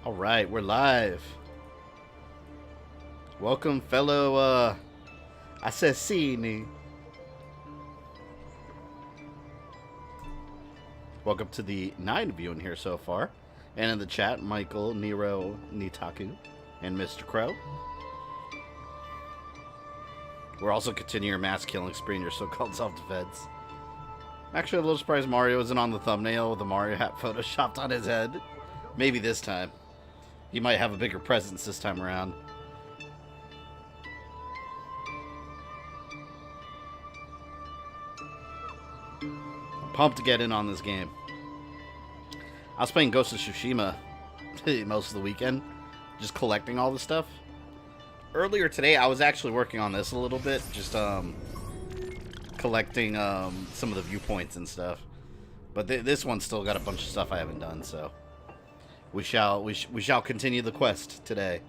Alright, we're live. Welcome, fellow, assassini. Welcome to the 9 of you in here so far. And in the chat, Michael, Nero, Nitaku, and Mr. Crow. We're also continuing your mass killing spree in your so-called self-defense. I'm actually a little surprised Mario isn't on the thumbnail with the Mario hat photoshopped on his head. Maybe this time. He might have a bigger presence this time around. I'm pumped to get in on this game. I was playing Ghost of Tsushima most of the weekend, just collecting all the stuff. Earlier today, I was actually working on this a little bit, just collecting some of the viewpoints and stuff. But this one's still got a bunch of stuff I haven't done, so we shall continue the quest today.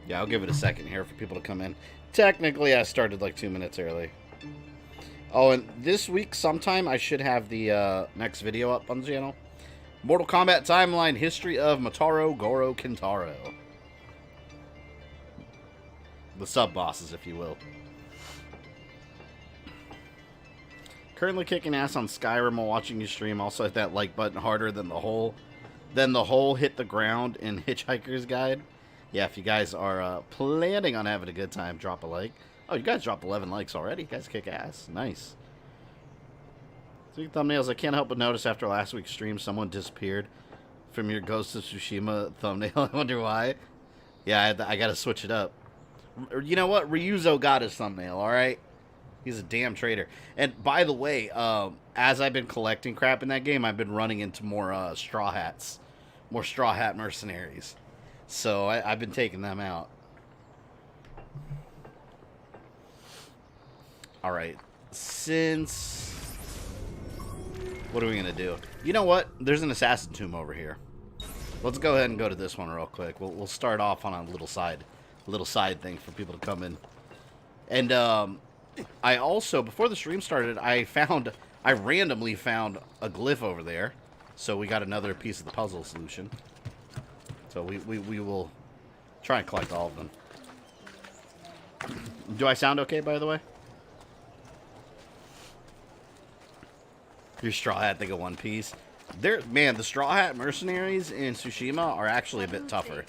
Yeah, I'll give it a second here for people to come in. Technically, I started like 2 minutes early. Oh, and this week sometime I should have the next video up on the channel. Mortal Kombat Timeline, History of Motaro Goro Kintaro. The sub-bosses, if you will. Currently kicking ass on Skyrim while watching you stream. Also hit that like button harder than the hole. Then the hole hit the ground in Hitchhiker's Guide. Yeah, if you guys are planning on having a good time, drop a like. Oh, you guys dropped 11 likes already. You guys kick ass. Nice. Speaking of thumbnails, I can't help but notice after last week's stream, someone disappeared from your Ghost of Tsushima thumbnail. I wonder why. Yeah, I got to switch it up. You know what? Ryuzo got his thumbnail, alright? He's a damn traitor. And by the way, as I've been collecting crap in that game, I've been running into more straw hats. More straw hat mercenaries. So I've been taking them out. Alright. Since... What are we going to do? You know what? There's an assassin tomb over here. Let's go ahead and go to this one real quick. We'll start off on a little side thing for people to come in. And I also, before the stream started, I randomly found a glyph over there. So we got another piece of the puzzle solution. So we will try and collect all of them. Do I sound okay, by the way? Your straw hat, they go one piece. Man, the straw hat mercenaries in Tsushima are actually a bit tougher.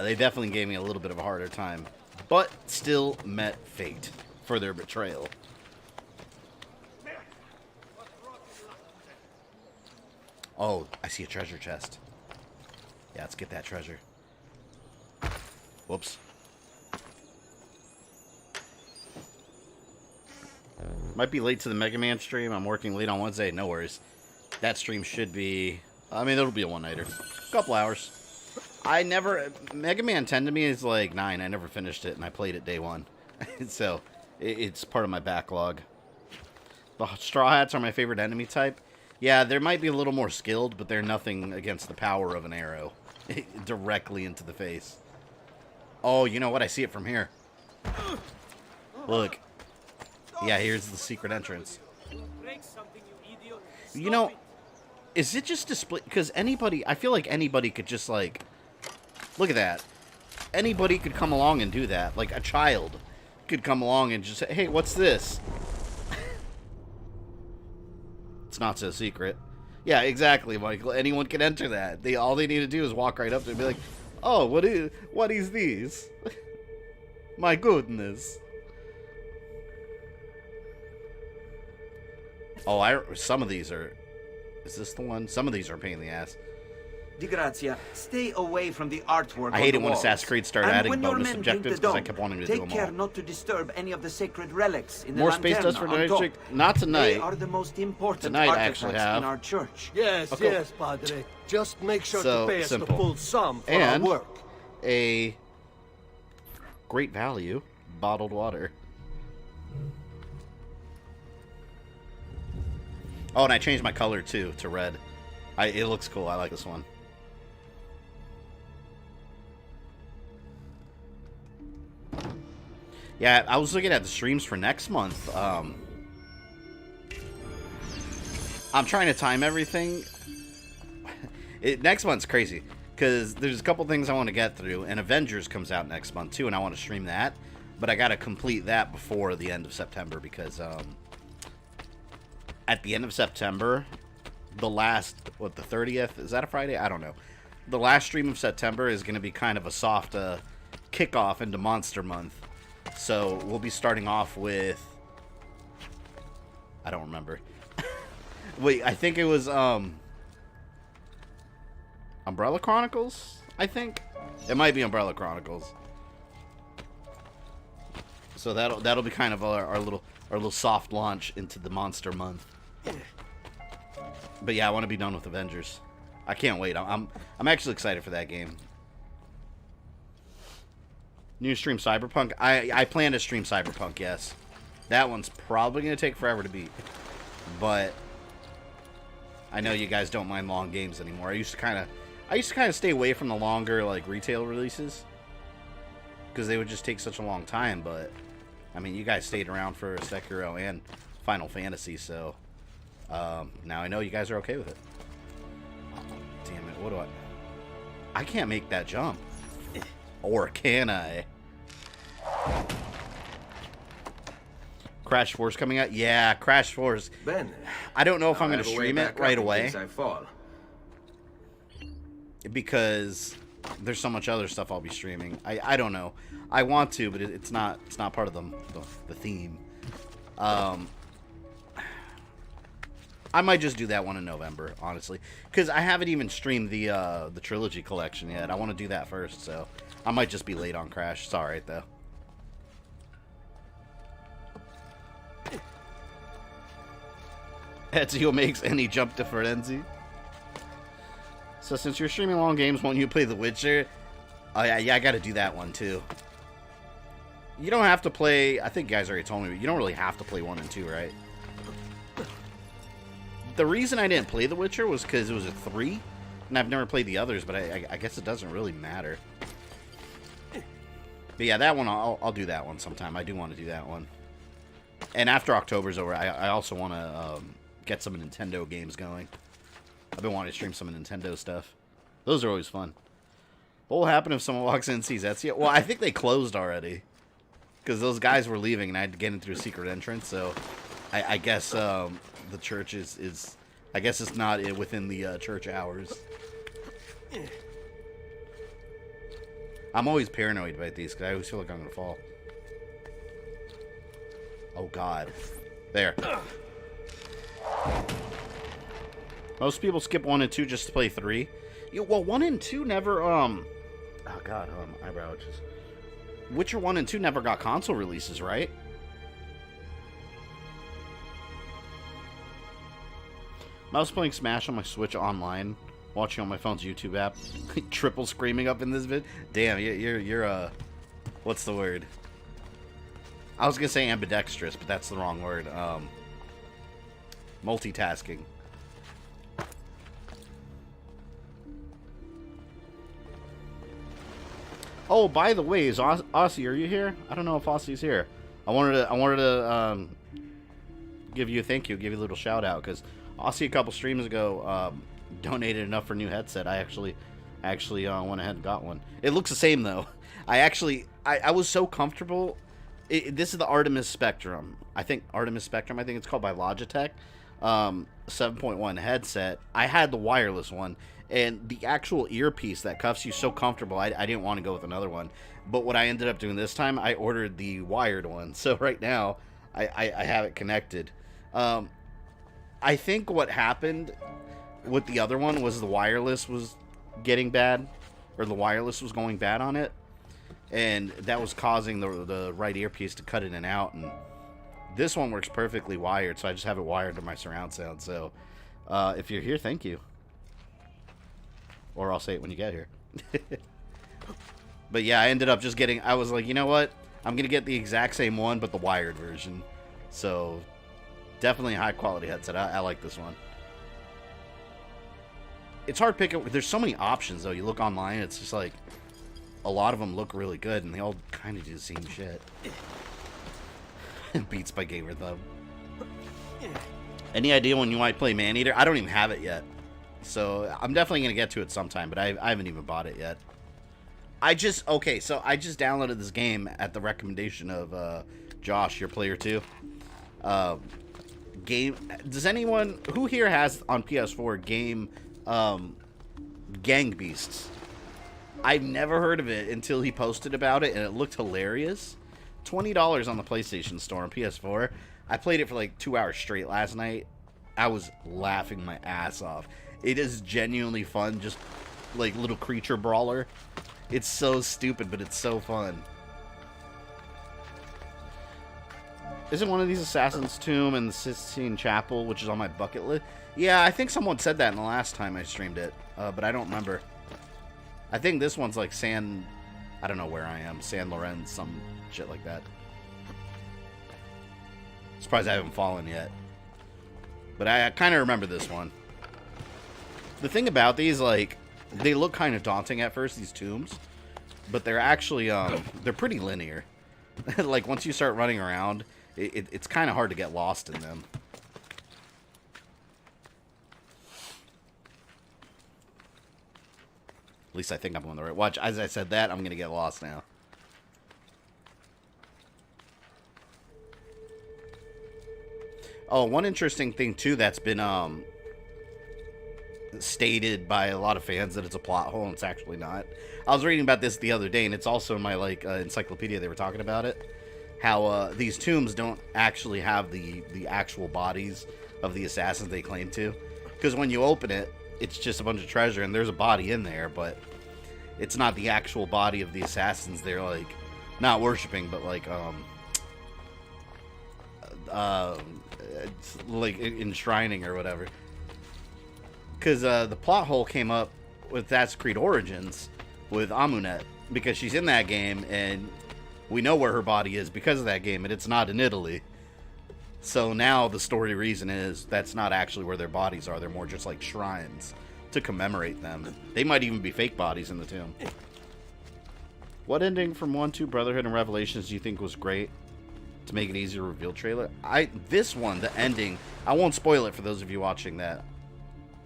They definitely gave me a little bit of a harder time, but still met fate for their betrayal. Oh, I see a treasure chest. Yeah, let's get that treasure. Whoops. Might be late to the Mega Man stream. I'm working late on Wednesday. No worries. That stream should be... I mean, it'll be a one-nighter. A couple hours. Mega Man 10 to me is like 9. I never finished it, and I played it day one. So, it's part of my backlog. The Straw Hats are my favorite enemy type. Yeah, they might be a little more skilled, but they're nothing against the power of an arrow. Directly into the face. Oh, you know what? I see it from here. Look. Yeah, here's the secret entrance. You know, is it just display? Because anybody, I feel like anybody could just like, look at that. Anybody could come along and do that. Like a child could come along and just say, hey, what's this? It's not so secret. Yeah, exactly, Michael. Anyone can enter that. All they need to do is walk right up to it and be like, oh, what is these? My goodness. Oh, some of these are... Is this the one? Some of these are a pain in the ass. Di grazia, stay away from the artwork. I hate it when Assassin's Creed started adding bonus objectives because I kept wanting to do them all. Take care not to disturb any of the sacred relics in the More space dust for tonight? Not tonight. They are the most important tonight, artifacts I have. in our church. Yes, okay. Yes, Padre. Just make sure So to pay us simple. the full sum for And our work. A great value bottled water. Oh, and I changed my color too to red. It looks cool. I like this one. Yeah, I was looking at the streams for next month. I'm trying to time everything. Next month's crazy because there's a couple things I want to get through, and Avengers comes out next month too, and I want to stream that. But I got to complete that before the end of September because at the end of September, the last, the 30th? Is that a Friday? I don't know. The last stream of September is going to be kind of a soft kickoff into Monster Month. So we'll be starting off with... I don't remember. Wait, I think it was Umbrella Chronicles, I think. It might be Umbrella Chronicles. So that'll be kind of our little soft launch into the Monster Month. But yeah, I want to be done with Avengers. I can't wait. I'm actually excited for that game. New stream Cyberpunk. I plan to stream Cyberpunk, yes. That one's probably going to take forever to beat. But I know you guys don't mind long games anymore. I used to kind of stay away from the longer like retail releases because they would just take such a long time, but I mean, you guys stayed around for Sekiro and Final Fantasy, so now I know you guys are okay with it. Oh, damn it, what do I can't make that jump. Or can I? Crash Force coming out? Yeah, Crash Force. Bennett, I don't know if I'm going to stream it right away. I fall. Because there's so much other stuff I'll be streaming. I don't know. I want to, but it's not part of the theme. I might just do that one in November, honestly, because I haven't even streamed the trilogy collection yet. I want to do that first, so I might just be late on Crash. It's all right though. Ezio makes any jump to Firenze. So since you're streaming long games, won't you play The Witcher? Oh yeah, I got to do that one too. You don't have to play. I think you guys already told me, but you don't really have to play 1 and 2, right? The reason I didn't play The Witcher was because it was a 3, and I've never played the others, but I guess it doesn't really matter. But yeah, that one, I'll do that one sometime. I do want to do that one. And after October's over, I also want to get some Nintendo games going. I've been wanting to stream some Nintendo stuff. Those are always fun. What will happen if someone walks in and sees Ezio? Well, I think they closed already. Because those guys were leaving and I had to get in through a secret entrance, so I guess the church is I guess it's not within the church hours. I'm always paranoid about these because I always feel like I'm going to fall. Oh, God. There. Most people skip 1 and 2 just to play 3. Well, 1 and 2 never, oh, God, eyebrow itches. Witcher 1 and 2 never got console releases, right? I was playing Smash on my Switch online, watching on my phone's YouTube app, triple screaming up in this vid. Damn, you're what's the word? I was gonna say ambidextrous, but that's the wrong word. Multitasking. Oh, by the way, is Aussie, are you here? I don't know if Aussie's here. I wanted to give you a thank you, give you a little shout out, because Aussie a couple streams ago donated enough for a new headset. I actually went ahead and got one. It looks the same though. I was so comfortable. This is the Artemis Spectrum. I think it's called by Logitech. 7.1 headset. I had the wireless one, and the actual earpiece that cuffs you so comfortable. I didn't want to go with another one, but what I ended up doing this time, I ordered the wired one. So right now, I have it connected. I think what happened with the other one was the wireless was getting bad, or the wireless was going bad on it, and that was causing the right earpiece to cut in and out. And this one works perfectly wired, so I just have it wired to my surround sound. So if you're here, thank you. Or I'll say it when you get here. But yeah, I ended up just getting, I was like, you know what? I'm going to get the exact same one, but the wired version. So definitely a high quality headset. I like this one. It's hard picking. There's so many options, though. You look online, it's just like, a lot of them look really good, and they all kind of do the same shit. Beats by Gamer Thumb. Any idea when you might play Maneater? I don't even have it yet. So I'm definitely going to get to it sometime, but I haven't even bought it yet. Okay, so I just downloaded this game at the recommendation of Josh, your player 2. Does anyone, who here has on PS4 game Gang Beasts? I've never heard of it until he posted about it, and it looked hilarious. $20 on the PlayStation Store on PS4. I played it for like 2 hours straight last night. I was laughing my ass off. It is genuinely fun, just like little creature brawler. It's so stupid, but it's so fun. Isn't one of these Assassin's Tomb and the Sistine Chapel, which is on my bucket list? Yeah, I think someone said that in the last time I streamed it, but I don't remember. I think this one's like I don't know where I am, San Lorenzo, some shit like that. Surprised I haven't fallen yet. But I kind of remember this one. The thing about these, like, they look kind of daunting at first, these tombs. But they're actually, they're pretty linear. Like, once you start running around, it's kind of hard to get lost in them. At least I think I'm on the right. Watch, as I said that, I'm going to get lost now. Oh, one interesting thing, too, that's been stated by a lot of fans that it's a plot hole, and it's actually not. I was reading about this the other day, and it's also in my, like, encyclopedia. They were talking about it. How these tombs don't actually have the actual bodies of the assassins they claim to. Because when you open it, it's just a bunch of treasure, and there's a body in there, but it's not the actual body of the assassins they're, like, not worshipping, but, like, like enshrining or whatever. Because the plot hole came up with Assassin's Creed Origins with Amunet, because she's in that game and we know where her body is because of that game, and it's not in Italy. So now the story reason is that's not actually where their bodies are. They're more just like shrines to commemorate them. They might even be fake bodies in the tomb. What ending from 1, 2, Brotherhood, and Revelations do you think was great to make it easier to reveal trailer? This one, the ending, I won't spoil it for those of you watching that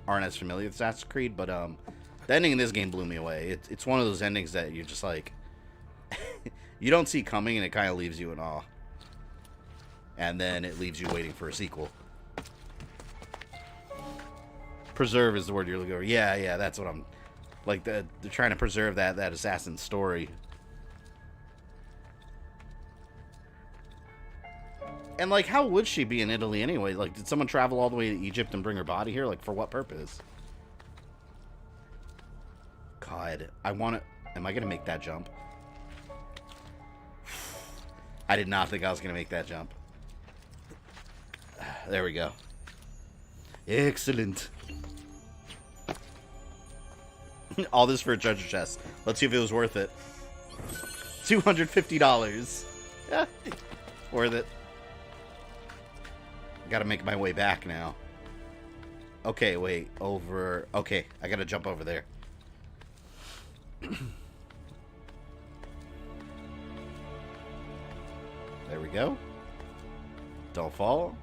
aren't as familiar with Assassin's Creed, but the ending in this game blew me away. It's one of those endings that you're just like, you don't see coming, and it kind of leaves you in awe. And then it leaves you waiting for a sequel. Preserve is the word you're looking for. Yeah, that's what I'm... Like, they're trying to preserve that assassin story. And, like, how would she be in Italy anyway? Like, did someone travel all the way to Egypt and bring her body here? Like, for what purpose? God, I want to... Am I going to make that jump? I did not think I was going to make that jump. There we go. Excellent. All this for a treasure chest. Let's see if it was worth it. $250. Yeah, worth it. Gotta make my way back now. Okay, wait. Over... Okay, I gotta jump over there. There we go. Don't fall.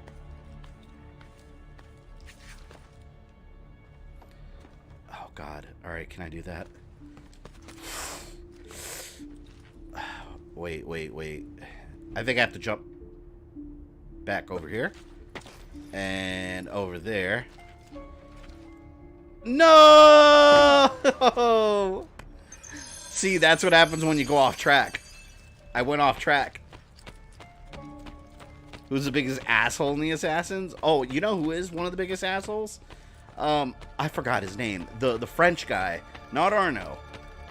Oh, God. Alright, can I do that? Wait. I think I have to jump back over here. And over there. No! See, that's what happens when you go off track. I went off track. Who's the biggest asshole in the Assassins? Oh, you know who is one of the biggest assholes? I forgot his name. The French guy, not Arno.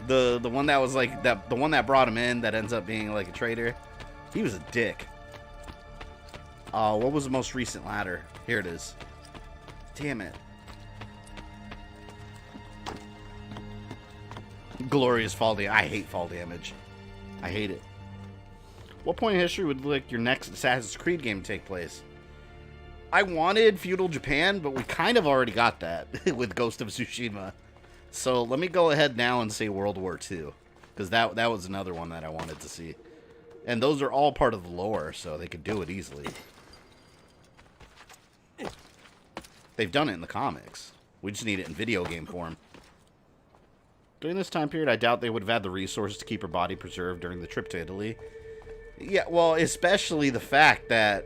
The one that was like that. The one that brought him in that ends up being like a traitor. He was a dick. What was the most recent ladder? Here it is. Damn it. Glorious fall damage. I hate fall damage. I hate it. What point in history would like your next Assassin's Creed game take place? I wanted feudal Japan, but we kind of already got that with Ghost of Tsushima. So let me go ahead now and say World War II, because that was another one that I wanted to see. And those are all part of the lore, so they could do it easily. They've done it in the comics. We just need it in video game form. During this time period, I doubt they would have had the resources to keep her body preserved during the trip to Italy. Yeah, well, especially the fact that,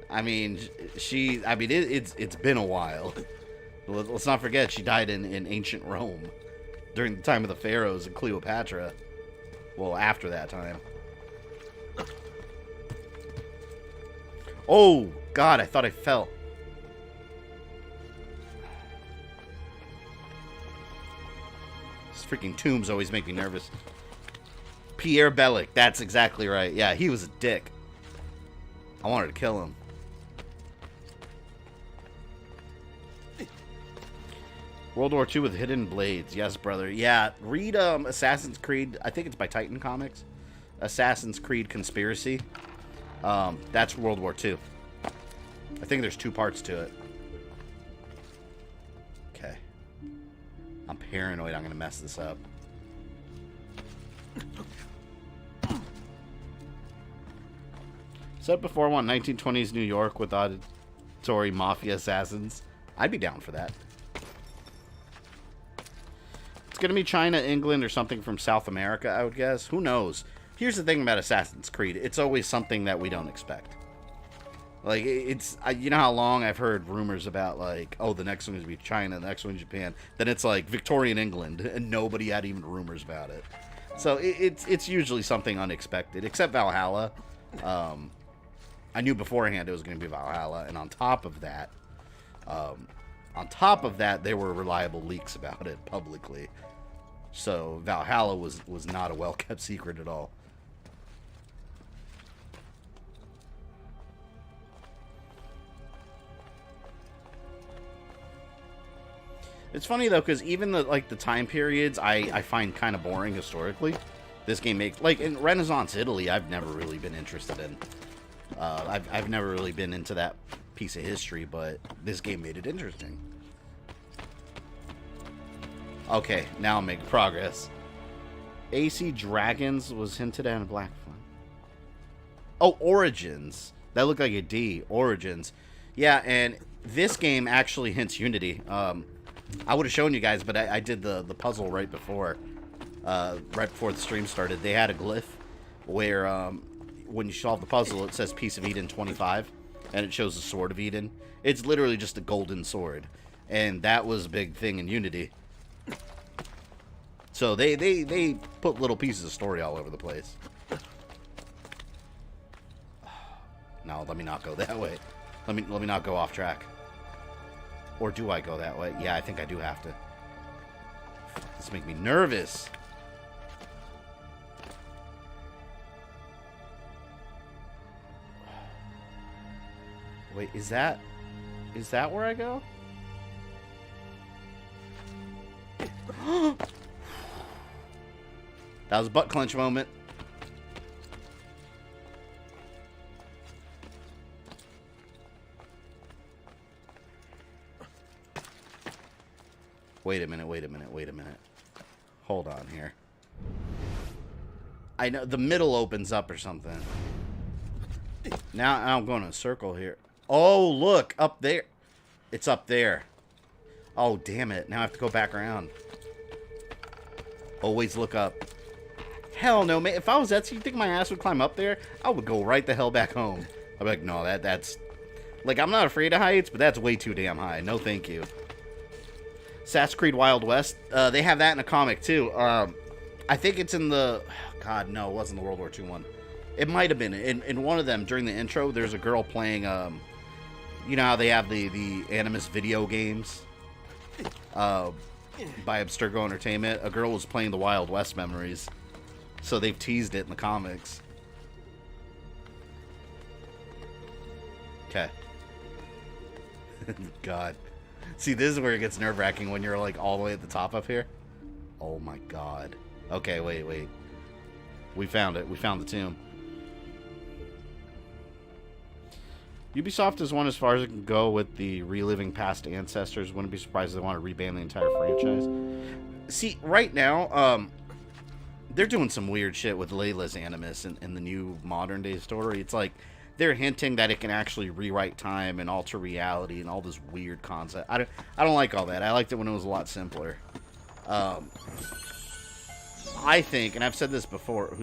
I mean, it's been a while. Let's not forget, she died in ancient Rome during the time of the pharaohs and Cleopatra. Well, after that time. Oh, God, I thought I fell. These freaking tombs always make me nervous. Pierre Bellic, that's exactly right. Yeah, he was a dick. I wanted to kill him. World War II with hidden blades. Yes, brother. Yeah, read Assassin's Creed. I think it's by Titan Comics. Assassin's Creed Conspiracy. That's World War II. I think there's 2 parts to it. Okay. I'm paranoid I'm going to mess this up. Said before, I want 1920s New York with auditory mafia assassins. I'd be down for that. It's going to be China, England, or something from South America, I would guess. Who knows? Here's the thing about Assassin's Creed. It's always something that we don't expect. Like, it's... you know how long I've heard rumors about, like, oh, the next one is going to be China, the next one is Japan. Then it's, like, Victorian England, and nobody had even rumors about it. So, it's usually something unexpected, except Valhalla. I knew beforehand it was going to be Valhalla, and on top of that, there were reliable leaks about it publicly. So Valhalla was not a well-kept secret at all. It's funny though, because even the time periods I find kind of boring historically. This game makes, like, in Renaissance Italy, I've never really been interested in. I've never really been into that piece of history, but this game made it interesting. Okay, now I'm making progress. AC Dragons was hinted at in Black Flag. Oh, Origins. That looked like a D. Origins. Yeah, and this game actually hints Unity. I would have shown you guys, but I did the puzzle right before the stream started. They had a glyph where when you solve the puzzle, it says Piece of Eden 25, and it shows the Sword of Eden. It's literally just a golden sword, and that was a big thing in Unity. So they put little pieces of story all over the place. No, let me not go that way. Let me not go off track. Or do I go that way? Yeah, I think I do have to. This makes me nervous. Wait, is that where I go? That was a butt clench moment. Wait a minute. Hold on here. I know the middle opens up or something. Now I'm going in a circle here. Oh, look, up there. It's up there. Oh, damn it. Now I have to go back around. Always look up. Hell no, man. If I was Ezio, you think my ass would climb up there? I would go right the hell back home. I'd be like, no, that's... Like, I'm not afraid of heights, but that's way too damn high. No, thank you. Assassin's Creed Wild West. They have that in a comic, too. I think it's in the... God, no, it wasn't the World War II one. It might have been. In one of them, during the intro, there's a girl playing... you know how they have the Animus video games? By Abstergo Entertainment. A girl was playing the Wild West memories. So they've teased it in the comics. Okay. God. See, this is where it gets nerve-wracking when you're, like, all the way at the top up here. Oh, my God. Okay, wait. We found it. We found the tomb. Ubisoft has won as far as it can go with the reliving past ancestors. Wouldn't be surprised if they want to reban the entire franchise. See, right now, they're doing some weird shit with Layla's Animus in the new modern-day story. It's like, they're hinting that it can actually rewrite time and alter reality and all this weird concept. I don't like all that. I liked it when it was a lot simpler. I think, and I've said this before,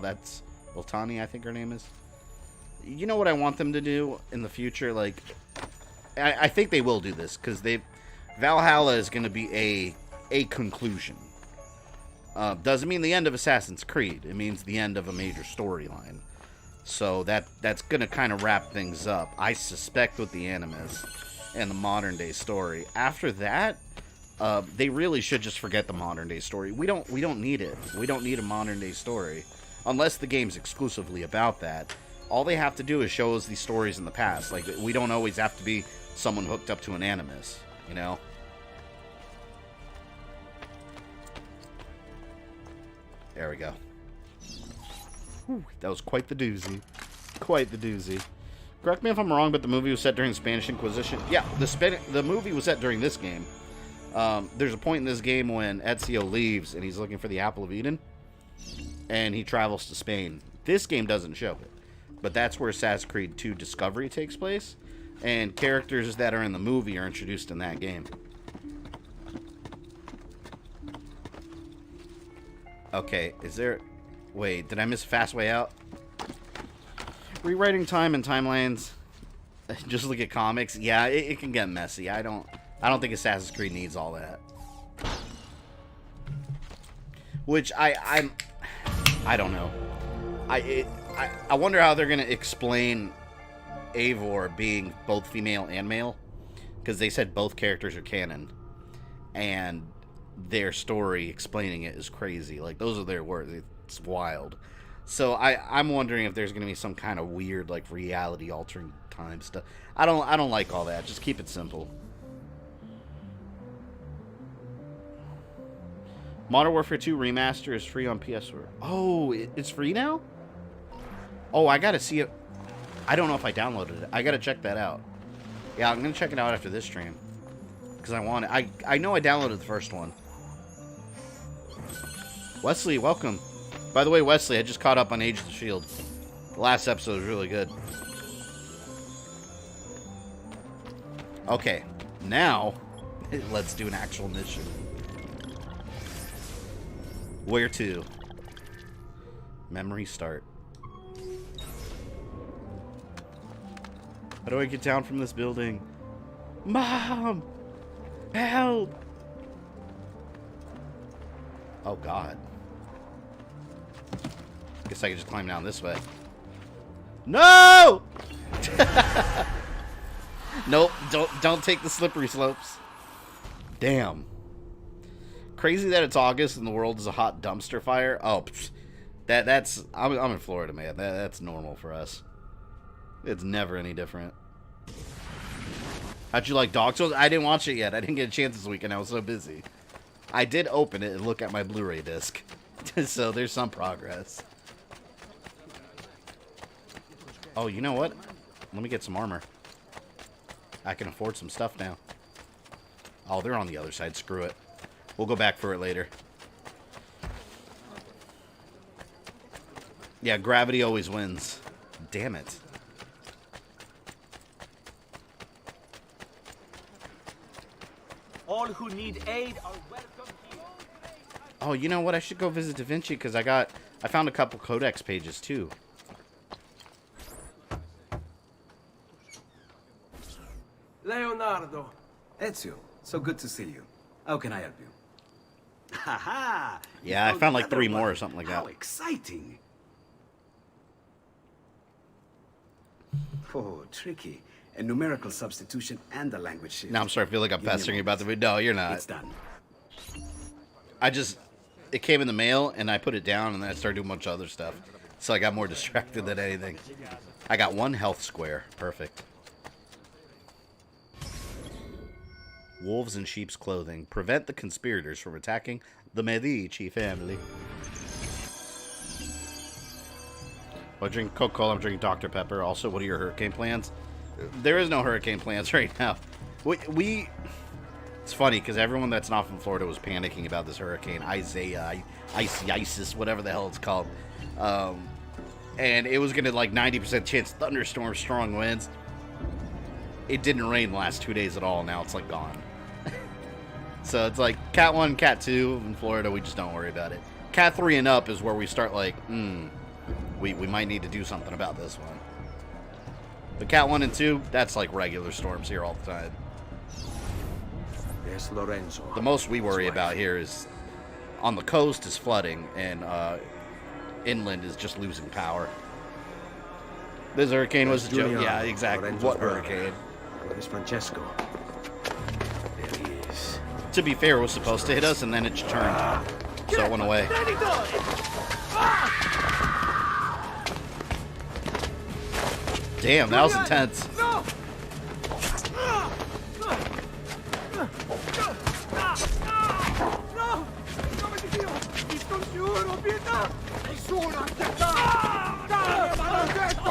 that's Iltani, I think her name is. You know what I want them to do in the future? Like, I think they will do this, because Valhalla is going to be a conclusion. Doesn't mean the end of Assassin's Creed. It means the end of a major storyline. So that's going to kind of wrap things up, I suspect, with the Animus and the modern day story. After that, they really should just forget the modern day story. We don't need it. We don't need a modern day story. Unless the game's exclusively about that. All they have to do is show us these stories in the past. Like, we don't always have to be someone hooked up to an Animus, you know? There we go. Whew, that was quite the doozy. Quite the doozy. Correct me if I'm wrong, but the movie was set during the Spanish Inquisition. Yeah, the movie was set during this game. There's a point in this game when Ezio leaves and he's looking for the Apple of Eden. And he travels to Spain. This game doesn't show it. But that's where Assassin's Creed 2 Discovery takes place. And characters that are in the movie are introduced in that game. Okay, is there... Wait, did I miss a fast way out? Rewriting time and timelines. Just look at comics. Yeah, it can get messy. I don't think Assassin's Creed needs all that. Which I don't know. I wonder how they're gonna explain Eivor being both female and male, because they said both characters are canon, and their story explaining it is crazy. Like, those are their words. It's wild. So I'm wondering if there's gonna be some kind of weird, like, reality altering time stuff. I don't like all that. Just keep it simple. Modern Warfare 2 Remaster is free on PS4. Oh, it's free now? Oh, I gotta see it. I don't know if I downloaded it. I gotta check that out. Yeah, I'm gonna check it out after this stream. Because I want it. I know I downloaded the first one. Wesley, welcome. By the way, Wesley, I just caught up on Age of the Shield. The last episode was really good. Okay, now let's do an actual mission. Where to? Memory start. How do I get down from this building? Mom! Help! Oh, God. Guess I can just climb down this way. No! Nope, don't take the slippery slopes. Damn. Crazy that it's August and the world is a hot dumpster fire. Oh, that's I'm in Florida, man. That's normal for us. It's never any different. How'd you like Dog Souls? I didn't watch it yet. I didn't get a chance this weekend. I was so busy. I did open it and look at my Blu-ray disc. So there's some progress. Oh, you know what? Let me get some armor. I can afford some stuff now. Oh, they're on the other side. Screw it. We'll go back for it later. Yeah, gravity always wins. Damn it. All who need aid are welcome here. Oh, you know what? I should go visit Da Vinci because I found a couple codex pages too. Leonardo. Ezio, so good to see you. How can I help you? Haha! Yeah, I found like 3 more or something like that. How exciting! Oh, tricky. A numerical substitution and a language shift. Now I'm sorry, I feel like I'm pestering you about the video. No, you're not. It's done. It came in the mail and I put it down and then I started doing a bunch of other stuff. So I got more distracted than anything. I got 1 health square. Perfect. Wolves in sheep's clothing. Prevent the conspirators from attacking the Medici family. Well, I drink Coca-Cola, I'm drinking Dr. Pepper. Also, what are your hurricane plans? There is no hurricane plans right now. It's funny, because everyone that's not from Florida was panicking about this hurricane. Isaiah, Isis, whatever the hell it's called. and it was gonna like 90% chance thunderstorm, strong winds. It didn't rain the last 2 days at all. Now it's like gone. So it's like Cat 1, Cat 2 in Florida. We just don't worry about it. Cat 3 and up is where we start like, we might need to do something about this one. But Cat 1 and 2, that's like regular storms here all the time. Yes, Lorenzo. The most we worry about here is on the coast is flooding, and inland is just losing power. This hurricane was a joke. Yeah, exactly. Lorenzo's What brother. hurricane? Where is Francesco? There he is. To be fair, it was supposed to hit us, and then it turned. So it went away. Damn, that was intense.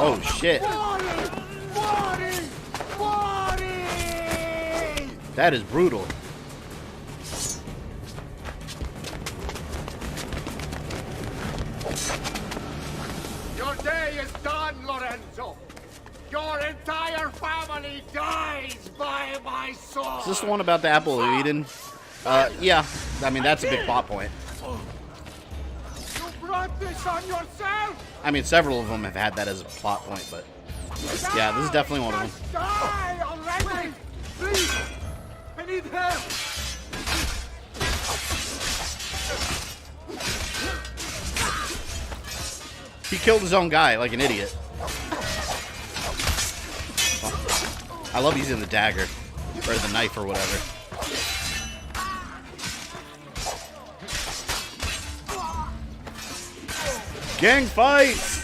Oh shit. That is brutal. Your day is done, Lorenzo. Your entire family dies by my sword. Is this the one about the apple of Eden? Yeah. I mean, that's a big plot point. You brought this on yourself. I mean, several of them have had that as a plot point, but yeah, this is definitely one of them. Just die already. Please! I need help! He killed his own guy like an idiot. I love using the dagger, or the knife, or whatever. Gang fights!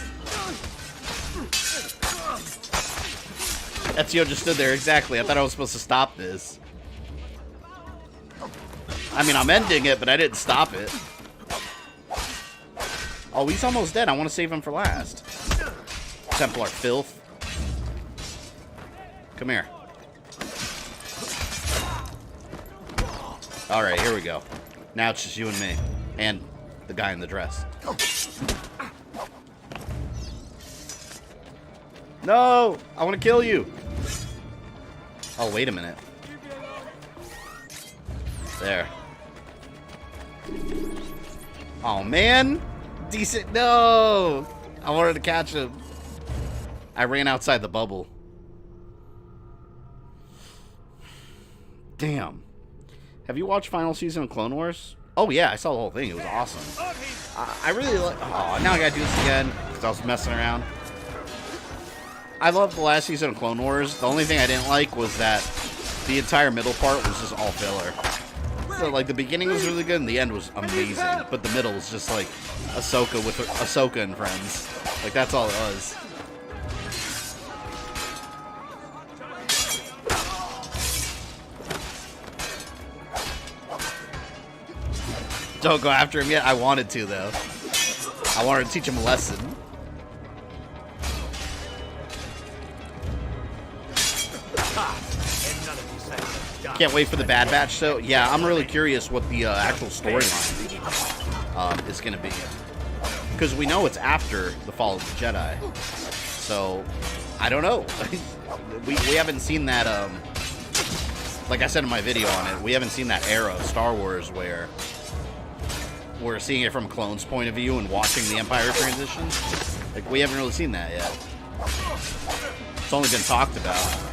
Ezio just stood there, exactly. I thought I was supposed to stop this. I mean, I'm ending it, but I didn't stop it. Oh, he's almost dead. I want to save him for last. Templar filth. Come here. Alright, here we go. Now it's just you and me. And the guy in the dress. No! I want to kill you! Oh, wait a minute. There. Oh, man! Decent. No! I wanted to catch him. I ran outside the bubble. Damn. Have you watched final season of Clone Wars? Oh, yeah, I saw the whole thing. It was awesome. I really like... Oh, now I gotta do this again because I was messing around. I loved the last season of Clone Wars. The only thing I didn't like was that the entire middle part was just all filler. So, like, the beginning was really good and the end was amazing. But the middle was just, like, Ahsoka with Ahsoka and friends. Like, that's all it was. Don't go after him yet. I wanted to, though. I wanted to teach him a lesson. Can't wait for the Bad Batch, so yeah, I'm really curious what the actual storyline is going to be. Because we know it's after the fall of the Jedi. So, I don't know. we haven't seen that, like I said in my video on it, we haven't seen that era of Star Wars where we're seeing it from a clone's point of view and watching the Empire transition. Like, we haven't really seen that yet. It's only been talked about.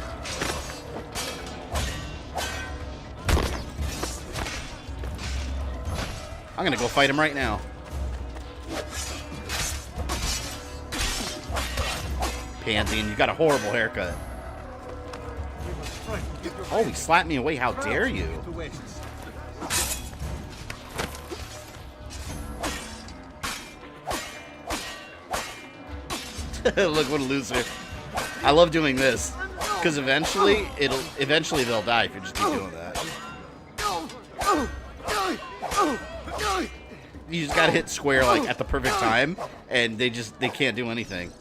I'm gonna go fight him right now. Pansy, and you got a horrible haircut. Oh, he slapped me away. How dare you? Look, what a loser. I love doing this. Because eventually they'll die if you just keep doing that. You just gotta hit square like at the perfect time, and they can't do anything.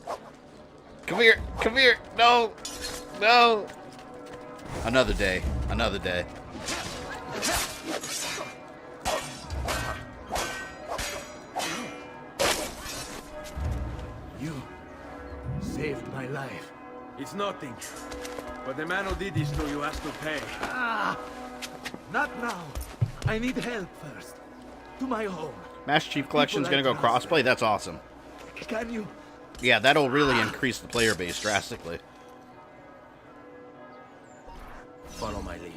Come here, no, no. Another day, another day. You saved my life. It's nothing. But the man who did this to you has to pay. Ah! Not now. I need help first. To my home. Master Chief Collection's gonna go crossplay? That's awesome. Can you? Yeah, that'll really increase the player base drastically. Follow my lead.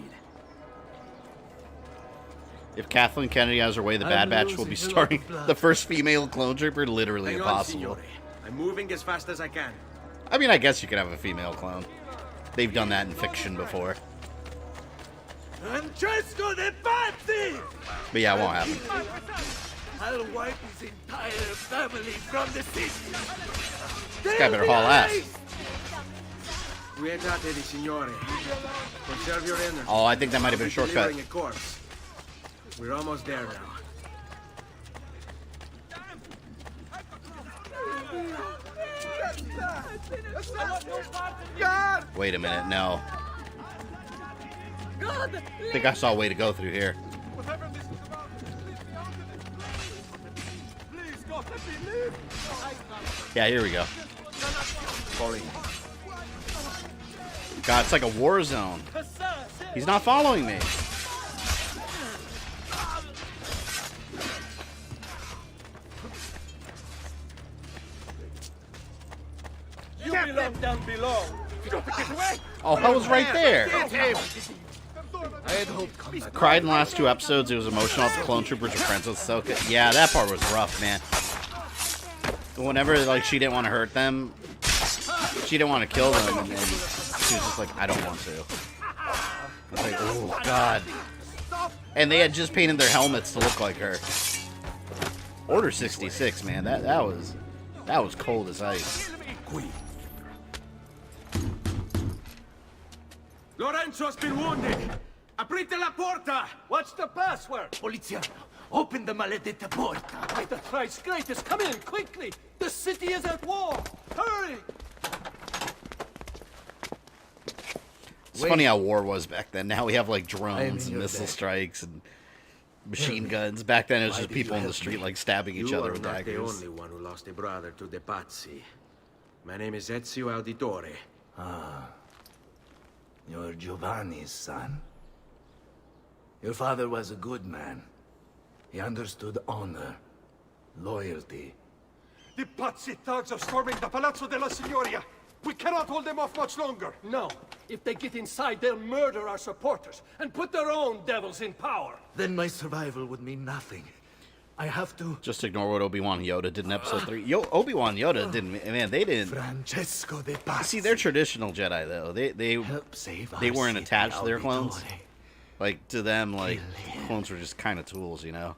If Kathleen Kennedy has her way, the Bad Batch will be starting the first female clone trooper. Literally Hang on, impossible. signore. I'm moving as fast as I can. I mean, I guess you could have a female clone. They've done that in fiction before. Francesco de Pazzi! But yeah, it won't happen. I'll wipe his entire family from the city. This guy better haul ass. Quietate, signore. Conserve your energy. Oh, I think that might have been a shortcut. Delivering a corpse. We're almost there now. Wait a minute, no. I think I saw a way to go through here. Yeah, here we go. God, it's like a war zone. He's not following me. You belong down below. Oh, I was right there. Cried in the last 2 episodes. It was emotional. The clone troopers were friends with Ahsoka. Yeah, that part was rough, man. Whenever like she didn't want to hurt them, she didn't want to kill them, and then she was just like, I don't want to. I was like, oh god. And they had just painted their helmets to look like her. Order 66, man. That was cold as ice. Lorenzo's been wounded. Aprite la porta. What's the password? Poliziano, open the maledetta porta. By the thrice greatest, come in quickly. The city is at war. Hurry. It's funny how war was back then. Now we have like drones I'm and your missile dad. strikes and machine guns. Back then it was Why just did people you in the help street me? like stabbing each You other are with not the daggers. only one who lost a brother to the Pazzi. My name is Ezio Auditore. You're Giovanni's son. Your father was a good man. He understood honor, loyalty. The Pazzi thugs are storming the Palazzo della Signoria. We cannot hold them off much longer. No. If they get inside, they'll murder our supporters and put their own devils in power. Then my survival would mean nothing. I have to... Just ignore what Obi-Wan and Yoda did in episode 3. Obi-Wan and Yoda didn't, man, they didn't. Francesco de Pazzi. See, they're traditional Jedi though. Help save They our weren't city, attached to their clones. Auditore. Like to them, like clones were just kind of tools, you know.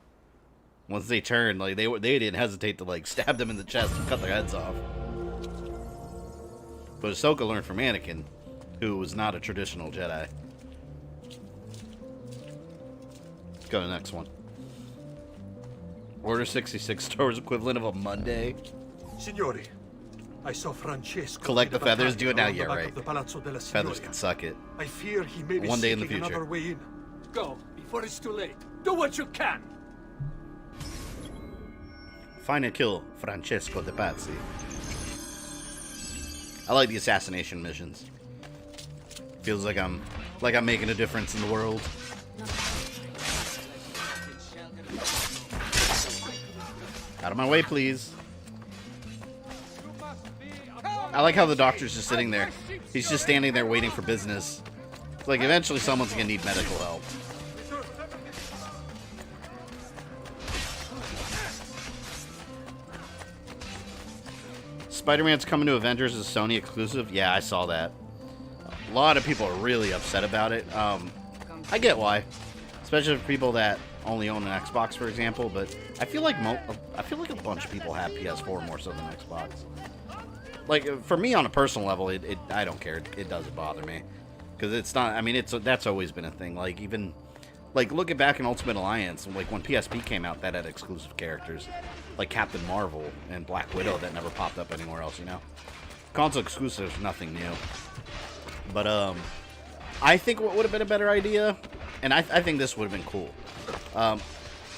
Once they turned, like they didn't hesitate to like stab them in the chest and cut their heads off. But Ahsoka learned from Anakin, who was not a traditional Jedi. Let's go to the next one. Order 66 Star Wars equivalent of a Monday. Signori, I saw Francesco. Collect the feathers, do it now, around the yeah, back right. of the Palazzo della Feathers Signoria. can suck it. I fear he may be One day in the seeking future. another way in. Go, before it's too late. Do what you can. Find and kill Francesco de Pazzi. I like the assassination missions. Feels like I'm making a difference in the world. Out of my way, please. I like how the doctor's just sitting there. He's just standing there waiting for business. It's like eventually someone's gonna need medical help. Spider-Man's coming to Avengers as a Sony exclusive. Yeah, I saw that. A lot of people are really upset about it. I get why, especially for people that only own an Xbox, for example. But I feel like a bunch of people have PS4 more so than Xbox. Like for me, on a personal level, I don't care. It doesn't bother me because it's not. I mean, that's always been a thing. Like even like looking back in Ultimate Alliance, like when PSP came out, that had exclusive characters like Captain Marvel and Black Widow that never popped up anywhere else. You know, console exclusive is nothing new. But I think what would have been a better idea, and I think this would have been cool.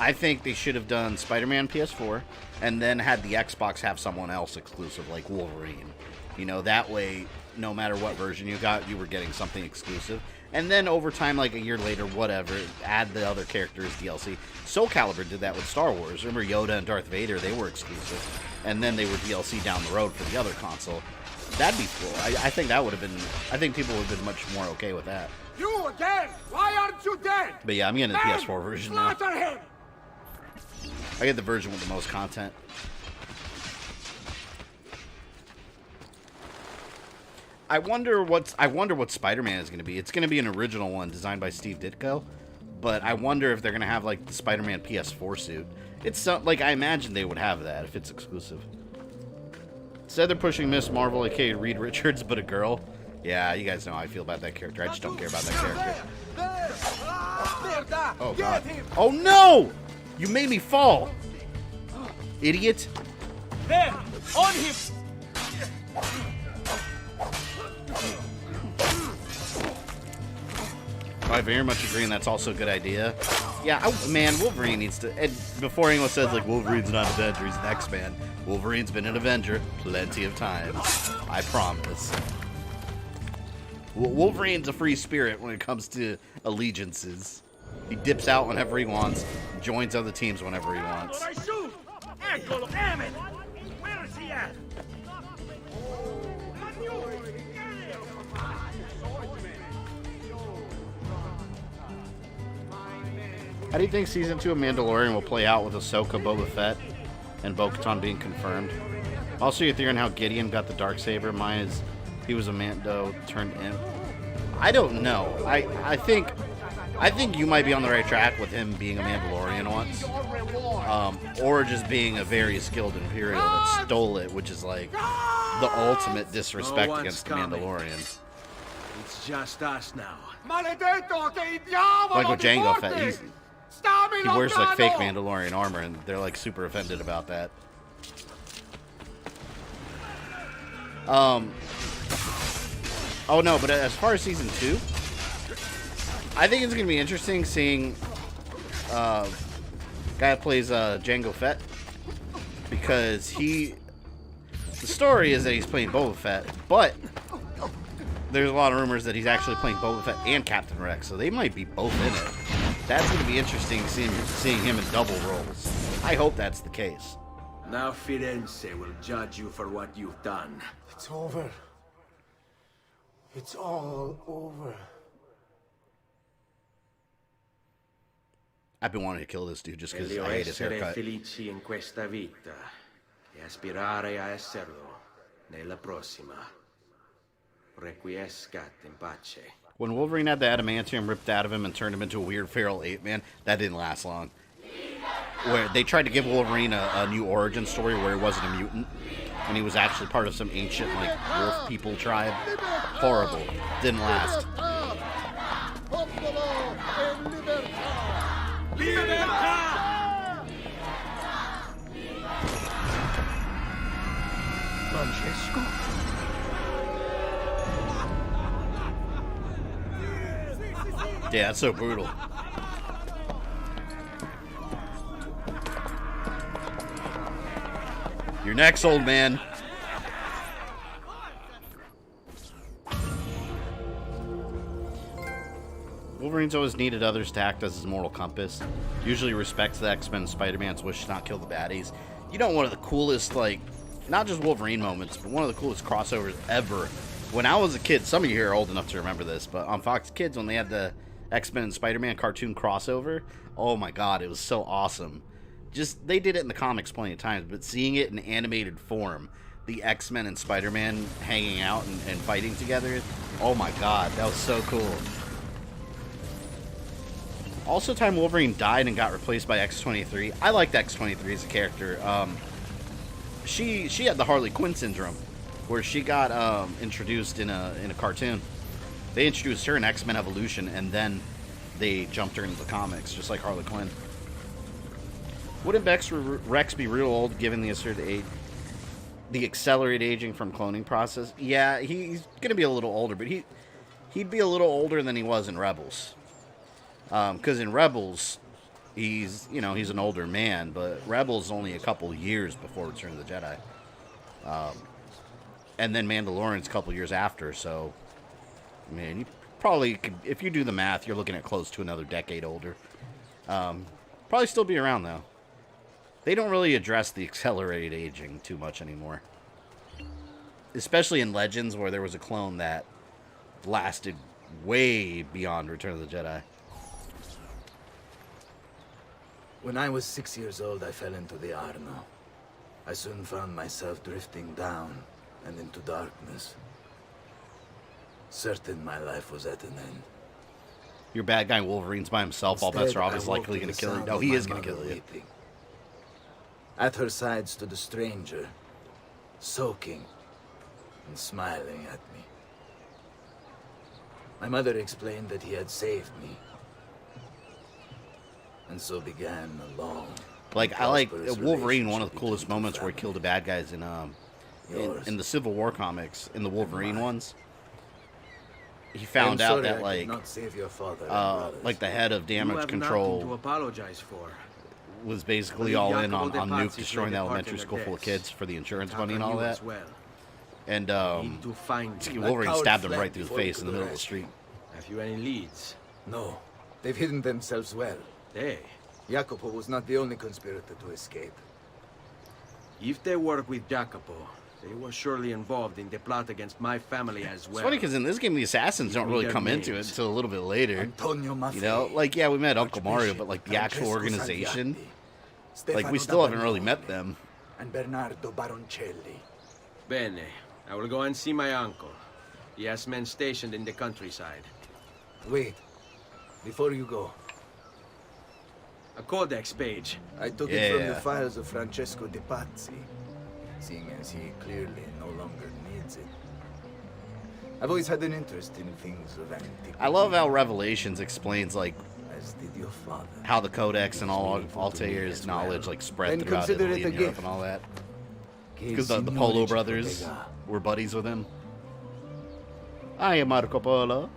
I think they should have done Spider-Man PS4 and then had the Xbox have someone else exclusive, like Wolverine. You know, that way, no matter what version you got, you were getting something exclusive. And then over time, like a year later, whatever, add the other characters DLC. Soul Calibur did that with Star Wars. Remember Yoda and Darth Vader, they were exclusive. And then they were DLC down the road for the other console. That'd be cool. I think that would have been, I think people would have been much more okay with that. You again? Why aren't you dead? But yeah, I'm getting the PS4 version now. Slaughter him! I get the version with the most content. I wonder what Spider-Man is going to be. It's going to be an original one designed by Steve Ditko, but I wonder if they're going to have like the Spider-Man PS4 suit. It's like I imagine they would have that if it's exclusive. Said they're pushing Miss Marvel, aka Reed Richards, but a girl. Yeah, you guys know how I feel about that character. I just don't care about that character. Oh god. Oh no! You made me fall! Idiot. There! On him! I very much agree, and that's also a good idea. Yeah, man, Wolverine needs to... And before anyone says, like, Wolverine's not an Avenger, he's an X-Man. Wolverine's been an Avenger plenty of times. I promise. Wolverine's a free spirit when it comes to allegiances. He dips out whenever he wants, joins other teams whenever he wants. Damn it! Where is he at? How do you think Season 2 of Mandalorian will play out with Ahsoka, Boba Fett, and Bo-Katan being confirmed? Also, your theory on how Gideon got the Darksaber. Mine is he was a Mando turned imp. I don't know. I think you might be on the right track with him being a Mandalorian once. Or just being a very skilled Imperial that stole it, which is like the ultimate disrespect against the Mandalorian. It's just us now. Like with Jango Fett, he wears like fake Mandalorian armor, and they're like super offended about that. Oh no, but as far as Season 2, I think it's gonna be interesting seeing guy that plays Jango Fett, because the story is that he's playing Boba Fett, but there's a lot of rumors that he's actually playing Boba Fett and Captain Rex, so they might be both in it. That's going to be interesting seeing him in double roles. I hope that's the case. Now Firenze will judge you for what you've done. It's over. It's all over. I've been wanting to kill this dude just because I hate his haircut. Felici in questa vita e aspirare a esserlo nella prossima. Requiescat in pace. When Wolverine had the adamantium ripped out of him and turned him into a weird feral ape man, that didn't last long. Where they tried to give Wolverine a new origin story where he wasn't a mutant, and he was actually part of some ancient like wolf people tribe. Horrible. Didn't last. Francesco? Yeah, that's so brutal. You're next, old man. Wolverine's always needed others to act as his moral compass. Usually respects the X-Men and Spider-Man's wish to not kill the baddies. You know, one of the coolest, like, not just Wolverine moments, but one of the coolest crossovers ever. When I was a kid, some of you here are old enough to remember this, but on Fox Kids, when they had the X-Men and Spider-Man cartoon crossover, oh my god, it was so awesome. Just, they did it in the comics plenty of times, but seeing it in animated form, the X-Men and Spider-Man hanging out and fighting together, oh my god, that was so cool. Also, time Wolverine died and got replaced by X-23. I liked X-23 as a character. She had the Harley Quinn syndrome, where she got introduced in a cartoon. They introduced her in X-Men Evolution, and then they jumped her into the comics, just like Harley Quinn. Wouldn't Rex be real old given the asserted age, the accelerated aging from cloning process? Yeah, he's gonna be a little older, but he'd be a little older than he was in Rebels. Because in Rebels, he's, you know, he's an older man, but Rebels only a couple years before Return of the Jedi. And then Mandalorian's a couple years after, so, I mean, you probably could, if you do the math, you're looking at close to another decade older. Probably still be around, though. They don't really address the accelerated aging too much anymore. Especially in Legends, where there was a clone that lasted way beyond Return of the Jedi. When I was 6 years old, I fell into the Arno. I soon found myself drifting down and into darkness. Certain my life was at an end. Your bad guy Wolverine's by himself. All bets are off. He's likely going to kill you. No, he is going to kill you. Weeping. At her side stood a stranger, soaking and smiling at me. My mother explained that he had saved me. And so began a long... Like, I like Wolverine, one of the coolest moments where he killed the bad guys in the Civil War comics, in the Wolverine ones. He found out that, like the head of damage control to apologize for. was basically all in on Nuke destroying the elementary school full of kids for the insurance money and all that. And Wolverine stabbed him right through the face in the middle of the street. Have you any leads? No, they've hidden themselves well. Hey. Jacopo was not the only conspirator to escape. If they work with Jacopo, they were surely involved in the plot against my family as well. It's funny because in this game the assassins don't really come into it until a little bit later. You know, like, yeah, we met Uncle Mario, but like the actual organization, like we still haven't really met them. And Bernardo Baroncelli. Bene, I will go and see my uncle. He has men stationed in the countryside. Wait, before you go. A codex page. I took it from the files of Francesco de Pazzi, seeing as he clearly no longer needs it. I've always had an interest in things of antiquity. I love how Revelations explains, like, as did your father, how the codex and all Altair's knowledge like spread throughout Italy and Europe and all that. Because the Polo brothers were buddies with him. I am Marco Polo.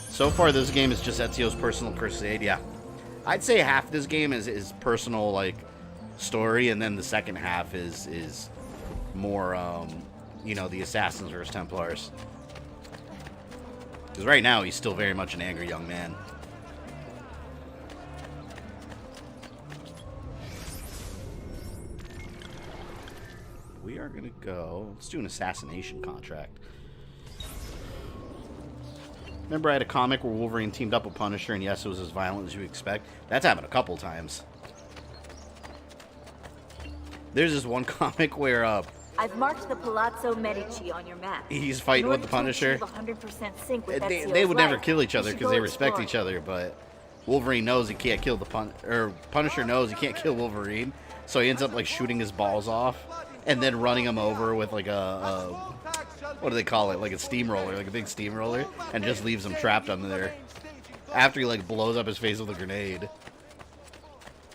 So far, this game is just Ezio's personal crusade. Yeah, I'd say half this game is personal, like, story, and then the second half is more, you know, the Assassins versus Templars. Because right now, he's still very much an angry young man. We are going to go... Let's do an assassination contract. Remember I had a comic where Wolverine teamed up with Punisher, and yes, it was as violent as you expect? That's happened a couple times. There's this one comic where... I've marked the Palazzo Medici on your map. He's fighting with the Punisher. 100% sync with they would never kill each other because they respect each other, but Wolverine knows he can't kill the Punisher knows he can't kill Wolverine, so he ends up like shooting his balls off and then running him over with like a what do they call it? Like a steamroller, like a big steamroller, and just leaves him trapped under there. After he like blows up his face with a grenade.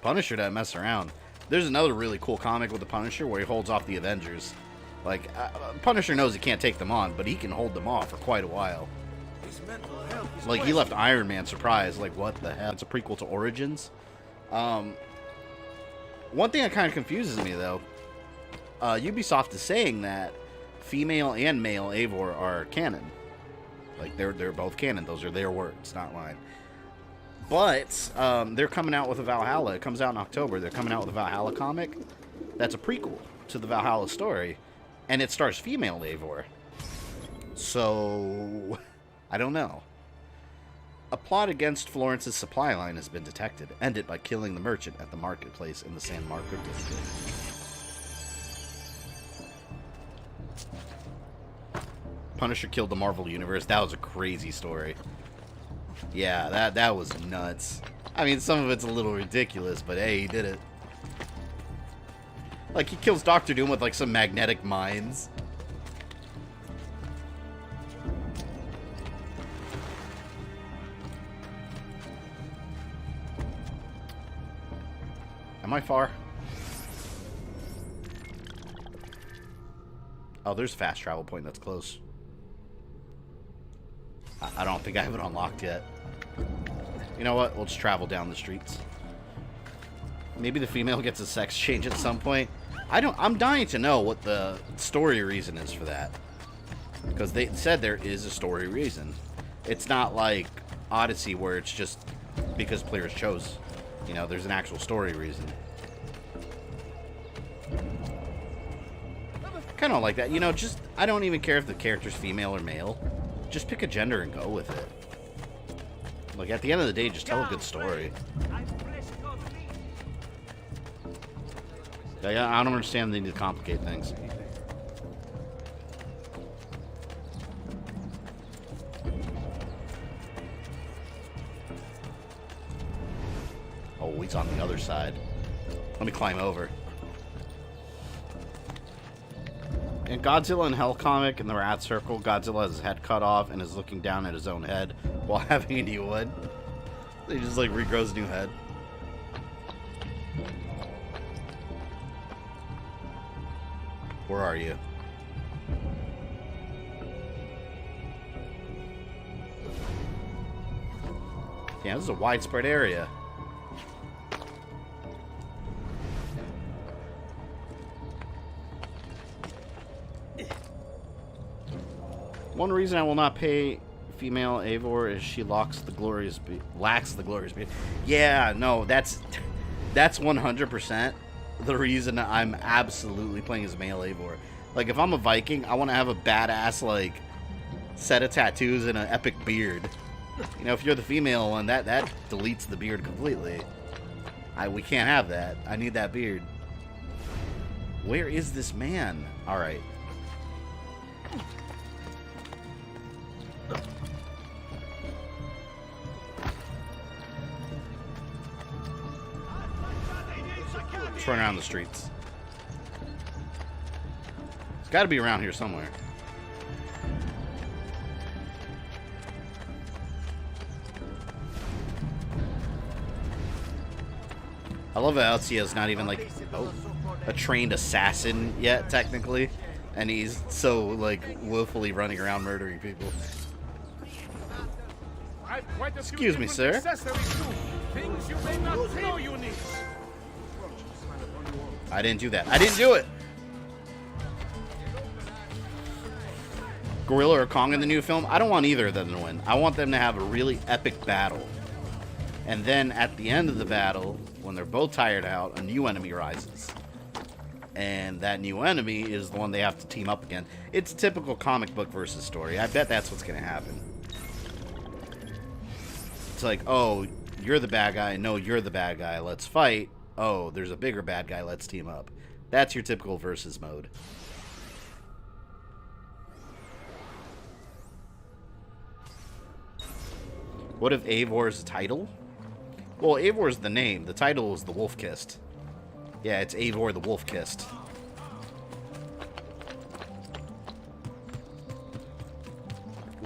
Punisher doesn't mess around. There's another really cool comic with the Punisher where he holds off the Avengers. Like, Punisher knows he can't take them on, but he can hold them off for quite a while. Like, he left Iron Man surprised. Like, what the hell? It's a prequel to Origins. One thing that kind of confuses me, though. Ubisoft is saying that female and male Eivor are canon. Like, they're both canon. Those are their words, not mine. But they're coming out with a Valhalla. It comes out in October. They're coming out with a Valhalla comic. That's a prequel to the Valhalla story. And it stars female Eivor. So, I don't know. A plot against Florence's supply line has been detected. End it by killing the merchant at the marketplace in the San Marco district. Punisher killed the Marvel Universe. That was a crazy story. Yeah, that was nuts. I mean, some of it's a little ridiculous, but hey, he did it. Like, he kills Doctor Doom with, like, some magnetic mines. Am I far? Oh, there's a fast travel point that's close. I don't think I have it unlocked yet. You know what? We'll just travel down the streets. Maybe the female gets a sex change at some point. I'm dying to know what the story reason is for that. Because they said there is a story reason. It's not like Odyssey where it's just because players chose. You know, there's an actual story reason. Kind of like that. You know, just, I don't even care if the character's female or male. Just pick a gender and go with it. Like, at the end of the day, just tell a good story. I don't understand the need to complicate things. Oh, he's on the other side. Let me climb over. In Godzilla and Hell comic, in the Rat Circle, Godzilla has his head cut off and is looking down at his own head while having a new one. He just, like, regrows a new head. Where are you? Yeah, this is a widespread area. One reason I will not pay female Eivor is she lacks the glorious beard. Yeah, no, that's 100% the reason I'm absolutely playing as male Eivor. Like, if I'm a Viking, I want to have a badass, like, set of tattoos and an epic beard. You know, if you're the female one, that deletes the beard completely. We can't have that. I need that beard. Where is this man? Alright. Let's run around the streets. It's got to be around here somewhere. I love how Ezio's not even like a trained assassin yet, technically, and he's so like willfully running around murdering people. Excuse me, sir. I didn't do that. I didn't do it. Gorilla or Kong in the new film? I don't want either of them to win. I want them to have a really epic battle. And then at the end of the battle, when they're both tired out, a new enemy rises. And that new enemy is the one they have to team up against. It's a typical comic book versus story. I bet that's what's going to happen. It's like, oh, you're the bad guy. No, you're the bad guy. Let's fight. Oh, there's a bigger bad guy. Let's team up. That's your typical versus mode. What if Eivor is the title? Well, Eivor is the name. The title is the Wolf-Kissed. Yeah, it's Eivor the Wolf-Kissed.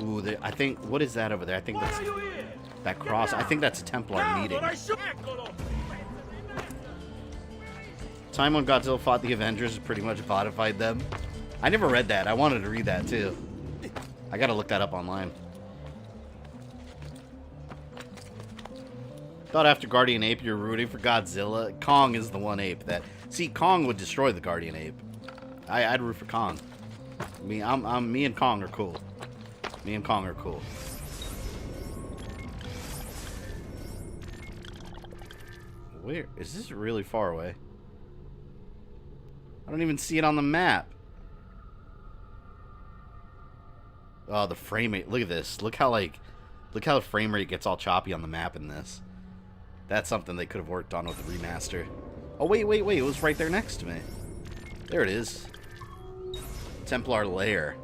Ooh, I think... What is that over there? I think that's... That cross. I think that's a Templar meeting. Time when Godzilla fought the Avengers pretty much bodified them. I never read that. I wanted to read that, too. I gotta look that up online. Thought after Guardian Ape you're rooting for Godzilla. Kong is the one ape that... See, Kong would destroy the Guardian Ape. I'd root for Kong. Me and Kong are cool. Me and Kong are cool. Where? Is this really far away? I don't even see it on the map. Oh, the frame rate. Look at this. Look how, like... Look how the frame rate gets all choppy on the map in this. That's something they could have worked on with the remaster. Oh, wait. It was right there next to me. There it is. Templar Lair.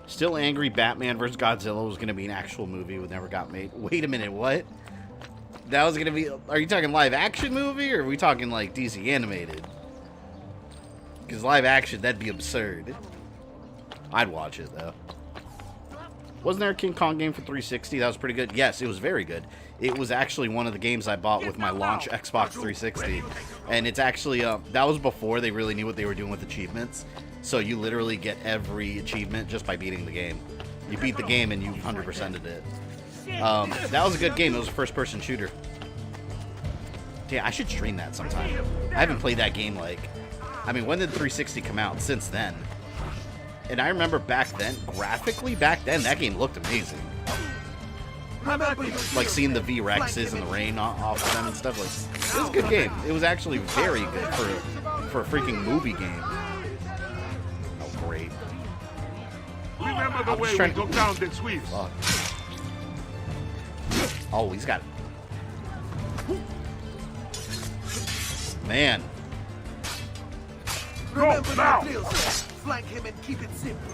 Still angry Batman vs. Godzilla was going to be an actual movie that never got made. Wait a minute, what? That was going to be... Are you talking live action movie, or are we talking, like, DC animated? Because live action, that'd be absurd. I'd watch it, though. Wasn't there a King Kong game for 360? That was pretty good. Yes, it was very good. It was actually one of the games I bought with my launch Xbox 360. And it's actually... that was before they really knew what they were doing with achievements. So you literally get every achievement just by beating the game. You beat the game and you 100%ed it. That was a good game. It was a first-person shooter. Yeah, I should stream that sometime. I haven't played that game like... I mean, when did 360 come out? Since then. And I remember back then, graphically back then, that game looked amazing. Like seeing the V-Rexes and the rain off of them and stuff. Like, it was a good game. It was actually very good for a freaking movie game. Oh, great. Remember the way we took down the Swiss. Fuck. Oh, he's got... Man. Go now! Flank him and keep it simple.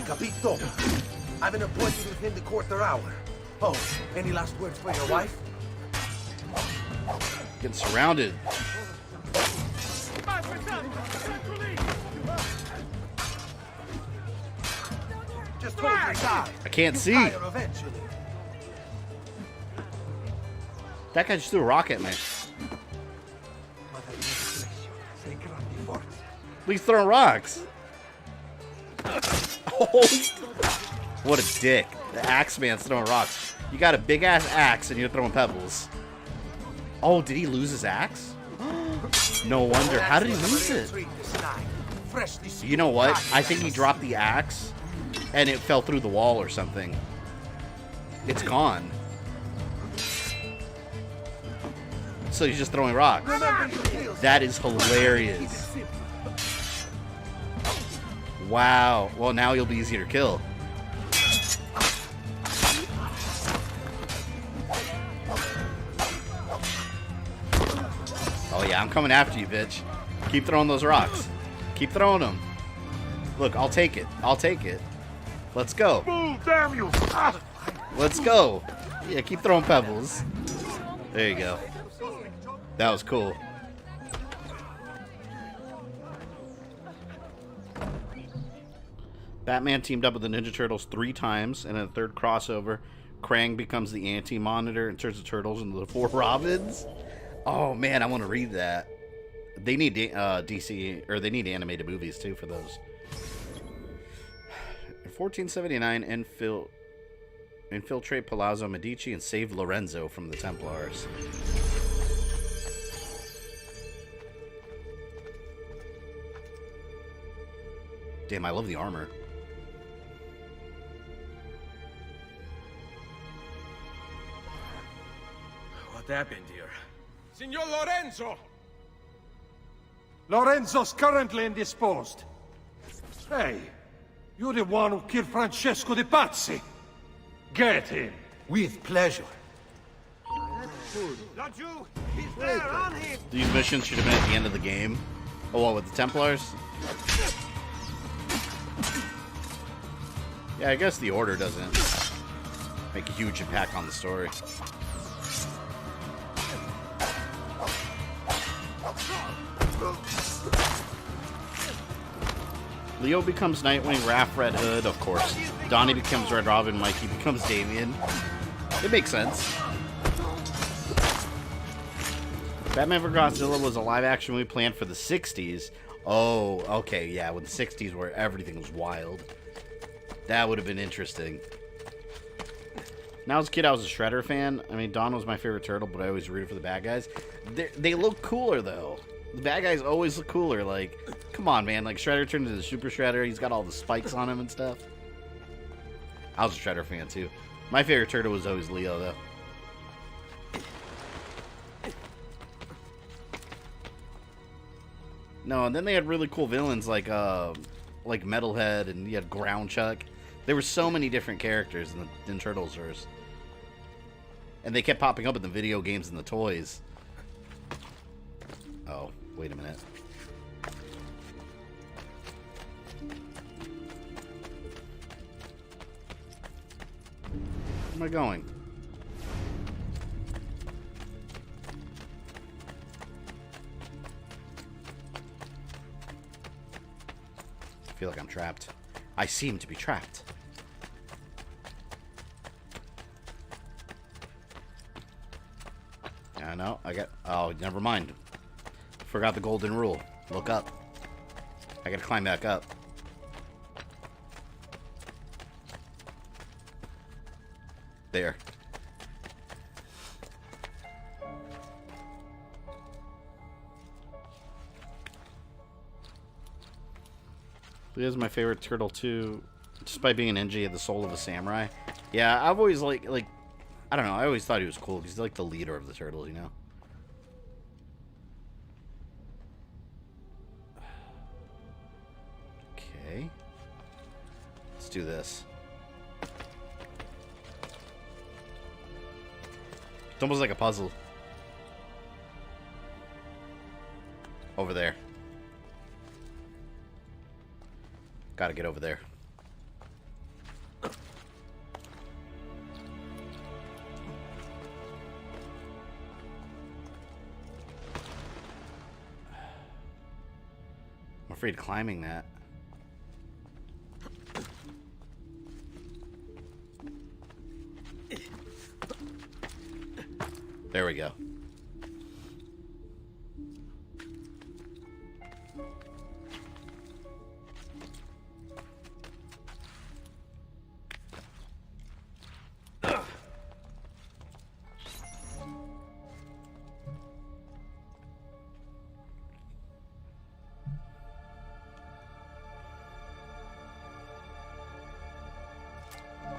Capito. I have an appointment with him the quarter hour. Oh, any last words for your wife? Getting surrounded. Just hold your side. I can't see. Eventually. That guy just threw a rock at me. He's throwing rocks. Oh, what a dick. The axe man's throwing rocks. You got a big ass axe and you're throwing pebbles. Oh, did he lose his axe? No wonder. How did he lose it? You know what? I think he dropped the axe and it fell through the wall or something. It's gone. So he's just throwing rocks. That is hilarious. Wow. Well, now he'll be easier to kill. Oh, yeah. I'm coming after you, bitch. Keep throwing those rocks. Keep throwing them. Look, I'll take it. I'll take it. Let's go. Move, damn you! Let's go. Yeah, keep throwing pebbles. There you go. That was cool. Batman teamed up with the Ninja Turtles 3 times, and in a third crossover, Krang becomes the Anti-Monitor and turns the Turtles into the 4 Robins. Oh man, I want to read that. They need DC, or they need animated movies too for those. In 1479, infiltrate Palazzo Medici and save Lorenzo from the Templars. Damn, I love the armor. What happened here? Signor Lorenzo! Lorenzo's currently indisposed. Hey, you're the one who killed Francesco de Pazzi. Get him. With pleasure. Not you. He's there on him. These missions should have been at the end of the game. Oh, what, with the Templars? Yeah, I guess the Order doesn't make a huge impact on the story. Leo becomes Nightwing, Raph Red Hood, of course. Donnie becomes Red Robin, Mikey becomes Damien. It makes sense. Batman vs. Godzilla was a live-action movie planned for the 60s. Oh, okay, yeah, with the 60s where everything was wild. That would have been interesting. Now as a kid, I was a Shredder fan. I mean, Dawn was my favorite turtle, but I always rooted for the bad guys. They look cooler, though. The bad guys always look cooler. Like, come on, man. Like, Shredder turned into the Super Shredder. He's got all the spikes on him and stuff. I was a Shredder fan, too. My favorite turtle was always Leo, though. No, and then they had really cool villains like Metalhead, and you had Ground Chuck. There were so many different characters in Turtleverse. And they kept popping up in the video games and the toys. Oh, wait a minute. Where am I going? I feel like I'm trapped. I seem to be trapped. Yeah, no, I got... Oh, never mind. Forgot the golden rule. Look up. I gotta climb back up. There. He is my favorite turtle too, despite being an NG of the soul of a samurai. Yeah, I've always like I don't know. I always thought he was cool because he's like the leader of the turtles, you know. Okay, let's do this. It's almost like a puzzle. Over there. Gotta get over there. I'm afraid of climbing that. There we go.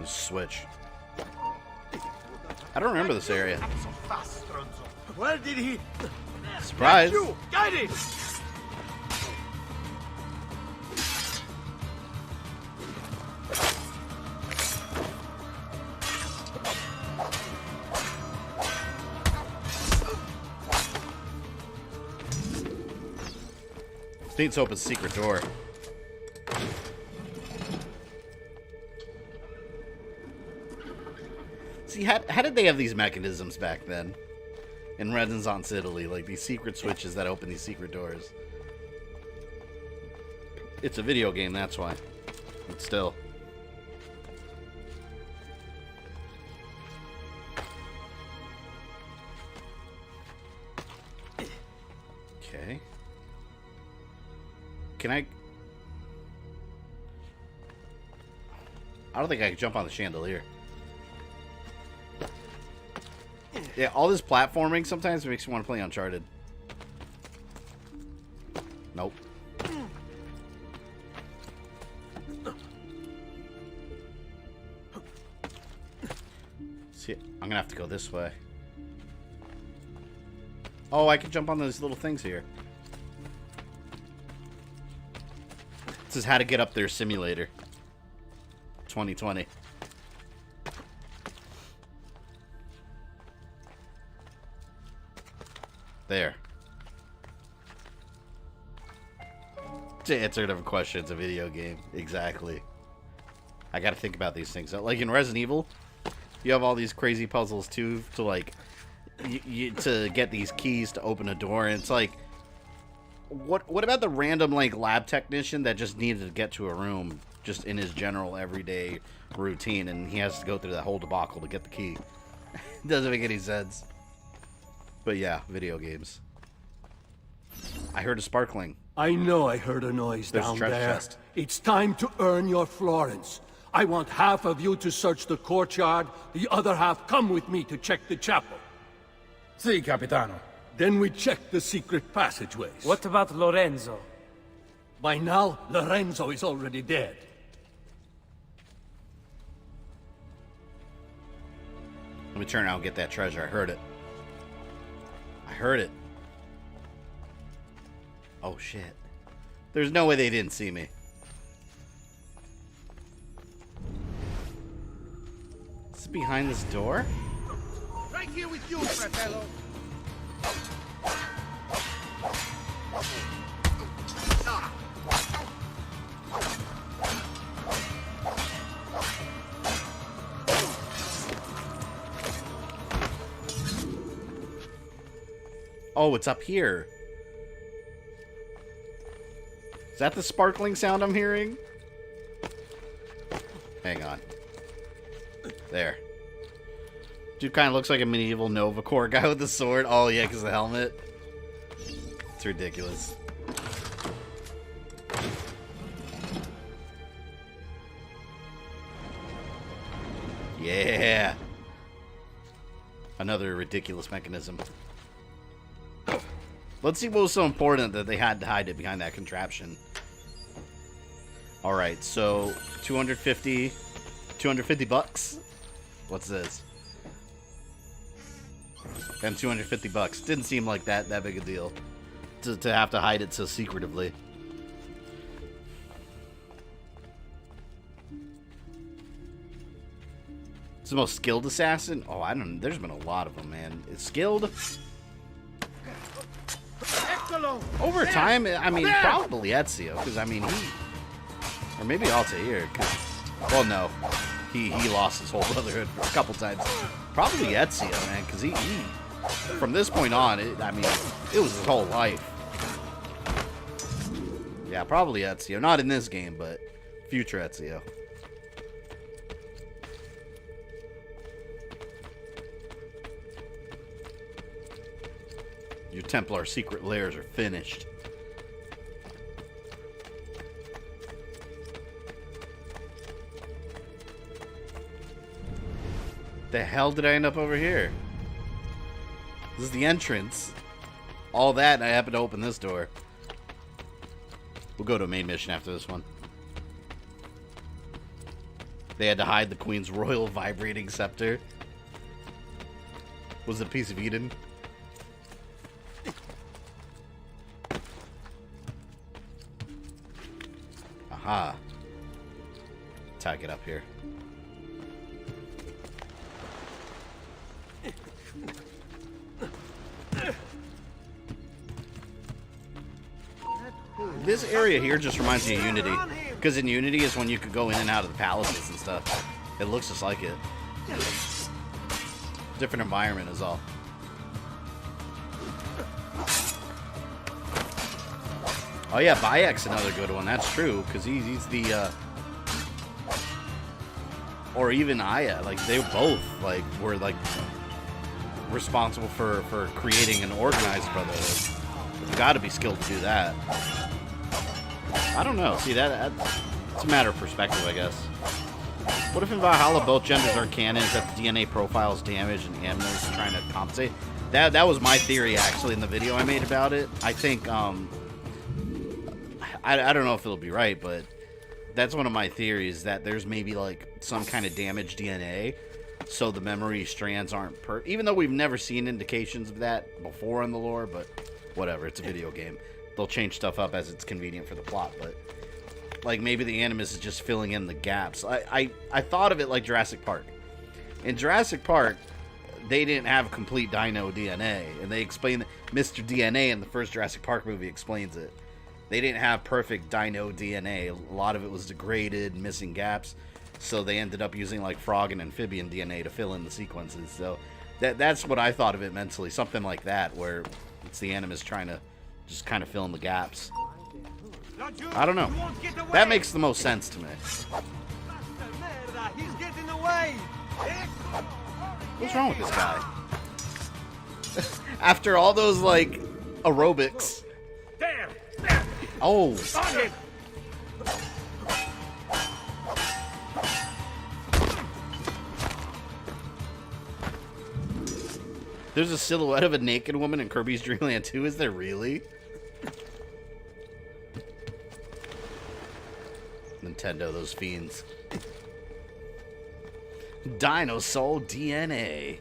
Switch. I don't remember this area. Where did he? Surprise! You got it. Needs to open a secret door. See, how did they have these mechanisms back then? In Renaissance Italy, like these secret switches that open these secret doors. It's a video game, that's why. But still. Okay. Can I don't think I can jump on the chandelier. Yeah, all this platforming sometimes makes me want to play Uncharted. Nope. See, I'm gonna have to go this way. Oh, I can jump on those little things here. This is how to get up there simulator. 2020. There. To answer a question, it's a video game. Exactly. I gotta think about these things. Like in Resident Evil, you have all these crazy puzzles too to like to get these keys to open a door, and it's like, what about the random like lab technician that just needed to get to a room just in his general everyday routine, and he has to go through that whole debacle to get the key? Doesn't make any sense. But yeah, video games. I heard a sparkling. I know I heard a noise There's down a treasure there. chest. It's time to earn your florins. I want half of you to search the courtyard, the other half come with me to check the chapel. Si, Capitano. Then we check the secret passageways. What about Lorenzo? By now, Lorenzo is already dead. Let me turn around and get that treasure. I heard it. I heard it. Oh shit. There's no way they didn't see me. Is this behind this door? Right here with you, fratello. Oh, it's up here. Is that the sparkling sound I'm hearing? Hang on. There. Dude kind of looks like a medieval Nova Corps guy with a sword. Oh, yeah, because of the helmet. It's ridiculous. Yeah. Another ridiculous mechanism. Let's see what was so important that they had to hide it behind that contraption. Alright, so 250 bucks. What's this? And 250 bucks. Didn't seem like that big a deal to have to hide it so secretively. It's the most skilled assassin? Oh, I don't know. There's been a lot of them, man. It's skilled. Over time, I mean, probably Ezio, because, I mean, he... Or maybe Altair, because... Well, no. He lost his whole brotherhood a couple times. Probably Ezio, man, because he... From this point on, I mean, it was his whole life. Yeah, probably Ezio. Not in this game, but future Ezio. Your Templar secret lairs are finished. The hell did I end up over here? This is the entrance. All that, and I happen to open this door. We'll go to a main mission after this one. They had to hide the Queen's royal vibrating scepter. Was it a piece of Eden? Aha. Let's how I get up here. This area here just reminds me of Unity. Because in Unity is when you could go in and out of the palaces and stuff. It looks just like it. Different environment is all. Oh yeah, Bayek's another good one. That's true, because he's the or even Aya, like they both like were like responsible for creating an organized brotherhood. You've got to be skilled to do that. I don't know. See that's a matter of perspective, I guess. What if in Valhalla both genders are canon, that the DNA profile is damaged and Amna's trying to compensate? That was my theory actually in the video I made about it. I think I don't know if it'll be right, but that's one of my theories, that there's maybe like some kind of damaged DNA, so the memory strands aren't even though we've never seen indications of that before in the lore, but whatever, it's a video game. They'll change stuff up as it's convenient for the plot, but like maybe the Animus is just filling in the gaps. I thought of it like Jurassic Park. In Jurassic Park, they didn't have complete dino DNA, and they explain that Mr. DNA in the first Jurassic Park movie explains it. They didn't have perfect dino DNA. A lot of it was degraded, missing gaps, so they ended up using like frog and amphibian DNA to fill in the sequences. So that's what I thought of it mentally, something like that, where it's the Animus trying to just kind of fill in the gaps. I don't know. That makes the most sense to me. He's getting away. What's wrong with this guy? After all those like aerobics. There. Oh. There's a silhouette of a naked woman in Kirby's Dream Land 2. Is there really? Nintendo, those fiends. Dinosaur DNA.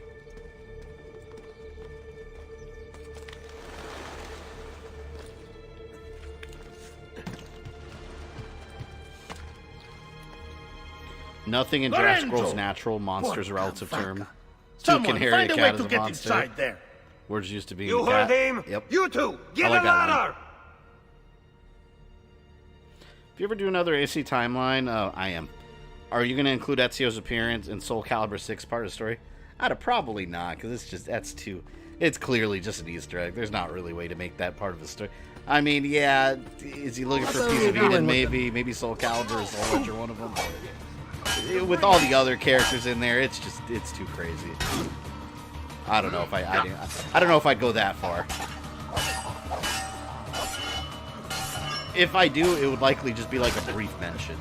Nothing in Jurassic World's natural. Monster's a relative term. Two can carry a cat as a monster. There. Words used to be. You heard him? Yep. You two, get like a that ladder. If you ever do another AC timeline, I am. Are you going to include Ezio's appearance in Soul Calibur 6 part of the story? I'd probably not, because it's just, that's too, it's clearly just an Easter egg. There's not really a way to make that part of the story. I mean, yeah, is he looking for a piece of Eden? Maybe Soul Calibur is Soul Ledger one of them. But with all the other characters in there, it's just, it's too crazy. I don't know if I don't know if I'd go that far. If I do, it would likely just be like a brief mention.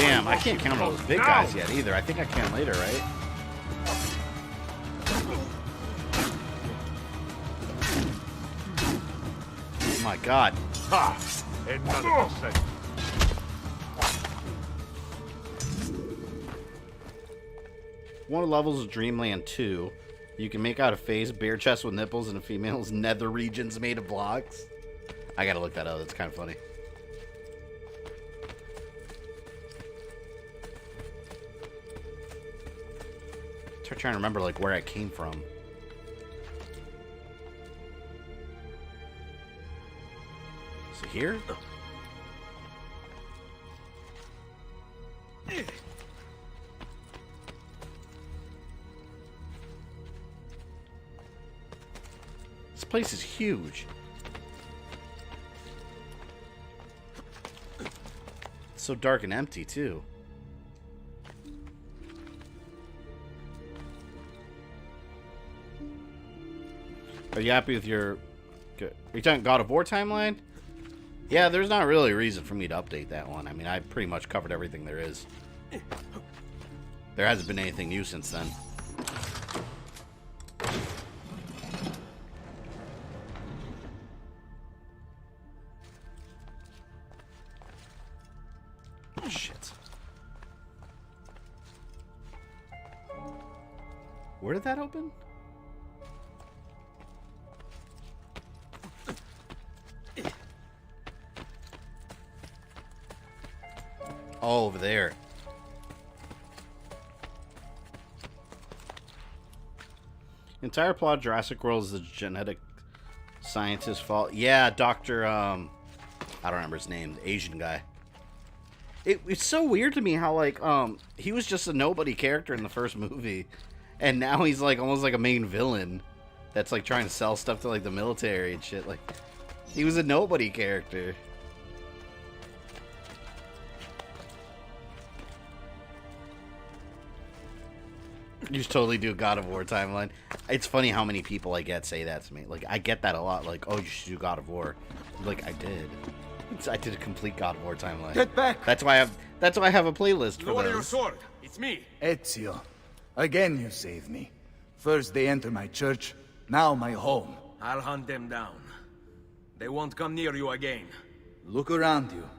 Damn, I can't count all those big guys yet either. I think I can later, right? Oh my god. Ha! Another percent. One of the levels of Dreamland 2. You can make out a face, bare chest with nipples, and a female's nether regions made of blocks. I gotta look that up. That's kind of funny. Start trying to remember like where I came from. Is it here? This place is huge. It's so dark and empty too. Are you happy with your... Are you talking God of War timeline? Yeah, there's not really a reason for me to update that one. I mean, I pretty much covered everything there is. There hasn't been anything new since then. Shit. Where did that open? Oh, over there. Entire plot of Jurassic World is the genetic scientist's fault. Yeah, Dr. I don't remember his name, the Asian guy. It's so weird to me how, like, he was just a nobody character in the first movie. And now he's, like, almost like a main villain that's, like, trying to sell stuff to, like, the military and shit. Like, he was a nobody character. You should totally do a God of War timeline. It's funny how many people I get say that to me. Like, I get that a lot. Like, oh, you should do God of War. Like, I did. I did a complete God of War timeline. Get back! That's why I have a playlist for Lower those. your sword. It's me. Ezio, again you saved me. First they enter my church, now my home. I'll hunt them down. They won't come near you again. Look around you.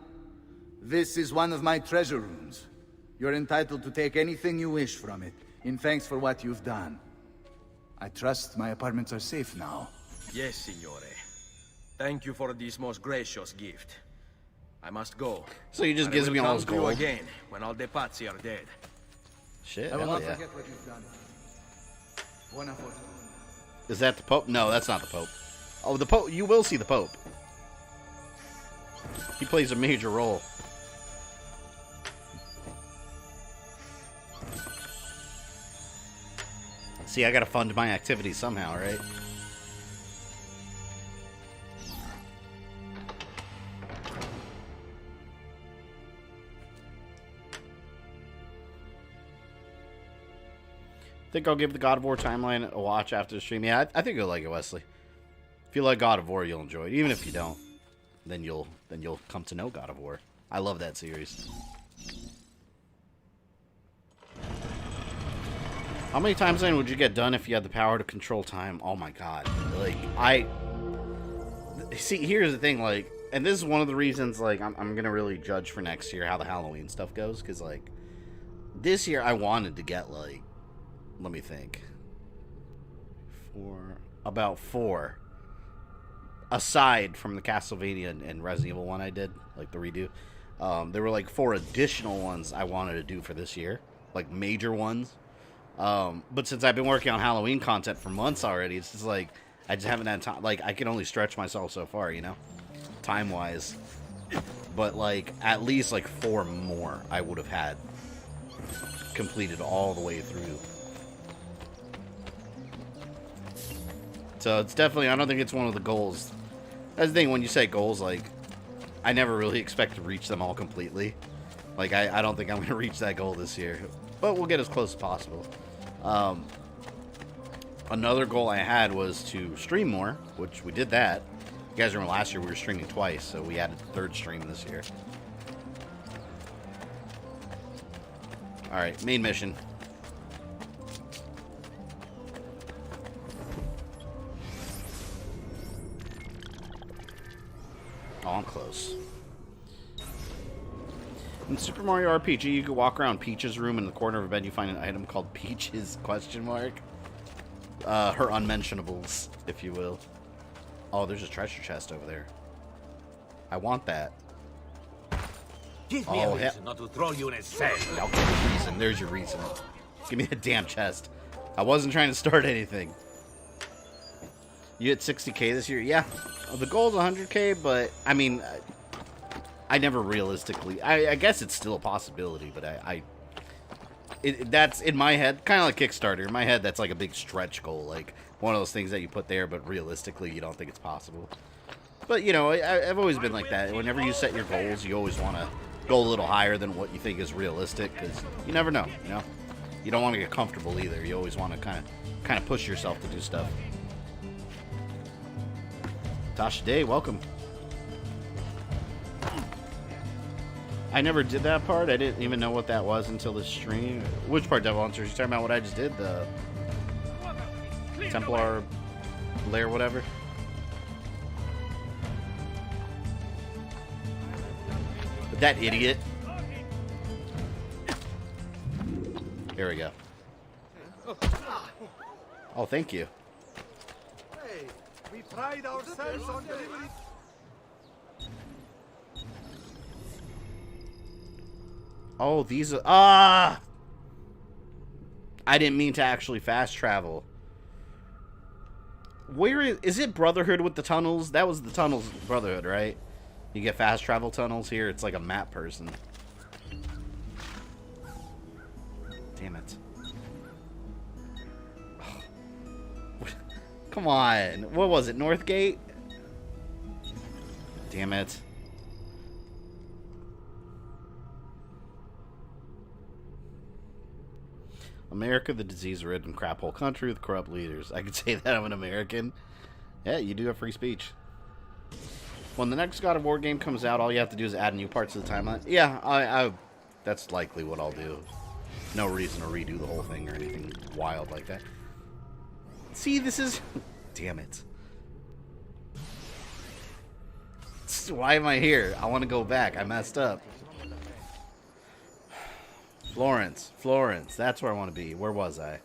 This is one of my treasure rooms. You're entitled to take anything you wish from it, in thanks for what you've done. I trust my apartments are safe now. Yes, signore. Thank you for this most gracious gift. I must go. So he just gives me all his gold. Again when all the pazzi are dead. Shit, I will hell not yeah. forget what you've done. Buona fortuna. Is that the Pope? No, that's not the Pope. Oh, the Pope. You will see the Pope. He plays a major role. See, I gotta fund my activities somehow, right? I think I'll give the God of War timeline a watch after the stream. Yeah, I think you'll like it, Wesley. If you like God of War, you'll enjoy it. Even if you don't, then you'll come to know God of War. I love that series. How many times then would you get done if you had the power to control time? Oh my god. Like, see, here's the thing, like, and this is one of the reasons, like, I'm gonna really judge for next year how the Halloween stuff goes, because, like, this year I wanted to get, like, let me think, about four, aside from the Castlevania and Resident Evil one I did, like the redo. There were like 4 additional ones I wanted to do for this year, like major ones. But since I've been working on Halloween content for months already, it's just like I just haven't had time. Like, I can only stretch myself so far, you know, time wise. But like at least like 4 more I would have had completed all the way through. So it's definitely, I don't think it's one of the goals. That's the thing, when you say goals, like, I never really expect to reach them all completely. Like, I don't think I'm going to reach that goal this year. But we'll get as close as possible. Another goal I had was to stream more, which we did that. You guys remember last year we were streaming twice, so we added the 3rd stream this year. Alright, main mission. Oh, I'm close. In Super Mario RPG, you can walk around Peach's room. In the corner of a bed, you find an item called Peach's ? Her unmentionables, if you will. Oh, there's a treasure chest over there. I want that. Give me a reason not to throw you in a cell. I'll give you a reason. There's your reason. Give me the damn chest. I wasn't trying to start anything. You hit 60k this year? Yeah. The goal is 100k, but I mean, I never realistically. I guess it's still a possibility, but that's in my head, kind of like Kickstarter. In my head, that's like a big stretch goal, like one of those things that you put there, but realistically, you don't think it's possible. But you know, I've always been like that. Whenever you set your goals, you always want to go a little higher than what you think is realistic, because you never know. You know, you don't want to get comfortable either. You always want to kind of push yourself to do stuff. Tasha Day, welcome. I never did that part. I didn't even know what that was until the stream. Which part, Devil Hunters? You talking about what I just did? The Templar lair, whatever? But that idiot. Here we go. Oh, thank you. Hey, we pride ourselves on delivering. Oh, these are... Ah! I didn't mean to actually fast travel. Where is it Brotherhood with the tunnels? That was the tunnels Brotherhood, right? You get fast travel tunnels here. It's like a map person. Damn it. Oh. Come on. What was it? Northgate? Damn it. America, the disease-ridden crap-hole country with corrupt leaders. I could say that I'm an American. Yeah, you do have free speech. When the next God of War game comes out, all you have to do is add new parts to the timeline. Yeah, that's likely what I'll do. No reason to redo the whole thing or anything wild like that. See, this is... Damn it. Why am I here? I want to go back. I messed up. Florence, that's where I want to be. Where was I?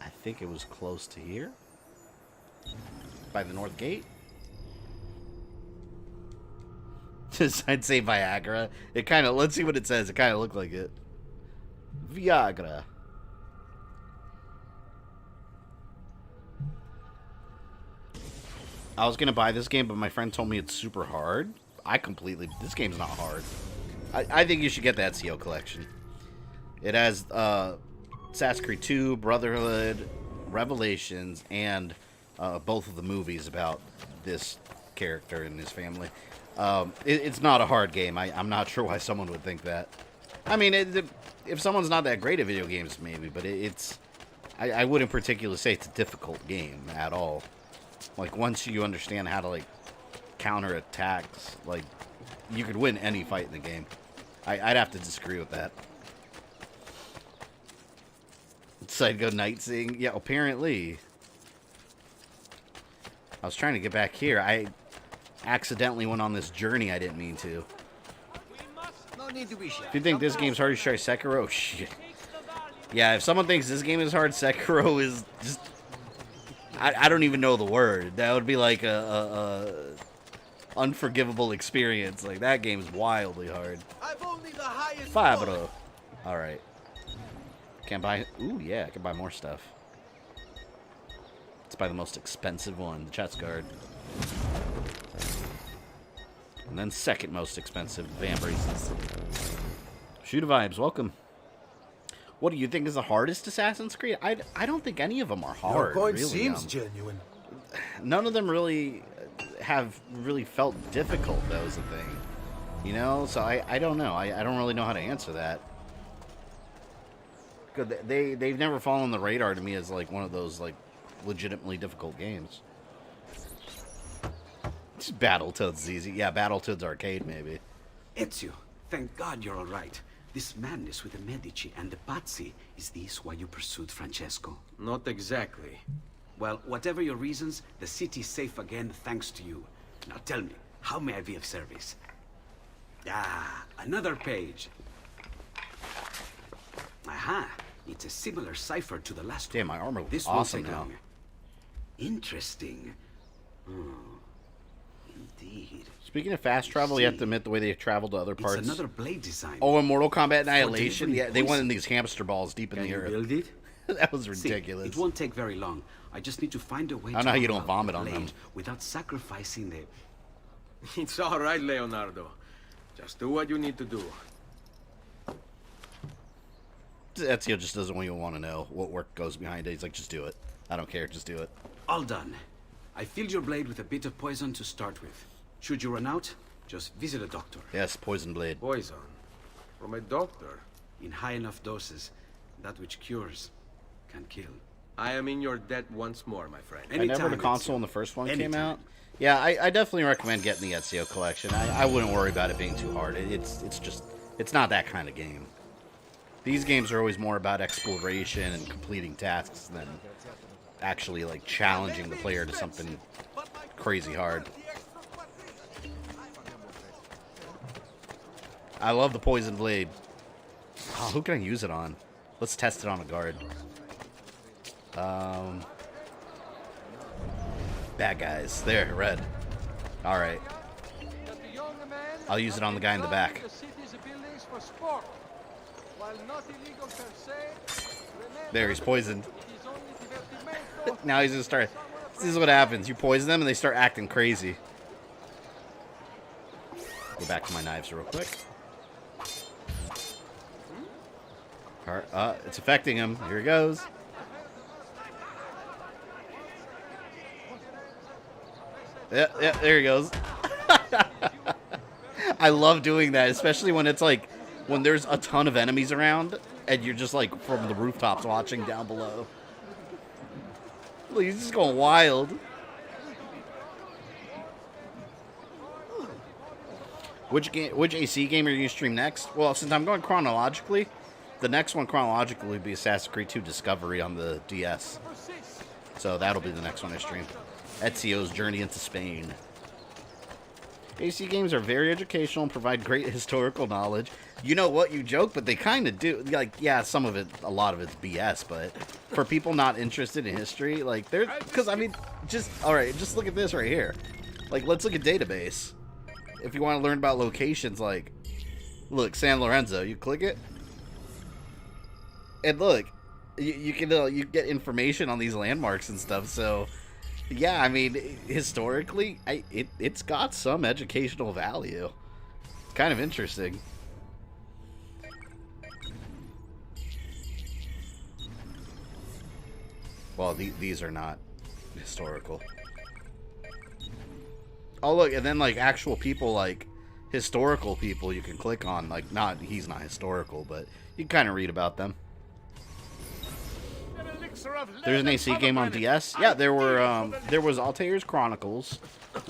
I think it was close to here. By the North Gate? I'd say Viagra. It kind of, let's see what it says. It kind of looked like it. Viagra. I was going to buy this game, but my friend told me it's super hard. This game's not hard. I think you should get the Ezio collection. It has Assassin's Creed 2, Brotherhood, Revelations, and both of the movies about this character and his family. It's not a hard game. I'm not sure why someone would think that. I mean, if someone's not that great at video games, maybe, but I wouldn't particularly say it's a difficult game at all. Like, once you understand how to, like, counter attacks, like, you could win any fight in the game. I'd have to disagree with that. Decided to go night seeing? Yeah, apparently. I was trying to get back here. I accidentally went on this journey I didn't mean to. If you think this game's hard, you should try Sekiro. Oh, shit. Yeah, if someone thinks this game is hard, Sekiro is just... I don't even know the word. That would be like a unforgivable experience. Like, that game's wildly hard. Fabro. Alright. Can't buy... Ooh, yeah, I can buy more stuff. Let's buy the most expensive one, the chest guard. And then second most expensive, Van Braces. Shoota Vibes, welcome. What do you think is the hardest Assassin's Creed? I don't think any of them are hard. Your point really, seems genuine. None of them really have felt difficult, that was the thing. You know? So I don't know. I don't really know how to answer that. Because they've never fallen on the radar to me as like one of those like legitimately difficult games. Battletoads is easy. Yeah, Battletoads Arcade maybe. Ezio, Thank God you're all right. This madness with the Medici and the Pazzi, is this why you pursued Francesco? Not exactly. Well, whatever your reasons, the city's safe again thanks to you. Now tell me, how may I be of service? Ah, another page. Aha, it's a similar cipher to the last Damn, one. my armor looks This awesome won't take now. long. Interesting. Indeed. Speaking of fast travel, you have to admit the way they travel to other parts. It's another blade design. Oh, in Mortal Kombat Annihilation, delivery yeah, they went poison. in these hamster balls deep in Can the you earth. build it? That was See, ridiculous. it won't take very long. I just need to find a way I don't to know how you don't unlock vomit the on them. blade without sacrificing the... It's all right, Leonardo. Just do what you need to do. Ezio just doesn't even want to know what work goes behind it. He's like, just do it. I don't care, just do it. All done. I filled your blade with a bit of poison to start with. Should you run out, just visit a doctor. Yes, poison blade. Poison. From a doctor. In high enough doses, that which cures can kill. I am in your debt once more, my friend. I never had a console when the first one came out. Yeah, I definitely recommend getting the Ezio collection. I wouldn't worry about it being too hard. It's not that kind of game. These games are always more about exploration and completing tasks than actually like challenging the player to something crazy hard. I love the poison blade. Oh, who can I use it on? Let's test it on a guard. Bad guys. There, red. Alright. I'll use it on the guy in the back. There, he's poisoned. Now he's gonna start. This is what happens. You poison them and they start acting crazy. Go back to my knives real quick. It's affecting him. Here he goes. Yeah, there he goes. I love doing that, especially when it's like, when there's a ton of enemies around, and you're just like from the rooftops watching down below. Look, he's just going wild. Which AC game are you going to stream next? Well, since I'm going chronologically, the next one chronologically would be Assassin's Creed 2 Discovery on the DS. So that'll be the next one I stream. Ezio's Journey into Spain. AC games are very educational and provide great historical knowledge. You know what? You joke, but they kind of do. Like, yeah, some of it, a lot of it's BS, but for people not interested in history, like, there's, because, I mean, alright, just look at this right here. Like, let's look at database. If you want to learn about locations, like, look, San Lorenzo, you click it, and look, you can you get information on these landmarks and stuff, so... Yeah, I mean, historically, it's got some educational value. It's kind of interesting. Well, these are not historical. Oh, look, and then, like, actual people, like, historical people you can click on. Like, he's not historical, but you can kind of read about them. There's an AC game on DS. Yeah, there was Altair's Chronicles,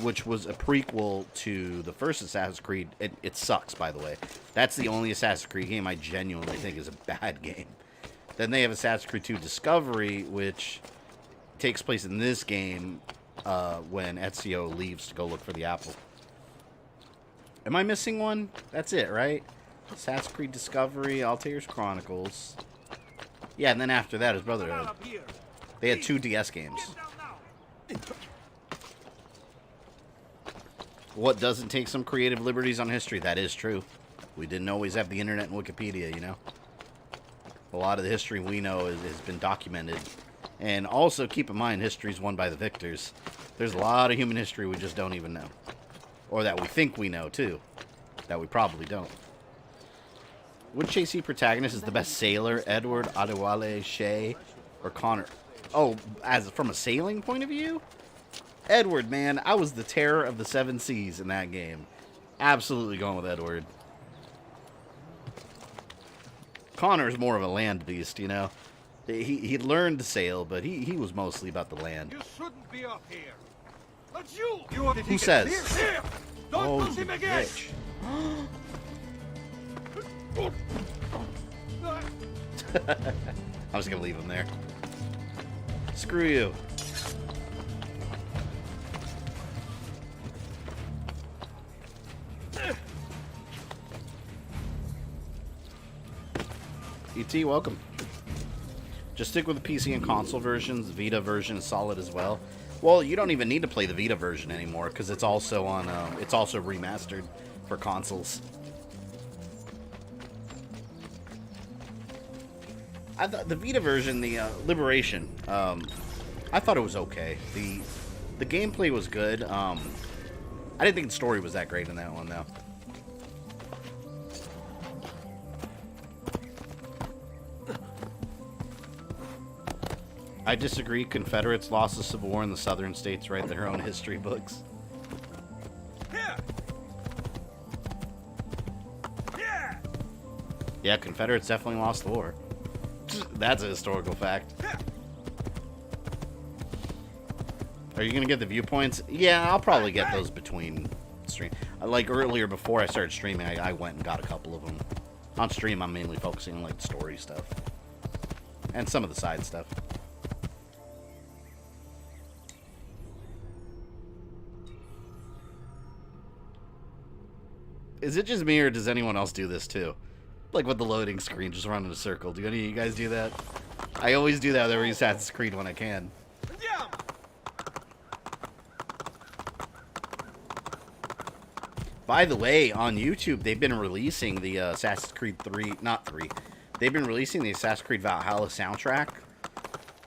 which was a prequel to the first Assassin's Creed. It sucks, by the way. That's the only Assassin's Creed game I genuinely think is a bad game. Then they have Assassin's Creed 2 Discovery, which takes place in this game when Ezio leaves to go look for the apple. Am I missing one? That's it, right? Assassin's Creed Discovery, Altair's Chronicles. Yeah, and then after that is Brotherhood. They had 2 DS games. What doesn't take some creative liberties on history? That is true. We didn't always have the internet and Wikipedia, you know? A lot of the history we know has been documented. And also, keep in mind, history is won by the victors. There's a lot of human history we just don't even know. Or that we think we know, too. That we probably don't. Which AC protagonist is the best sailor? Edward, Adewale, Shay, or Connor? Oh, from a sailing point of view? Edward, man. I was the terror of the 7 seas in that game. Absolutely going with Edward. Connor's more of a land beast, you know? He learned to sail, but he was mostly about the land. You shouldn't be up here. But you are the Who says? Here. Don't Oh, touch him again. bitch. I'm just gonna leave him there. Screw you. ET, welcome. Just stick with the PC and console versions. Vita version is solid as well. Well, you don't even need to play the Vita version anymore because it's also on. It's also remastered for consoles. I thought the Vita version, the Liberation, I thought it was okay. The gameplay was good. I didn't think the story was that great in that one, though. I disagree. Confederates lost the Civil War in the southern states, write their own history books. Yeah, Confederates definitely lost the war. That's a historical fact. Are you gonna get the viewpoints? Yeah, I'll probably get those between stream. Like earlier, before I started streaming, I went and got a couple of them. On stream, I'm mainly focusing on like the story stuff and some of the side stuff. Is it just me, or does anyone else do this too? Like with the loading screen, just run in a circle. Do any of you guys do that? I always do that with every Assassin's Creed when I can. By the way, on YouTube, they've been releasing the Assassin's Creed 3, not 3. They've been releasing the Assassin's Creed Valhalla soundtrack.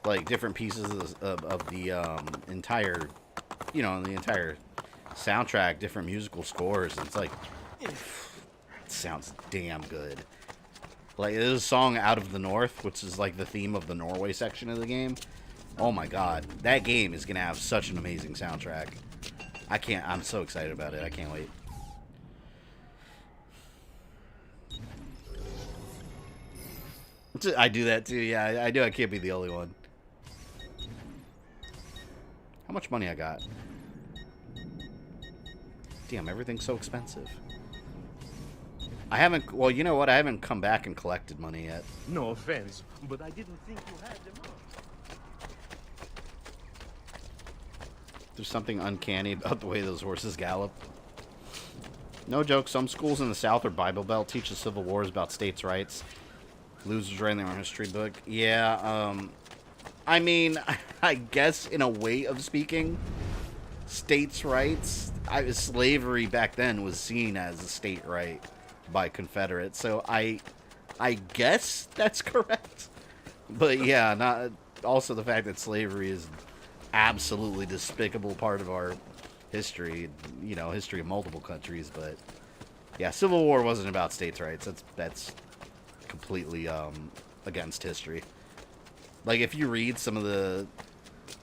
Like, different pieces of the entire, you know, the entire soundtrack, different musical scores. It's like, it sounds damn good. Like, there's a song Out of the North, which is like the theme of the Norway section of the game. Oh my god, that game is going to have such an amazing soundtrack. I'm so excited about it. I can't wait. I do that too, yeah, I do. I can't be the only one. How much money I got? Damn, everything's so expensive. I haven't, well, you know what? I haven't come back and collected money yet. No offense, but I didn't think you had them all. There's something uncanny about the way those horses gallop. No joke, some schools in the South or Bible Belt teach the Civil War is about states' rights. Losers writing their own history book. Yeah, I mean, I guess in a way of speaking, states' rights, slavery back then was seen as a state right by Confederates, so I guess that's correct. But yeah, not also the fact that slavery is absolutely despicable part of our history, you know, history of multiple countries. But yeah, Civil War wasn't about states' rights. That's completely against history. Like, if you read some of the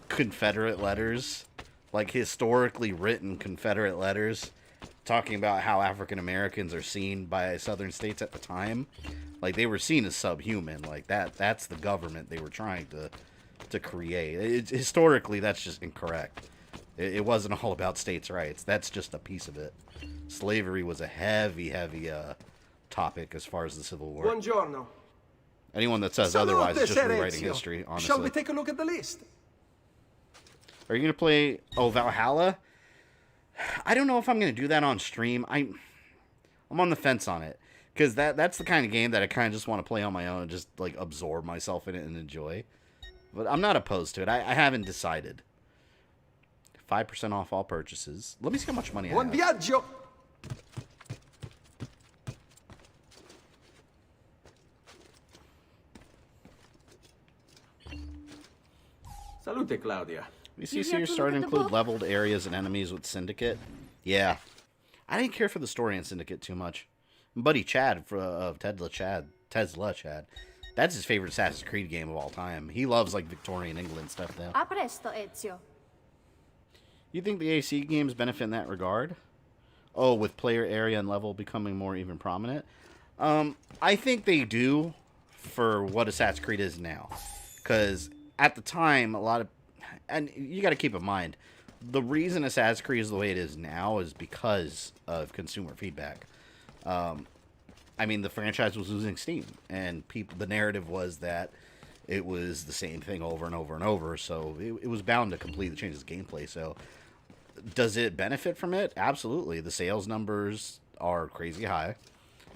Confederate letters, like historically written Confederate letters talking about how African Americans are seen by southern states at the time, like, they were seen as subhuman. Like, that's the government they were trying to create. Historically, that's just incorrect. It wasn't all about states' rights. That's just a piece of it. Slavery was a heavy topic as far as the Civil War. Buongiorno. Anyone that says otherwise is just rewriting history, honestly. Shall we take a look at the list? Are you going to play, Valhalla? I don't know if I'm going to do that on stream. I'm on the fence on it. Because that's the kind of game that I kind of just want to play on my own and just, like, absorb myself in it and enjoy. But I'm not opposed to it. I haven't decided. 5% off all purchases. Let me see how much money I have. Buon viaggio! Salute, Claudia. You see here starting to include leveled areas and enemies with Syndicate. Yeah. I didn't care for the story in Syndicate too much. My buddy Chad of Tesla Chad. That's his favorite Assassin's Creed game of all time. He loves, like, Victorian England stuff, though. A presto, Ezio. You think the AC games benefit in that regard? Oh, with player area and level becoming more even prominent? I think they do for what Assassin's Creed is now. Because at the time, a lot of... And you got to keep in mind, the reason Assassin's creed is the way it is now is because of consumer feedback. I mean, the franchise was losing steam, and the narrative was that it was the same thing over and over and over, so it was bound to completely change its gameplay. So, does it benefit from it? Absolutely. The sales numbers are crazy high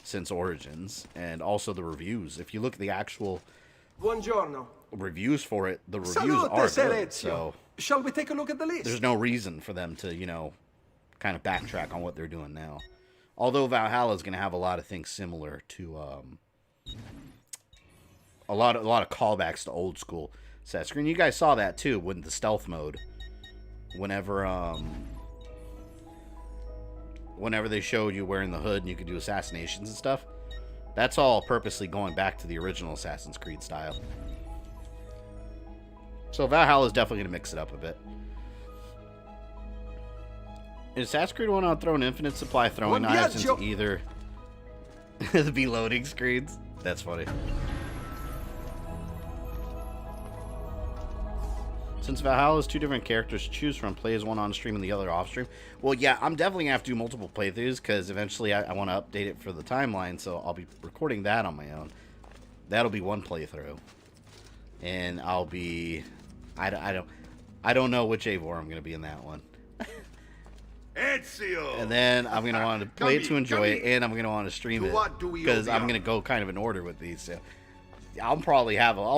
since Origins, and also the reviews. If you look at the actual Buongiorno. reviews for it, the reviews Salute, are Ezio. good. So, shall we take a look at the list? there's no reason for them to, you know, kind of backtrack on what they're doing now. Although Valhalla is going to have a lot of things similar to a lot of callbacks to old school set screen. You guys saw that too with the stealth mode. Whenever they showed you wearing the hood and you could do assassinations and stuff, that's all purposely going back to the original Assassin's Creed style. So Valhalla is definitely going to mix it up a bit. Is Assassin's Creed 1 on throwing infinite supply throwing knives into either the be loading screens? That's funny. Since Valhalla has two different characters to choose from, plays one on stream and the other off stream. Well, yeah, I'm definitely going to have to do multiple playthroughs because eventually I want to update it for the timeline, so I'll be recording that on my own. That'll be one playthrough. And I'll be... I don't know which Eivor I'm going to be in that one. Ezio! And then I'm going to want to play it to enjoy it, and I'm going to want to stream it because I'm going to go kind of in order with these. So I'll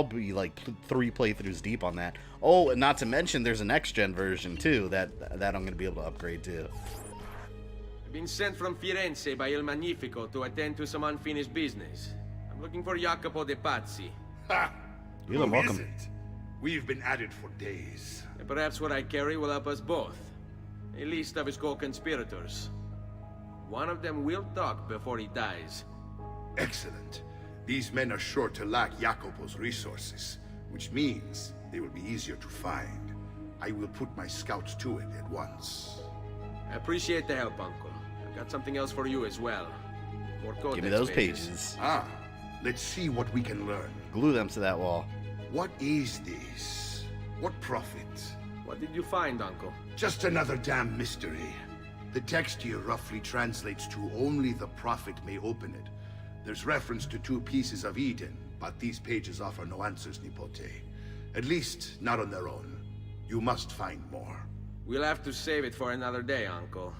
be like 3 playthroughs deep on that. Oh, and not to mention there's a next-gen version too that I'm going to be able to upgrade to. I've been sent from Firenze by Il Magnifico to attend to some unfinished business. I'm looking for Jacopo de Pazzi. Ha! You're welcome. Is it? We've been at it for days. And perhaps what I carry will help us both. A list of his co-conspirators. One of them will talk before he dies. Excellent. These men are sure to lack Jacopo's resources, which means they will be easier to find. I will put my scouts to it at once. I appreciate the help, Uncle. I've got something else for you as well. More Give me those pages. Ah, let's see what we can learn. Glue them to that wall. What is this? What profit? What did you find, Uncle? Just another damn mystery. The text here roughly translates to only the prophet may open it. There's reference to 2 pieces of Eden, but these pages offer no answers, Nipote. At least, not on their own. You must find more. We'll have to save it for another day, Uncle.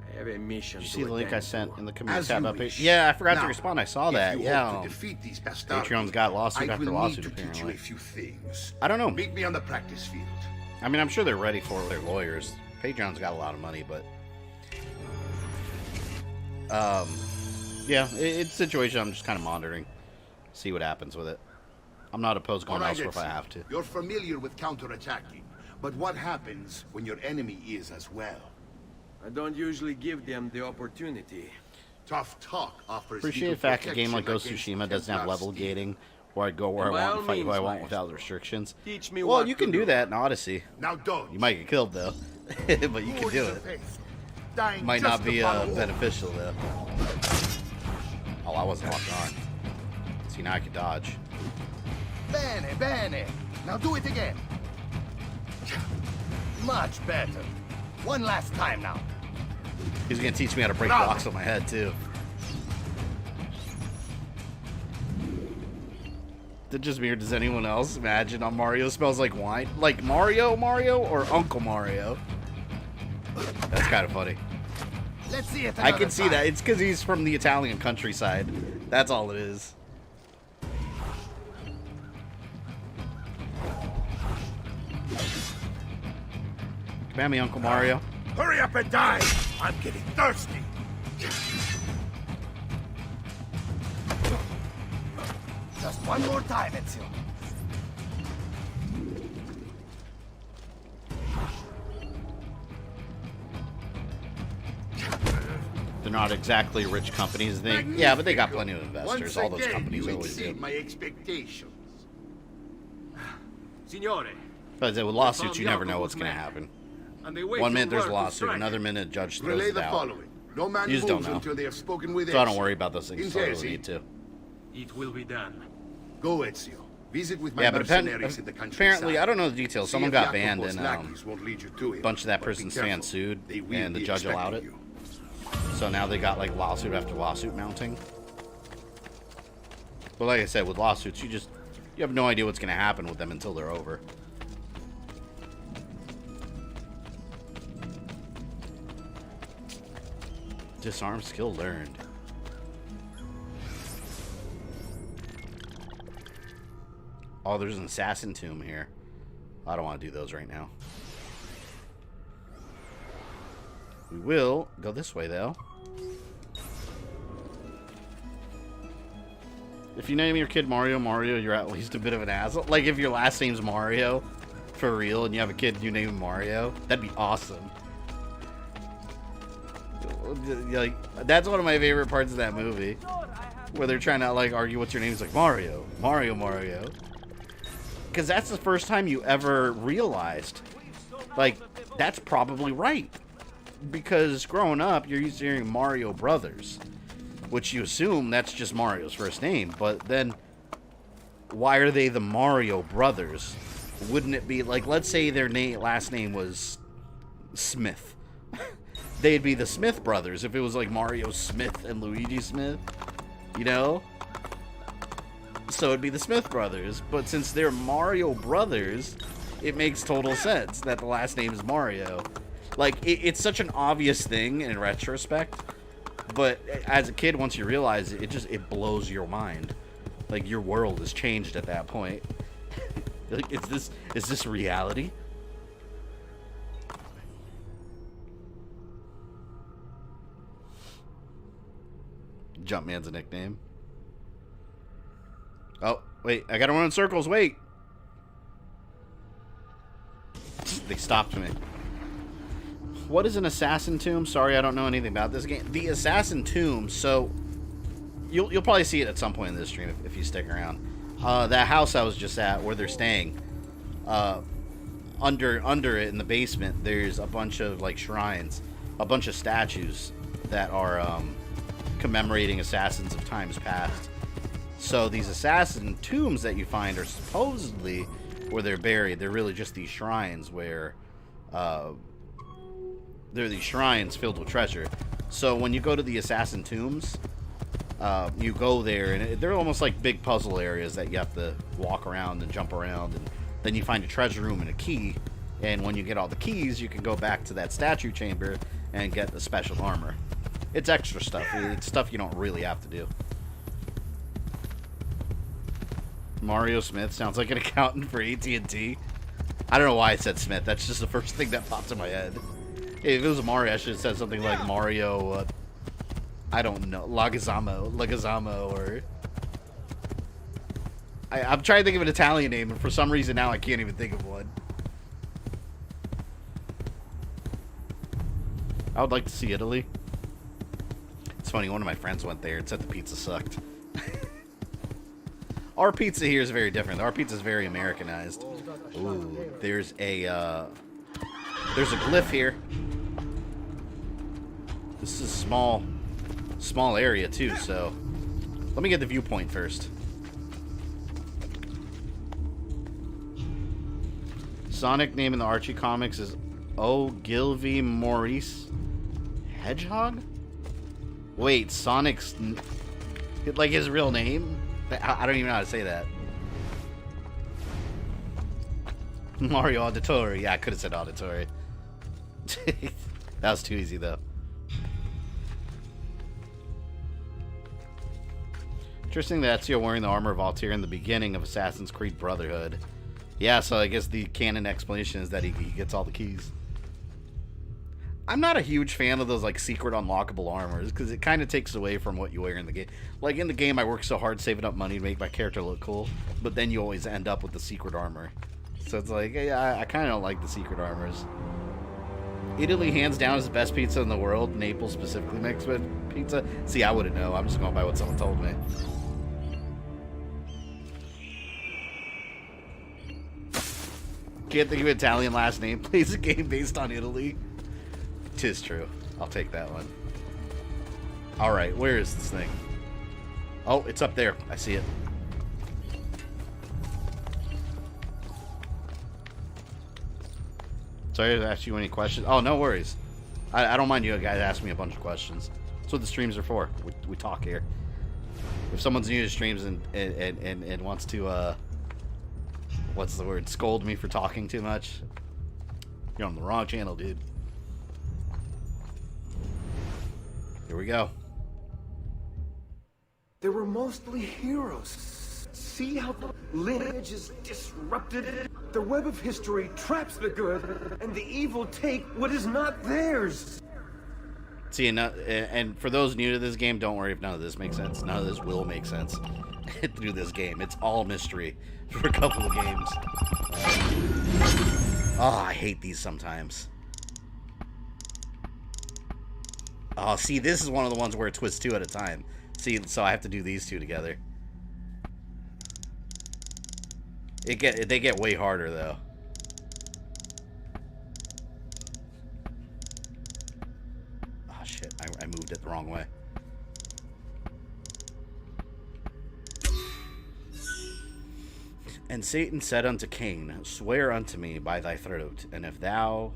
I have a mission Did you to see the link I attend sent to. in the community As tab you update? wish. Yeah, I forgot to Now, respond. I saw if that. you Yeah. hope to defeat these bastards, Patreon's got lawsuit I after will lawsuit, need to teach you apparently. a few things. I don't know. Meet me on the practice field. I mean, I'm sure they're ready for their lawyers. Patreon's got a lot of money, but... yeah, it's a situation I'm just kind of monitoring. See what happens with it. I'm not opposed to going elsewhere if I have to. You're familiar with counterattacking, but what happens when your enemy is as well? I don't usually give them the opportunity. Tough talk offers Appreciate the fact a game like Ghost of Tsushima doesn't have level gating, where I go where I want and fight who I want without restrictions. Teach me Well, what you to can do do. that in Odyssey. Now don't. You might get killed, though. But you can do it. Might not be beneficial, though. Oh, I wasn't locked on. See, now I can dodge. Bene, bene. Now do it again. Much better. One last time now. He's gonna teach me how to break blocks on my head, too. That just weird. Does anyone else imagine on Mario smells like wine? Like Mario or Uncle Mario? That's kind of funny. Let's see it. I can see that. It's because he's from the Italian countryside. That's all it is. Come at me, Uncle Mario. Hurry up and die! I'm getting thirsty! Just one more time, Ezio. They're not exactly rich companies. Yeah, but they got plenty of investors. Once All those again, companies you always do. exceed my expectations. Signore. But with lawsuits, you never know what's going to happen. And they wait 1 minute for there's a word to lawsuit, strike. another minute judge throws Relay it the out. following. No man You just don't moves know. until they have spoken with So I don't Ezio. worry about those things. So I don't need to. It will be done. Go, Ezio. Visit with my Yeah, but mercenaries in the countryside. apparently, I don't know the details. See Someone if got banned Jacopo's and lackeys won't lead you to a it. bunch of that But be person's careful. fans sued, They will and the be judge allowed it. expecting you. So now they got like lawsuit after lawsuit mounting. But like I said, with lawsuits, you have no idea what's going to happen with them until they're over. Disarm skill learned. Oh, there's an assassin tomb here. I don't want to do those right now. We will go this way, though. If you name your kid Mario, you're at least a bit of an asshole. Like, if your last name's Mario, for real, and you have a kid and you name him Mario, that'd be awesome. Like, that's one of my favorite parts of that movie. Where they're trying to, like, argue what's your name. It's like, Mario. Because that's the first time you ever realized, like, that's probably right. Because growing up, you're used to hearing Mario Brothers, which you assume that's just Mario's first name. But then, why are they the Mario Brothers? Wouldn't it be, like, let's say their last name was Smith. They'd be the Smith brothers if it was, like, Mario Smith and Luigi Smith, you know? So it'd be the Smith brothers, but since they're Mario Brothers, it makes total sense that the last name is Mario. Like, it's such an obvious thing in retrospect, but as a kid, once you realize it, it blows your mind. Like, your world has changed at that point. Like, is this reality? Jumpman's a nickname. Oh, wait, I gotta run in circles, wait! They stopped me. What is an assassin tomb? Sorry, I don't know anything about this game. The assassin tomb, so you'll probably see it at some point in this stream if you stick around. That house I was just at, where they're staying, under it in the basement, there's a bunch of, like, shrines, a bunch of statues that are commemorating assassins of times past. So these assassin tombs that you find are supposedly where they're buried. They're really just these shrines where they're these shrines filled with treasure. So when you go to the assassin tombs, you go there, and they're almost like big puzzle areas that you have to walk around and jump around, and then you find a treasure room and a key. And when you get all the keys, you can go back to that statue chamber and get the special armor. It's extra stuff. It's stuff you don't really have to do. Mario Smith sounds like an accountant for AT&T. I don't know why I said Smith. That's just the first thing that popped in my head. If it was Mario, I should have said something like Mario, I don't know, Lagazamo, or... I'm trying to think of an Italian name, and for some reason now I can't even think of one. I would like to see Italy. It's funny, one of my friends went there and said the pizza sucked. Our pizza here is very different. Our pizza is very Americanized. Ooh, there's a glyph here. This is a small area too, so let me get the viewpoint first. Sonic name in the Archie comics is Ogilvy Maurice Hedgehog? Wait, Sonic's like his real name? I don't even know how to say that. Mario Auditore. Yeah, I could have said Auditore. That was too easy, though. Interesting that Ezio wearing the armor of Altair in the beginning of Assassin's Creed Brotherhood. Yeah, so I guess the canon explanation is that he gets all the keys. I'm not a huge fan of those, like, secret unlockable armors, because it kind of takes away from what you wear in the game. Like, in the game, I work so hard saving up money to make my character look cool, but then you always end up with the secret armor. So it's like, yeah, I kind of don't like the secret armors. Italy, hands down, is the best pizza in the world. Naples specifically makes with pizza. See, I wouldn't know. I'm just going by what someone told me. Can't think of an Italian last name. Plays a game based on Italy. 'Tis true. I'll take that one. Alright, where is this thing? Oh, it's up there. I see it. Sorry to ask you any questions. Oh, no worries. I don't mind you guys asking me a bunch of questions. That's what the streams are for. We talk here. If someone's new to streams and wants to, what's the word, scold me for talking too much, you're on the wrong channel, dude. Here we go. They were mostly heroes. See how the lineage is disrupted? The web of history traps the good, and the evil take what is not theirs. See, and for those new to this game, don't worry if none of this makes sense. None of this will make sense through this game. It's all mystery for a couple of games. Oh, I hate these sometimes. Oh, see, this is one of the ones where it twists 2 at a time. See, so I have to do these 2 together. They get way harder, though. Oh, shit. I moved it the wrong way. And Satan said unto Cain, swear unto me by thy throat, and if thou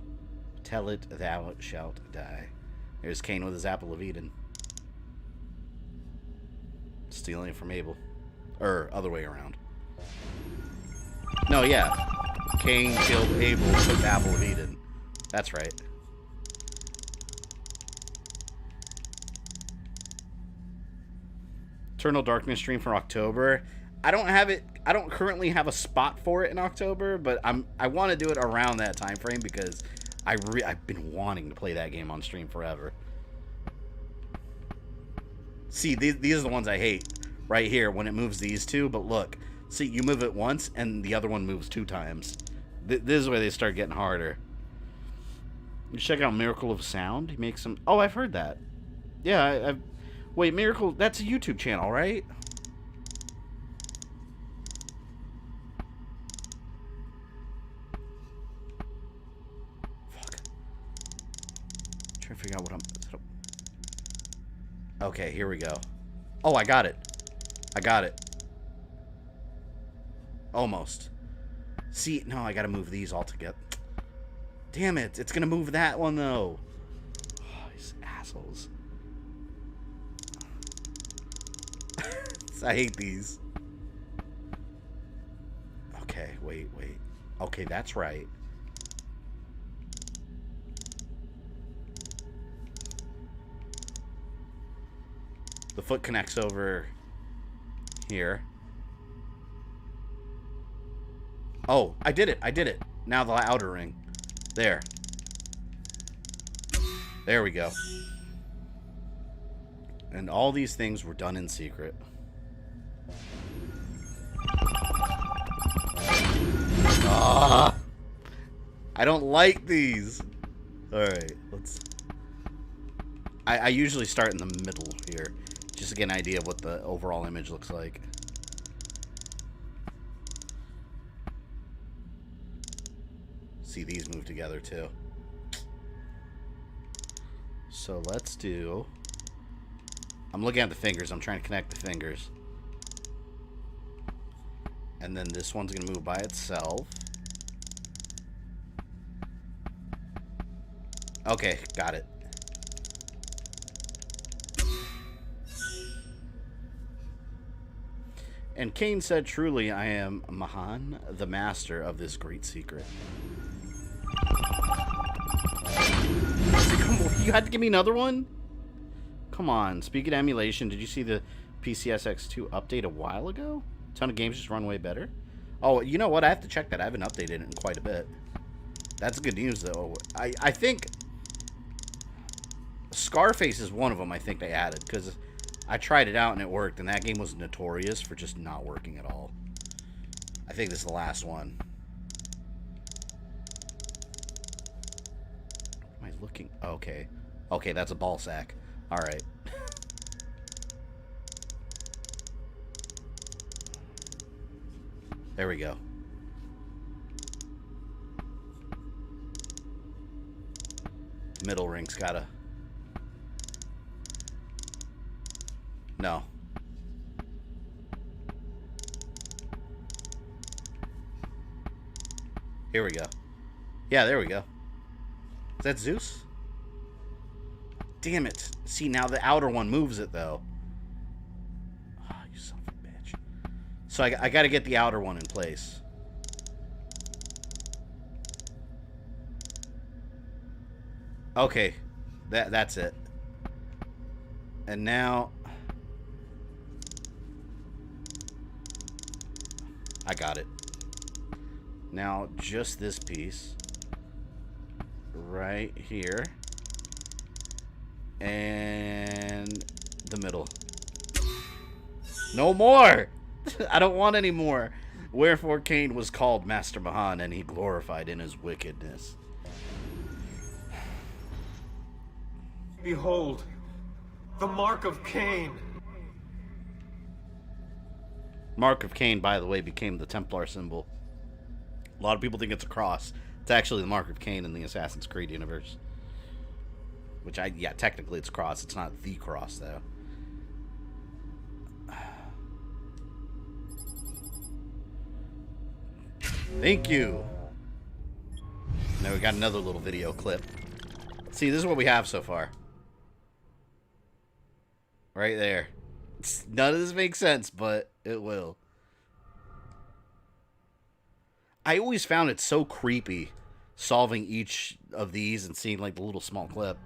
tell it, thou shalt die. There's Cain with his apple of Eden. Stealing it from Abel. Or, other way around. No, yeah. Cain killed Abel with the apple of Eden. That's right. Eternal Darkness stream for October. I don't have it. I don't currently have a spot for it in October, but I want to do it around that time frame because I've been wanting to play that game on stream forever. See, these are the ones I hate right here when it moves these 2. But look, see, you move it once and the other one moves 2 times. This is where they start getting harder. You check out Miracle of Sound. He makes some. Oh, I've heard that. Yeah, wait, Miracle. That's a YouTube channel, right? Trying to figure out what I'm. Okay, here we go. Oh, I got it. I got it. Almost. See, no, I gotta move these all together. Damn it, it's gonna move that one, though. Oh, these assholes. I hate these. Okay, wait. Okay, that's right. The foot connects over here. Oh, I did it. Now the outer ring. There. There we go. And all these things were done in secret. Ah! I don't like these. Alright, let's... I usually start in the middle here. Just to get an idea of what the overall image looks like. See, these move together too. So let's do... I'm looking at the fingers. I'm trying to connect the fingers. And then this one's going to move by itself. Okay, got it. And Cain said, truly, I am Mahan, the master of this great secret. You had to give me another one? Come on. Speaking of emulation, did you see the PCSX2 update a while ago? A ton of games just run way better. Oh, you know what? I have to check that. I haven't updated it in quite a bit. That's good news, though. I think Scarface is one of them I think they added, because I tried it out and it worked, and that game was notorious for just not working at all. I think this is the last one. Am I looking? Okay. Okay, that's a ball sack. Alright. There we go. Middle ring's gotta... No. Here we go. Yeah, there we go. Is that Zeus? Damn it. See, now the outer one moves it, though. Oh, you son of a bitch. So I gotta get the outer one in place. Okay. That's it. And now... I got it. Now, just this piece. Right here. And the middle. No more! I don't want any more. Wherefore Cain was called Master Mahan, and he glorified in his wickedness. Behold, the mark of Cain. Mark of Cain, by the way, became the Templar symbol. A lot of people think it's a cross. It's actually the Mark of Cain in the Assassin's Creed universe. Which, yeah, technically it's a cross. It's not the cross, though. Thank you. Now we got another little video clip. See, this is what we have so far. Right there. None of this makes sense, but it will. I always found it so creepy solving each of these and seeing like the little small clip.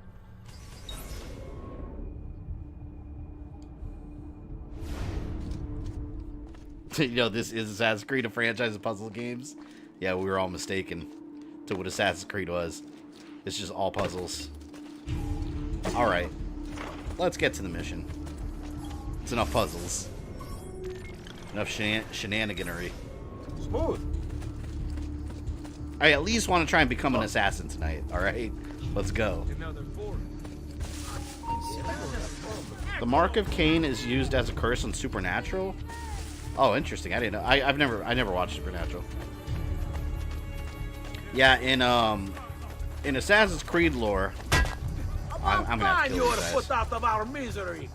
You know, this is Assassin's Creed, a franchise of puzzle games. Yeah, we were all mistaken to what Assassin's Creed was. It's just all puzzles. Alright. Let's get to the mission. It's enough puzzles. Enough shenaniganery. Smooth. I at least want to try and become an assassin tonight, alright? Let's go. The Mark of Cain is used as a curse on Supernatural? Oh, interesting. I didn't know. I never watched Supernatural. Yeah, in Assassin's Creed lore, I'm gonna have to kill these guys.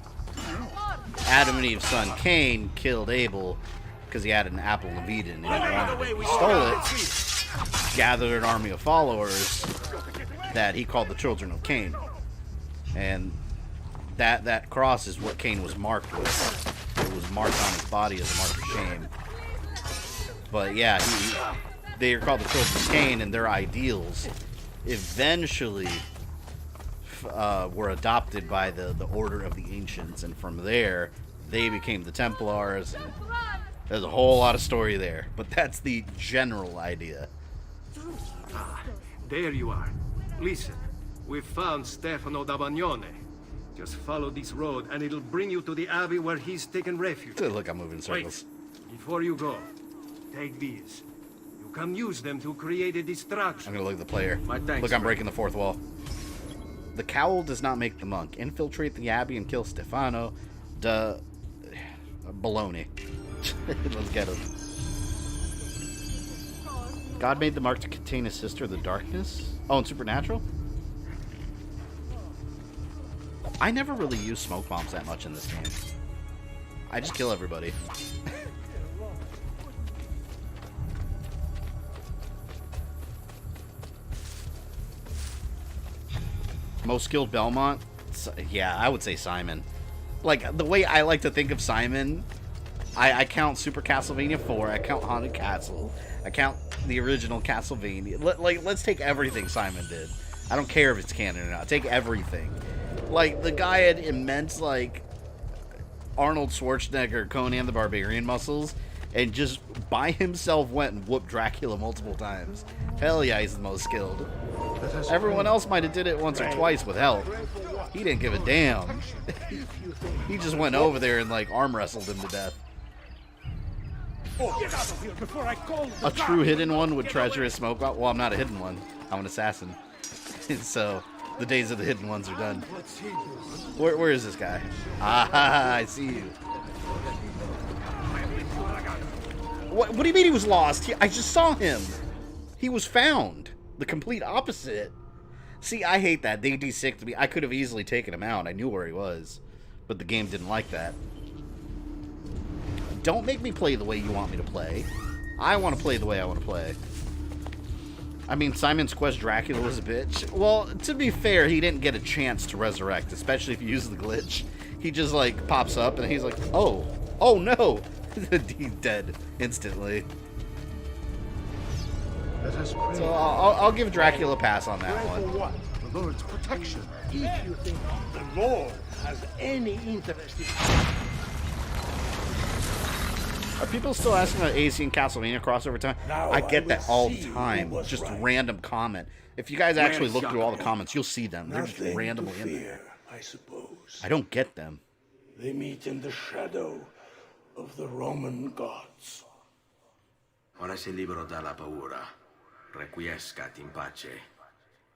Adam and Eve's son Cain killed Abel because he had an apple of Eden and he stole it. Gathered an army of followers that he called the Children of Cain, and that cross is what Cain was marked with. It was marked on his body as a mark of shame. But yeah, they are called the Children of Cain, and their ideals eventually were adopted by the Order of the Ancients, and from there they became the Templars. And there's a whole lot of story there, but that's the general idea. Ah, there you are. Listen, we found Stefano da Bagnone. Just follow this road and it'll bring you to the abbey where he's taken refuge. Look, I'm moving in circles. Wait, before you go, take these. You can use them to create a distraction. I'm gonna look at the player. My thanks, Look, I'm breaking the fourth wall. The cowl does not make the monk. Infiltrate the abbey and kill Stefano. Baloney. Let's get him. God made the mark to contain his sister, the darkness? Oh, and Supernatural? I never really use smoke bombs that much in this game. I just kill everybody. Most skilled Belmont? Yeah, I would say Simon. Like, the way I like to think of Simon, I count Super Castlevania 4, I count Haunted Castle, I count the original Castlevania. Let's take everything Simon did. I don't care if it's canon or not. Take everything. Like, the guy had immense, like, Arnold Schwarzenegger, Conan the Barbarian muscles, and just by himself went and whooped Dracula multiple times. Hell yeah, he's the most skilled. Everyone else might have did it once or twice with help. He didn't give a damn. He just went over there and, like, arm wrestled him to death. A true hidden one would treasure his smoke bomb. Well, I'm not a hidden one. I'm an assassin. So, the days of the hidden ones are done. Where is this guy? Ah, I see you. What do you mean he was lost? I just saw him. He was found. The complete opposite. See, I hate that. They de-sicked me. I could have easily taken him out. I knew where he was. But the game didn't like that. Don't make me play the way you want me to play. I want to play the way I want to play. I mean, Simon's Quest Dracula was a bitch. Well, to be fair, he didn't get a chance to resurrect, especially if you use the glitch. He just, like, pops up, and he's like, oh no! He's dead instantly. So I'll give Dracula a pass on that one. For what? The Lord's protection. If you think the Lord has any interest in... Are people still asking about AC and Castlevania crossover time? I get that all the time. Just random comment. If you guys actually look through all the comments, you'll see them. They're just randomly in there. I suppose. I don't get them. They meet in the shadow of the Roman gods. Ora sei libero dalla paura. Requiescat in pace.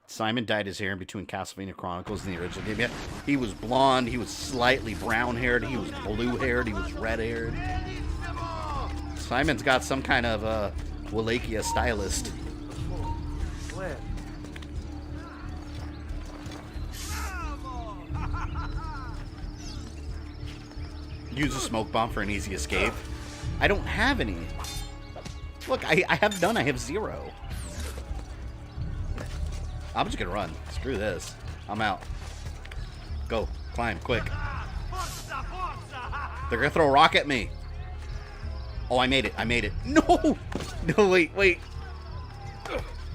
Simon dyed his hair in between Castlevania Chronicles and the original game. Yeah, he was blonde, he was slightly brown-haired, he was blue-haired, he was red-haired. Simon's got some kind of Wallachia stylist. Use a smoke bomb for an easy escape. I don't have any. Look, I have none. I have 0. I'm just gonna run. Screw this. I'm out. Go. Climb. Quick. They're gonna throw a rock at me. Oh, I made it. I made it. No! No, wait.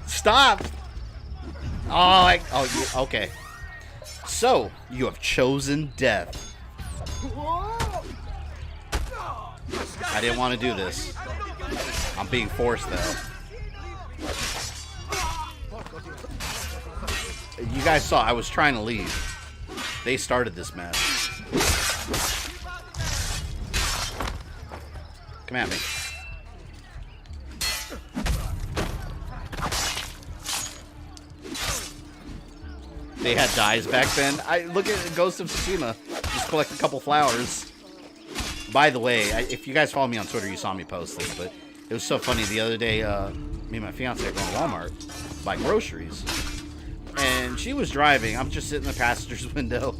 Stop! Oh, okay. So, you have chosen death. I didn't want to do this. I'm being forced, though. You guys saw I was trying to leave. They started this mess. Come at me. They had dyes back then. I look at Ghost of Tsushima. Just collect a couple flowers. By the way, if you guys follow me on Twitter, you saw me post this, but it was so funny. The other day, me and my fiance are going to Walmart to buy groceries. And she was driving. I'm just sitting in the passenger's window.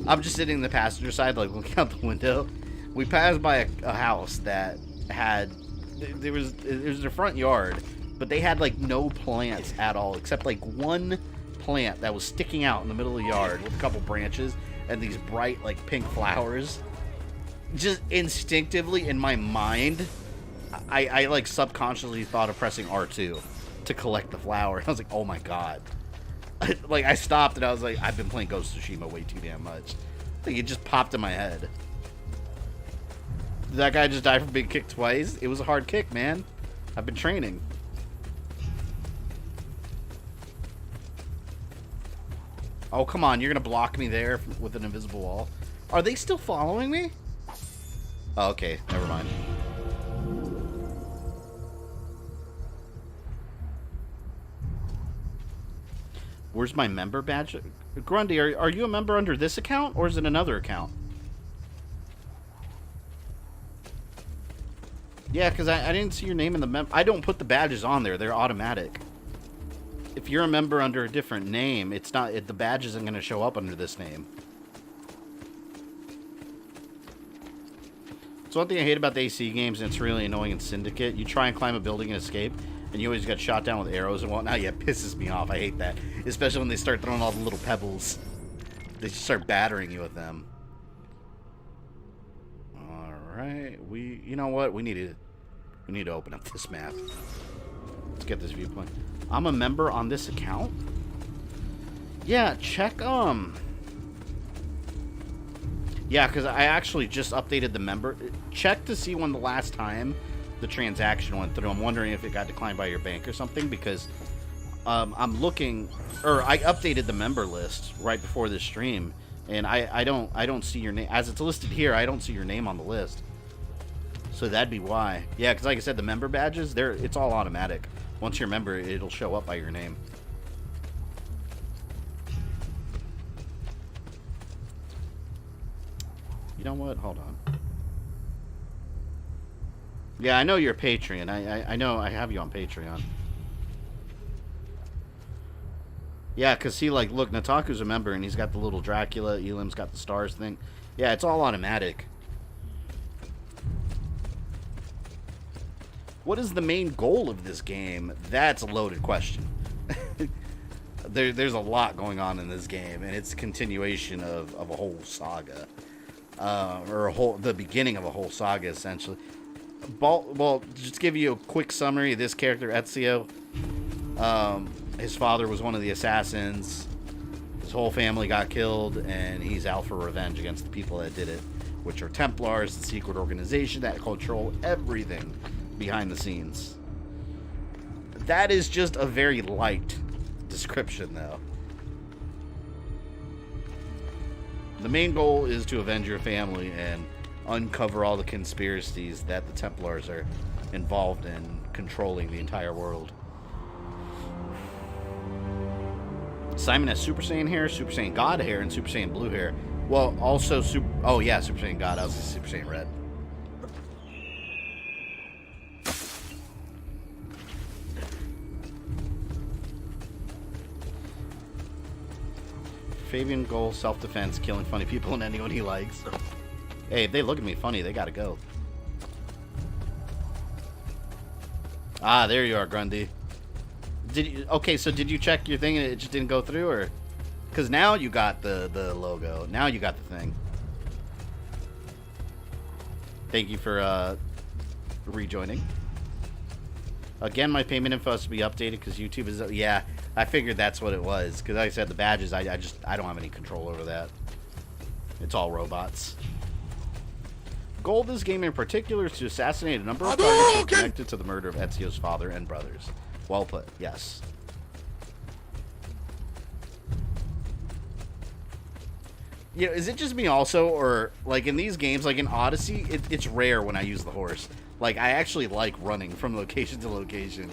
I'm just sitting in the passenger side, like, looking out the window. We passed by a house that had... It was their front yard, but they had, like, no plants at all, except, like, one plant that was sticking out in the middle of the yard with a couple branches and these bright, like, pink flowers. Just instinctively in my mind, I like like thought of pressing R2 to collect the flower. I was like, oh my god. Like, I stopped and I was like, I've been playing Ghost of Tsushima way too damn much. Like, it just popped in my head. Did that guy just die from being kicked twice? It was a hard kick, man. I've been training. Oh, come on. You're going to block me there with an invisible wall. Are they still following me? Oh, okay. Never mind. Where's my member badge? Grundy, are you a member under this account, or is it another account? Yeah, because I didn't see your name in the I don't put the badges on there. They're automatic. If you're a member under a different name, it's not. The badge isn't going to show up under this name. So one thing I hate about the AC games, and it's really annoying in Syndicate, you try and climb a building and escape, and you always get shot down with arrows and whatnot. Yeah, it pisses me off. I hate that. Especially when they start throwing all the little pebbles. They just start battering you with them. Alright, you know what? We need to open up this map. Let's get this viewpoint. I'm a member on this account? Yeah, check, yeah, because I actually just updated the member. Check to see when the last time the transaction went through. I'm wondering if it got declined by your bank or something, because I'm looking, or I updated the member list right before this stream, and I don't see your name. As it's listed here, I don't see your name on the list. So that'd be why. Yeah, because like I said, the member badges, it's all automatic. Once you're a member, it'll show up by your name. You know what? Hold on. Yeah, I know you're a Patreon. I know I have you on Patreon. Yeah, because see, like, look, Nitaku's a member, and he's got the little Dracula. Elim's got the stars thing. Yeah, it's all automatic. What is the main goal of this game? That's a loaded question. there's a lot going on in this game, and it's a continuation of a whole saga, or the beginning of a whole saga, essentially. Well, just to give you a quick summary of this character, Ezio. His father was one of the assassins. His whole family got killed, and he's out for revenge against the people that did it, which are Templars, the secret organization that control everything behind the scenes. That is just a very light description, though. The main goal is to avenge your family and uncover all the conspiracies that the Templars are involved in controlling the entire world. Simon has Super Saiyan hair, Super Saiyan God hair, and Super Saiyan blue hair. Well, also Super Saiyan God. I was Super Saiyan red. Fabian goal, self-defense, killing funny people and anyone he likes. Hey, if they look at me funny, they gotta go. Ah, there you are, Grundy. Okay, so did you check your thing and it just didn't go through, or? Because now you got the logo. Now you got the thing. Thank you for rejoining. Again, my payment info has to be updated because YouTube is... Yeah, I figured that's what it was. Because like I said, the badges, I don't have any control over that. It's all robots. Goal of this game in particular is to assassinate a number of targets connected to the murder of Ezio's father and brothers. Well put, yes. Yeah, is it just me also, or like in these games, like in Odyssey, it's rare when I use the horse. Like, I actually like running from location to location.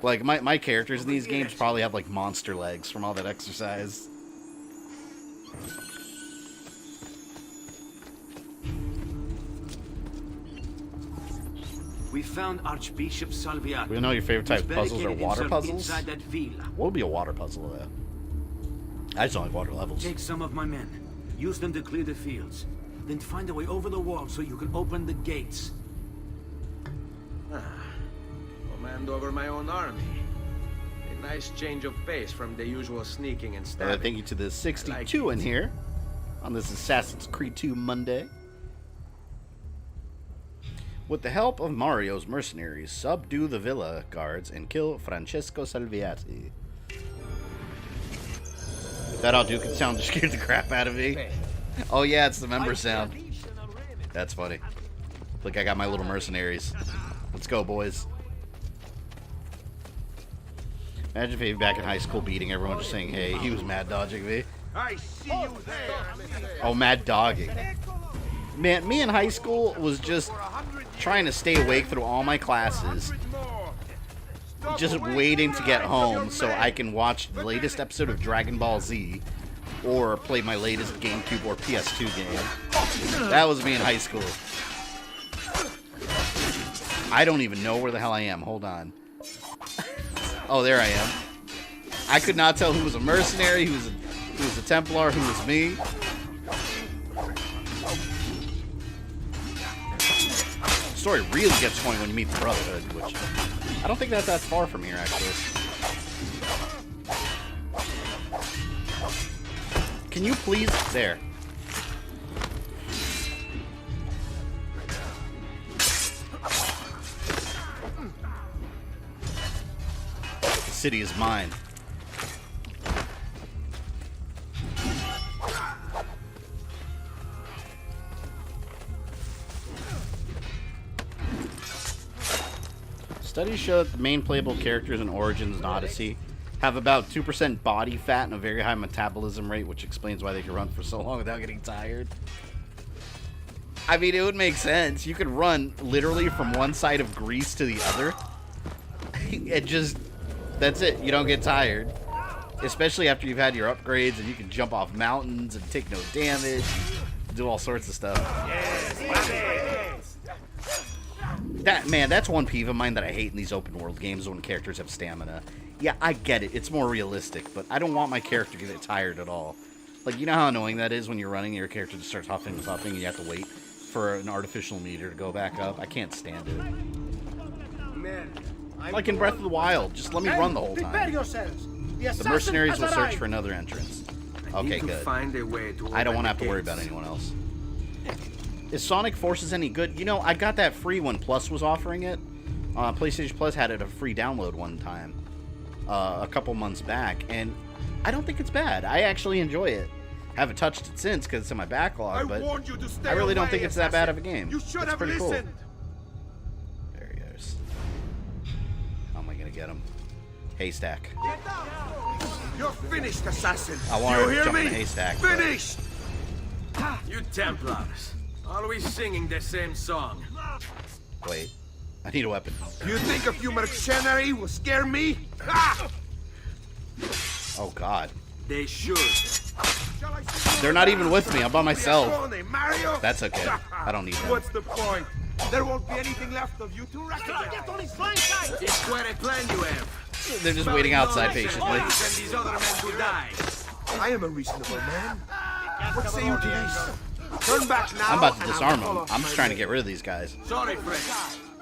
Like, my characters in these games probably have like monster legs from all that exercise. We found Archbishop Salviati. We know your favorite type of puzzles are water puzzles. Inside that villa. What would be a water puzzle, though? I just don't like water levels. Take some of my men. Use them to clear the fields. Then find a way over the wall so you can open the gates. Command over my own army. A nice change of pace from the usual sneaking and stabbing. Thank you to the 62 in here on this Assassin's Creed 2 Monday. With the help of Mario's mercenaries, subdue the villa guards and kill Francesco Salviati. That all Duke sound just scared the crap out of me. Oh yeah, it's the member sound. That's funny. Look, I got my little mercenaries. Let's go, boys. Imagine if he back in high school beating everyone, just saying, hey, he was mad dodging me. I see you there. Oh, mad dogging. Man, me in high school was just trying to stay awake through all my classes. Just waiting to get home so I can watch the latest episode of Dragon Ball Z or play my latest GameCube or PS2 game. That was me in high school. I don't even know where the hell I am. Hold on. Oh, there I am. I could not tell who was a mercenary, who was a Templar, who was me. The story really gets going when you meet the Brotherhood, which I don't think that's that far from here, actually. Can you please... There. The city is mine. Studies show that the main playable characters in Origins and Odyssey have about 2% body fat and a very high metabolism rate, which explains why they can run for so long without getting tired. I mean, it would make sense. You could run literally from one side of Greece to the other. It just... That's it. You don't get tired. Especially after you've had your upgrades and you can jump off mountains and take no damage. Do all sorts of stuff. That's one peeve of mine that I hate in these open world games when characters have stamina. Yeah, I get it. It's more realistic, but I don't want my character to get tired at all. Like, you know how annoying that is when you're running and your character just starts huffing and puffing and you have to wait for an artificial meter to go back up? I can't stand it. Man, Like in Breath of the Wild, just let me run the whole time. Prepare yourselves. The mercenaries will search for another entrance. Okay, Need to good. find a way to I don't open want to have the to worry gates. about anyone else. Is Sonic Forces any good? You know, I got that free when Plus was offering it. PlayStation Plus had it a free download one time, a couple months back, and I don't think it's bad. I actually enjoy it. Haven't touched it since because it's in my backlog, but I really don't think it's that bad of a game. It's pretty cool. There he goes. How am I gonna get him? Haystack. You're finished, assassin. I want you to hear jump me? in the haystack. Finished. You Templars, always singing the same song. Wait, I need a weapon. You think a few mercenary will scare me? Ha! Oh God. They should. They're not even with me. I'm by myself. Mario? That's okay. I don't need them. What's the point? There won't be anything left of you to recognize. It's quite a plan you have. They're just waiting outside patiently. Than these other men who die. I am a reasonable man. What say you to this? Turn back now. I'm about to and disarm I'll them. I'm just trying to get rid of these guys. Sorry, friend.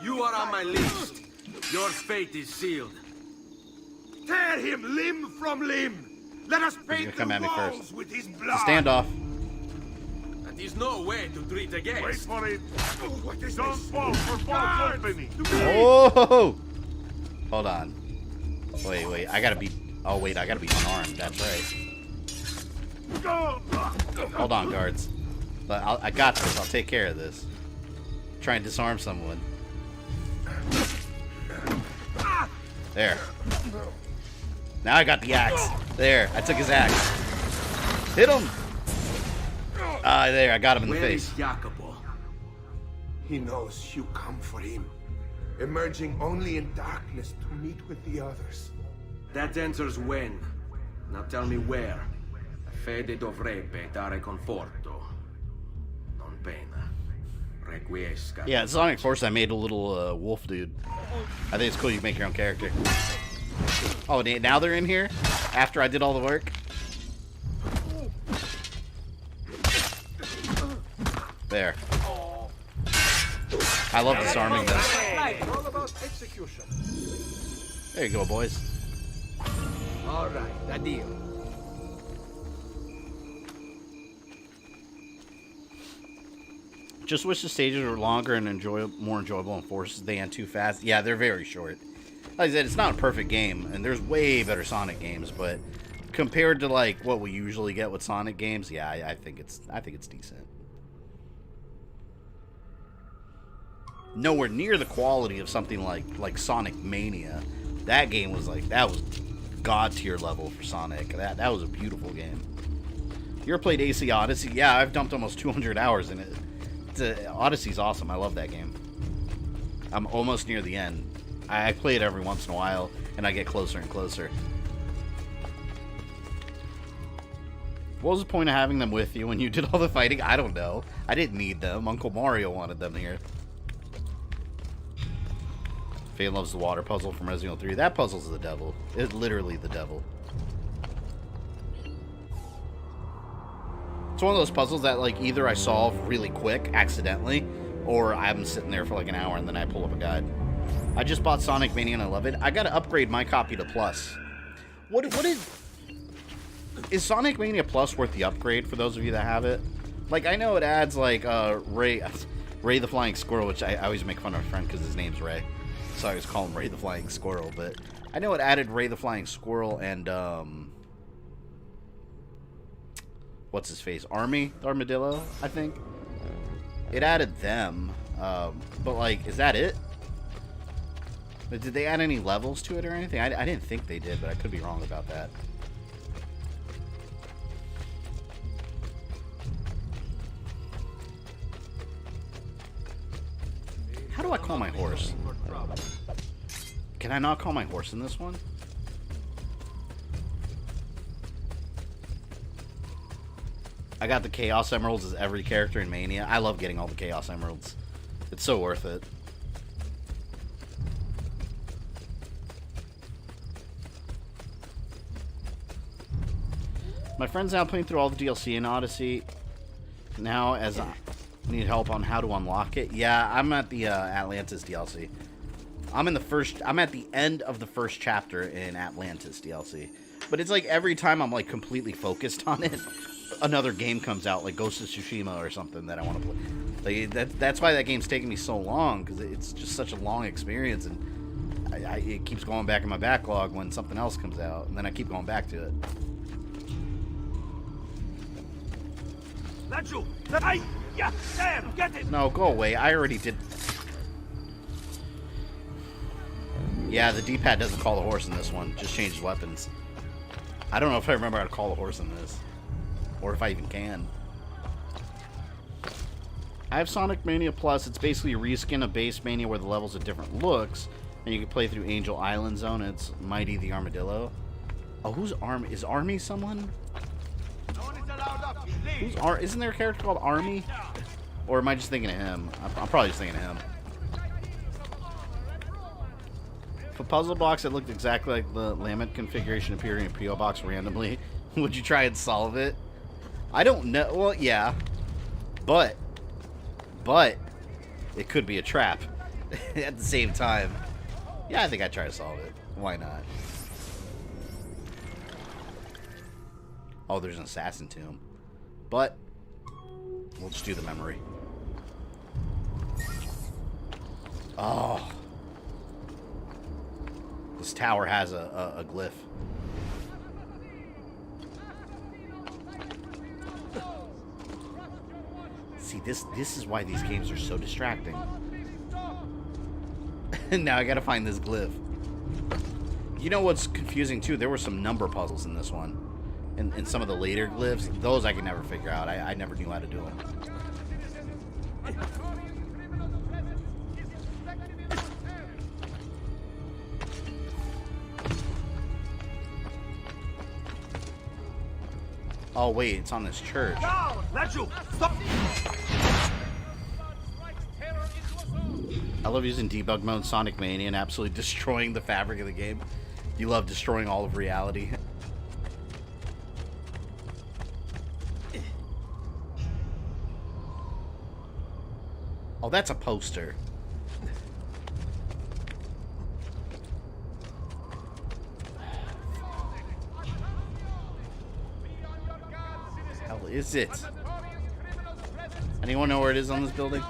You are on my list. Your fate is sealed. Tear him limb from limb. Let us paint come the at me walls first. with his It's blood. a standoff. That is no way to treat a guest. Wait for it. What is Don't fall for false opening. Oh! Hold on. Wait. I gotta be. Oh wait, I gotta be unarmed. That's right. Hold on, guards. But I got this. I'll take care of this. Try and disarm someone. There. Now I got the axe. There, I took his axe. Hit him! There, I got him in the Where face. is Jacopo? He knows you come for him, emerging only in darkness to meet with the others. That answers when. Now tell me where. Fede dovrebbe dare conforto. Non pena. Requiescat. Yeah, in Sonic Force I made a little wolf dude. I think it's cool you make your own character. Oh, now they're in here? After I did all the work? There. I love disarming them. All about execution. There you go, boys. All right, a deal. Just wish the stages were longer and more enjoyable in Forces. They end too fast. Yeah, they're very short. Like I said, it's not a perfect game, and there's way better Sonic games, but compared to like what we usually get with Sonic games, yeah, I think it's decent. Nowhere near the quality of something like Sonic Mania. That game was god tier level for Sonic. That was a beautiful game. You ever played AC Odyssey? Yeah, I've dumped almost 200 hours in it. Odyssey's awesome. I love that game. I'm almost near the end. I play it every once in a while, and I get closer and closer. What was the point of having them with you when you did all the fighting? I don't know. I didn't need them. Uncle Mario wanted them here. Faye loves the water puzzle from Resident Evil 3. That puzzle's the devil. It's literally the devil. It's one of those puzzles that like either I solve really quick, accidentally, or I'm sitting there for like an hour and then I pull up a guide. I just bought Sonic Mania and I love it. I gotta upgrade my copy to Plus. What is Sonic Mania Plus worth the upgrade for those of you that have it? Like, I know it adds like Ray the Flying Squirrel, which I always make fun of my friend because his name's Ray, so I always call him Ray the Flying Squirrel. But I know it added Ray the Flying Squirrel and what's his face? Armadillo, I think. It added them, but like, is that it? Did they add any levels to it or anything? I didn't think they did, but I could be wrong about that. How do I call my horse? Can I not call my horse in this one? I got the Chaos Emeralds as every character in Mania. I love getting all the Chaos Emeralds. It's so worth it. My friend's now playing through all the DLC in Odyssey. Now, as I need help on how to unlock it. Yeah, I'm at the Atlantis DLC. I'm at the end of the first chapter in Atlantis DLC. But it's like every time I'm like completely focused on it, another game comes out, like Ghost of Tsushima or something that I want to play. Like that's why that game's taking me so long, because it's just such a long experience, and it keeps going back in my backlog when something else comes out, and then I keep going back to it. No, go away. I already did. Yeah, the D-pad doesn't call the horse in this one. Just changes weapons. I don't know if I remember how to call the horse in this. Or if I even can. I have Sonic Mania Plus. It's basically a reskin of Base Mania where the levels have different looks. And you can play through Angel Island Zone. It's Mighty the Armadillo. Oh, who's Army? Is Army someone? Isn't there a character called Army? Or am I just thinking of him? I'm probably just thinking of him. If a puzzle box that looked exactly like the Lament configuration appeared in a P.O. box randomly, would you try and solve it? I don't know. Well, yeah. But it could be a trap at the same time. Yeah, I think I'd try to solve it. Why not? Oh, there's an assassin tomb. But we'll just do the memory. Oh. This tower has a glyph. See, this is why these games are so distracting. Now I gotta find this glyph. You know what's confusing too? There were some number puzzles in this one. In some of the later glyphs, those I can never figure out. I never knew how to do them. Oh wait, it's on this church. I love using debug mode, Sonic Mania, and absolutely destroying the fabric of the game. You love destroying all of reality. Oh, that's a poster. What the hell is it? Anyone know where it is on this building?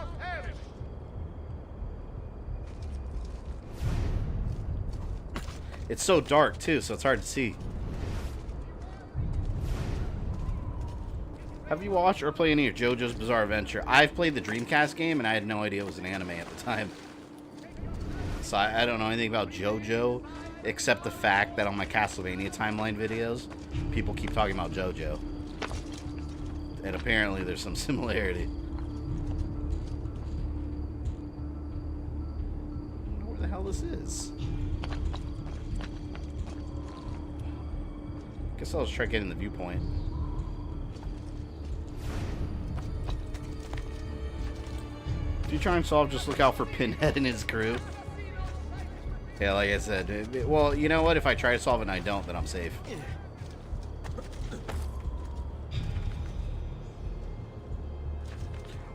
It's so dark too, so it's hard to see. Have you watched or played any of JoJo's Bizarre Adventure? I've played the Dreamcast game, and I had no idea it was an anime at the time. So I don't know anything about JoJo, except the fact that on my Castlevania timeline videos, people keep talking about JoJo. And apparently there's some similarity. I don't know where the hell this is. Guess I'll just try getting the viewpoint. If you try and solve, just look out for Pinhead and his crew. Yeah, like I said. Well, you know what? If I try to solve it and I don't, then I'm safe.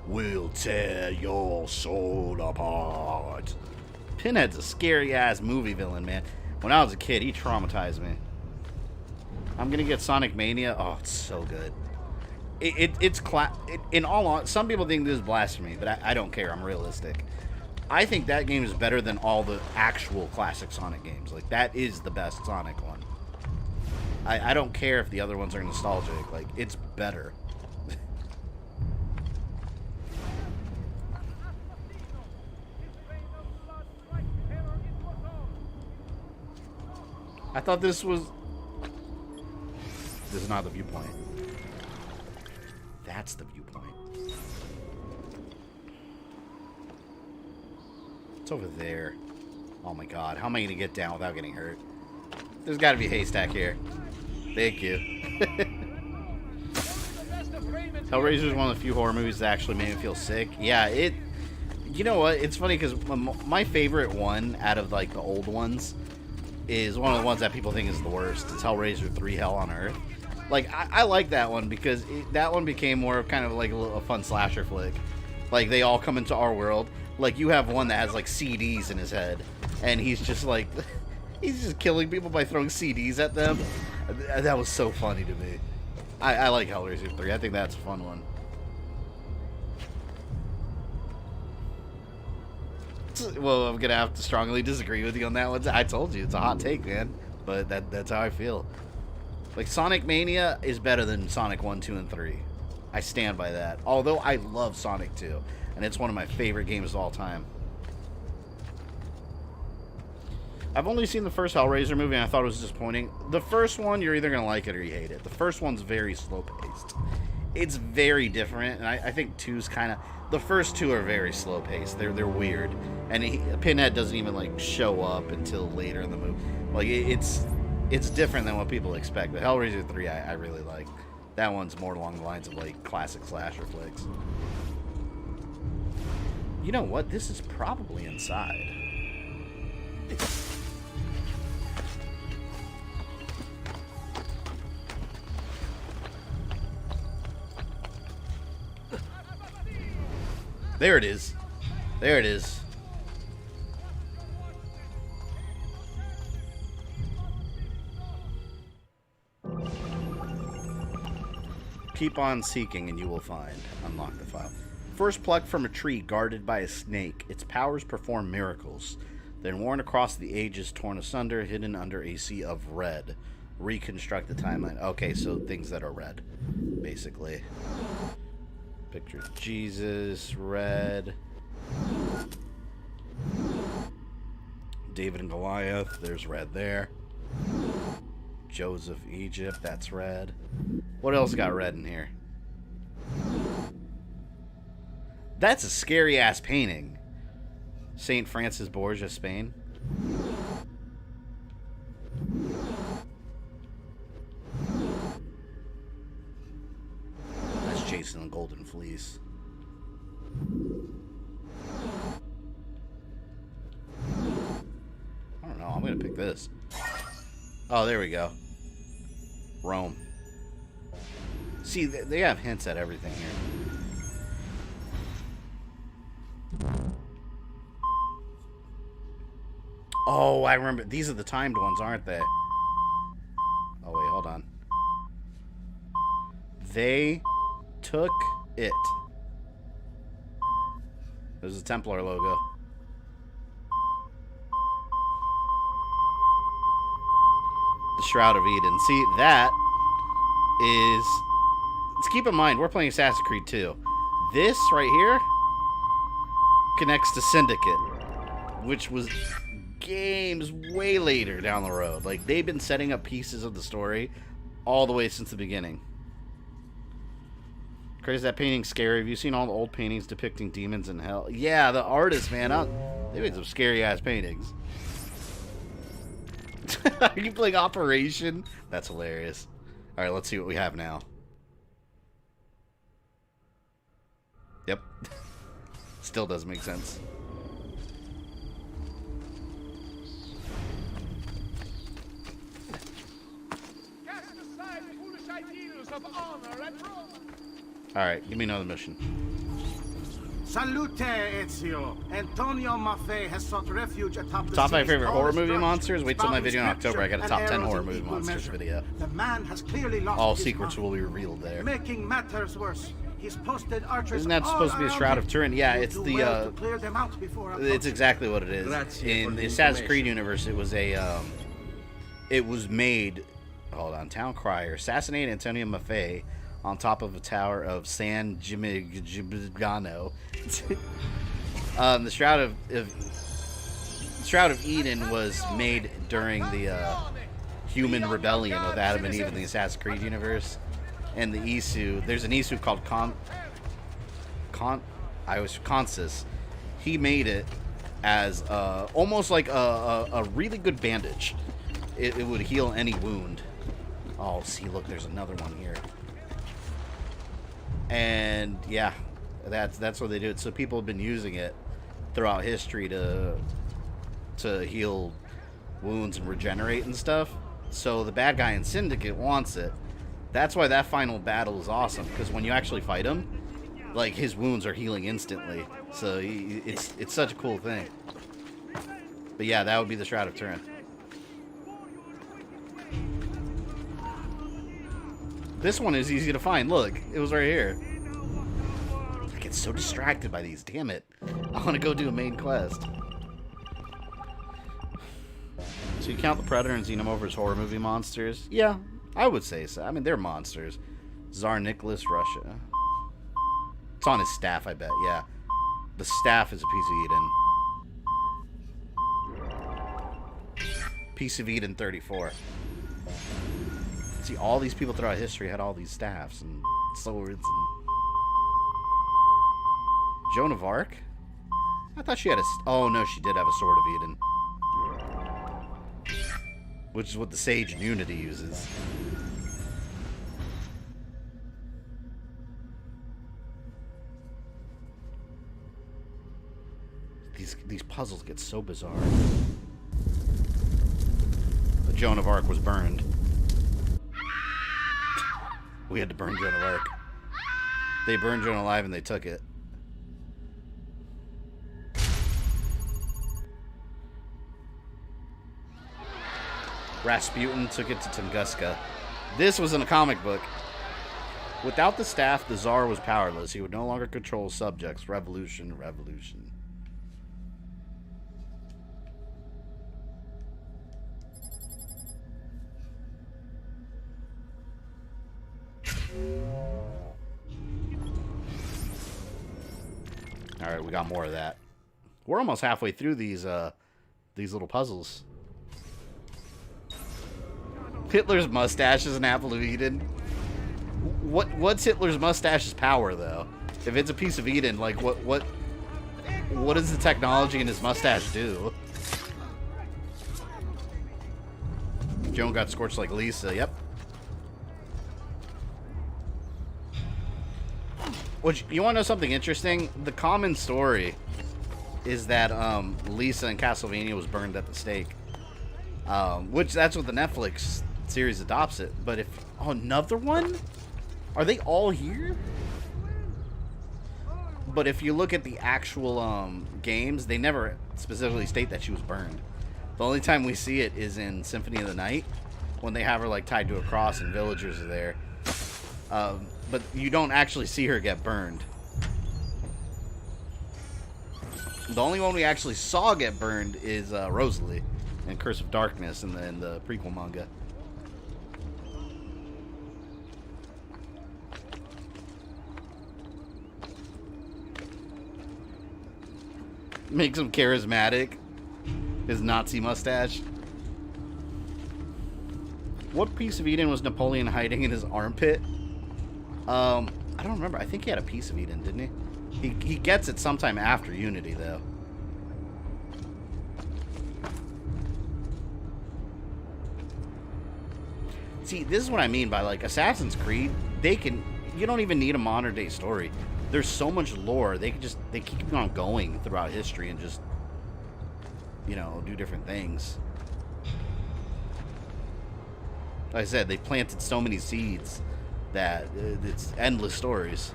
We'll tear your soul apart. Pinhead's a scary-ass movie villain, man. When I was a kid, he traumatized me. I'm gonna get Sonic Mania. Oh, it's so good. In all honesty, some people think this is blasphemy, but I don't care. I'm realistic. I think that game is better than all the actual classic Sonic games. Like, that is the best Sonic one. I don't care if the other ones are nostalgic. Like, it's better. I thought this was... This is not the viewpoint. That's the viewpoint. It's over there. Oh my god. How am I going to get down without getting hurt? There's got to be a haystack here. Thank you. Hellraiser is one of the few horror movies that actually made me feel sick. Yeah, it... You know what? It's funny because my favorite one out of, like, the old ones is one of the ones that people think is the worst. It's Hellraiser 3 Hell on Earth. Like, I like that one because that one became more of kind of like a fun slasher flick. Like, they all come into our world. Like, you have one that has, like, CDs in his head. And he's just, like... He's just killing people by throwing CDs at them. That was so funny to me. I like Hellraiser 3. I think that's a fun one. Well, I'm gonna have to strongly disagree with you on that one. I told you it's a hot take, man. But that's how I feel. Like, Sonic Mania is better than Sonic 1, 2, and 3. I stand by that. Although I love Sonic 2, and it's one of my favorite games of all time. I've only seen the first Hellraiser movie, and I thought it was disappointing. The first one, you're either gonna like it or you hate it. The first one's very slow-paced. It's very different, and I think 2's kind of... The first 2 are very slow-paced. They're weird. And Pinhead doesn't even, like, show up until later in the movie. Like, it's different than what people expect. But Hellraiser 3, I really like. That one's more along the lines of, like, classic slasher flicks. You know what? This is probably inside. There it is. There it is. Keep on seeking and you will find. Unlock the file. First plucked from a tree guarded by a snake. Its powers perform miracles. Then worn across the ages, torn asunder, hidden under a sea of red. Reconstruct the timeline. Okay, so things that are red, basically. Picture of Jesus, red. David and Goliath, there's red there. Joseph, Egypt, that's red. What else got red in here? That's a scary ass painting. St. Francis Borgia, Spain. That's Jason and Golden Fleece. I don't know, I'm gonna pick this. Oh, there we go. Rome. See, they have hints at everything here. Oh, I remember. These are the timed ones, aren't they? Oh, wait, hold on. They took it. There's a Templar logo. The Shroud of Eden. See, that is... Let's keep in mind, we're playing Assassin's Creed 2. This right here connects to Syndicate, which was games way later down the road. Like, they've been setting up pieces of the story all the way since the beginning. Crazy, that painting's scary. Have you seen all the old paintings depicting demons in hell? Yeah, the artists, man. They made some scary-ass paintings. Are you playing Operation? That's hilarious. Alright, let's see what we have now. Yep. Still doesn't make sense. Cast aside foolish ideals of honor and wrong. Alright, give me another mission. Salute, Ezio. Antonio Maffei has sought refuge atop the Top 5 seas. favorite All horror movie destruction, monsters? Wait till my bound video in October. I got a scripture top and 10 arrows horror in movie equal monsters measure. video. The man has clearly lost All his secrets mind. will be revealed there. Making matters worse, he's posted archers. Isn't that supposed to be a Shroud of Turin? Yeah, it's the to clear them out before it's exactly what it is. Grazie In for the the Assassin's Creed information. universe, it was a it was made, hold on, Town Crier assassinate Antonio Maffei on top of a tower of San Gimignano. The Shroud of Eden was made during the human rebellion of Adam and Eve in the Assassin's Creed universe. And the Isu, there's an Isu called Consus. He made it as almost like a really good bandage. It would heal any wound. Oh, see, look, there's another one here. And yeah, that's what they do. So people have been using it throughout history to heal wounds and regenerate and stuff. So the bad guy in Syndicate wants it. That's why that final battle is awesome, because when you actually fight him, like, his wounds are healing instantly. So it's such a cool thing. But yeah, that would be the Shroud of Turin. This one is easy to find. Look, it was right here. I get so distracted by these. Damn it. I want to go do a main quest. So you count the Predator and Xenomorph as horror movie monsters? Yeah, I would say so. I mean, they're monsters. Tsar Nicholas, Russia. It's on his staff, I bet. Yeah. The staff is a piece of Eden. Piece of Eden 34. See, all these people throughout history had all these staffs and swords. And... Joan of Arc? I thought she had a... Oh, no, she did have a Sword of Eden. Which is what the Sage in Unity uses. These puzzles get so bizarre. But Joan of Arc was burned. We had to burn Joan of Arc. They burned Joan alive and they took it. Rasputin took it to Tunguska. This was in a comic book. Without the staff, the Tsar was powerless. He would no longer control subjects. Revolution, revolution. Alright, we got more of that. We're almost halfway through these little puzzles. Hitler's mustache is an apple of Eden. What's Hitler's mustache's power, though? If it's a piece of Eden, like, what does the technology in his mustache do? Joan got scorched like Lisa, yep. Which, you want to know something interesting? The common story is that Lisa in Castlevania was burned at the stake. Which, that's what the Netflix series adopts it. But if... Oh, another one? Are they all here? But if you look at the actual games, they never specifically state that she was burned. The only time we see it is in Symphony of the Night, when they have her like tied to a cross and villagers are there. But you don't actually see her get burned. The only one we actually saw get burned is Rosalie in Curse of Darkness in the prequel manga. Makes him charismatic. His Nazi mustache. What piece of Eden was Napoleon hiding in his armpit? I don't remember. I think he had a piece of Eden, didn't he? He gets it sometime after Unity, though. See, this is what I mean by, like, Assassin's Creed. You don't even need a modern day story. There's so much lore. They keep on going throughout history and just, you know, do different things. Like I said, they planted so many seeds that it's endless stories.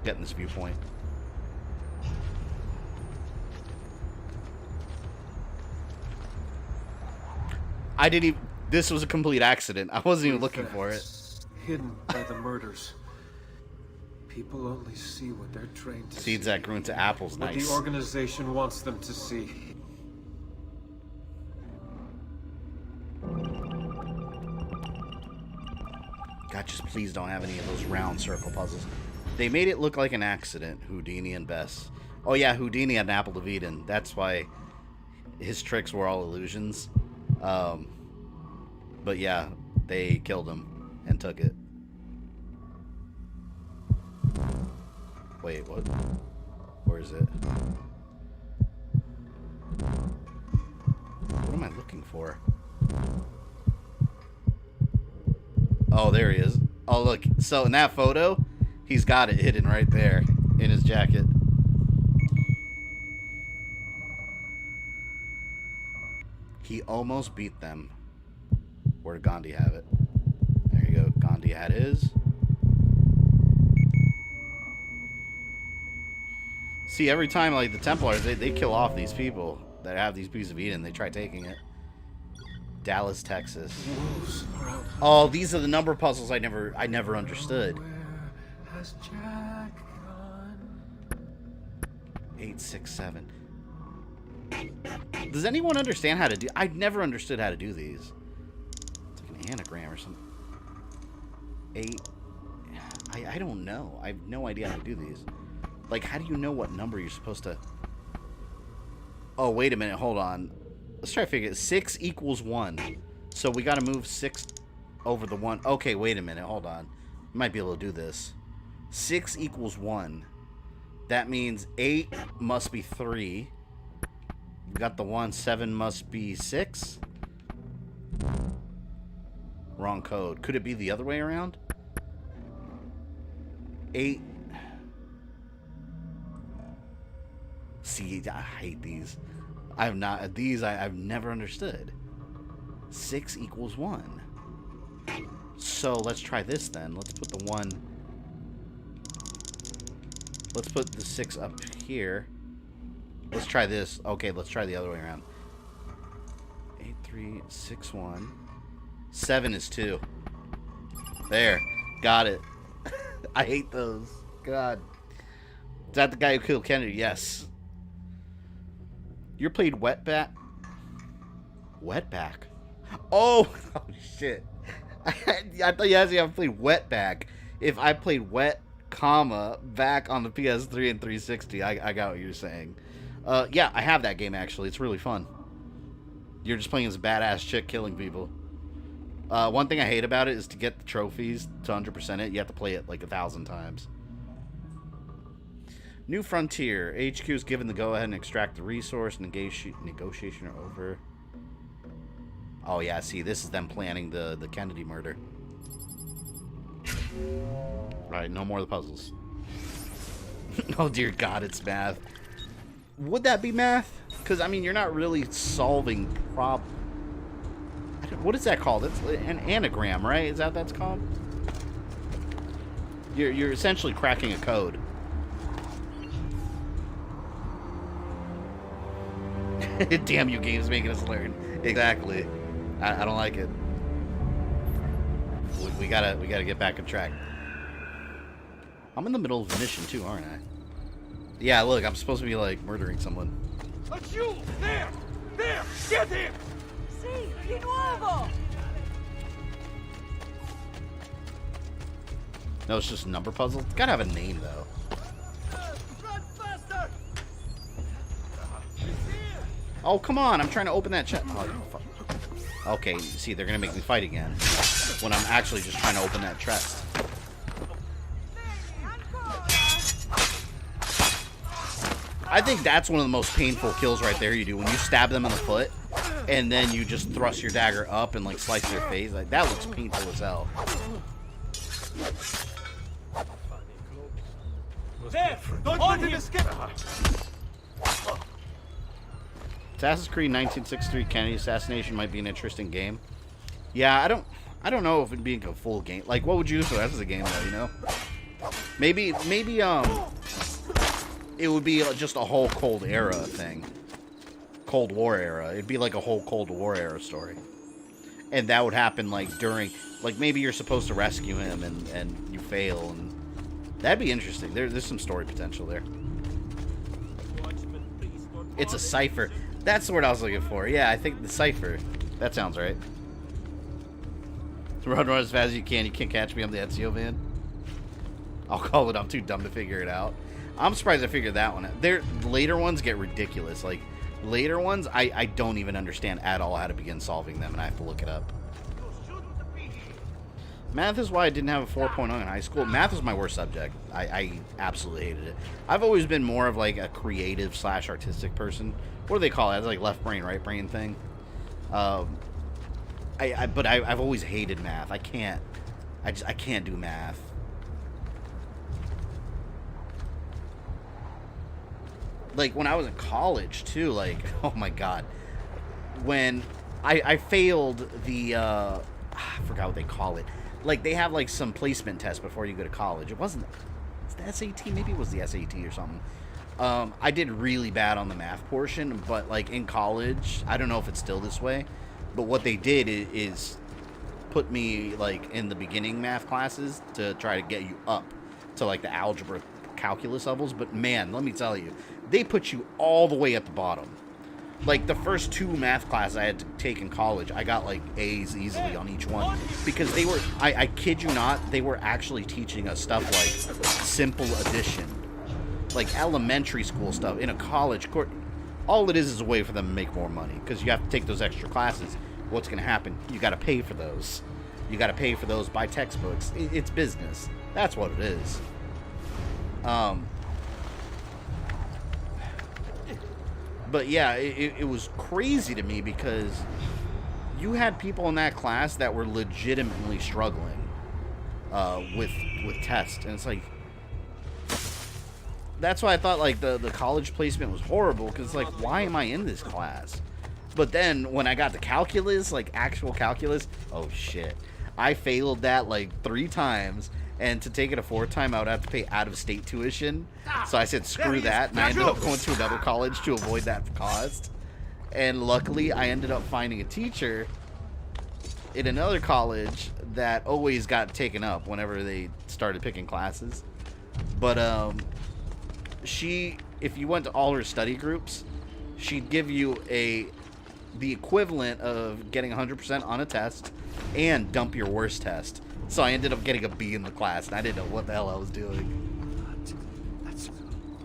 Getting this viewpoint. I didn't even... This was a complete accident. I wasn't even looking for it. Hidden by the murders. People only see what they're trained to see. Seeds that grew into apples, what nice. the organization wants them to see. God, just please don't have any of those round circle puzzles. They made it look like an accident, Houdini and Bess. Oh yeah, Houdini had an apple of Eden. That's why his tricks were all illusions. But yeah, they killed him and took it. Wait, what? Where is it? What am I looking for? Oh, there he is. Oh, look. So in that photo, he's got it hidden right there in his jacket. He almost beat them. Where did Gandhi have it? There you go. Gandhi had his. See, every time, like, the Templars, they kill off these people that have these pieces of Eden. They try taking it. Dallas, Texas. Oh, these are the number puzzles I never understood. 867. Does anyone understand how to do? I never understood how to do these. It's like an anagram or something. 8. I don't know. I have no idea how to do these. Like, how do you know what number you're supposed to... Oh, wait a minute. Hold on. Let's try to figure it. 6 equals 1. So we got to move 6 over the 1. Okay, wait a minute. Hold on. You might be able to do this. 6 equals 1. That means 8 must be 3. You got the 1. 7 must be 6. Wrong code. Could it be the other way around? 8. See, I hate these. I've never understood. 6 equals 1. So let's try this then. Let's put the 1. Let's put the 6 up here. Let's try this. Okay, let's try the other way around. 8, 3, 6, 1. 7 is 2. There. Got it. I hate those. God. Is that the guy who killed Kennedy? Yes. You played Wetback? Wetback? Oh! Oh, shit. I thought you actually haven't played Wetback. If I played Wet, comma, back on the PS3 and 360, I got what you're saying. Yeah, I have that game, actually. It's really fun. You're just playing as a badass chick killing people. One thing I hate about it is to get the trophies to 100% it, you have to play it like 1,000 times. New Frontier. HQ is given the go-ahead and extract the resource. Negotiation are over. Oh, yeah, see, this is them planning the Kennedy murder. Alright, no more of the puzzles. Oh, dear God, it's math. Would that be math? Because, I mean, you're not really solving what is that called? It's an anagram, right? Is that what that's called? You're essentially cracking a code. Damn you, games making us learn. Exactly. I don't like it. We gotta get back on track. I'm in the middle of a mission too, aren't I? Yeah, look, I'm supposed to be like murdering someone. But you! There! There! Get him! Si, di nuovo! No, it's just a number puzzle. It's gotta have a name though. Run faster! Oh, come on! I'm trying to open that chest. Oh, fuck. Okay, see, they're gonna make me fight again when I'm actually just trying to open that chest. I think that's one of the most painful kills right there you do, when you stab them in the foot and then you just thrust your dagger up and like slice their face. Like, that looks painful as hell. There! Don't let him escape! Assassin's Creed 1963 Kennedy assassination might be an interesting game. Yeah, I don't know if it'd be a full game. Like, what would you do for that as a game though, you know? Maybe it would be just a whole Cold Era thing. Cold War era. It'd be like a whole Cold War era story. And that would happen like during, like maybe you're supposed to rescue him and you fail, and that'd be interesting. There's some story potential there. It's a cipher. That's the word I was looking for. Yeah, I think the cipher. That sounds right. Run as fast as you can. You can't catch me. I'm the Ezio van. I'll call it. I'm too dumb to figure it out. I'm surprised I figured that one out. Later ones get ridiculous. Like, later ones, I don't even understand at all how to begin solving them, and I have to look it up. Math is why I didn't have a 4.0 in high school. Math was my worst subject. I absolutely hated it. I've always been more of like a creative / artistic person. What do they call it? It's like left brain, right brain thing. But I've always hated math. I can't do math. Like, when I was in college, too, like, oh my god. When I failed the, I forgot what they call it. Like, they have, like, some placement test before you go to college. It wasn't the SAT? Maybe it was the SAT or something. I did really bad on the math portion, but, like, in college, I don't know if it's still this way, But what they did is put me like in the beginning math classes to try to get you up to like the algebra calculus levels. But man, let me tell you, they put you all the way at the bottom. Like the first 2 math classes I had to take in college, I got like A's easily on each one because they were, I kid you not, they were actually teaching us stuff like simple addition, like elementary school stuff in a college course. All it is a way for them to make more money because you have to take those extra classes. What's going to happen? You got to pay for those. You got to pay for those, buy textbooks. It's business. That's what it is. But yeah, it was crazy to me because you had people in that class that were legitimately struggling with tests, and it's like, that's why I thought like the college placement was horrible because like, why am I in this class? But then when I got to calculus, like actual calculus, oh shit, I failed that like 3 times. And to take it a 4th time, I would have to pay out-of-state tuition. So I said, screw that, and I ended up going to another college to avoid that cost. And luckily, I ended up finding a teacher in another college that always got taken up whenever they started picking classes. But she, if you went to all her study groups, she'd give you the equivalent of getting 100% on a test and dump your worst test. So I ended up getting a B in the class, and I didn't know what the hell I was doing.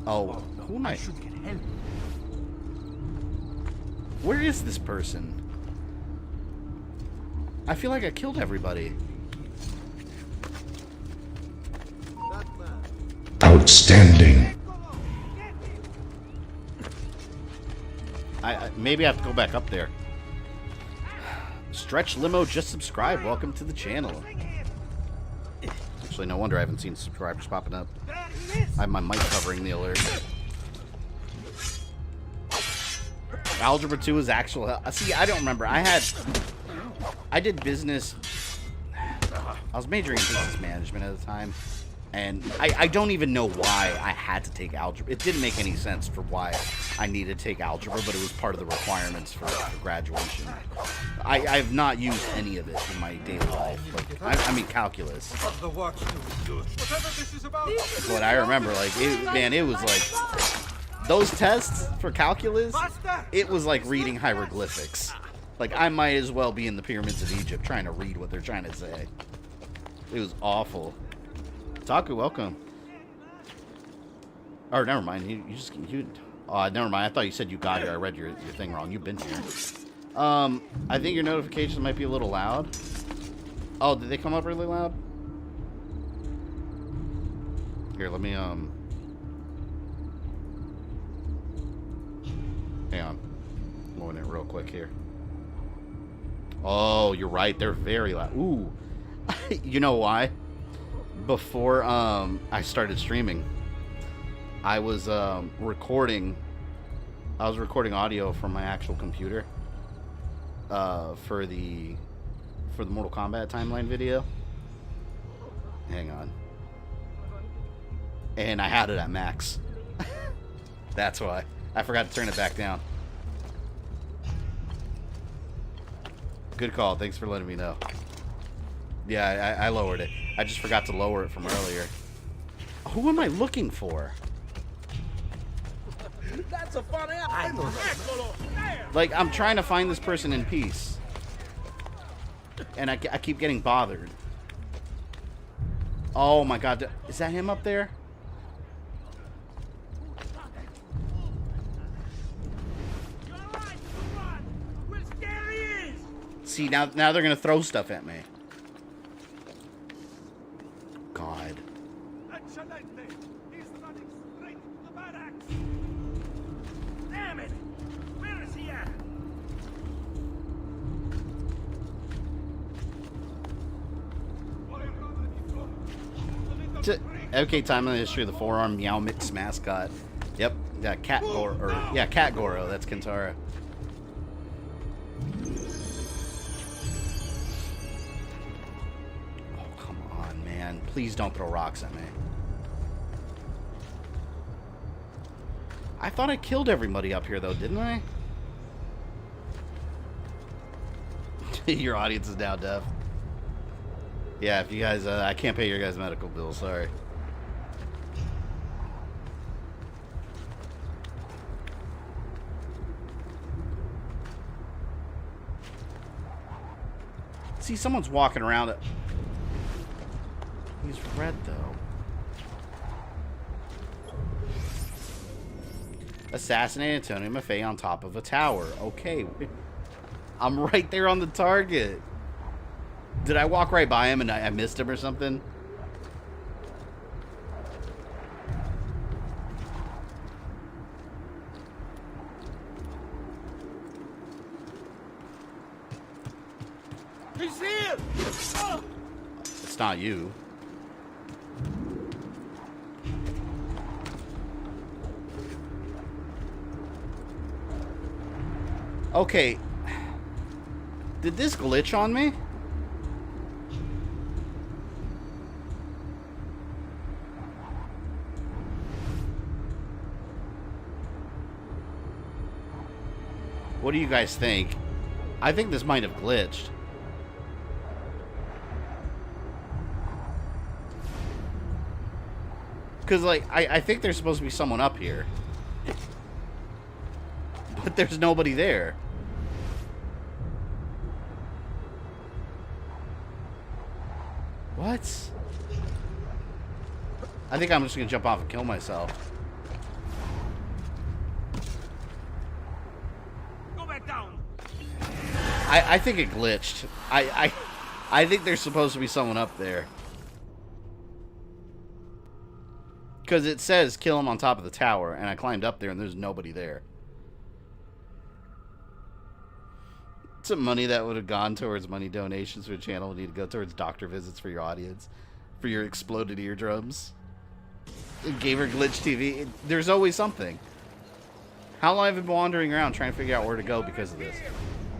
Oh, who am I? Where is this person? I feel like I killed everybody. Outstanding. I maybe I have to go back up there. Stretch Limo just subscribed. Welcome to the channel. Actually, no wonder I haven't seen subscribers popping up. I have my mic covering the alert. Algebra 2 is actual. See, I don't remember. I did business. I was majoring in business management at the time. And I don't even know why I had to take algebra. It didn't make any sense for why I needed to take algebra, but it was part of the requirements for graduation. I have not used any of it in my daily life. Like, I mean, calculus. But I remember, like, it was like, those tests for calculus, it was like reading hieroglyphics. Like, I might as well be in the pyramids of Egypt trying to read what they're trying to say. It was awful. Taku, welcome. Oh, never mind. Never mind. I thought you said you got here. I read your thing wrong. You've been here. I think your notifications might be a little loud. Oh, did they come up really loud? Here, let me, hang on. Lowering it real quick here. Oh, you're right. They're very loud. Ooh. You know why? Before I started streaming, I was recording audio from my actual computer for the Mortal Kombat timeline video. Hang on. And I had it at max. That's why. I forgot to turn it back down. Good call. Thanks for letting me know. Yeah, I lowered it. I just forgot to lower it from earlier. Who am I looking for? That's a funny idea. Like, I'm trying to find this person in peace. And I keep getting bothered. Oh my god. Is that him up there? See, now they're going to throw stuff at me. God. Damn it! Where is he at? Okay, time in the history of the four-armed Meow Mix mascot. Yep, yeah, Cat Goro. That's Kintara. Please don't throw rocks at me. I thought I killed everybody up here, though, didn't I? Your audience is now deaf. Yeah, if you guys, I can't pay your guys' medical bills. Sorry. See, someone's walking around it. He's red, though. Assassinate Antonio Maffei on top of a tower. Okay. I'm right there on the target. Did I walk right by him and I missed him or something? He's here! Oh. It's not you. Okay. Did this glitch on me? What do you guys think? I think this might have glitched. Because, like, I think there's supposed to be someone up here. But there's nobody there. What? I think I'm just going to jump off and kill myself. Go back down. I think it glitched. I think there's supposed to be someone up there. Because it says kill him on top of the tower, and I climbed up there and there's nobody there. Some money that would have gone towards money donations for the channel would need to go towards doctor visits for your audience. For your exploded eardrums. Gamer Glitch TV. There's always something. How long have I been wandering around trying to figure out where to go because of this?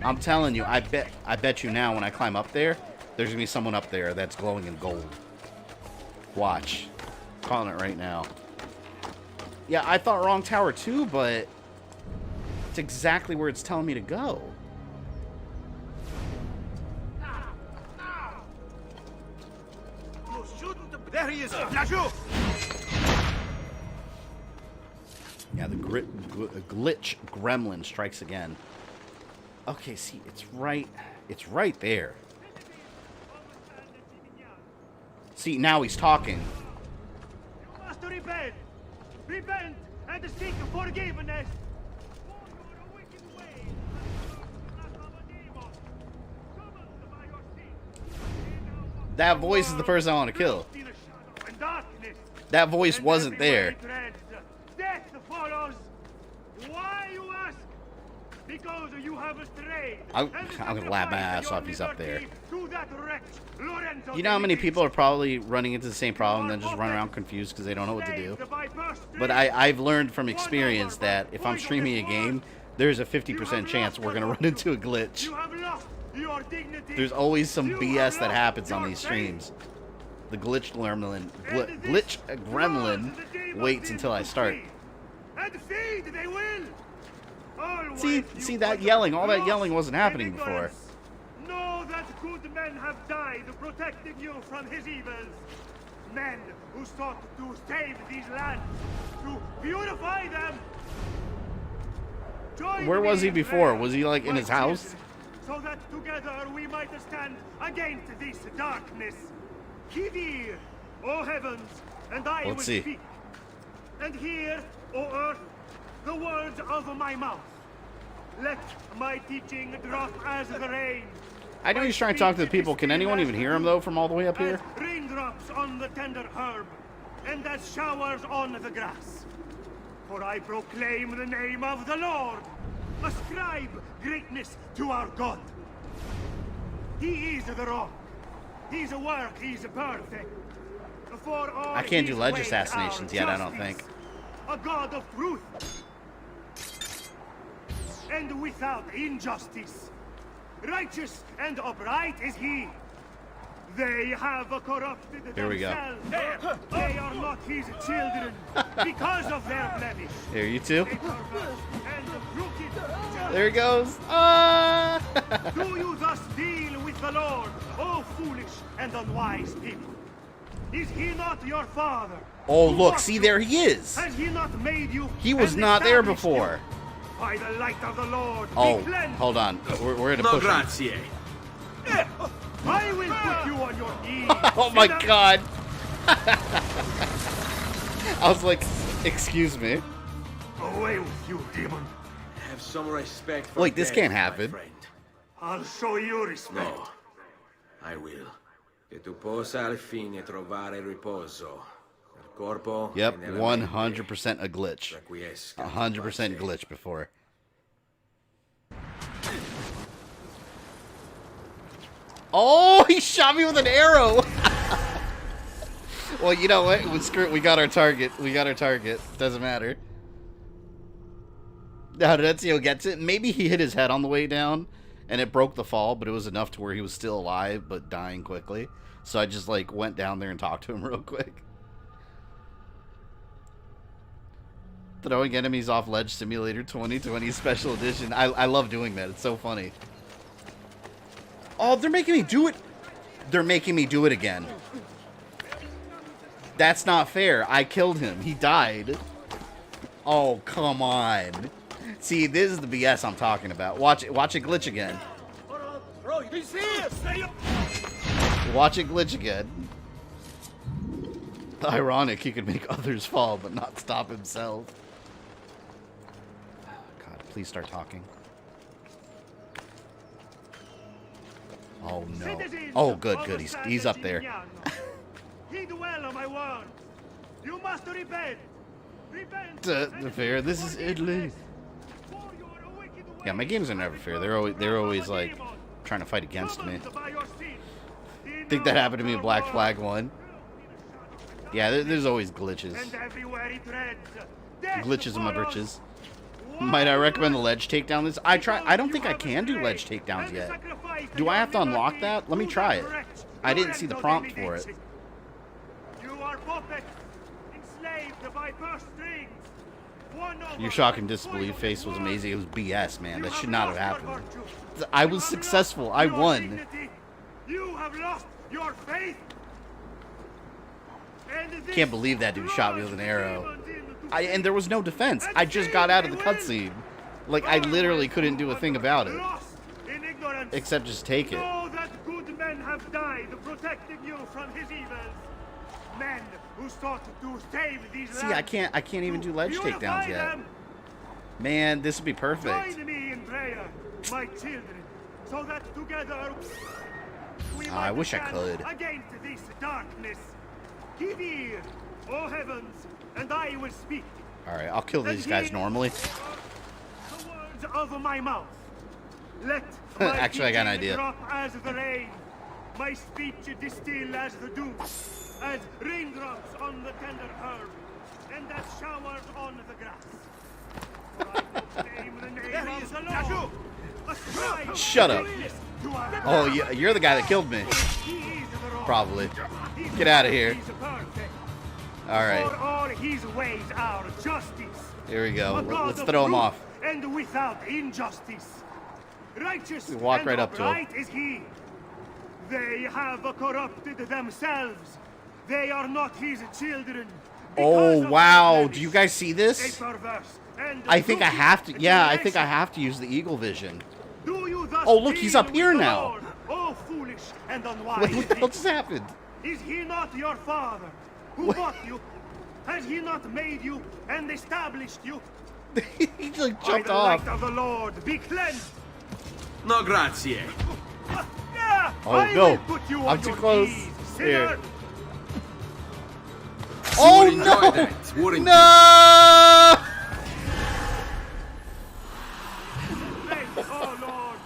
I'm telling you, I bet you now when I climb up there, there's going to be someone up there that's glowing in gold. Watch. Calling it right now. Yeah, I thought wrong tower too, but it's exactly where it's telling me to go. There he is! Yeah, the glitch gremlin strikes again. Okay, see, it's right there. See, now he's talking. You must repent! Repent and seek forgiveness! That voice is the person I want to kill. That voice wasn't there. Death follows. Why, you ask? Because you have strayed. I'm gonna laugh my ass off he's up there. You know how many people are probably running into the same problem and then just run around confused because they don't know what to do? But I've learned from experience that if I'm streaming a game, there's a 50% chance we're gonna run into a glitch. There's always some BS that happens on these streams. The glitch gremlin waits until I start. See that yelling? All that yelling wasn't happening before. Know that good men have died protecting you from his evils. Men who sought to save these lands, to purify them. Where was he before? Was he like in his house? So that together we might stand against this darkness. Give ear, O heavens, and I will speak. And hear, O earth, the words of my mouth. Let my teaching drop as the rain. I know he's trying to talk to the people. Can anyone even hear him, though, from all the way up here? As raindrops on the tender herb, and as showers on the grass. For I proclaim the name of the Lord. Ascribe greatness to our God. He is the rock. His work is perfect. For all I can't do ledge ways assassinations yet, I don't think. A God of truth. And without injustice. Righteous and upright is he. They have corrupted Here we go. themselves. They are not his children because of their blemish. Here, you too. And crooked There he goes. Ah! Do you thus deal with the Lord, O foolish and unwise people? Is he not your father? Oh, look, see, there he is. Has he not made you? He was not there before. By the light of the Lord. Oh, hold on. We're gonna push him. Grazie. I will put you on your knees. Oh my God. I was like, excuse me. Away with you, demon. Have some respect for Wait, this death, can't my happen. friend. I'll show you respect. No, I will. Che tu possa al fine trovare riposo. Nel corpo. Yep, e nella 100% a glitch. 100% glitch before. Oh, he shot me with an arrow. Well, you know what? Screw it. We got our target. We got our target. Doesn't matter. Now, did Ezio gets it? Maybe he hit his head on the way down, and it broke the fall, but it was enough to where he was still alive, but dying quickly. So I just, like, went down there and talked to him real quick. Throwing enemies off Ledge Simulator 2020 Special Edition. I love doing that. It's so funny. Oh, they're making me do it. They're making me do it again. That's not fair. I killed him. He died. Oh, come on. See, this is the BS I'm talking about. Watch it glitch again. He's here. Watch it glitch again. Ironic, he could make others fall, but not stop himself. God, please start talking. Oh no. Oh, good. He's up there. Heed well of my word. You must repent. Repent. Fair. This is Italy. Yeah, my games are never fair. They're always like trying to fight against me. I think that happened to me in Black Flag 1. Yeah, there's always glitches. Glitches in my britches. Might I recommend the ledge takedown? This I don't think I can do ledge takedowns yet. Do I have to unlock that? Let me try it. I didn't see the prompt for it. Your shock and disbelief face was amazing. It was BS, man. That should not have happened. I was successful. I won. You have lost your faith. Can't believe that dude shot me with an arrow. And there was no defense. I just got out of the cutscene. Like, I literally couldn't do a thing about it. Except just take it. Know that good men have died protecting you from his evils. Men who sought to save these See, I can't even do ledge takedowns yet. Man, this would be perfect. Join me in prayer, my children, so that together we I wish I could. Against this darkness. Give ear, O heavens, and I will speak. Alright, I'll kill these guys normally. The words of my mouth. Let my Actually, I got an idea. drop as the rain, my speech distill as the dew, as raindrops on the tender herb, and as showers on the grass. For I proclaim the name of the Lord. Ascribe Shut up. greatness to our Oh, you're the guy that killed me. Probably. Get out of here. Alright. For all his ways are justice. Here we go. A God Let's of throw him truth off. And without injustice. Righteous Walk and right up to him. upright is he. They have corrupted themselves. They are not his children. Oh, wow. Do you guys see this? A perverse and I think I have to. Yeah, I think I generation. have to use the eagle vision. Do you thus Oh, look, he's deal up with here the now. Lord, oh, foolish and unwise Wait, what the hell people? just happened? Is he not your father, who bought you? Has he not made you and established you? He like By jumped the off. light of the Lord, be cleansed. No, grazie. Oh, I no. will put you I'm on too your close. knees, Here. sinner. Oh, You would no. enjoy that, wouldn't No! Thank, oh Lord,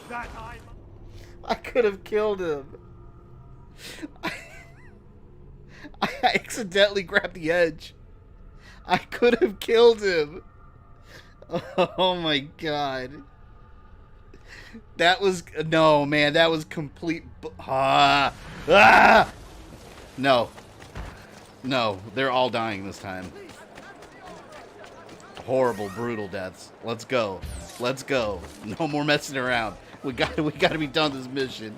that I could have killed him. I accidentally grabbed the edge. I could have killed him. Oh my god. That was... No, man. That was complete... No. No. They're all dying this time. Horrible, brutal deaths. Let's go. Let's go. No more messing around. We got to be done this mission.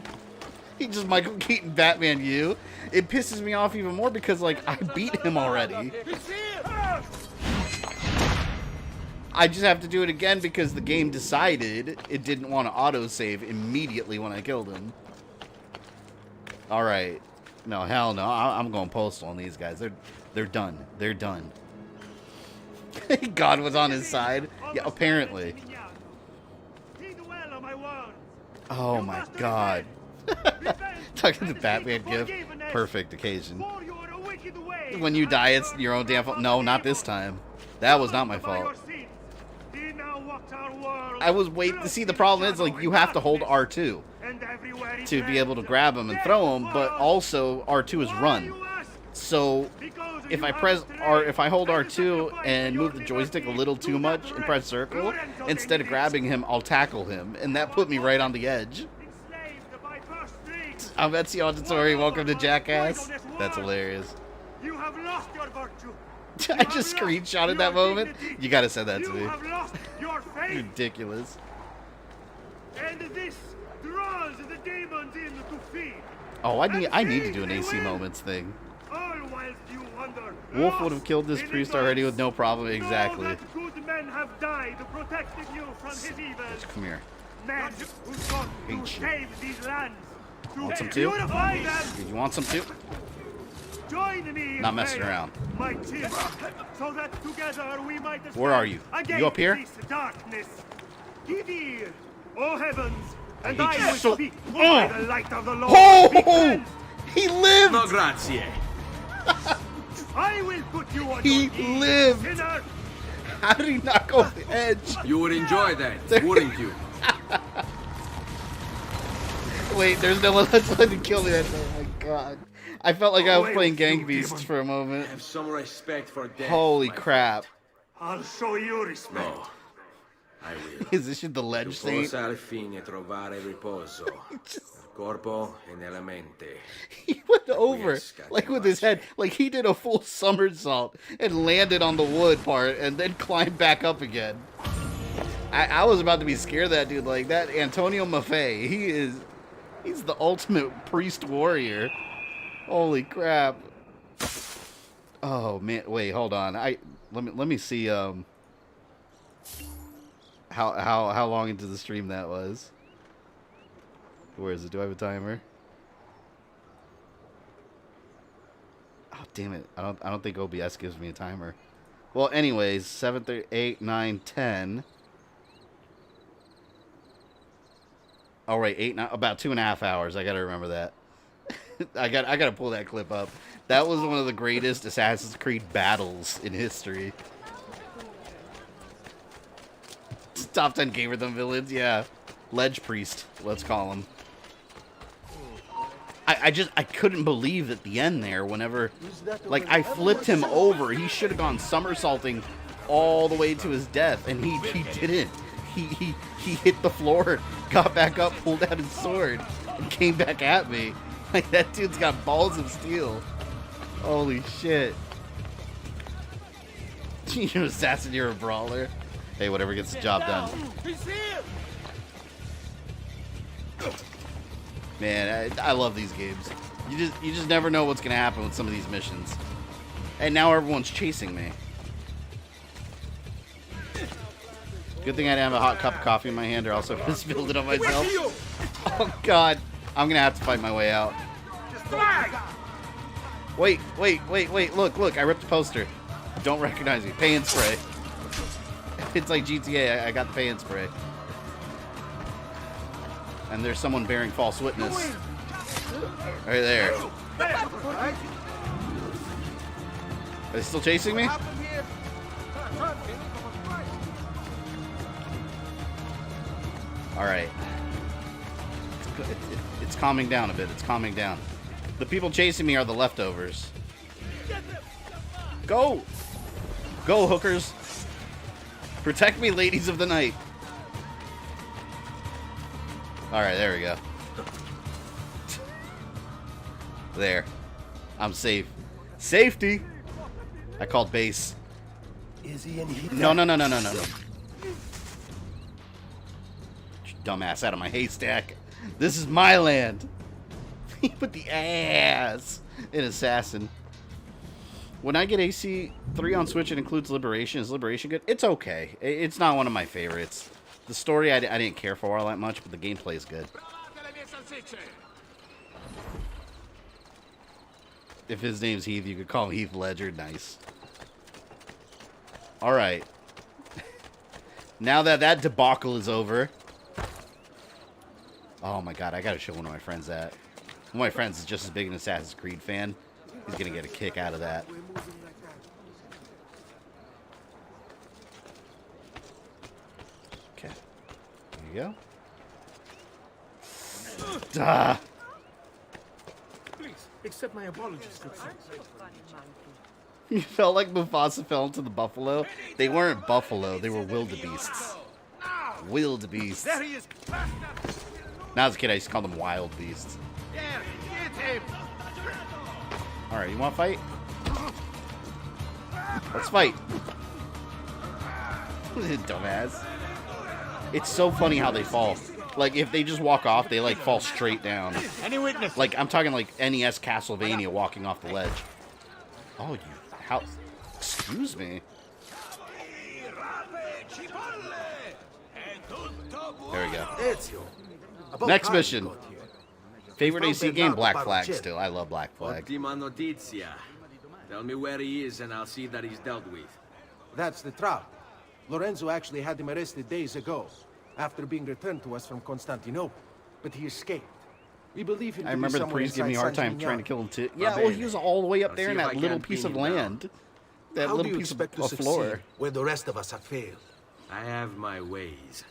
He just Michael Keaton Batman you. It pisses me off even more because, like, I beat him already. I just have to do it again because the game decided it didn't want to autosave immediately when I killed him. Alright. No, hell no. I'm going postal on these guys. They're done. They're done. God was on his side. Yeah, apparently. Oh my god. Talking to the Batman gift. Perfect occasion. When you die, it's your own damn fault. No, not this time. That was not my fault. I was waiting to see. The problem is, like, you have to hold R2 to be able to grab him and throw him, but also R2 is run. So if I hold R2 and move the joystick a little too much and press circle, instead of grabbing him, I'll tackle him, and that put me right on the edge. I'm Ezio Auditory. Welcome to Jackass. That's hilarious. I just screenshotted that moment. You gotta send that to me. Ridiculous. And this draws the demons in to feed. Oh, I need to do an AC moments thing. Wolf would have killed this priest already with no problem. Exactly. Good men have died protecting you from his evils. Come here. Men who saved these lands. Want some too? You want some too? Join me. Not messing around. My team, so that together we might. Where are you? You up here? Darkness. Give ear, O heavens, and I will speak by the light of the Lord. Oh! He lived. No grazie. I will put you on He lived. Sinner. How did he not go off the edge? You would enjoy that, wouldn't you? Wait, there's no one that's going to kill me. Oh my god. I felt like I was playing Gang Beasts for a moment. Have some respect for death. Holy crap. I'll show you respect. No, I will. Is this shit the ledge saint? Al fine trovare riposo. Corpo e nella mente. He went over, like with his head, like he did a full somersault and landed on the wood part and then climbed back up again. I was about to be scared of that dude. Like that Antonio Maffei, he's the ultimate priest warrior. Holy crap. Oh man, wait, hold on. Let me see how long into the stream that was. Where is it? Do I have a timer? Oh damn it. I don't think OBS gives me a timer. Well, anyways, 7, 8, 9, 10. Oh right, 8, 9, about 2.5 hours. I gotta remember that. I gotta pull that clip up. That was one of the greatest Assassin's Creed battles in history. Top 10 gamer-them villains, yeah. Ledge Priest, let's call him. I couldn't believe at the end there, whenever, like, I flipped him over. He should have gone somersaulting all the way to his death, and he didn't. He hit the floor, got back up, pulled out his sword, and came back at me. Like, that dude's got balls of steel. Holy shit. You're an assassin, you're a brawler. Hey, whatever gets the job done. Man, I love these games. You just never know what's gonna happen with some of these missions. And now everyone's chasing me. Good thing I didn't have a hot cup of coffee in my hand, or else I would have spilled it on myself. Oh god, I'm gonna have to fight my way out. Wait, look, I ripped the poster. Don't recognize me. Pay and spray. It's like GTA, I got the pay and spray. And there's someone bearing false witness. Right there. Are they still chasing me? Alright. It's calming down a bit. It's calming down. The people chasing me are the leftovers. Go! Go, hookers! Protect me, ladies of the night. Alright, there we go. There. I'm safe. Safety! I called base. Is he in here? No. dumbass out of my haystack. This is my land. He put the ass in Assassin. When I get AC3 on Switch, it includes Liberation. Is Liberation good? It's okay. It's not one of my favorites. The story I didn't care for all that much, but the gameplay is good. If his name's Heath, you could call him Heath Ledger. Nice. Alright. Now that that debacle is over. Oh my god, I gotta show one of my friends that. One of my friends is just as big an Assassin's Creed fan. He's gonna get a kick out of that. Okay. There you go. Duh. Please, accept my apologies, good sir. You felt like Mufasa fell into the buffalo? They weren't buffalo, they were wildebeests. Wildebeests. There he is. Now as a kid, I used to call them wild beasts. Yeah, get him. Alright, you want to fight? Let's fight. Dumbass. It's so funny how they fall. Like, if they just walk off, they, like, fall straight down. Any witness? Like, I'm talking like NES Castlevania walking off the ledge. Oh, you... How... Excuse me. There we go. Next mission. Favorite AC game? Black Flag still. I love Black Flag. Ottima notizia. Tell me where he is and I'll see that he's dealt with. That's the trap. Lorenzo actually had him arrested days ago, after being returned to us from Constantinople. But he escaped. We believe him to I remember be the priest giving me a hard time trying to kill him too. Yeah, well, he was all the way up there in that little piece of land. That little piece of floor. When the rest of us have failed? I have my ways.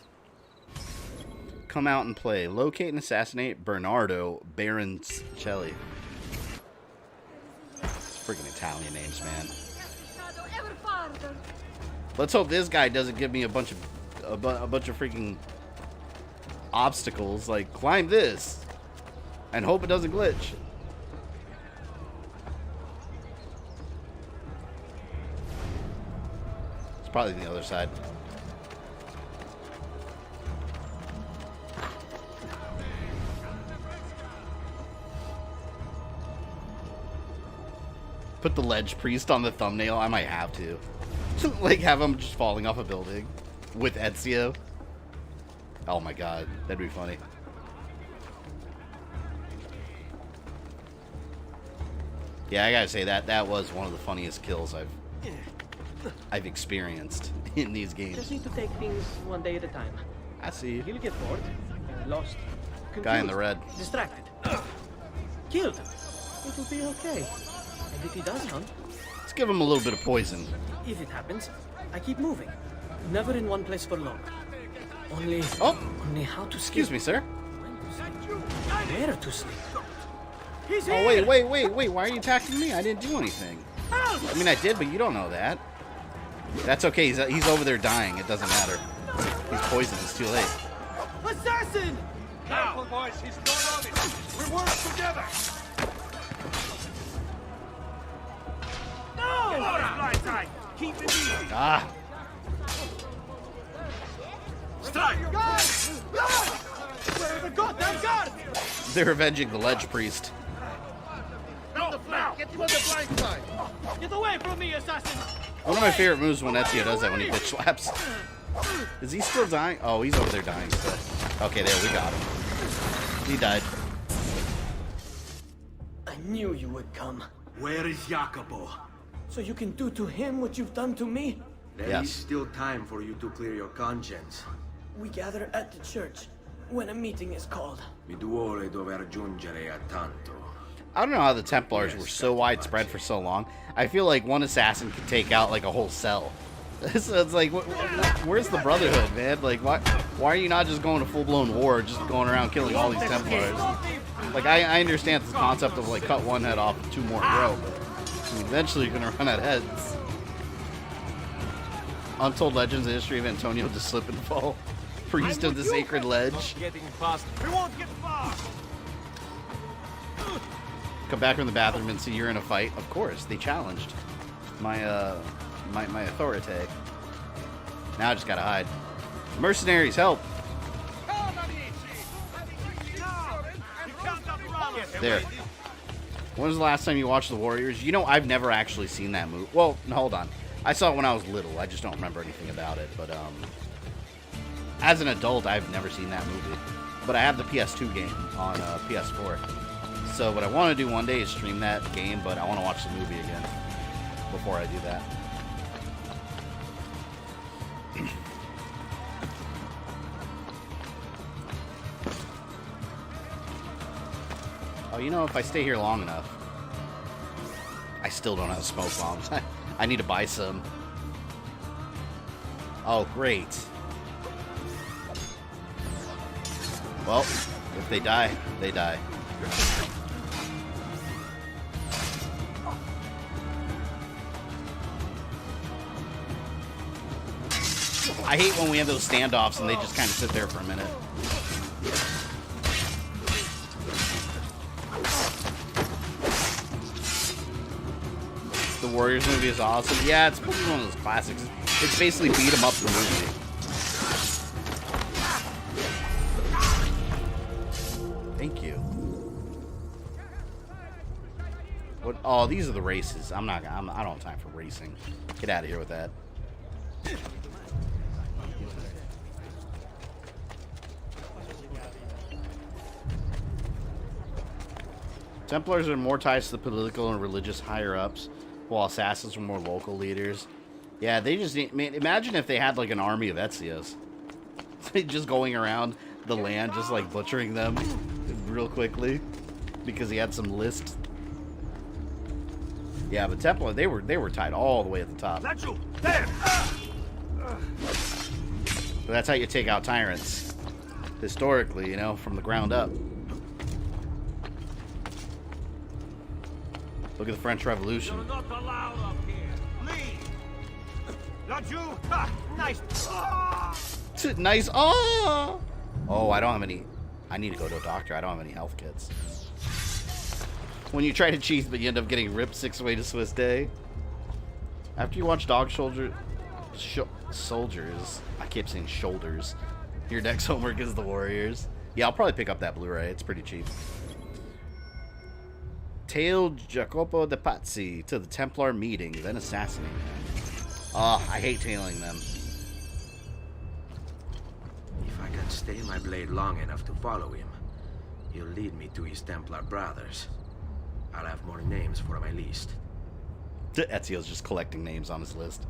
Come out and play. Locate and assassinate Bernardo Baroncelli. Freaking Italian names, man. Let's hope this guy doesn't give me a bunch of freaking obstacles. Like, climb this and hope it doesn't glitch. It's probably the other side. Put the ledge priest on the thumbnail. I might have to. Like, have him just falling off a building with Ezio. Oh my god, that'd be funny. Yeah, I gotta say that was one of the funniest kills I've experienced in these games. Just need to take things one day at a time. I see. He'll get bored, lost, confused, guy in the red, distracted, killed. It will be okay. And if he does hunt, let's give him a little bit of poison. If it happens, I keep moving. Never in one place for long. Only how to sleep. Excuse me, sir. Where to sleep? He's oh, wait. Why are you attacking me? I didn't do anything. I mean, I did, but you don't know that. That's okay. He's over there dying. It doesn't matter. He's poisoned. It's too late. Assassin! Careful, boys. He's not on it. We work together. No! Keep it easy. Ah. Strike! Where are the goddamn guards? They're avenging the ledge priest. No, get him on the blind side. Get away from me, assassin! One of my favorite moves when Ezio does that when he bitch slaps. Is he still dying? Oh, he's over there dying still. Okay, there, we got him. He died. I knew you would come. Where is Jacopo? So you can do to him what you've done to me? There is still time for you to clear your conscience. We gather at the church when a meeting is called. Mi duole dover giungere a tanto. I don't know how the Templars were so widespread for so long. I feel like one assassin could take out like a whole cell. So it's like, where's the Brotherhood, man? Like, why are you not just going to full-blown war, just going around killing all these Templars? Like, I understand the concept of like cut one head off and two more grow, but I mean, eventually you're gonna run out of heads. Untold legends of the history of Antonio to slip and fall. Priest of the sacred ledge. We won't get far. Come back from the bathroom and see you're in a fight. Of course, they challenged my authority. Now I just gotta hide. Mercenaries, help! There. When was the last time you watched The Warriors? You know, I've never actually seen that movie. Well, hold on. I saw it when I was little. I just don't remember anything about it. But as an adult, I've never seen that movie. But I have the PS2 game on PS4. So what I want to do one day is stream that game, but I want to watch the movie again before I do that. Oh, you know, if I stay here long enough, I still don't have smoke bombs. I need to buy some. Oh, great. Well, if they die, they die. I hate when we have those standoffs and they just kind of sit there for a minute. The Warriors movie is awesome. Yeah, it's probably one of those classics. It's basically beat 'em up the movie. Thank you. What? Oh, these are the races. I don't have time for racing. Get out of here with that. Templars are more ties to the political and religious higher-ups, while assassins were more local leaders. Yeah, they just need... Man, imagine if they had, like, an army of Ezios. Just going around the land, just, like, butchering them real quickly. Because he had some list. Yeah, but Templar, they were tied all the way at the top. There! But that's how you take out tyrants. Historically, you know, from the ground up. Look at the French Revolution. You're not allowed up here. Leave. Not you. Nice. Nice. Oh. Oh, I don't have any. I need to go to a doctor. I don't have any health kits. When you try to cheat, but you end up getting ripped 6 away to Swiss Day. After you watch Dog Soldiers, I keep saying shoulders. Your next homework is The Warriors. Yeah, I'll probably pick up that Blu-ray. It's pretty cheap. Tail Jacopo de Pazzi to the Templar meeting, then assassinate them. Oh, I hate tailing them. If I can stay my blade long enough to follow him, he'll lead me to his Templar brothers. I'll have more names for my list. Ezio's just collecting names on his list.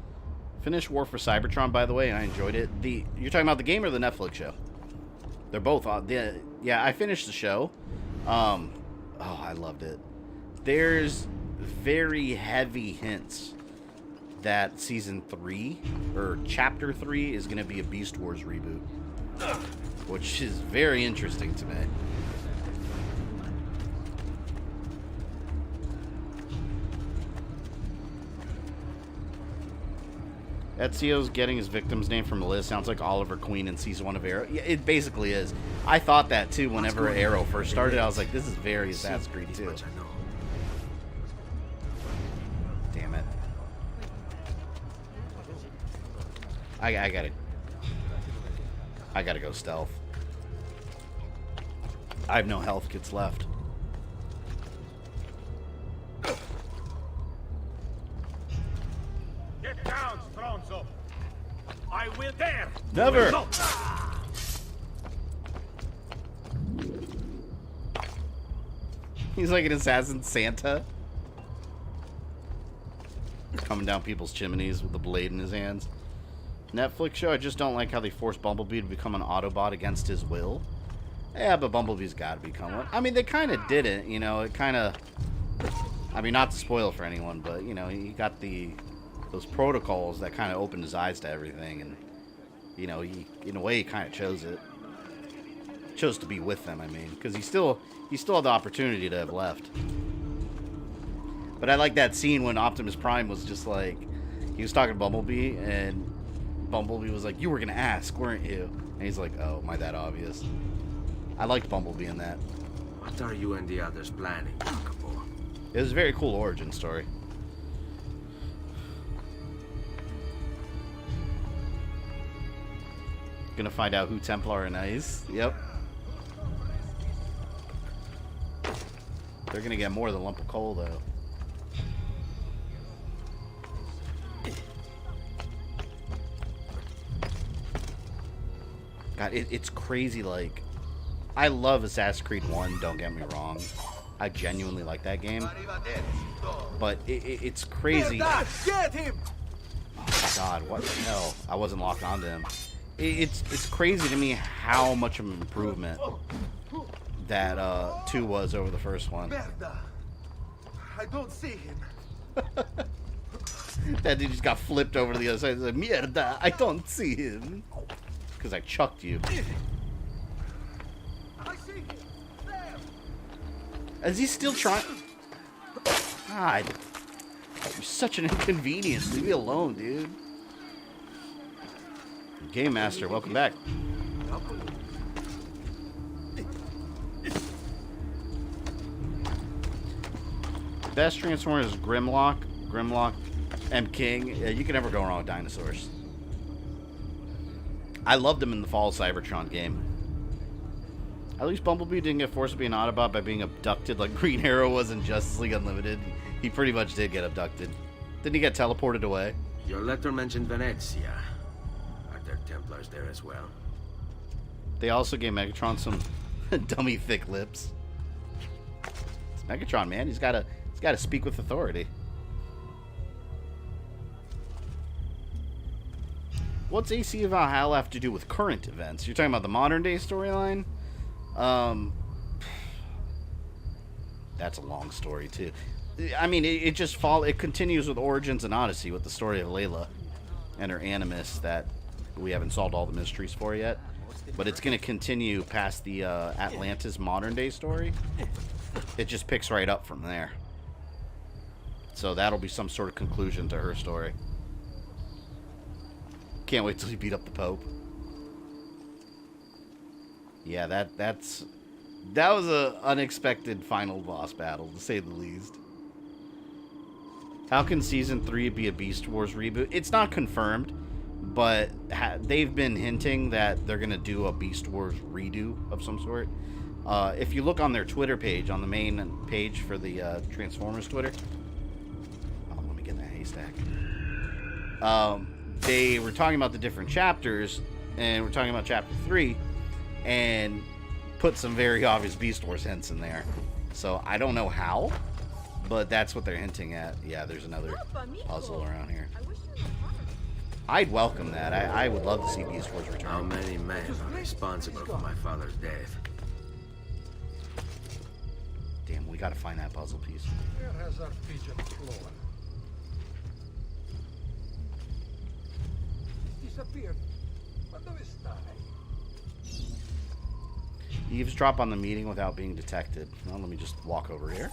Finished War for Cybertron, by the way, and I enjoyed it. You're talking about the game or the Netflix show? They're both on. Yeah, I finished the show. Oh, I loved it. There's very heavy hints that Season 3, or Chapter 3, is going to be a Beast Wars reboot. Which is very interesting to me. Ezio's getting his victim's name from a list. Sounds like Oliver Queen in Season 1 of Arrow. Yeah, it basically is. I thought that, too, whenever Arrow first started. I was like, this is very Assassin's Creed 2. Damn it. I gotta go stealth. I have no health kits left. Get down, Stronzo. I will dare. Never. He's like an assassin Santa. Coming down people's chimneys with a blade in his hands. Netflix show, I just don't like how they forced Bumblebee to become an Autobot against his will. Yeah, but Bumblebee's got to become one. I mean, they kind of didn't, you know, it kind of... I mean, not to spoil for anyone, but, you know, he got those protocols that kind of opened his eyes to everything, and, you know, he, in a way, he kind of chose it. Chose to be with them, I mean, because he still had the opportunity to have left. But I like that scene when Optimus Prime was just like, he was talking to Bumblebee, and Bumblebee was like, you were going to ask, weren't you? And he's like, oh, am I that obvious? I liked Bumblebee in that. What are you and the others planning, Jacopo? It was a very cool origin story. Gonna find out who Templar and Ice. Yep. They're gonna get more than a lump of coal, though. God, it's crazy. Like, I love Assassin's Creed 1. Don't get me wrong. I genuinely like that game. But it's crazy. Get him! Oh, God, what the hell? I wasn't locked onto him. It's crazy to me how much of an improvement that 2 was over the first one. I don't see him. That dude just got flipped over to the other side. He's like, mierda, I don't see him. Because I chucked you. I see him. There. Is he still trying? God. You're such an inconvenience. Leave me alone, dude. Game Master, welcome back. Best Transformer is Grimlock, M. King. Yeah, you can never go wrong with dinosaurs. I loved him in the Fall of Cybertron game. At least Bumblebee didn't get forced to be an Autobot by being abducted like Green Arrow was in Justice League Unlimited. He pretty much did get abducted. Didn't he get teleported away? Your letter mentioned Venezia. Are there Templars there as well? They also gave Megatron some dummy thick lips. It's Megatron, man. He's gotta speak with authority. What's AC of Valhalla have to do with current events? You're talking about the modern day storyline? That's a long story too. I mean, it continues with Origins and Odyssey with the story of Layla and her animus that we haven't solved all the mysteries for yet. But it's going to continue past the Atlantis modern day story. It just picks right up from there. So that'll be some sort of conclusion to her story. Can't wait till you beat up the Pope. Yeah, that was a unexpected final boss battle, to say the least. How can Season 3 be a Beast Wars reboot? It's not confirmed, but they've been hinting that they're going to do a Beast Wars redo of some sort. If you look on their Twitter page, on the main page for the Transformers Twitter... Oh, let me get that haystack. They were talking about the different chapters, and we're talking about Chapter 3, and put some very obvious Beast Wars hints in there. So I don't know how, but that's what they're hinting at. Yeah, there's another puzzle around here. I'd welcome that. I would love to see Beast Wars return. How many men are responsible for my father's death? Damn, we gotta find that puzzle piece. Where has our pigeon flown? He's disappeared. Quando está? Eavesdrop on the meeting without being detected. Well, let me just walk over here.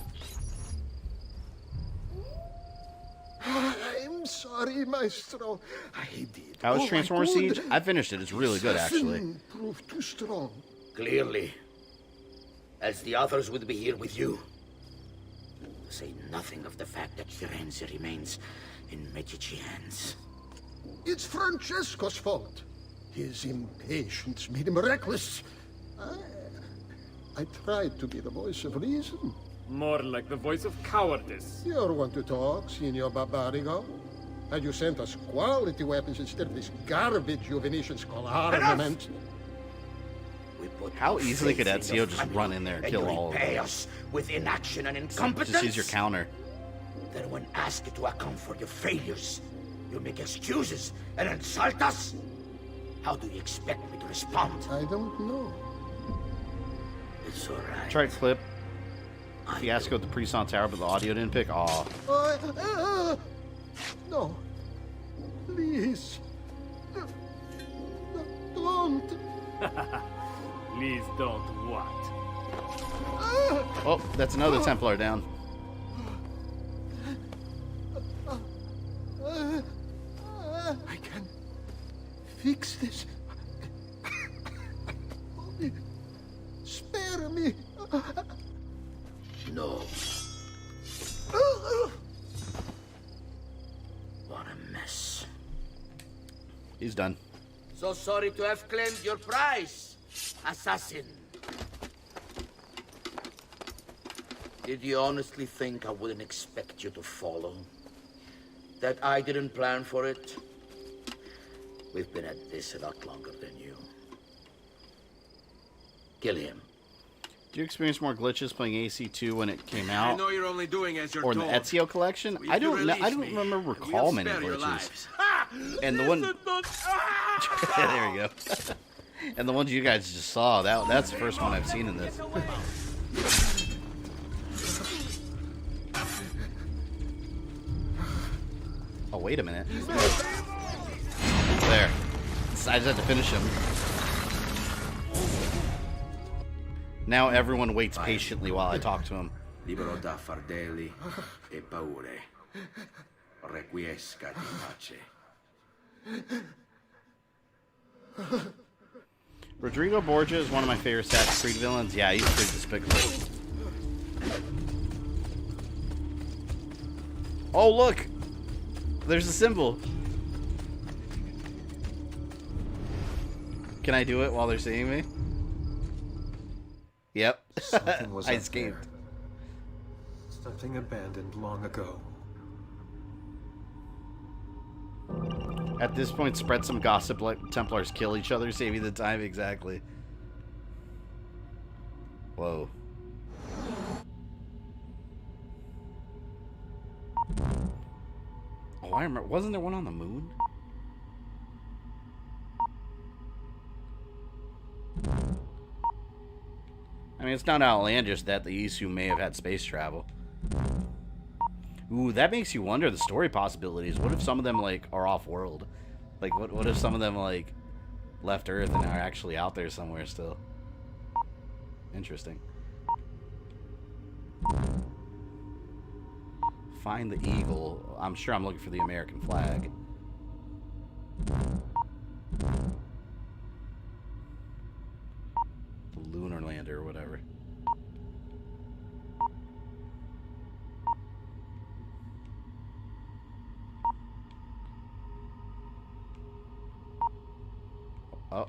I'm sorry, Maestro. I did. How was Transformer Siege? I finished it. It's really good, actually. Proved too strong. Clearly. Else the others would be here with you. To say nothing of the fact that Firenze remains in Medici hands. It's Francesco's fault. His impatience made him reckless. I tried to be the voice of reason. More like the voice of cowardice. You're one to talk, Signor Barbarigo. Had you sent us quality weapons instead of this garbage you Venetians call armament? How easily could Ezio just run in there and kill all of them? Us with inaction and incompetence? Just use your counter. Then when asked to account for your failures, you make excuses and insult us? How do you expect me to respond? I don't know. It's all right. Tried clip. Fiasco at the Prison Tower, but the audio didn't pick. Aw. No. Please. Don't. Please don't what? Oh, that's another Templar down. I can fix this. Spare me. No. What a mess. He's done. So sorry to have claimed your prize, assassin. Did you honestly think I wouldn't expect you to follow? That I didn't plan for it? We've been at this a lot longer than you. Kill him. Did you experience more glitches playing AC2 when it came out? I know you're only doing as you're or in told. the Ezio collection? I don't know. I don't remember recall many glitches. And the one there we go. And the ones you guys just saw, that's the first one I've seen in this. Oh, wait a minute. There. I just had to finish him. Now everyone waits patiently while I talk to him. Libero da fardelli e paure. Requiescat in pace. Rodrigo Borgia is one of my favorite Assassin's Creed villains. Yeah, he's pretty despicable. Oh, look! There's a symbol. Can I do it while they're seeing me? Yep. Something was I up escaped. there. Something abandoned long ago. At this point, spread some gossip, let Templars kill each other, save you the time. Exactly. Whoa. Oh, I remember. Wasn't there one on the moon? I mean, it's not outlandish that the Isu may have had space travel. Ooh, that makes you wonder the story possibilities. What if some of them, like, are off-world? Like, what if some of them, like, left Earth and are actually out there somewhere still? Interesting. Find the eagle. I'm sure I'm looking for the American flag. The lunar lander or whatever. Oh.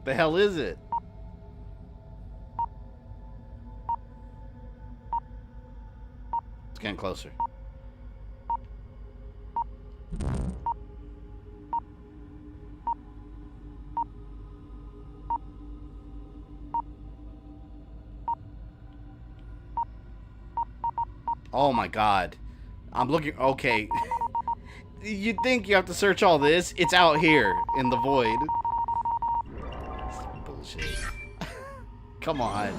The hell is it? It's getting closer. Oh my god. I'm looking. Okay. You'd think you have to search all this. It's out here in the void. Bullshit. Come on.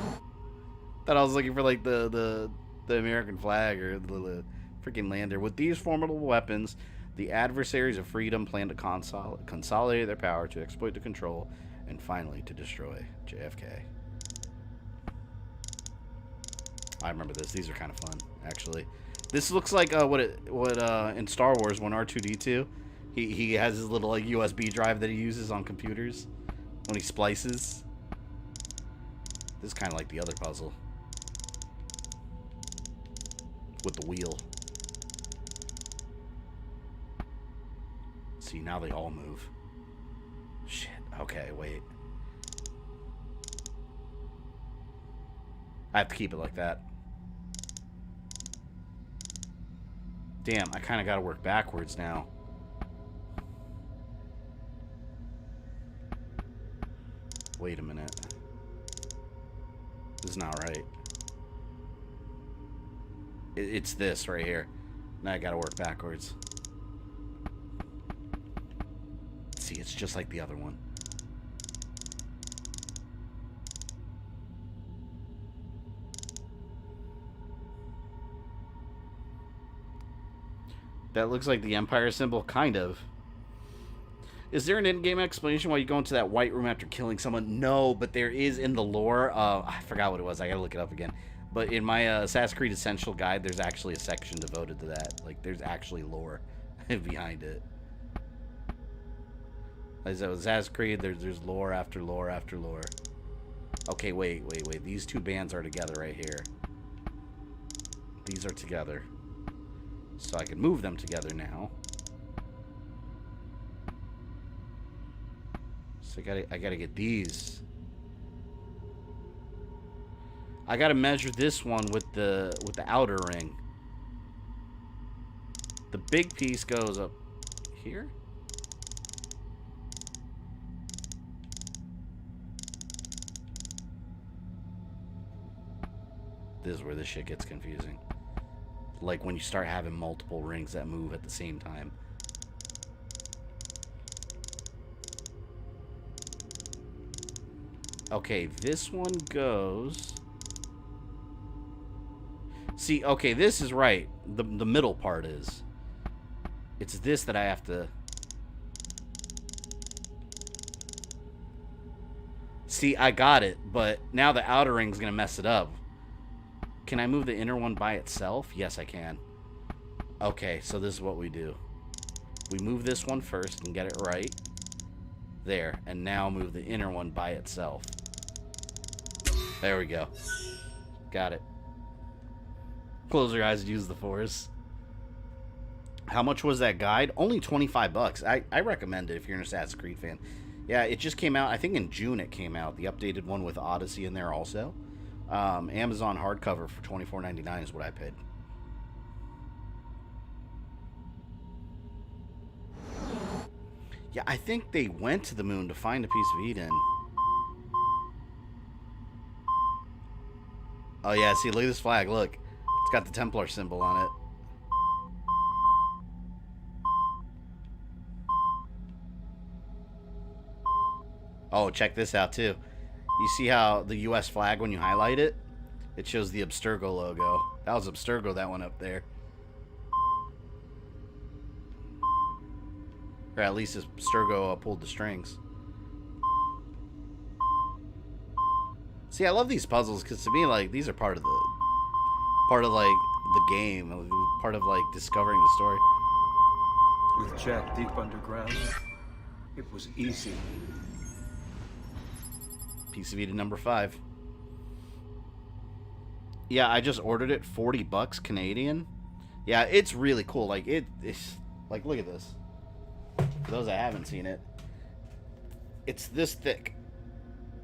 Thought I was looking for like the American flag or the freaking lander. With these formidable weapons, the adversaries of freedom plan to consolidate their power to exploit the control and finally to destroy JFK. I remember this. These are kind of fun, actually. This looks like what in Star Wars when R2-D2 he has his little like USB drive that he uses on computers when he splices. This is kind of like the other puzzle with the wheel. See, now they all move. Shit. Okay, wait. I have to keep it like that. Damn, I kind of got to work backwards now. Wait a minute. This is not right. It's this right here. Now I got to work backwards. See, it's just like the other one. That looks like the Empire symbol, kind of. Is there an in-game explanation why you go into that white room after killing someone? No, but there is in the lore. I forgot what it was. I gotta look it up again. But in my Assassin's Creed Essential Guide, there's actually a section devoted to that. Like, there's actually lore behind it. As Assassin's Creed, there's lore after lore after lore. Okay, wait. These two bands are together right here. These are together. So I can move them together now. So I gotta get these. I gotta measure this one with the outer ring. The big piece goes up here. This is where this shit gets confusing. Like when you start having multiple rings that move at the same time. Okay, this one goes... See, okay, this is right. The middle part is. It's this that I have to... See, I got it, but now the outer ring's gonna mess it up. Can I move the inner one by itself? Yes, I can. Okay, so this is what we do. We move this one first and get it right. There, and now move the inner one by itself. There we go. Got it. Close your eyes and use the force. How much was that guide? Only 25 bucks. I recommend it if you're an Assassin's Creed fan. Yeah, it just came out. I think in June it came out. The updated one with Odyssey in there also. Amazon hardcover for $24.99 is what I paid. Yeah, I think they went to the moon to find a piece of Eden. Oh yeah, see, look at this flag, look. It's got the Templar symbol on it. Oh, check this out too. You see how the US flag, when you highlight it, it shows the Abstergo logo. That was Abstergo, that one up there. Or at least Abstergo pulled the strings. See, I love these puzzles because to me, like, these are part of like the game, part of like discovering the story. With Jack deep underground, it was easy. Piece of Eden number 5. Yeah, I just ordered it. 40 bucks Canadian. Yeah, it's really cool. Like it's like, look at this. For those that haven't seen it, it's this thick.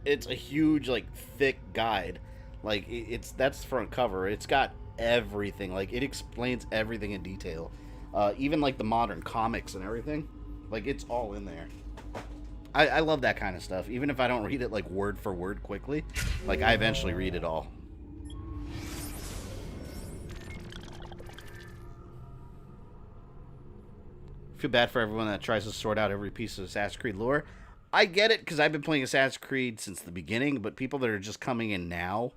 It's a huge, like, thick guide. Like that's the front cover. It's got everything. Like it explains everything in detail. Even like the modern comics and everything. Like it's all in there. I love that kind of stuff. Even if I don't read it like word for word quickly, like I eventually read it all. Feel bad for everyone that tries to sort out every piece of Assassin's Creed lore. I get it because I've been playing Assassin's Creed since the beginning, but people that are just coming in now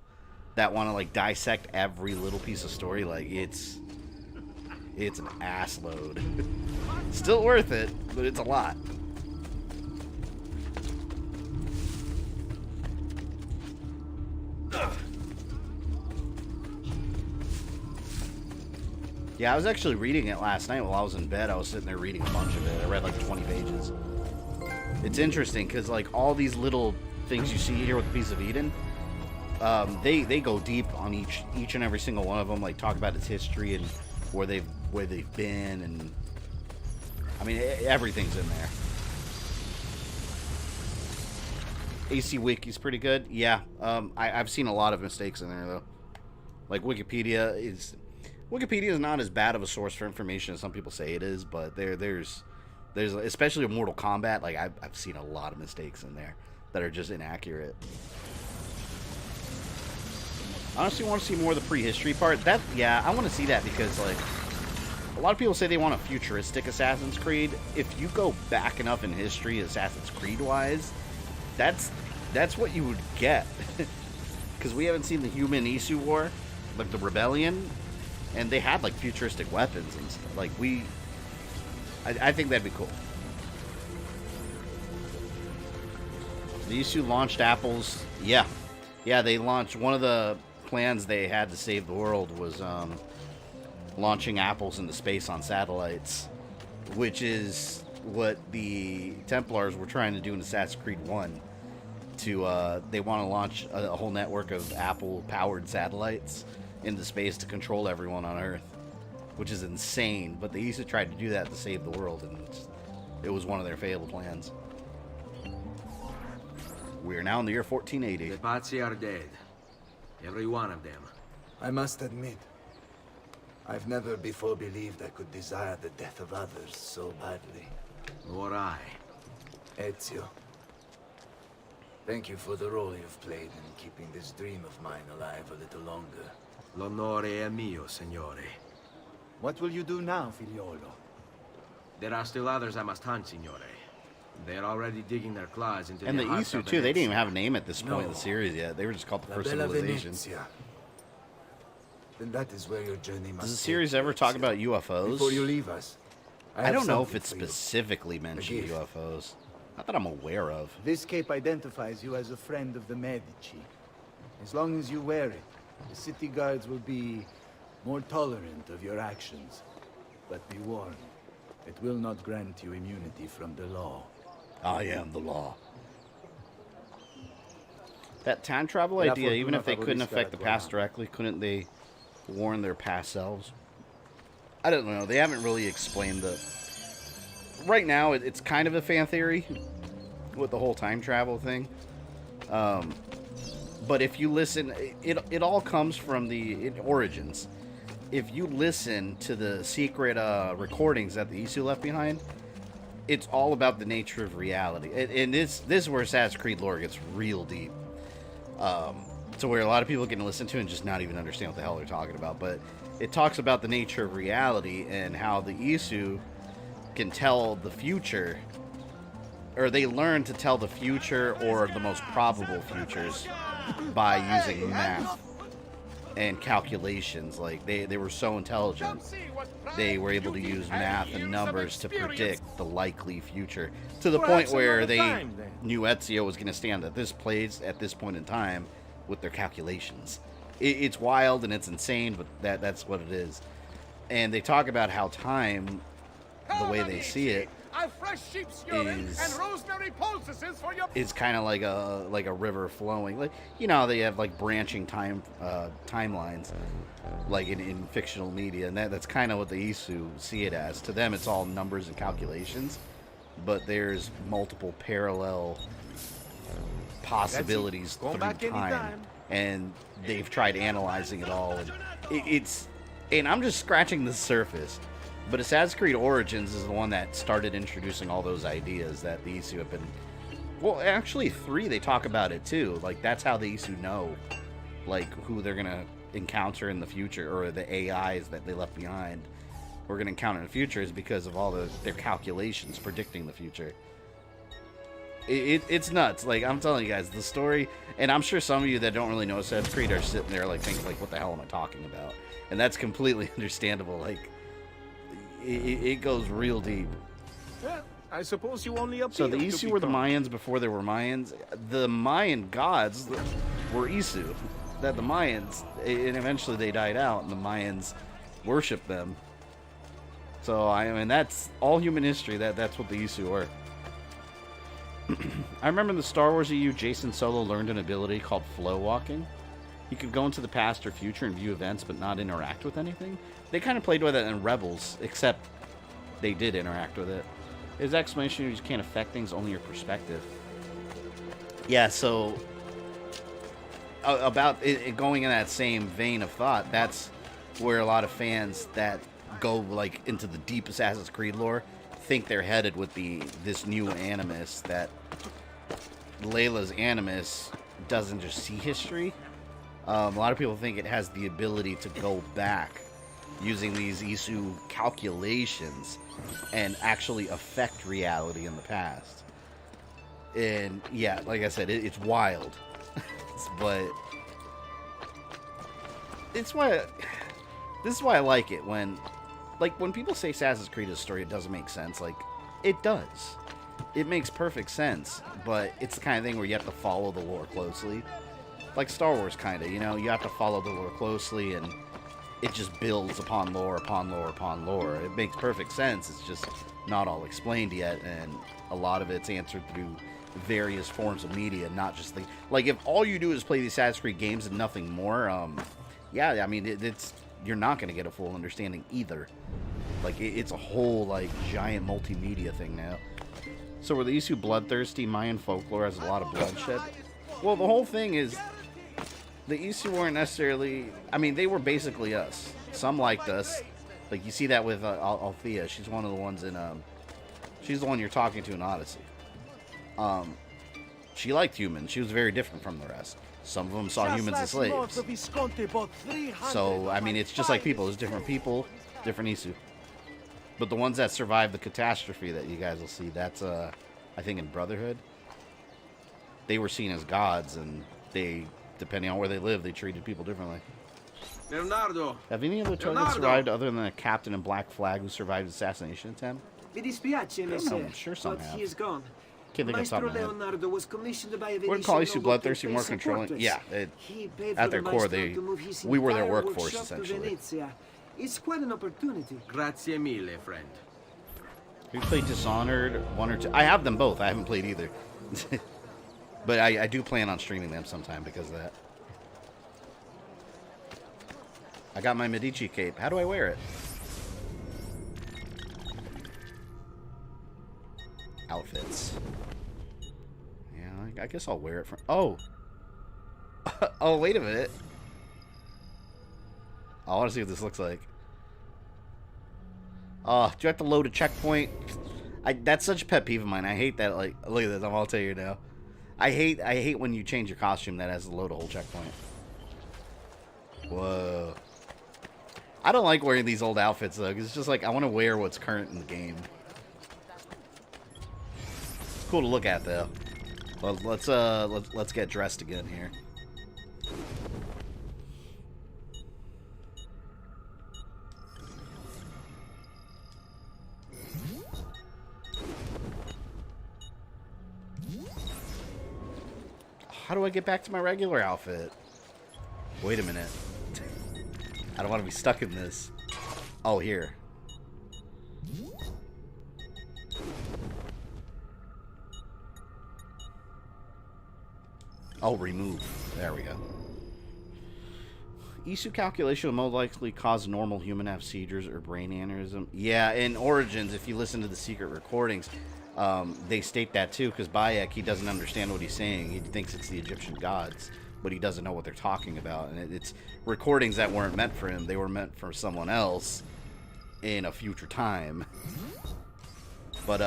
that want to like dissect every little piece of story, like it's an ass load. Still worth it, but it's a lot. Yeah, I was actually reading it last night while I was in bed. I was sitting there reading a bunch of it. I read like 20 pages. It's interesting because like all these little things you see here with the Piece of Eden, they go deep on each and every single one of them. Like talk about its history and where they've been, and I mean everything's in there. AC Wiki's pretty good. Yeah, I've seen a lot of mistakes in there though. Like Wikipedia is not as bad of a source for information as some people say it is, but there's especially with Mortal Kombat, like I've seen a lot of mistakes in there that are just inaccurate. I honestly want to see more of the prehistory part. Yeah, I want to see that because like a lot of people say they want a futuristic Assassin's Creed. If you go back enough in history, Assassin's Creed wise, that's what you would get. Because we haven't seen the Human Isu War, like the Rebellion, and they had like futuristic weapons and stuff. Like I think that'd be cool. The Isu launched apples. Yeah, they launched. One of the plans they had to save the world was launching apples into space on satellites, which is what the Templars were trying to do in Assassin's Creed 1. They want to launch a whole network of Apple-powered satellites into space to control everyone on Earth, which is insane. But they used to try to do that to save the world, and it was one of their failed plans. We are now in the year 1480. The Pazzi are dead. Every one of them. I must admit, I've never before believed I could desire the death of others so badly. Nor I. Ezio, thank you for the role you've played in keeping this dream of mine alive a little longer. L'onore è mio, signore. What will you do now, figliolo? There are still others I must hunt, signore. They're already digging their claws into And the heart Isu of too, they didn't even Venezia. have a name at this point in the series yet. They were just called the First Bella Civilization. Venezia. Then that is where your journey must Does the take series you, ever talk Ezio. about UFOs? Before you leave us, I have don't know if something it for you. specifically mentioned gift. UFOs. Not that I'm aware of. This cape identifies you as a friend of the Medici. As long as you wear it, the city guards will be more tolerant of your actions. But be warned, it will not grant you immunity from the law. I am the law. That time travel idea, even if they couldn't affect the past directly, couldn't they warn their past selves? I don't know. They haven't really explained the... Right now, it's kind of a fan theory with the whole time travel thing. But if you listen, it all comes from the origins. If you listen to the secret recordings that the Isu left behind, it's all about the nature of reality. And this is where Assassin's Creed lore gets real deep. To where a lot of people can listen to and just not even understand what the hell they're talking about. But it talks about the nature of reality and how the Isu can tell the future, or they learn to tell the future or the most probable futures by using math and calculations. Like they were so intelligent, they were able to use math and numbers to predict the likely future, to the point where they knew Ezio was going to stand at this place at this point in time with their calculations. It's wild and it's insane, but that's what it is. And they talk about how time, the way they see it, is kind of like a river flowing. Like, you know, they have like branching timelines, like in fictional media, and that's kind of what the Isu see it as. To them, it's all numbers and calculations, but there's multiple parallel possibilities through time, and they've tried analyzing it all. And and I'm just scratching the surface. But Assassin's Creed Origins is the one that started introducing all those ideas that the Isu have been... Well, actually, 3, they talk about it, too. Like, that's how the Isu know, like, who they're going to encounter in the future, or the AIs that they left behind we're going to encounter in the future, is because of all their calculations predicting the future. It's nuts. Like, I'm telling you guys, the story... And I'm sure some of you that don't really know Assassin's Creed are sitting there, like, thinking, like, what the hell am I talking about? And that's completely understandable. Like... It goes real deep. Well, I suppose you only So the Isu were the Mayans before there were Mayans. The Mayan gods were Isu. That the Mayans, and eventually they died out, and the Mayans worshipped them. So I mean, that's all human history. That's what the Isu were. I remember in the Star Wars EU, Jason Solo learned an ability called flow walking. He could go into the past or future and view events, but not interact with anything. They kind of played with it in Rebels, except they did interact with it. His explanation, you just can't affect things, only your perspective. Yeah, so about it going in that same vein of thought, that's where a lot of fans that go like into the deep Assassin's Creed lore think they're headed with this new Animus, that Layla's Animus doesn't just see history. A lot of people think it has the ability to go back using these Isu calculations and actually affect reality in the past. And yeah, like I said, it's wild. But this is why I like it when people say Assassin's Creed is a story, it doesn't make sense. Like, it does. It makes perfect sense, but it's the kind of thing where you have to follow the lore closely. Like Star Wars, kind of, you know, you have to follow the lore closely, and it just builds upon lore, upon lore, upon lore. It makes perfect sense. It's just not all explained yet, and a lot of it's answered through various forms of media, not just like if all you do is play the Assassin's Creed games and nothing more, yeah, I mean, you're not going to get a full understanding either. Like, it's a whole, like, giant multimedia thing now. So were the Isu bloodthirsty? Mayan folklore has a lot of bloodshed. Well, the whole thing is, the Isu weren't necessarily... I mean, they were basically us. Some liked us. Like, you see that with Althea. She's one of the ones in... she's the one you're talking to in Odyssey. She liked humans. She was very different from the rest. Some of them saw humans as slaves. So, I mean, it's just like people. There's different people, different Isu. But the ones that survived the catastrophe that you guys will see, that's, I think in Brotherhood, they were seen as gods, and they, depending on where they lived, they treated people differently. Leonardo! Have any other targets survived other than a captain in Black Flag who survived the assassination attempt? Mi dispiace, I'm sure some but have. he is gone. Can't think of Maestro something. Leonardo was commissioned by a We're Venetian call Isu noble bloodthirsty, to more face a controlling. fortress. Yeah, He paid at for their the core, maestro to move his we were their entire workforce workshop to essentially. Venezia. It's quite an opportunity. Grazie mille, friend. Who played Dishonored 1 or 2? I have them both. I haven't played either. But I do plan on streaming them sometime because of that. I got my Medici cape. How do I wear it? Outfits. Yeah, I guess I'll wear it for... Oh! Oh, wait a minute. I want to see what this looks like. Oh, do I have to load a checkpoint? That's such a pet peeve of mine. I hate that. Like, look at this. I'll tell you now. I hate when you change your costume that has to load a whole checkpoint. Whoa. I don't like wearing these old outfits though, because it's just like I want to wear what's current in the game. It's cool to look at though. Well, let's get dressed again here. How do I get back to my regular outfit? Wait a minute. I don't want to be stuck in this. Oh, here. Oh, remove. There we go. Isu calculation will most likely cause a normal human to have seizures or brain aneurysm. Yeah, in Origins, if you listen to the secret recordings, they state that too, because Bayek, he doesn't understand what he's saying. He thinks it's the Egyptian gods, but he doesn't know what they're talking about. And it's recordings that weren't meant for him. They were meant for someone else in a future time. But,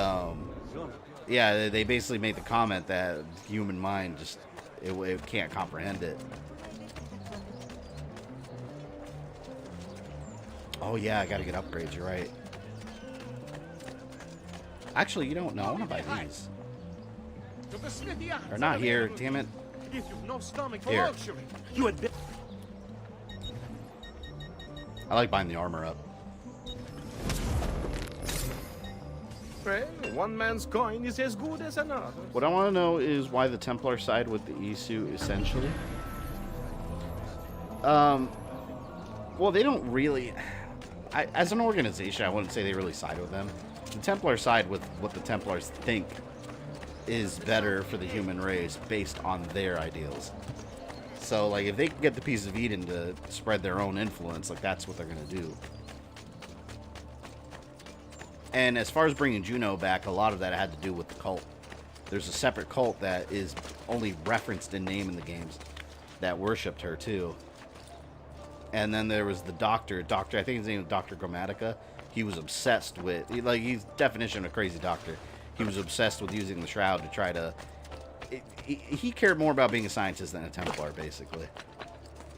yeah, they basically made the comment that the human mind just, it can't comprehend it. Oh, yeah, I gotta get upgrades, you're right. Actually, you don't know. I want to buy these. They're not here. Damn it. Here. I like buying the armor up. Well, one man's coin is as good as another. What I want to know is why the Templar side with the Isu, essentially. Well, they don't really... as an organization, I wouldn't say they really side with them. The Templar side with what the Templars think is better for the human race based on their ideals. So, like, if they can get the Piece of Eden to spread their own influence, like, that's what they're going to do. And as far as bringing Juno back, a lot of that had to do with the cult. There's a separate cult that is only referenced in name in the games that worshipped her, too. And then there was the doctor, I think his name was Dr. Grammatica. He was obsessed with, like, he's definition of a crazy doctor. He was obsessed with using the Shroud to try to... He cared more about being a scientist than a Templar, basically.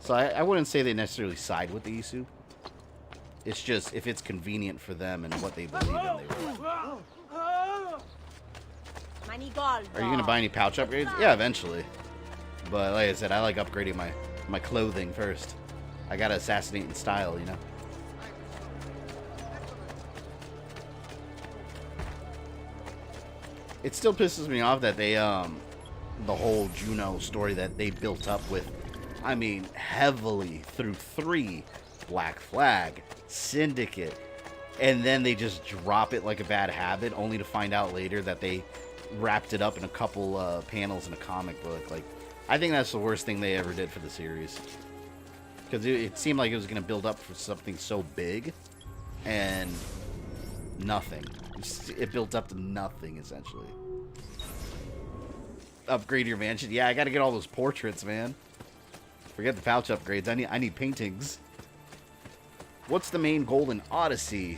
So I wouldn't say they necessarily side with the Isu. It's just, if it's convenient for them and what they believe in, they will. Are you going to buy any pouch upgrades? Yeah, eventually. But like I said, I like upgrading my clothing first. I gotta assassinate in style, you know? It still pisses me off that they, the whole Juno story that they built up with, I mean, heavily through 3, Black Flag, Syndicate, and then they just drop it like a bad habit, only to find out later that they wrapped it up in a couple panels in a comic book. Like, I think that's the worst thing they ever did for the series. Because it seemed like it was going to build up for something so big, and nothing. It built up to nothing, essentially. upgrade your mansion. Yeah, I gotta get all those portraits, man. Forget the pouch upgrades. I need paintings. What's the main goal in Odyssey?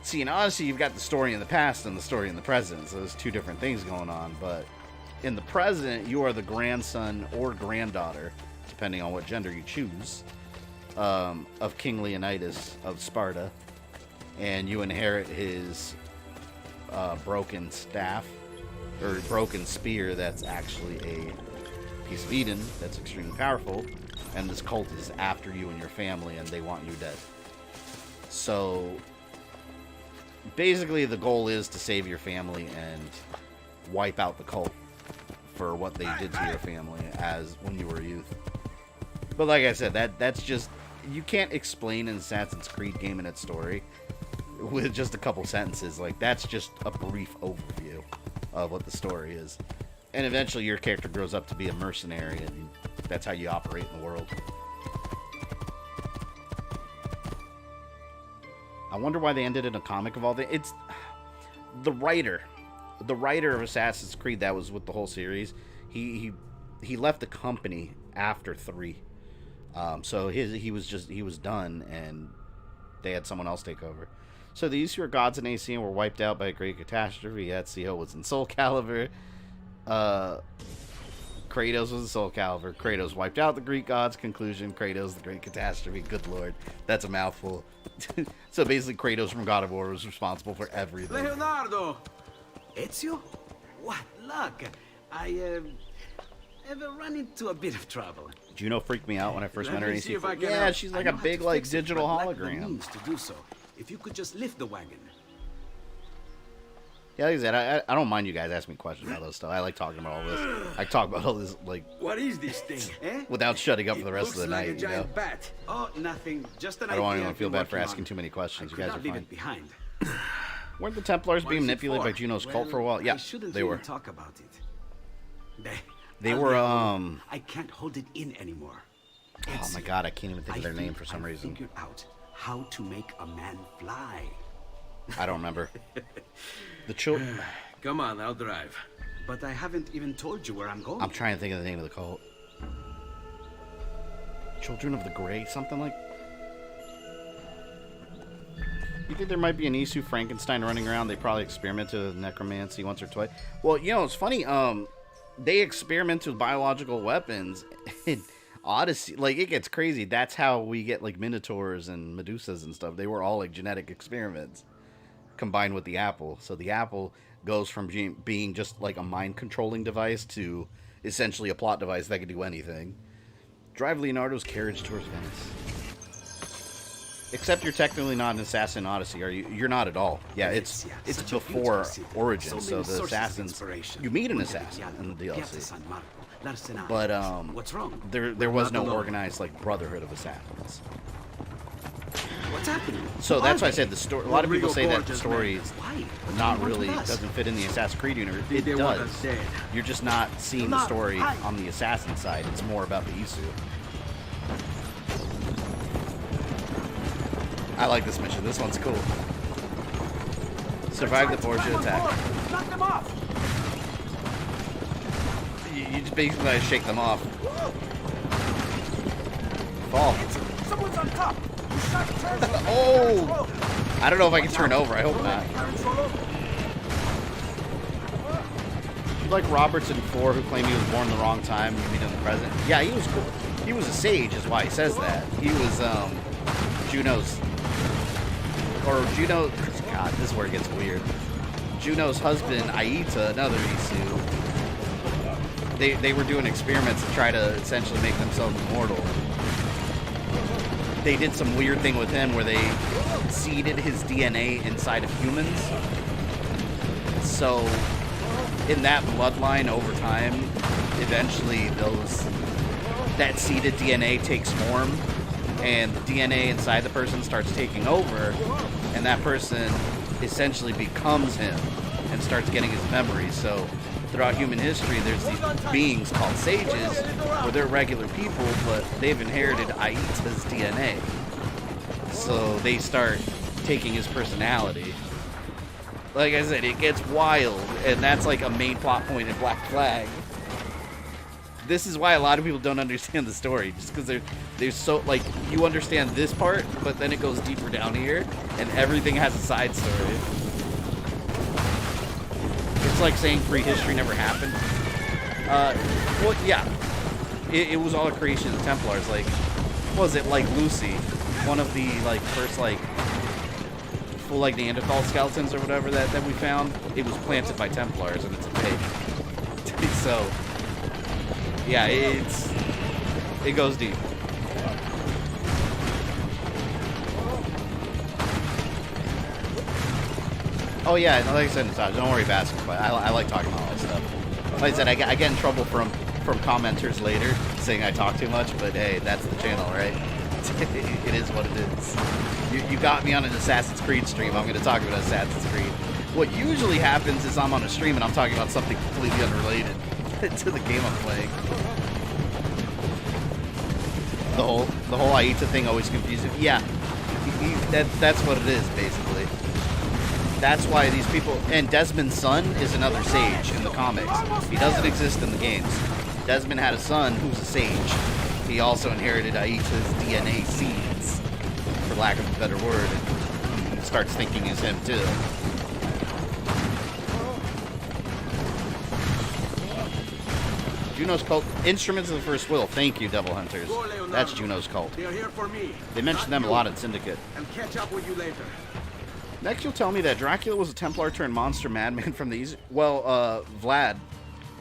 See, in Odyssey, you've got the story in the past and the story in the present. So there's two different things going on. But in the present, you are the grandson or granddaughter, depending on what gender you choose, of King Leonidas of Sparta. And you inherit his broken staff, or broken spear that's actually a piece of Eden that's extremely powerful. And this cult is after you and your family, and they want you dead. So basically, the goal is to save your family and wipe out the cult for what they did to your family as when you were a youth. But like I said, that's just, you can't explain an Assassin's Creed game and its story with just a couple sentences. Like, that's just a brief overview of what the story is. And eventually your character grows up to be a mercenary, and that's how you operate in the world. I wonder why they ended in a comic of all the... It's... The writer of Assassin's Creed that was with the whole series, he left the company after 3. So he was done, and they had someone else take over. So the Eastern gods in ACN were wiped out by a great catastrophe. Ezio was in Soul Calibur. Kratos was in Soul Calibur. Kratos wiped out the Greek gods. Conclusion: Kratos, the great catastrophe. Good lord, that's a mouthful. So basically, Kratos from God of War was responsible for everything. Leonardo! Ezio? What luck! I ever run into a bit of trouble. Juno freaked me out when I first met her. See if I can Yeah, help. she's like I a know how big to like fix it, digital but lack the hologram. means to do so. If you could just lift the wagon. Yeah, like I said, I don't mind you guys asking me questions about this stuff. I like talking about all this. I talk about all this like What is this thing? without shutting up for the rest of the Looks like night. a giant bat. Oh, nothing. Just an I don't want idea anyone to feel I've been bad for working asking on. too many questions. I You could guys not are leave fine. it behind. Weren't the Templars What being is it manipulated by for? Juno's cult for a while? Yeah, I shouldn't they even were. talk about it. They I'll were. let go. I can't hold it in anymore. Oh my god, I can't even think of their name for some reason. Figured out how to make a man fly. I don't remember. The children. Come on, I'll drive. But I haven't even told you where I'm going. I'm trying to think of the name of the cult. Children of the Grey, something like. You think there might be an Isu Frankenstein running around? They probably experimented with necromancy once or twice. Well, you know, it's funny. They experimented with biological weapons in Odyssey. Like, it gets crazy. That's how we get like minotaurs and medusas and stuff. They were all like genetic experiments combined with the apple. So the apple goes from being just like a mind controlling device to essentially a plot device that can do anything. Drive Leonardo's carriage towards Venice. Except you're technically not an assassin in Odyssey, are you? You're not at all. Yeah, it's before Origins, so the assassins, you meet an assassin in the DLC. But what's wrong? There was no organized like brotherhood of assassins. What's happening? So that's why I said the story. A lot of people say that the story is not really doesn't fit in the Assassin's Creed universe. It does. You're just not seeing the story on the assassin side. It's more about the Isu. I like this mission. This one's cool. Survive the Borgia attack. Knock them off. You just basically gotta shake them off. Fall. Someone's on top. Oh! I don't know if I can turn over. I hope not. Like Robertson 4, who claimed he was born in the wrong time. You mean in the present? Yeah, he was cool. He was a sage, is why he says that. He was Juno's, or Juno. God, this is where it gets weird. Juno's husband, Aita, another Isu. They were doing experiments to try to essentially make themselves immortal. They did some weird thing with him where they seeded his DNA inside of humans. So in that bloodline over time, eventually that seeded DNA takes form, and the DNA inside the person starts taking over, and that person essentially becomes him and starts getting his memories. So throughout human history, there's these beings called sages, where they're regular people, but they've inherited Aita's DNA. So they start taking his personality. Like I said, it gets wild, and that's like a main plot point in Black Flag. This is why a lot of people don't understand the story, just because there's so, like, you understand this part, but then it goes deeper down here, and everything has a side story. It's like saying prehistory never happened. Well, yeah. It was all a creation of the Templars. Like, what was it, like Lucy? One of the, like, first, like, full, like, Neanderthal skeletons or whatever that we found. It was planted by Templars, and it's a fake. So, yeah, it goes deep. Oh yeah, like I said, don't worry, basketball. I like talking about all this stuff. Like I said, I get in trouble from commenters later saying I talk too much, but hey, that's the channel, right? It is what it is. You got me on an Assassin's Creed stream. I'm going to talk about Assassin's Creed. What usually happens is I'm on a stream and I'm talking about something completely unrelated to the game I'm playing. The whole Aita thing always confuses me. Yeah, that's what it is, basically. That's why these people... And Desmond's son is another sage in the comics. He doesn't exist in the games. Desmond had a son who's a sage. He also inherited Aita's DNA seeds, for lack of a better word. And he starts thinking he's him, too. Juno's cult. Instruments of the First Will. Thank you, Devil Hunters. That's Juno's cult. They're here for me. They mention them a lot in Syndicate. I'll catch up with you later. Next, you'll tell me that Dracula was a Templar turned monster madman from the East. Well, Vlad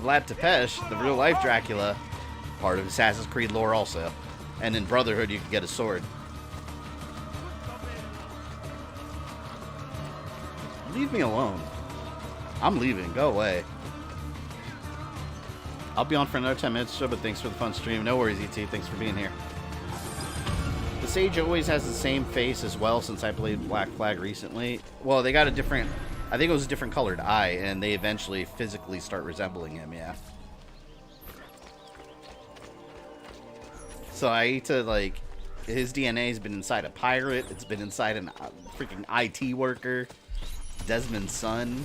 Tepes, the real-life Dracula, part of Assassin's Creed lore also. And in Brotherhood, you can get a sword. Leave me alone. I'm leaving. Go away. I'll be on for another 10 minutes or so, but thanks for the fun stream. No worries, ET. Thanks for being here. The Sage always has the same face as well since I played Black Flag recently. Well, they got a different... I think it was a different colored eye, and they eventually physically start resembling him, yeah. So Aita, like, his DNA's been inside a pirate. It's been inside a freaking IT worker. Desmond's son.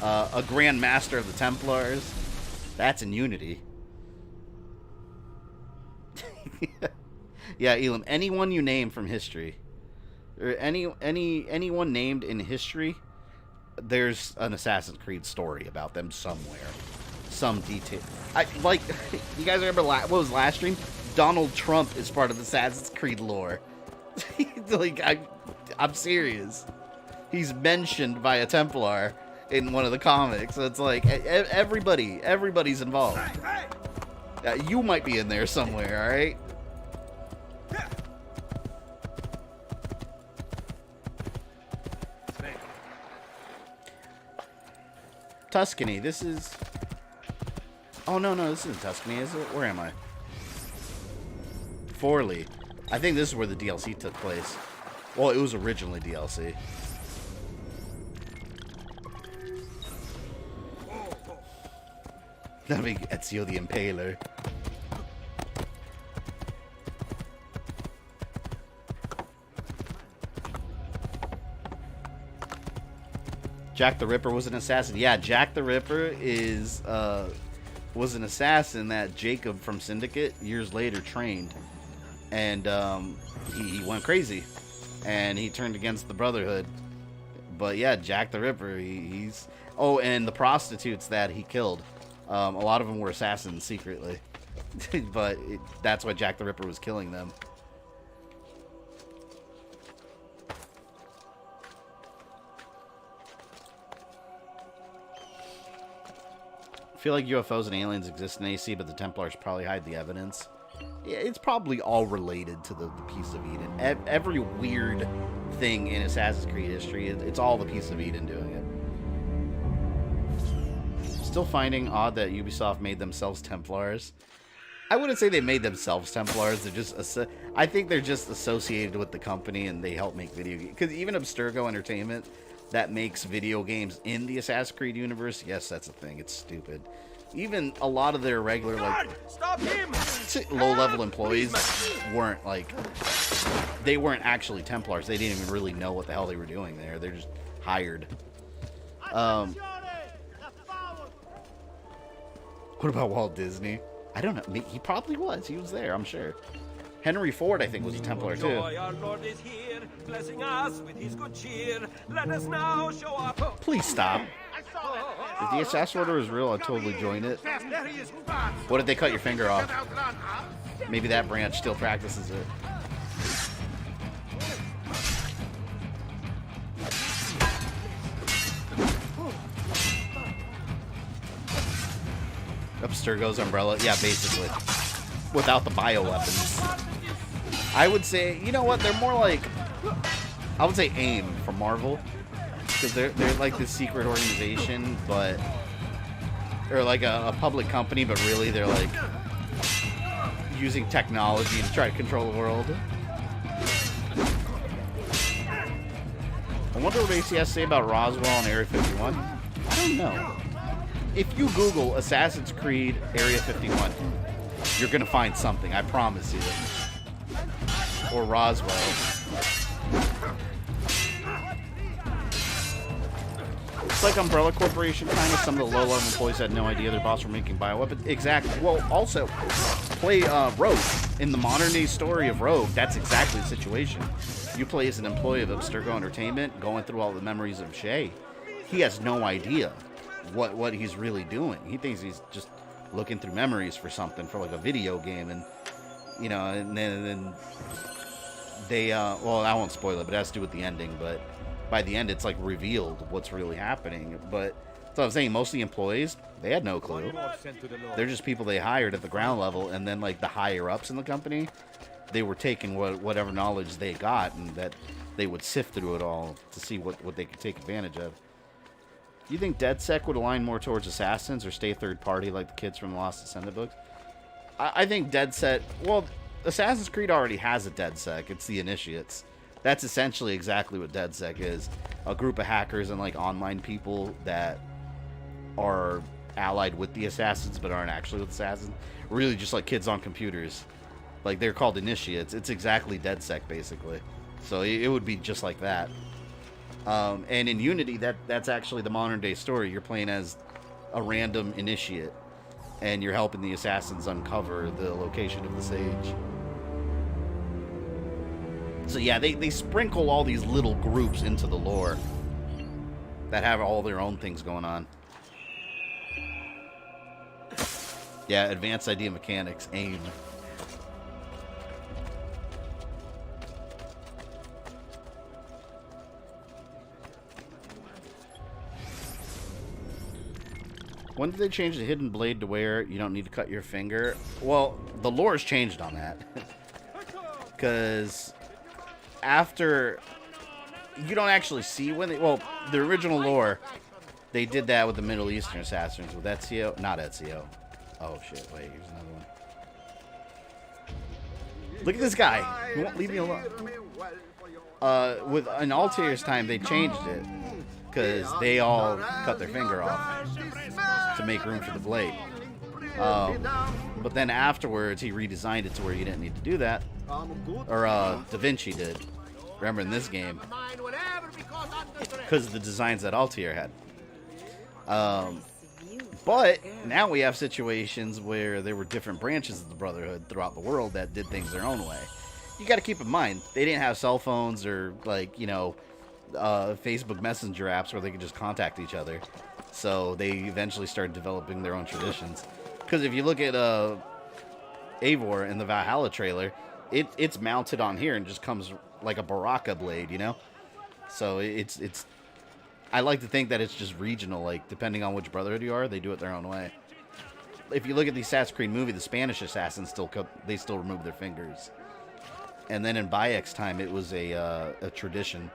A Grand Master of the Templars. That's in Unity. Yeah, Elim. Anyone you name from history, or anyone named in history, there's an Assassin's Creed story about them somewhere, some detail. Like, you guys remember what was last stream? Donald Trump is part of Assassin's Creed lore. Like, I'm serious. He's mentioned by a Templar in one of the comics. So it's like everybody's involved. You might be in there somewhere, all right? Tuscany. This is... Oh, no, this isn't Tuscany, is it? Where am I? Forley. I think this is where the DLC took place. Well, it was originally DLC. That'll be Ezio the Impaler. Jack the Ripper was an assassin. Yeah, Jack the Ripper was an assassin that Jacob from Syndicate years later trained. And he went crazy. And he turned against the Brotherhood. But yeah, Jack the Ripper, he's... Oh, and the prostitutes that he killed. A lot of them were assassins secretly. But that's why Jack the Ripper was killing them. I feel like UFOs and aliens exist in AC, but the Templars probably hide the evidence. Yeah, it's probably all related to the Piece of Eden. Every weird thing in Assassin's Creed history, it's all the Piece of Eden doing it. Still finding odd that Ubisoft made themselves Templars. I wouldn't say they made themselves Templars. They're just... I think they're just associated with the company and they help make video games. Because even Abstergo Entertainment... that makes video games in the Assassin's Creed universe. Yes, that's a thing. It's stupid. Even a lot of their regular, like, low-level employees weren't, like, they weren't actually Templars. They didn't even really know what the hell they were doing there. They're just hired. What about Walt Disney? I don't know. He probably was. He was there, I'm sure. Henry Ford, I think, was a Templar, too. Our Lord is here, blessing us with his good cheer. Let us now show our... Please stop. If the Assassin Order is real, I'd totally join it. What if they cut your finger off? Maybe that branch still practices it. Abstergo's umbrella. Yeah, basically. Without the bioweapons. I would say, you know what? They're more like... I would say AIM from Marvel. Because they're like this secret organization, but... Or like a public company, but really they're like... using technology to try to control the world. I wonder what AC has to say about Roswell and Area 51. I don't know. If you Google Assassin's Creed Area 51, you're going to find something, I promise you. Or Roswell. It's like Umbrella Corporation, kind of. Some of the low-level employees had no idea their boss were making bioweapons. Exactly. Well, also, play Rogue. In the modern-day story of Rogue, that's exactly the situation. You play as an employee of Abstergo Entertainment, going through all the memories of Shay. He has no idea what he's really doing. He thinks he's just looking through memories for something, for like a video game, and you know, and then they well, I won't spoil it, but it has to do with the ending. But by the end, it's like revealed what's really happening. But so I'm saying, most of the employees, they had no clue. They're just people they hired at the ground level, and then like the higher ups in the company, they were taking whatever knowledge they got, and that they would sift through it all to see what they could take advantage of. Do you think DedSec would align more towards Assassins or stay third party like the kids from the Lost Descendant books? I think DedSec... Well, Assassin's Creed already has a DedSec. It's the Initiates. That's essentially exactly what DedSec is. A group of hackers and like online people that are allied with the Assassins but aren't actually with Assassins. Really just like kids on computers. Like, they're called Initiates. It's exactly DedSec, basically. So it would be just like that. And in Unity, that's actually the modern day story. You're playing as a random initiate, and you're helping the assassins uncover the location of the sage. So yeah, they sprinkle all these little groups into the lore that have all their own things going on. Yeah, advanced idea mechanics, AIM. When did they change the hidden blade to where you don't need to cut your finger? Well, the lore's changed on that. Because after... You don't actually see when they... Well, the original lore, they did that with the Middle Eastern assassins. With Ezio... Not Ezio. Oh, shit. Wait, here's another one. Look at this guy. He won't leave me alone. In Altier's time, they changed it. Because they all cut their finger off to make room for the blade. But then afterwards, he redesigned it to where you didn't need to do that. Or Da Vinci did. Remember in this game. Because of the designs that Altier had. But now we have situations where there were different branches of the Brotherhood throughout the world that did things their own way. You got to keep in mind, they didn't have cell phones or, like, you know, Facebook Messenger apps where they could just contact each other. So they eventually started developing their own traditions. Because if you look at Eivor in the Valhalla trailer, it's mounted on here and just comes like a Baraka blade, you know? So it's I like to think that it's just regional, like depending on which Brotherhood you are, they do it their own way. If you look at the Assassin's Creed movie, the Spanish assassins still remove their fingers. And then in Bayek's time, it was a tradition.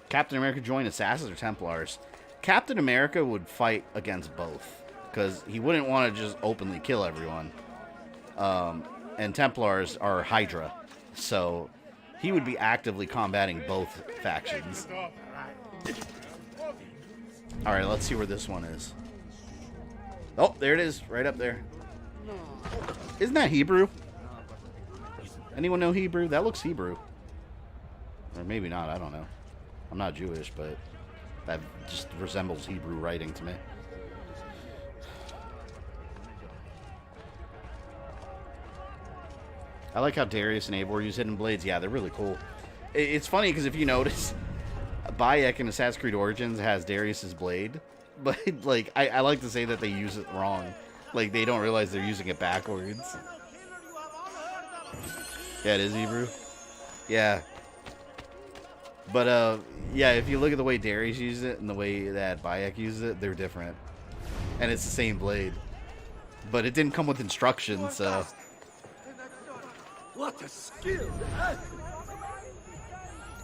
Captain America joined Assassins or Templars? Captain America would fight against both. Because he wouldn't want to just openly kill everyone. And Templars are Hydra. So he would be actively combating both factions. Alright, let's see where this one is. Oh, there it is. Right up there. Isn't that Hebrew? Anyone know Hebrew? That looks Hebrew. Or maybe not, I don't know. I'm not Jewish, but that just resembles Hebrew writing to me. I like how Darius and Eivor use hidden blades. Yeah, they're really cool. It's funny because if you notice, Bayek in Assassin's Creed Origins has Darius's blade, but like I like to say that they use it wrong. Like they don't realize they're using it backwards. Yeah, it is Hebrew. Yeah. But yeah, if you look at the way Darius uses it and the way that Bayek uses it, they're different. And it's the same blade. But it didn't come with instructions, so. What a skill!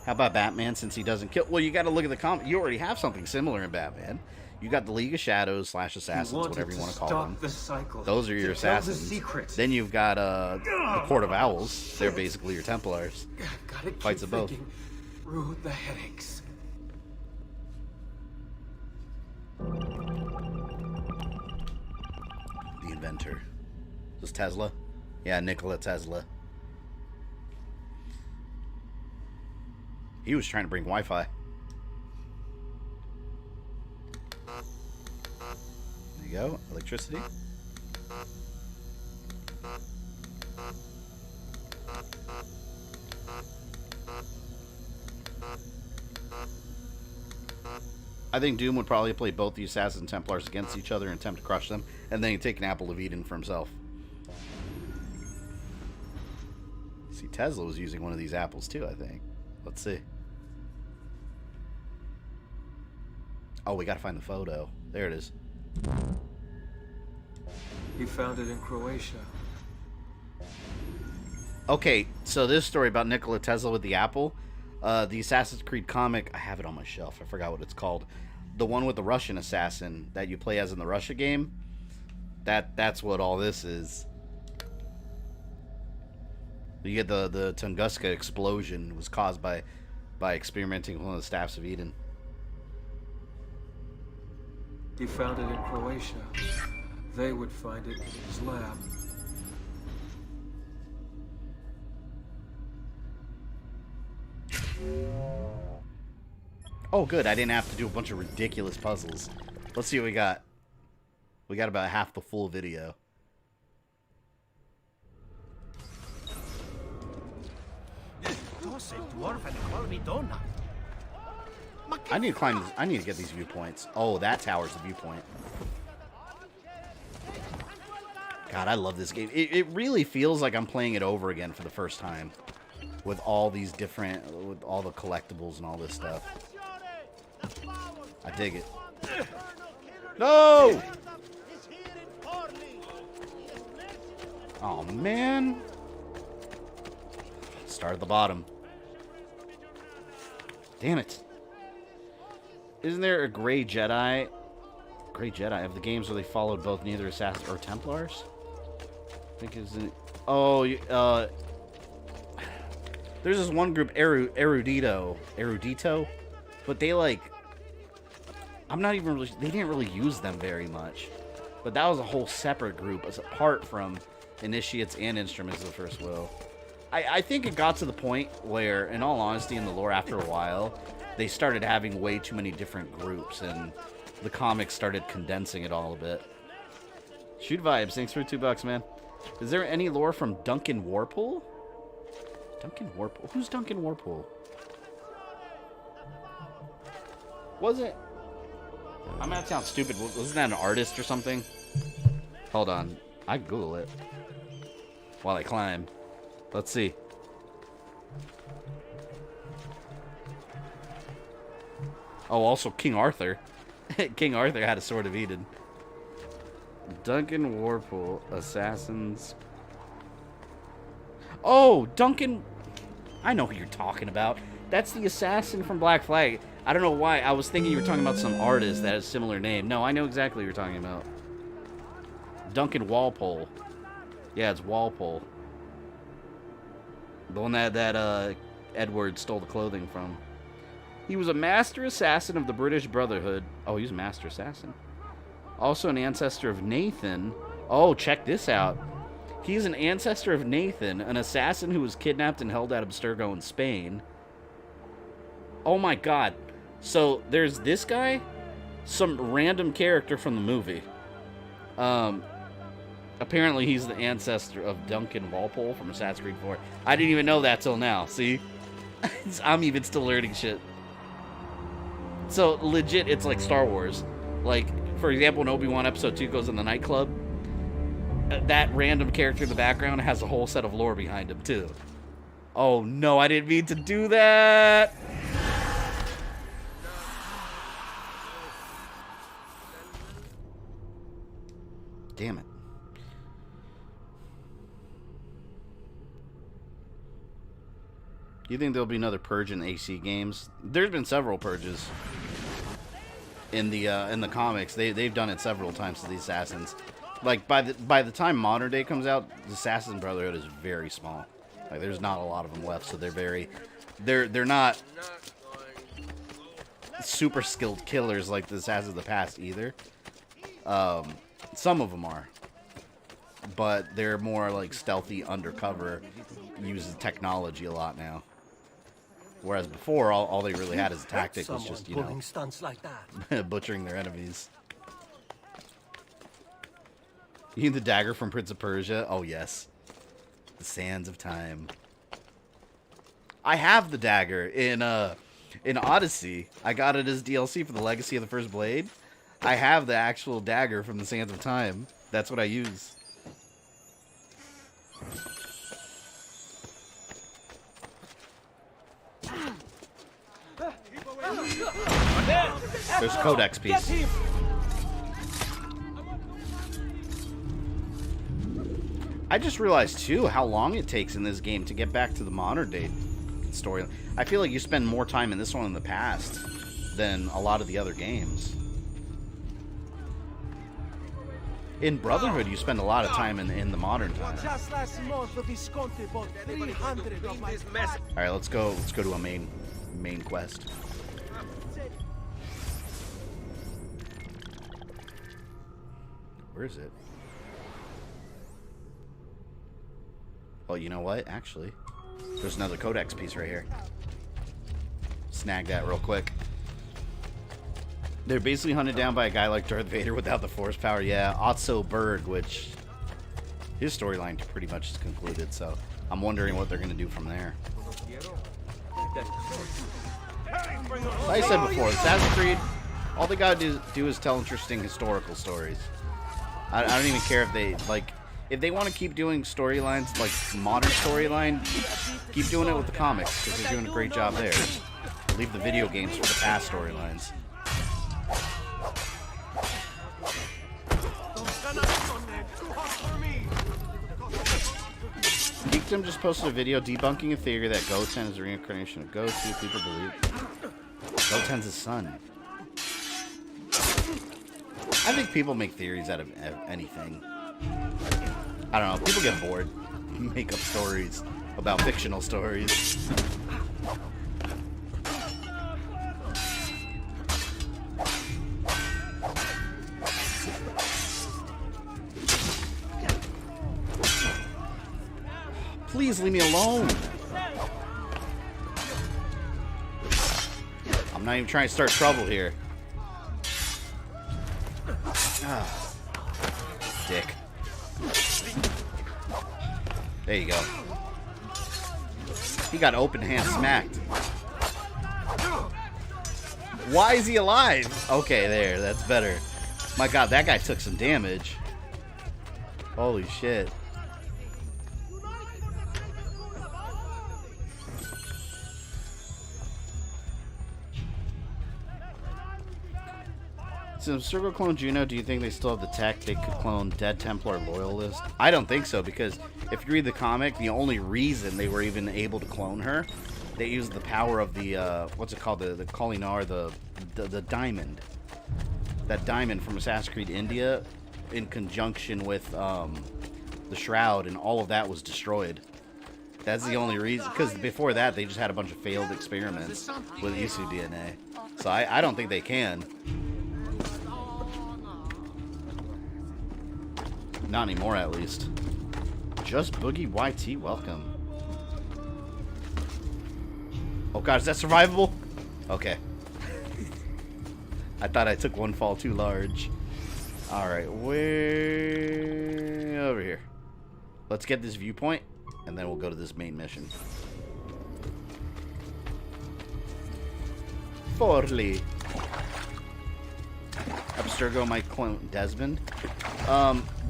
How about Batman, since he doesn't kill? Well, you got to look at the comic. You already have something similar in Batman. You got the League of Shadows / Assassins, whatever you want to call them. The cycle, those are your assassins. Then you've got the Court of Owls. They're basically your Templars. Fights of both. Rue the headaches. The inventor. Is this Tesla? Yeah, Nikola Tesla. He was trying to bring Wi-Fi. There you go. Electricity. I think Doom would probably play both the Assassins and Templars against each other and attempt to crush them, and then he'd take an Apple of Eden for himself. See, Tesla was using one of these apples too, I think. Let's see. Oh, we gotta find the photo. There it is. He found it in Croatia. Okay, so this story about Nikola Tesla with the apple, the Assassin's Creed comic, I have it on my shelf. I forgot what it's called. The one with the Russian assassin that you play as in the Russia game. That's what all this is. You get the Tunguska explosion was caused by experimenting with one of the Staffs of Eden. He found it in Croatia. They would find it in his lab. Oh, good. I didn't have to do a bunch of ridiculous puzzles. Let's see what we got. We got about half the full video. I need to climb this. I need to get these viewpoints. Oh, that tower's the viewpoint. God, I love this game. It really feels like I'm playing it over again for the first time. With all these different, with all the collectibles and all this stuff. I dig it. No! Oh, man. Start at the bottom. Damn it. Isn't there a Grey Jedi? Grey Jedi of the games where they followed both neither Assassins or Templars? I think it's in... Oh, there's this one group, Erudito, but they like... I'm not even really... They didn't really use them very much. But that was a whole separate group, apart from Initiates and Instruments of the First Will. I think it got to the point where, in all honesty, in the lore, after a while, they started having way too many different groups, and the comics started condensing it all a bit. Shoot Vibes, thanks for $2, man. Is there any lore from Duncan Warpool? Duncan Warpool? Who's Duncan Warpool? Was it? I'm gonna sound stupid. Wasn't that an artist or something? Hold on. I can Google it while I climb. Let's see. Oh, also King Arthur. King Arthur had a Sword of Eden. Duncan Warpool, Assassins. Oh, Duncan. I know who you're talking about. That's the assassin from Black Flag. I don't know why. I was thinking you were talking about some artist that has a similar name. No, I know exactly what you're talking about. Duncan Walpole. Yeah, it's Walpole. The one that Edward stole the clothing from. He was a master assassin of the British Brotherhood. Oh, he's a master assassin. Also an ancestor of Nathan. Oh, check this out. He's an ancestor of Nathan, an assassin who was kidnapped and held at Abstergo in Spain. Oh my god. So there's this guy, some random character from the movie. Apparently he's the ancestor of Duncan Walpole from Assassin's Creed 4. I didn't even know that till now. See? I'm even still learning shit. So legit, it's like Star Wars. Like, for example, when Obi-Wan Episode 2 goes in the nightclub, that random character in the background has a whole set of lore behind him too. Oh no, I didn't mean to do that! Damn it. Do you think there'll be another purge in AC games? There's been several purges in the comics. They've done it several times to the assassins. Like by the time Modern Day comes out, the Assassin Brotherhood is very small. Like there's not a lot of them left, so they're not super skilled killers like the Assassins of the past either. Some of them are, but they're more like stealthy, undercover, uses technology a lot now. Whereas before, all they really had as a tactic was just, you know, stunts like that. butchering their enemies. You need the dagger from Prince of Persia? Oh, yes. The Sands of Time. I have the dagger in Odyssey. I got it as DLC for the Legacy of the First Blade. I have the actual dagger from the Sands of Time. That's what I use. There's a codex piece. I just realized too how long it takes in this game to get back to the modern day story. I feel like you spend more time in this one in the past than a lot of the other games. In Brotherhood, you spend a lot of time in the modern time. All right, let's go to a main quest. Where is it? Oh, you know what? Actually, there's another codex piece right here. Snag that real quick. They're basically hunted down by a guy like Darth Vader without the Force power. Yeah, Otso Berg, which his storyline pretty much is concluded. So I'm wondering what they're going to do from there. Like I said before, Assassin's Creed, all they got to do is tell interesting historical stories. I don't even care if they, like, if they want to keep doing storylines, like modern storyline, keep doing it with the comics, because they're doing a great job there. Leave the video games for the past storylines. Geekdom just posted a video debunking a theory that Goten is a reincarnation of Goku. People believe Goten's his son. I think people make theories out of anything. I don't know. People get bored. Make up stories about fictional stories. Please leave me alone. I'm not even trying to start trouble here. Ah, dick. There you go. He got open hand smacked. Why is he alive? Okay, there. That's better. My God, that guy took some damage. Holy shit. So, Circle clone Juno, do you think they still have the tech they could clone Dead Templar Loyalist? I don't think so, because if you read the comic, the only reason they were even able to clone her, they used the power of the, what's it called, the Kolinar, the diamond. That diamond from Assassin's Creed India, in conjunction with the Shroud, and all of that was destroyed. That's the only reason, because before that, they just had a bunch of failed experiments with Isu DNA. So I don't think they can. Not anymore, at least. Just Boogie YT, welcome. Oh god, is that survivable? Okay. I thought I took one fall too large. Alright, way over here. Let's get this viewpoint, and then we'll go to this main mission. Forley. Abstergo might clone Desmond.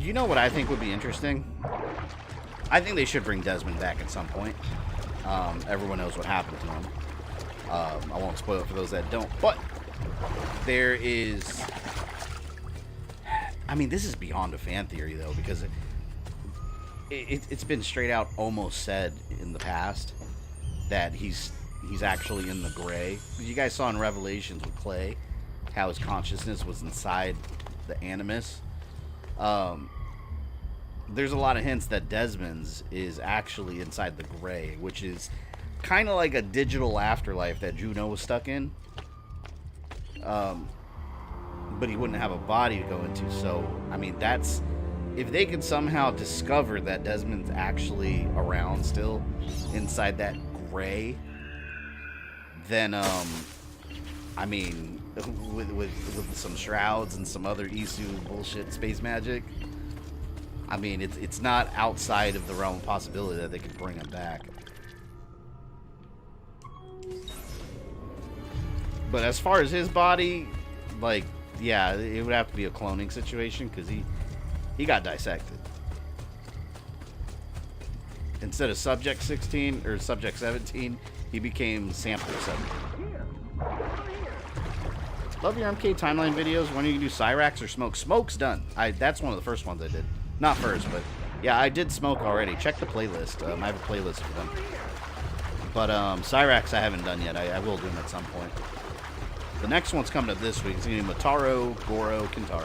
You know what I think would be interesting? I think they should bring Desmond back at some point. Everyone knows what happened to him. I won't spoil it for those that don't, but there is... I mean, this is beyond a fan theory, though, because it's been straight out almost said in the past that he's actually in the gray. You guys saw in Revelations with Clay how his consciousness was inside the Animus. There's a lot of hints that Desmond's is actually inside the gray, which is kind of like a digital afterlife that Juno was stuck in. But he wouldn't have a body to go into. So, I mean, that's... If they can somehow discover that Desmond's actually around still inside that gray, then, I mean, with some shrouds and some other Isu bullshit space magic, I mean, it's not outside of the realm of possibility that they could bring him back. But as far as his body, like, yeah, it would have to be a cloning situation because he got dissected. Instead of Subject 16 or Subject 17, he became Sample 17. Love your MK timeline videos. When are you gonna do Cyrax or Smoke? Smoke's done. That's one of the first ones I did. Not first, but yeah, I did Smoke already. Check the playlist. I have a playlist for them. But Cyrax I haven't done yet. I will do them at some point. The next one's coming up this week. It's going to be Motaro, Goro, Kintaro.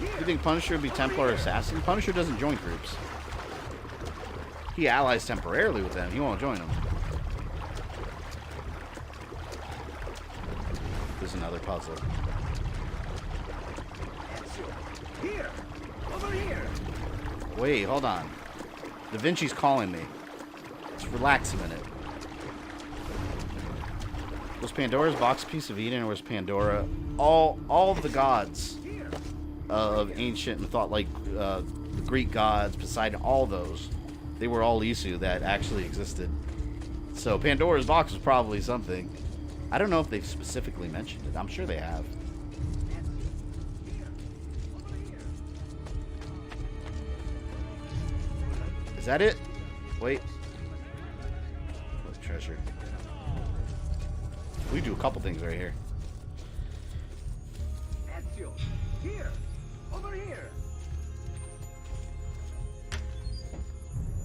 You think Punisher would be Templar or Assassin? Punisher doesn't join groups. He allies temporarily with them. He won't join them. There's another puzzle. Here! Over here! Wait, hold on. Da Vinci's calling me. Let's relax a minute. Was Pandora's box a piece of Eden, or was Pandora all of the gods of ancient and thought, like the Greek gods, Poseidon, all those, they were all Isu that actually existed. So Pandora's box was probably something. I don't know if they've specifically mentioned it. I'm sure they have. Is that it? Wait. What treasure? We do a couple things right here. Ezio, here, over here.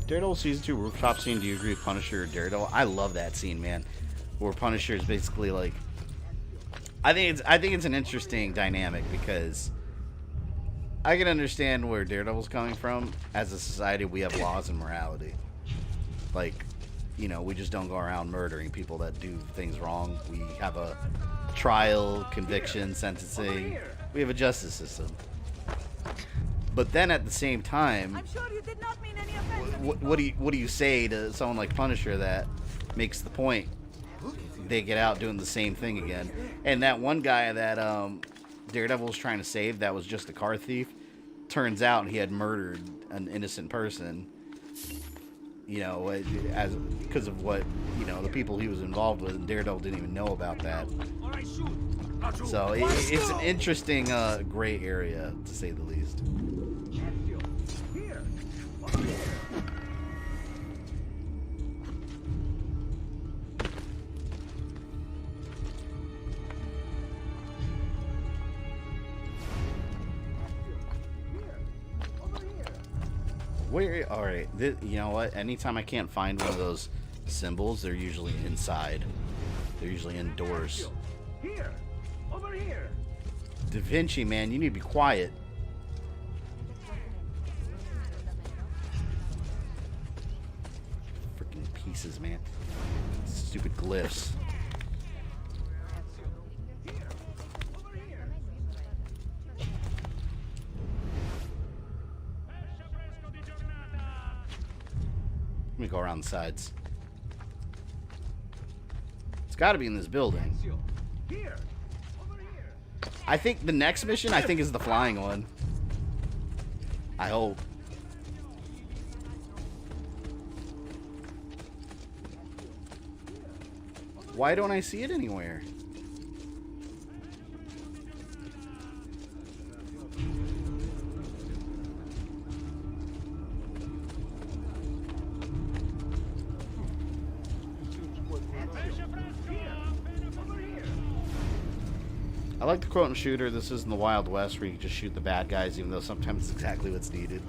Daredevil Season 2 rooftop scene. Do you agree with Punisher or Daredevil? I love that scene, man. Where Punisher is basically like... I think it's an interesting dynamic because I can understand where Daredevil's coming from. As a society, we have laws and morality. Like... You know, we just don't go around murdering people that do things wrong. We have a trial, conviction, sentencing. We have a justice system. But then at the same time, I'm sure you did not mean any offense. what do you say to someone like Punisher that makes the point? They get out doing the same thing again. And that one guy that Daredevil was trying to save that was just a car thief, turns out he had murdered an innocent person. You know, because of what, you know, the people he was involved with, and Daredevil didn't even know about that. So it's an interesting gray area, to say the least. Where? All right. You know what? Anytime I can't find one of those symbols, they're usually inside. They're usually indoors. Here, over here. Da Vinci, man, you need to be quiet. Freaking pieces, man. Stupid glyphs. Let me go around the sides. Let's got to be in this building. I think the next mission, I think, is the flying one. I hope. Why don't I see it anywhere? I like the quote and shooter. This isn't the Wild West where you can just shoot the bad guys, even though sometimes it's exactly what's needed.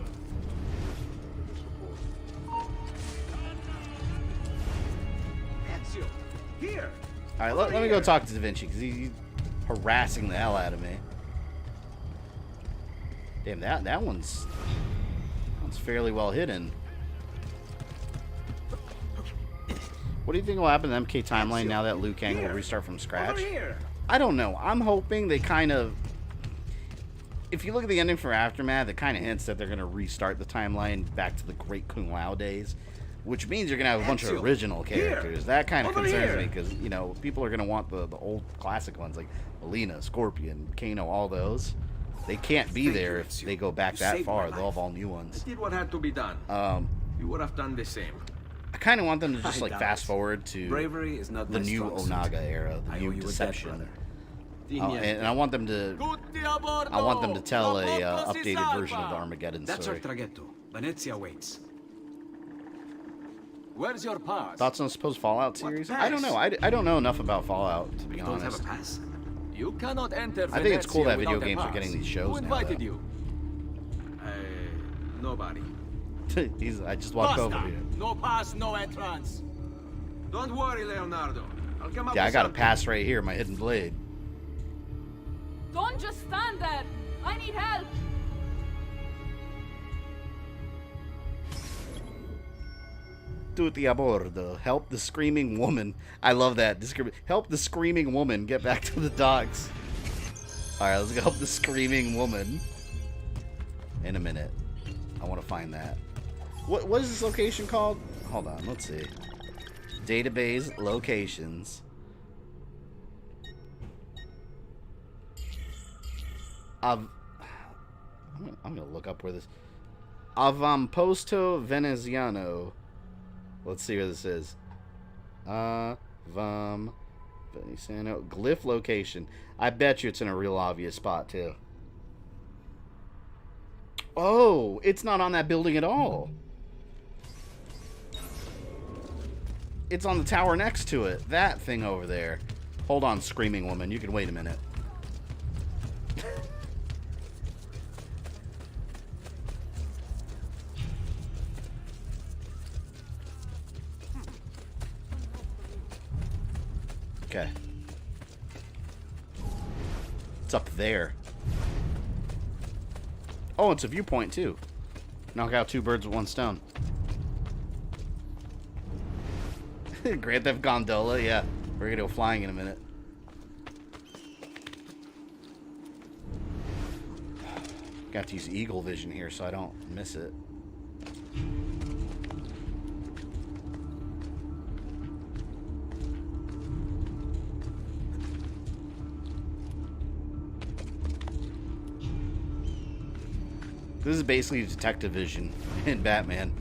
Ezio, here. Alright, let me go talk to Da Vinci, because he's harassing the hell out of me. Damn, that one's fairly well hidden. What do you think will happen to the MK timeline now that Liu Kang will restart from scratch? I don't know. I'm hoping they kind of... If you look at the ending for Aftermath, it kind of hints that they're going to restart the timeline back to the Great Kung Lao days, which means you're going to have a bunch of original characters. That kind of concerns me, because, you know, people are going to want the old classic ones, like Alina, Scorpion, Kano, all those. They can't be there if they go back that far. They'll have all new ones. I did what had to be done. You would have done the same. I kind of want them to just, like, fast forward to Bravery is not the new Onaga era, the new Deception. And I want them to tell a updated version of the Armageddon That's story. our traghetto. Venezia waits. Where's your pass? Thoughts on the supposed Fallout series? I don't know. I don't know enough about Fallout, to be You honest. don't have a pass? You cannot enter I think it's cool that video without a games are pass. getting these shows Who now, invited though. you? Nobody. I just walked over Basta. here. No pass, no entrance. Don't worry, Leonardo. I'll come up Yeah, I with got a something. pass right here, my hidden blade. Don't just stand there. I need help. Tutti a bordo. Help the screaming woman. I love that. Help the screaming woman get back to the docks. Alright, let's go help the screaming woman. In a minute. I want to find that. What is this location called? Hold on, let's see. Database locations. I'm gonna look up where this Avamposto Veneziano. Let's see where this is. Veneziano glyph location. I bet you it's in a real obvious spot too. Oh, it's not on that building at all. It's on the tower next to it. That thing over there. Hold on, screaming woman. You can wait a minute. Okay. It's up there. Oh, it's a viewpoint too. Knock out two birds with one stone. Grand Theft Gondola, yeah. We're gonna go flying in a minute. Got to use eagle vision here so I don't miss it. This is basically detective vision in Batman.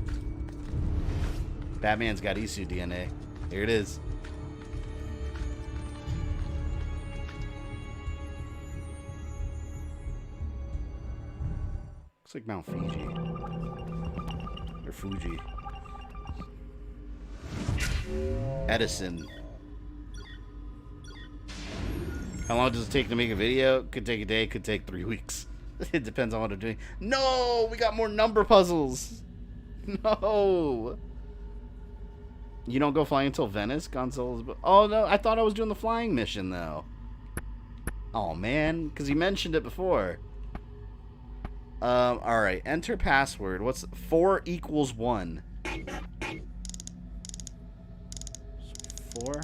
Batman's got Isu DNA. Here it is. Looks like Mount Fiji. Or Fuji. Edison. How long does it take to make a video? Could take a day, could take 3 weeks. It depends on what I'm doing. No! We got more number puzzles! No! You don't go flying until Venice? Gonzalo's... Oh, no. I thought I was doing the flying mission, though. Oh, man. Because you mentioned it before. Alright. Enter password. What's... 4 equals 1. 4?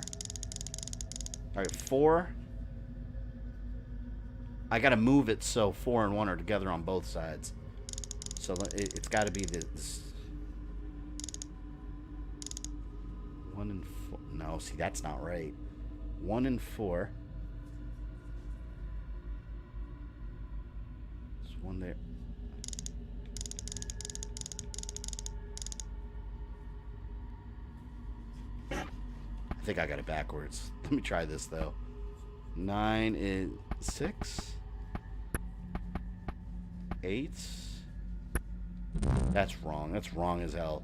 Alright, 4... I gotta move it so 4 and 1 are together on both sides. So it's gotta be this. 1 and 4. No, see, that's not right. 1 and 4. There's one there. I think I got it backwards. Let me try this though. 9 is 6. 8. That's wrong. That's wrong as hell.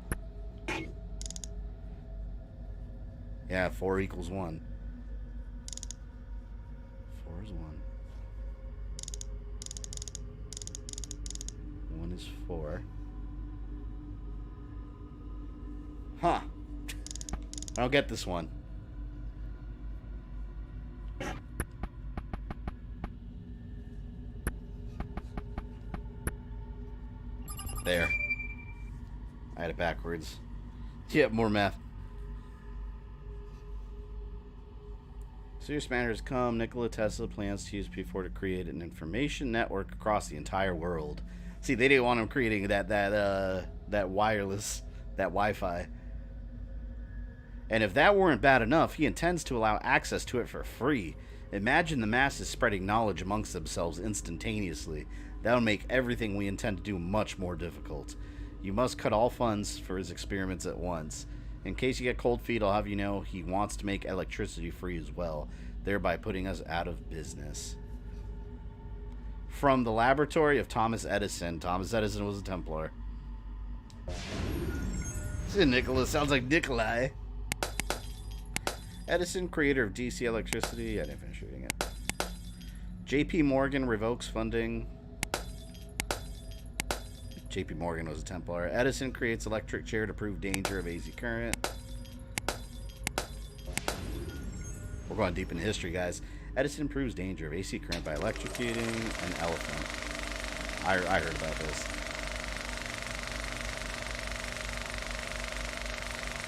Yeah, 4 equals 1. 4 is 1. 1 is 4. Huh. I don't get this one. There. I had it backwards. Yeah, more math. Serious matters come. Nikola Tesla plans to use P4 to create an information network across the entire world. See, they didn't want him creating that wireless, that Wi-Fi. And if that weren't bad enough, he intends to allow access to it for free. Imagine the masses spreading knowledge amongst themselves instantaneously. That would make everything we intend to do much more difficult. You must cut all funds for his experiments at once. In case you get cold feet, I'll have you know he wants to make electricity free as well, thereby putting us out of business. From the laboratory of Thomas Edison. Thomas Edison was a Templar. Nicholas sounds like Nikolai. Edison, creator of DC electricity. I didn't finish reading it. J.P. Morgan revokes funding. J.P. Morgan was a Templar. Edison creates electric chair to prove danger of AC current. We're going deep into history, guys. Edison proves danger of AC current by electrocuting an elephant. I heard about this.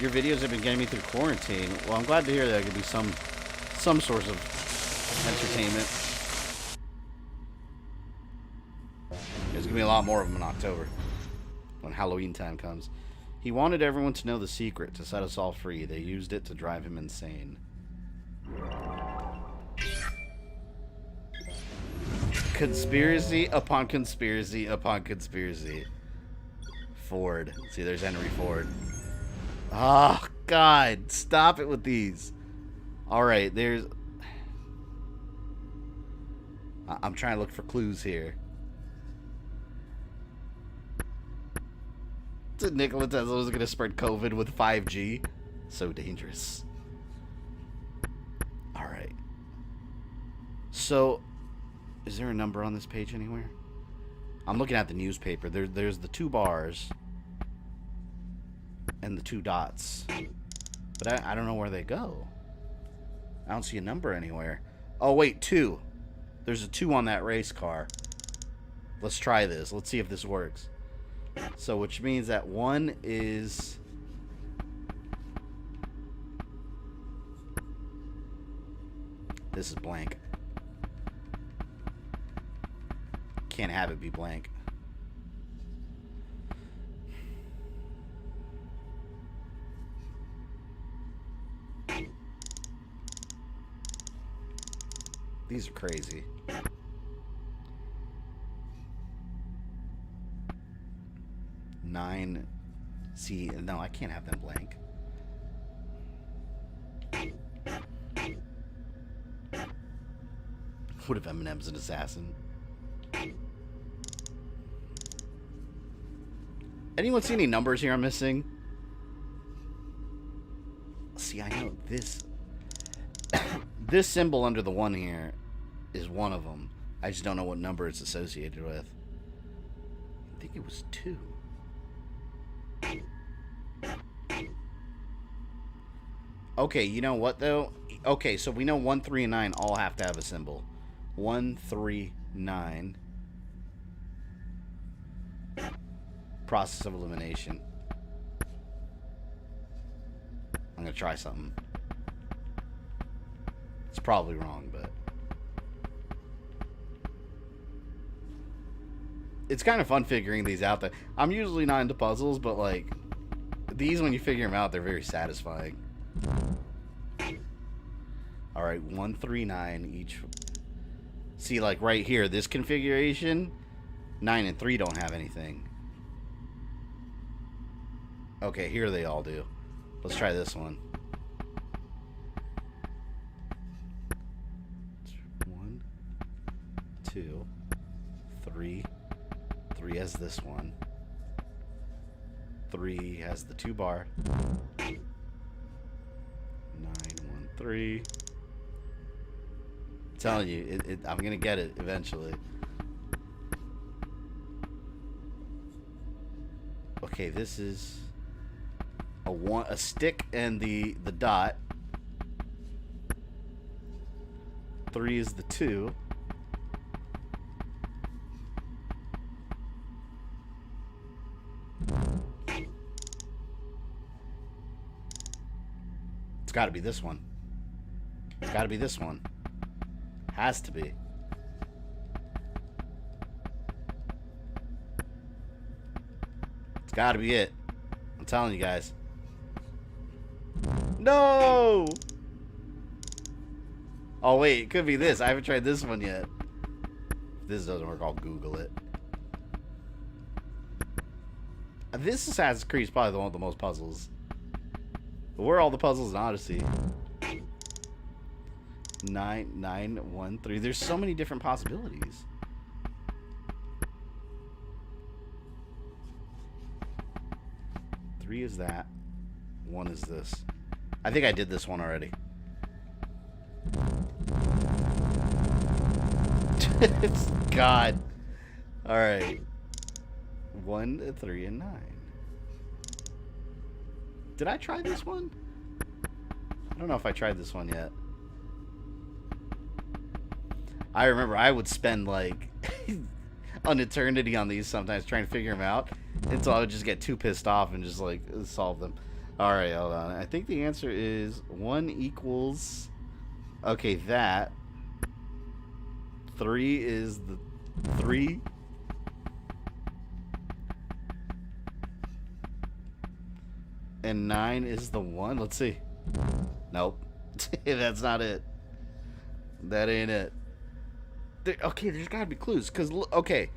Your videos have been getting me through quarantine. Well, I'm glad to hear that it could be some source of entertainment. There's gonna be a lot more of them in October when Halloween time comes. He wanted everyone to know the secret to set us all free. They used it to drive him insane. Conspiracy upon conspiracy upon conspiracy. Ford. See, there's Henry Ford. Oh, God. Stop it with these. Alright, there's... I'm trying to look for clues here. Nikola Tesla was going to spread COVID with 5G. So dangerous. Alright. So, is there a number on this page anywhere? I'm looking at the newspaper. There's the 2 bars and the 2 dots. But I don't know where they go. I don't see a number anywhere. Oh, wait, 2. There's a 2 on that race car. Let's try this. Let's see if this works. So, which means that 1 is... This is blank. Can't have it be blank. These are crazy. Nine. See, no, I can't have them blank. What if Eminem's an assassin? Anyone see any numbers here I'm missing? See, I know this. This symbol under the 1 here is one of them. I just don't know what number it's associated with. I think it was 2. Okay, you know what though? Okay, so we know 1, 3, and 9 all have to have a symbol. 1, 3, 9. Process of elimination. I'm gonna try something. It's probably wrong, but it's kind of fun figuring these out. That I'm usually not into puzzles, but like these, when you figure them out, they're very satisfying. All right, 1, 3, 9 each. See, like right here, this configuration, 9 and 3 don't have anything. Okay, here they all do. Let's try this one. 1, 2, 3. 3 has this one. 3 has the 2 bar. 9, 1, 3. I'm telling you, I'm gonna get it eventually. Okay, this is a stick and the dot. 3 is the 2. It's got to be this one. It's got to be this one. Has to be. It's got to be it. I'm telling you guys. No! Oh, wait. It could be this. I haven't tried this one yet. If this doesn't work, I'll Google it. This Assassin's Creed is probably the one with the most puzzles. Where are all the puzzles in Odyssey? 9, 9, 1, 3. There's so many different possibilities. Three is that. 1 is this. I think I did this one already. It's God. All right. 1, 3, and 9. Did I try this one? I don't know if I tried this one yet. I remember I would spend like an eternity on these sometimes trying to figure them out until I would just get too pissed off and just like solve them. Alright, hold on. I think the answer is 1 equals... Okay, that. 3 is the 3. And 9 is the 1. Let's see. Nope. That's not it. That ain't it. Okay, there's gotta be clues. Because, okay,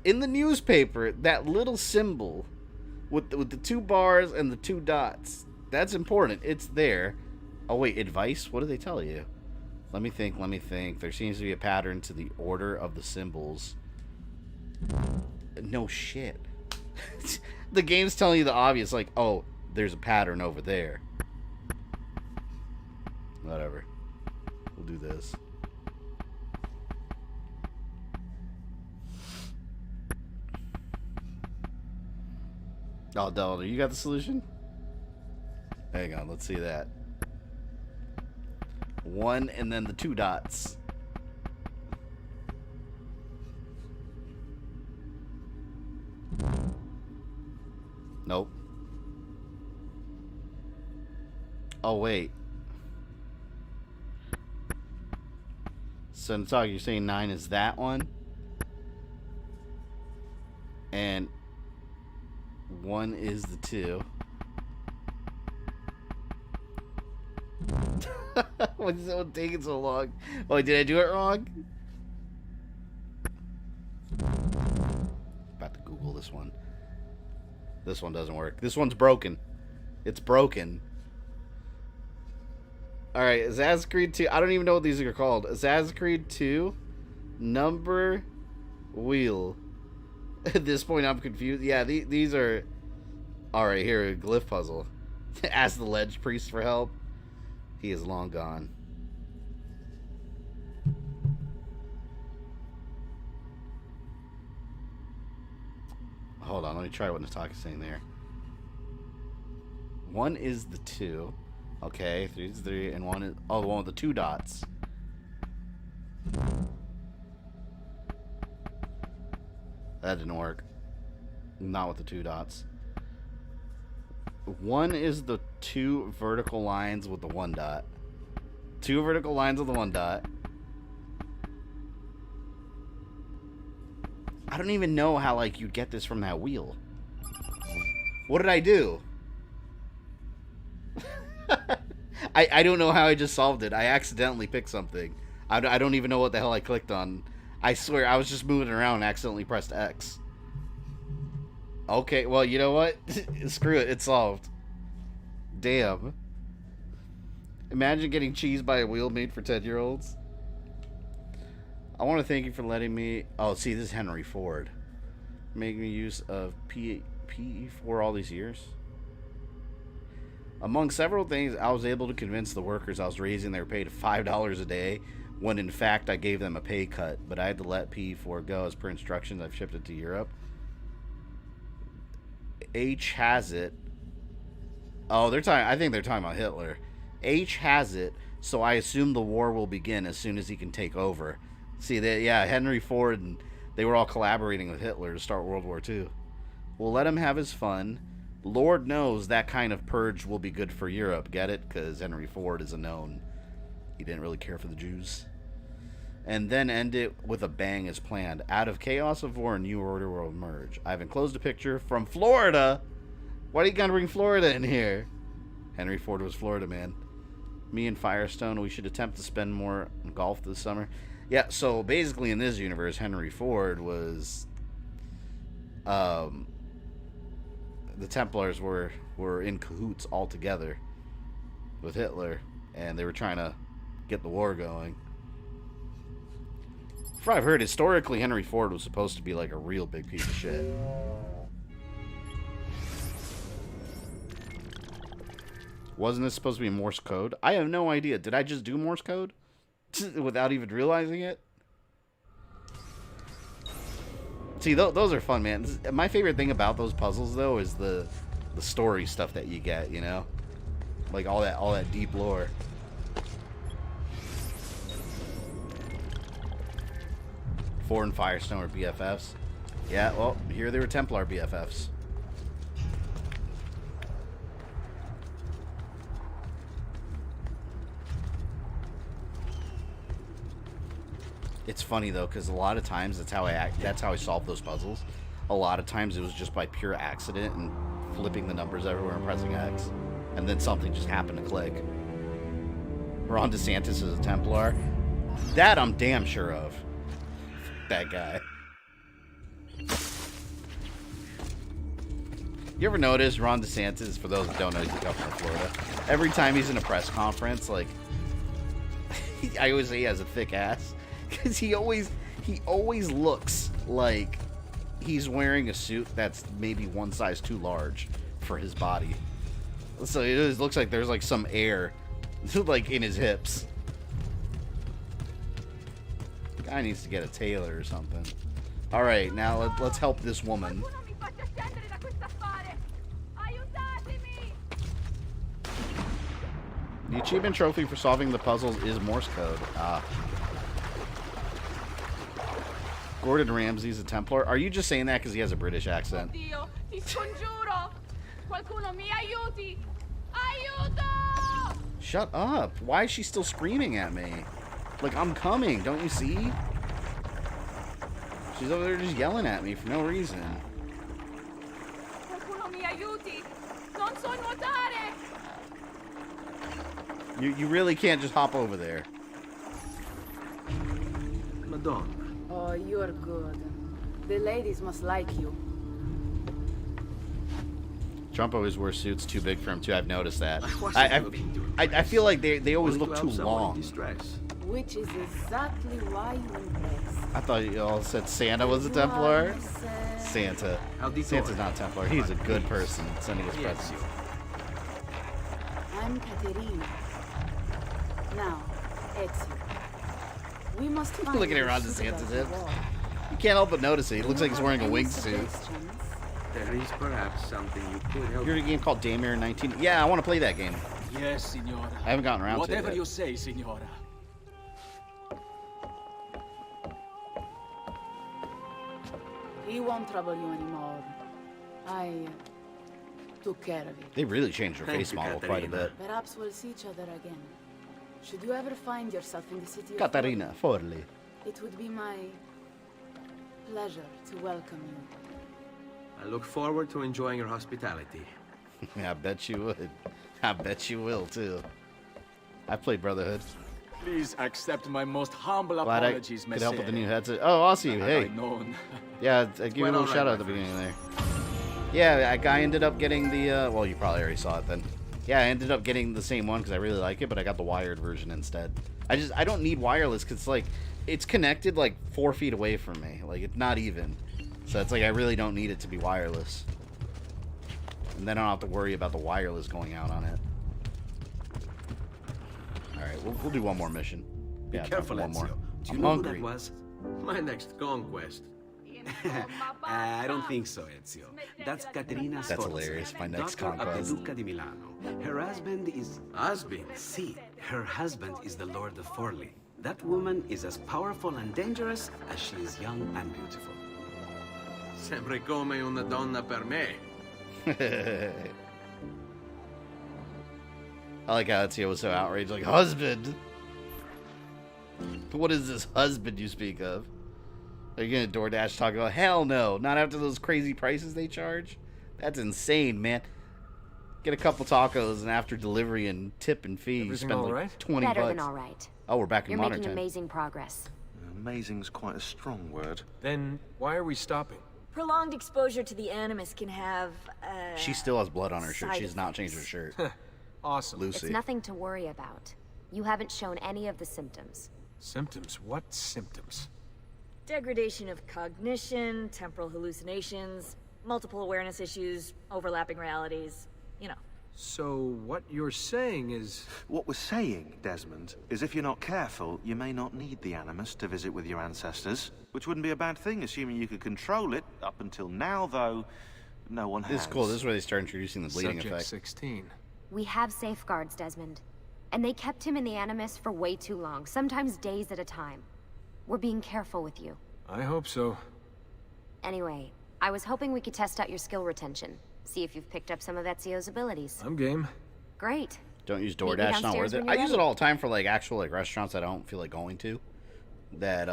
in the newspaper, that little symbol with the 2 bars and the 2 dots, that's important. It's there. Oh, wait, advice? What do they tell you? Let me think, let me think. There seems to be a pattern to the order of the symbols. No shit. The game's telling you the obvious, like, oh, there's a pattern over there. Whatever. We'll do this. Oh, Delta, you got the solution? Hang on, let's see that. 1 and then the 2 dots. Nope. Oh, wait. So, Nitaku, you're saying 9 is that one? And 1 is the 2. Why is it taking so long? Oh, did I do it wrong? About to Google this one. This one doesn't work. This one's broken. It's broken. Alright, Assassin's Creed 2. I don't even know what these are called. Assassin's Creed 2. Number wheel. At this point, I'm confused. Yeah, these are... Alright, here, a glyph puzzle. Ask the ledge priest for help. He is long gone. Hold on, let me try what Nitaku's saying there. 1 is the 2. Okay, 3 is 3, and 1 is... Oh, the one with the 2 dots. That didn't work. Not with the 2 dots. 1 is the 2 vertical lines with the 1 dot. 2 vertical lines with the 1 dot. I don't even know how, like, you'd get this from that wheel. What did I do? I don't know how I just solved it. I accidentally picked something. I don't even know what the hell I clicked on. I swear, I was just moving around and accidentally pressed X. Okay, well, you know what? Screw it, it's solved. Damn. Imagine getting cheesed by a wheel made for 10-year-olds. I want to thank you for letting me... Oh, see, this is Henry Ford. Making use of PE4 all these years. Among several things, I was able to convince the workers I was raising their pay to $5 a day, when in fact I gave them a pay cut. But I had to let PE4 go as per instructions. I've shipped it to Europe. H has it. Oh, I think they're talking about Hitler. H has it, so I assume the war will begin as soon as he can take over. See, Henry Ford, and they were all collaborating with Hitler to start World War II. We'll let him have his fun. Lord knows that kind of purge will be good for Europe. Get it? Because Henry Ford is a known. He didn't really care for the Jews. And then end it with a bang as planned. Out of chaos of war, a new order will emerge. I've enclosed a picture from Florida. Why do you gotta bring Florida in here? Henry Ford was Florida, man. Me and Firestone, we should attempt to spend more on golf this summer. Yeah, so basically in this universe, Henry Ford was... the Templars were in cahoots all together with Hitler, and they were trying to get the war going. From what I've heard, historically, Henry Ford was supposed to be like a real big piece of shit. Wasn't this supposed to be Morse code? I have no idea. Did I just do Morse code? Without even realizing it? See, those are fun, man. My favorite thing about those puzzles, though, is the story stuff that you get, you know? Like all that deep lore. Ford and Firestone are BFFs. Yeah, well, here they were Templar BFFs. It's funny though, because a lot of times that's how I solve those puzzles. A lot of times it was just by pure accident and flipping the numbers everywhere and pressing X, and then something just happened to click. Ron DeSantis is a Templar. That I'm damn sure of. That guy. You ever notice Ron DeSantis? For those that don't know, he's the governor of Florida. Every time he's in a press conference, like I always say he has a thick ass. Because he always looks like he's wearing a suit that's maybe one size too large for his body. So it always looks like there's like some air like in his hips. The guy needs to get a tailor or something. Alright, now let's help this woman. The achievement trophy for solving the puzzles is Morse code. Gordon Ramsay's a Templar. Are you just saying that because he has a British accent? Shut up. Why is she still screaming at me? Like, I'm coming. Don't you see? She's over there just yelling at me for no reason. You really can't just hop over there. Madonna. Oh, you're good. The ladies must like you. Trump always wears suits too big for him too. I've noticed that. I feel like they always look too long. Which is exactly why you impress. I thought you all said Santa was a Templar. Santa. Santa's not a Templar. He's a good person sending us presents. I'm Caterina. Now, Ezio. We must find Look at Ron DeSantis' hips. You can't help but notice it. He looks like he's wearing a wingsuit. There is perhaps something you could help. You're in a game called Daymare 19. Yeah, I want to play that game. Yes, Signora. I haven't gotten around to it Whatever yet. you say, Signora. He won't trouble you anymore. I took care of it. They really changed her face model quite a bit. Perhaps we'll see each other again. Should you ever find yourself in the city of Caterina Forli. It would be my pleasure to welcome you. I look forward to enjoying your hospitality. I bet you would. I bet you will, too. I've played Brotherhood. Please accept my most humble Glad I apologies, could help with the new Messer. headset. Oh, Aussie, Had hey. I known. Yeah, I gave you a little Quite shout out all at the right, my beginning there. Yeah, that guy ended up getting the, well, you probably already saw it then. Yeah, I ended up getting the same one because I really like it, but I got the wired version instead. I don't need wireless because, like, it's connected, like, 4 feet away from me. Like, it's not even. So it's like I really don't need it to be wireless. And then I don't have to worry about the wireless going out on it. Alright, we'll do one more mission. Be careful, one more. Ezio. Do you I'm know hungry. who that was? My next conquest. I don't think so, Ezio. That's Caterina That's Sforza, hilarious. My next daughter of conquest. the Duca di Milano. Her husband is... Husband? See, her husband is the Lord of Forli. That woman is as powerful and dangerous as she is young and beautiful. Sempre come una donna per me. I like how Ezio was so outraged, like, husband! What is this husband you speak of? Are you gonna DoorDash talk about, hell no, not after those crazy prices they charge? That's insane, man. Get a couple tacos and after delivery and tip and fee, you spend like 20 Better bucks. than all right. Oh, we're back in You're modern making time. amazing progress. Amazing's quite a strong word. Then why are we stopping? Prolonged exposure to the Animus can have, She still has blood on her shirt. side She's not changed her shirt. Awesome. Lucy. It's nothing to worry about. You haven't shown any of the symptoms. Symptoms? What symptoms? degradation of cognition, temporal hallucinations, multiple awareness issues, overlapping realities, you know. So what you're saying is... What we're saying, Desmond, is if you're not careful, you may not need the Animus to visit with your ancestors, which wouldn't be a bad thing, assuming you could control it. Up until now, though, no one has. This is cool. This is where they start introducing the bleeding Subject effect. 16. We have safeguards, Desmond. And they kept him in the Animus for way too long, sometimes days at a time. We're being careful with you. I hope so. Anyway, I was hoping we could test out your skill retention. See if you've picked up some of Ezio's abilities. I'm game. Great. Don't use Meet me DoorDash, not downstairs worth it. when I you're use it ready. all the time for like actual like restaurants that I don't feel like going to, that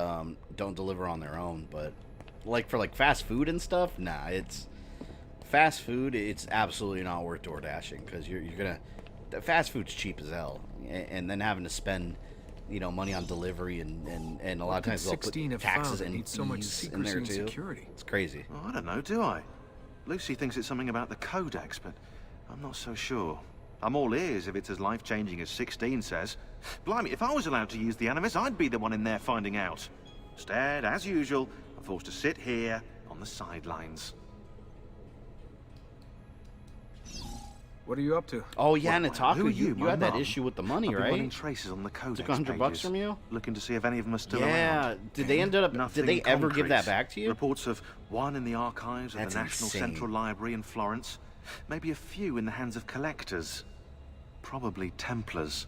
don't deliver on their own. But like for like fast food and stuff, nah, it's fast food. It's absolutely not worth DoorDashing because you're gonna. The fast food's cheap as hell, and then having to spend, you know, money on delivery and a lot of times they'll put 16 have taxes found that and need so much fees in there secrecy and too. security. It's crazy. Oh, I don't know, do I? Lucy thinks it's something about the Codex, but I'm not so sure. I'm all ears if it's as life-changing as 16 says. Blimey, if I was allowed to use the Animus, I'd be the one in there finding out. Instead, as usual, I'm forced to sit here on the sidelines. What are you up to? Oh yeah, Well, Nitaku, who are you my had that mum? issue with the money, I've been right? running traces on the Codex Took $100 pages, from you? looking to see if any of them are still Yeah, around. did they end up? Did Nothing they ever give that concrete. back to you? Reports of one in the archives of That's the National insane. Central Library in Florence. Maybe a few in the hands of collectors. Probably Templars.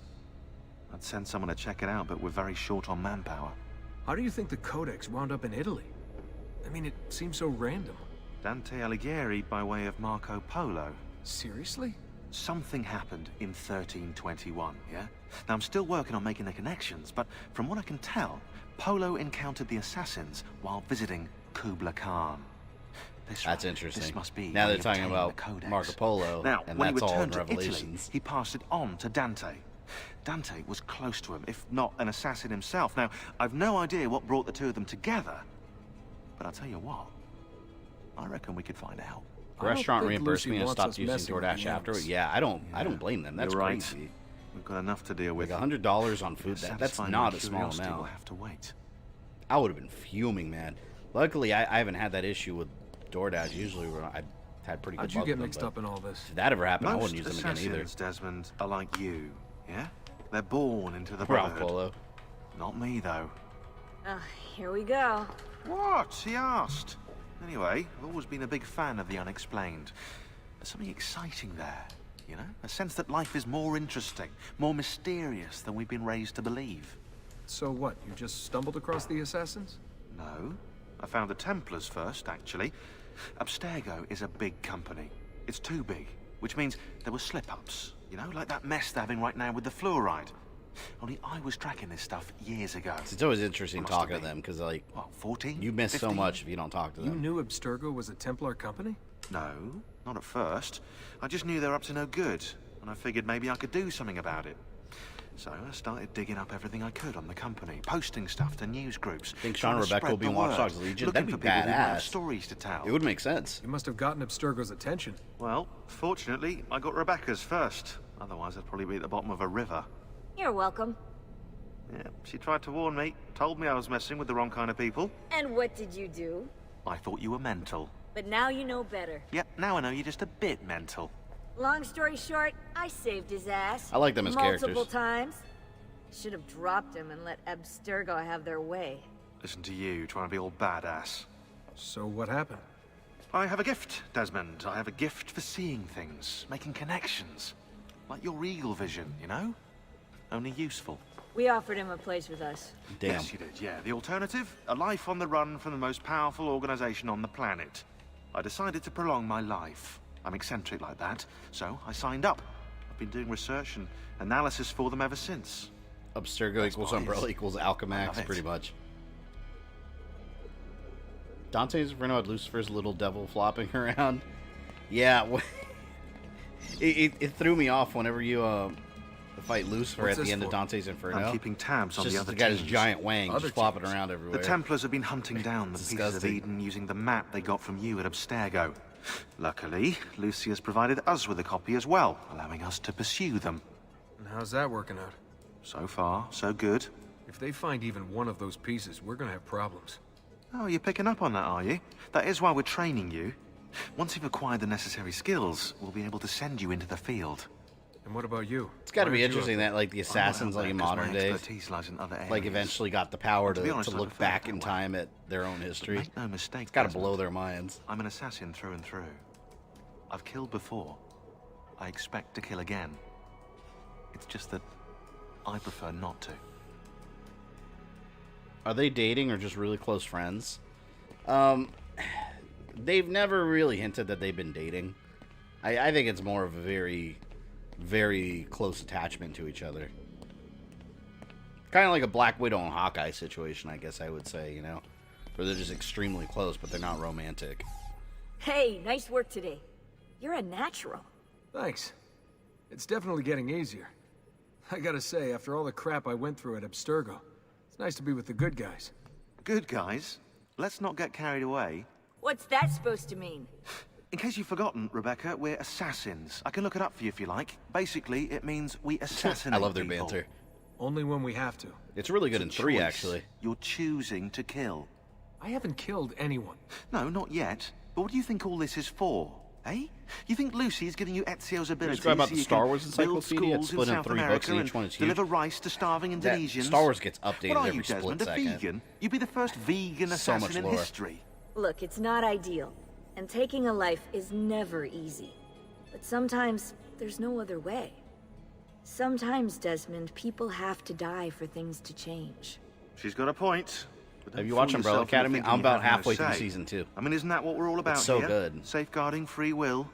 I'd send someone to check it out, but we're very short on manpower. How do you think the Codex wound up in Italy? I mean, it seems so random. Dante Alighieri by way of Marco Polo. Seriously? Something happened in 1321, yeah? Now, I'm still working on making the connections, but from what I can tell, Polo encountered the assassins while visiting Kubla Khan. That's interesting. This must be Now when they're he talking obtained about the Codex. Marco Polo, Now, and when that's he all in returned to Italy, Revelations. he passed it on to Dante. Dante was close to him, if not an assassin himself. Now, I've no idea what brought the two of them together, but I'll tell you what, I reckon we could find out. Restaurant reimbursed me and stopped using DoorDash afterward. Yeah, I don't blame them. That's You're right. crazy. We've got enough to deal with. Like $100 on food. That's Satisfying not my a small curiosity amount. will have to wait. I would have been fuming, man. Luckily, I haven't had that issue with DoorDash. Usually, I had pretty good How'd you luck get with them, mixed but up in all this? If that ever happened, I Most wouldn't use them again either. assassins, Desmond, are like you, yeah? They're born into the Ralph Brotherhood. Polo. Not me, though. Here we go. What? He asked. Anyway, I've always been a big fan of the unexplained. There's something exciting there, you know? A sense that life is more interesting, more mysterious than we've been raised to believe. So what, you just stumbled across the assassins? No. I found the Templars first, actually. Abstergo is a big company. It's too big, which means there were slip-ups. You know, like that mess they're having right now with the fluoride. Only I was tracking this stuff years ago. It's always interesting Must talking have to them because, like, What, 14? you miss so 15? much if you don't talk to You them. knew Abstergo was a Templar company? No, not at first. I just knew they were up to no good, and I figured maybe I could do something about it. So I started digging up everything I could on the company, posting stuff to news groups. Think Sean and Rebecca will be in Watch Dogs Legion? That'd be badass. Stories to tell. It would make sense. You must have gotten Abstergo's attention. Well, fortunately, I got Rebecca's first. Otherwise, I'd probably be at the bottom of a river. You're welcome. Yeah, she tried to warn me, told me I was messing with the wrong kind of people. And what did you do? I thought you were mental. But now you know better. Yep, now I know you're just a bit mental. Long story short, I saved his ass. I like them as characters. Multiple times. Should have dropped him and let Abstergo have their way. Listen to you, trying to be all badass. So what happened? I have a gift, Desmond. I have a gift for seeing things, making connections. Like your eagle vision, you know? Only useful. We offered him a place with us. Damn. Yes, you did, yeah. The alternative? A life on the run from the most powerful organization on the planet. I decided to prolong my life. I'm eccentric like that, so I signed up. I've been doing research and analysis for them ever since. Abstergo equals Umbrella equals Alchemax, pretty much. Dante's Inferno had Lucifer's little devil flopping around. Yeah, it threw me off whenever you fight Lucifer at the end of Dante's Inferno. I'm keeping tabs on the other teams. Got his teams. giant wang just flopping around everywhere. The Templars have been hunting down the pieces of Eden using the map they got from you at Abstergo. Luckily, Lucy has provided us with a copy as well, allowing us to pursue them. And how's that working out? So far, so good. If they find even one of those pieces, we're gonna have problems. Oh, you're picking up on that, are you? That is why we're training you. Once you've acquired the necessary skills, we'll be able to send you into the field. And what about you? It's got to be interesting that, like, the assassins, like in modern day, like, areas. eventually got the power to honest, I look prefer it back that in way. time at their own history. Make no mistake, It's got to Desmond. blow their minds. I'm an assassin through and through. I've killed before. I expect to kill again. It's just that I prefer not to. Are they dating or just really close friends? They've never really hinted that they've been dating. I think it's more of a very, very close attachment to each other. Kind of like a Black Widow and Hawkeye situation, I guess I would say, you know? Where they're just extremely close, but they're not romantic. Hey, nice work today. You're a natural. Thanks. It's definitely getting easier. I gotta say, after all the crap I went through at Abstergo, it's nice to be with the good guys. Good guys? Let's not get carried away. What's that supposed to mean? In case you've forgotten, Rebecca, we're assassins. I can look it up for you if you like. Basically, it means we assassinate I love their people. banter. Only when we have to. It's really good in 3, choice. actually. You're choosing to kill. I haven't killed anyone. No, not yet. But what do you think all this is for? Eh? You think Lucy's giving you Ezio's abilities Describe about so the you Star can Wars build encyclopedia. It's schools split in in South 3 books, America and and each one is huge. deliver rice to starving That Indonesians? Star Wars gets updated what are every you, split Desmond, second. a vegan? You'd be the first vegan So much assassin in lore. history. Look, it's not ideal. And taking a life is never easy. But sometimes, there's no other way. Sometimes, Desmond, people have to die for things to change. She's got a point. But Have don't you watched fool Umbrella yourself into Academy? thinking I'm you about have no halfway through say. season 2. I mean, isn't that what we're all about It's so here? good. Safeguarding free will.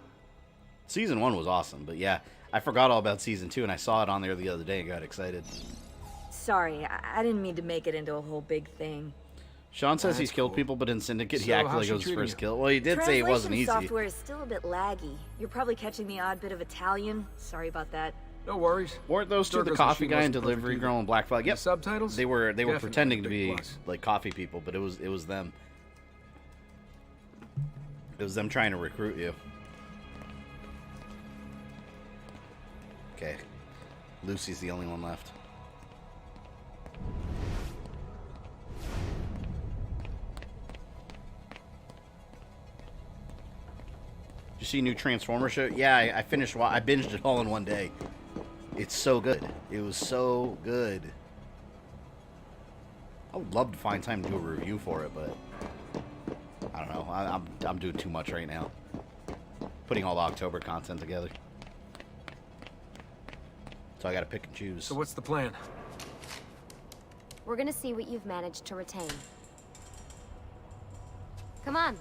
Season 1 was awesome, but yeah, I forgot all about Season 2, and I saw it on there the other day and got excited. Sorry, I didn't mean to make it into a whole big thing. Sean says That's he's killed cool. people, but in Syndicate, he So, acted how's like she it was his treating first you? kill. Well, he did say it wasn't easy. Translation software is still a bit laggy. You're probably catching the odd bit of Italian. Sorry about that. No worries. Weren't those two, the Abstergo's coffee machine guy and wasn't perfect delivery either. girl and Black Flag? Yep. The subtitles? They were Definitely pretending a to big be plus. like coffee people, but it was them. It was them trying to recruit you. Okay. Lucy's the only one left. You see new Transformer show? Yeah, I finished. I binged it all in one day. It's so good. It was so good. I would love to find time to do a review for it, but I don't know. I'm doing too much right now. Putting all the October content together. So I gotta pick and choose. So what's the plan? We're gonna see what you've managed to retain. Come on.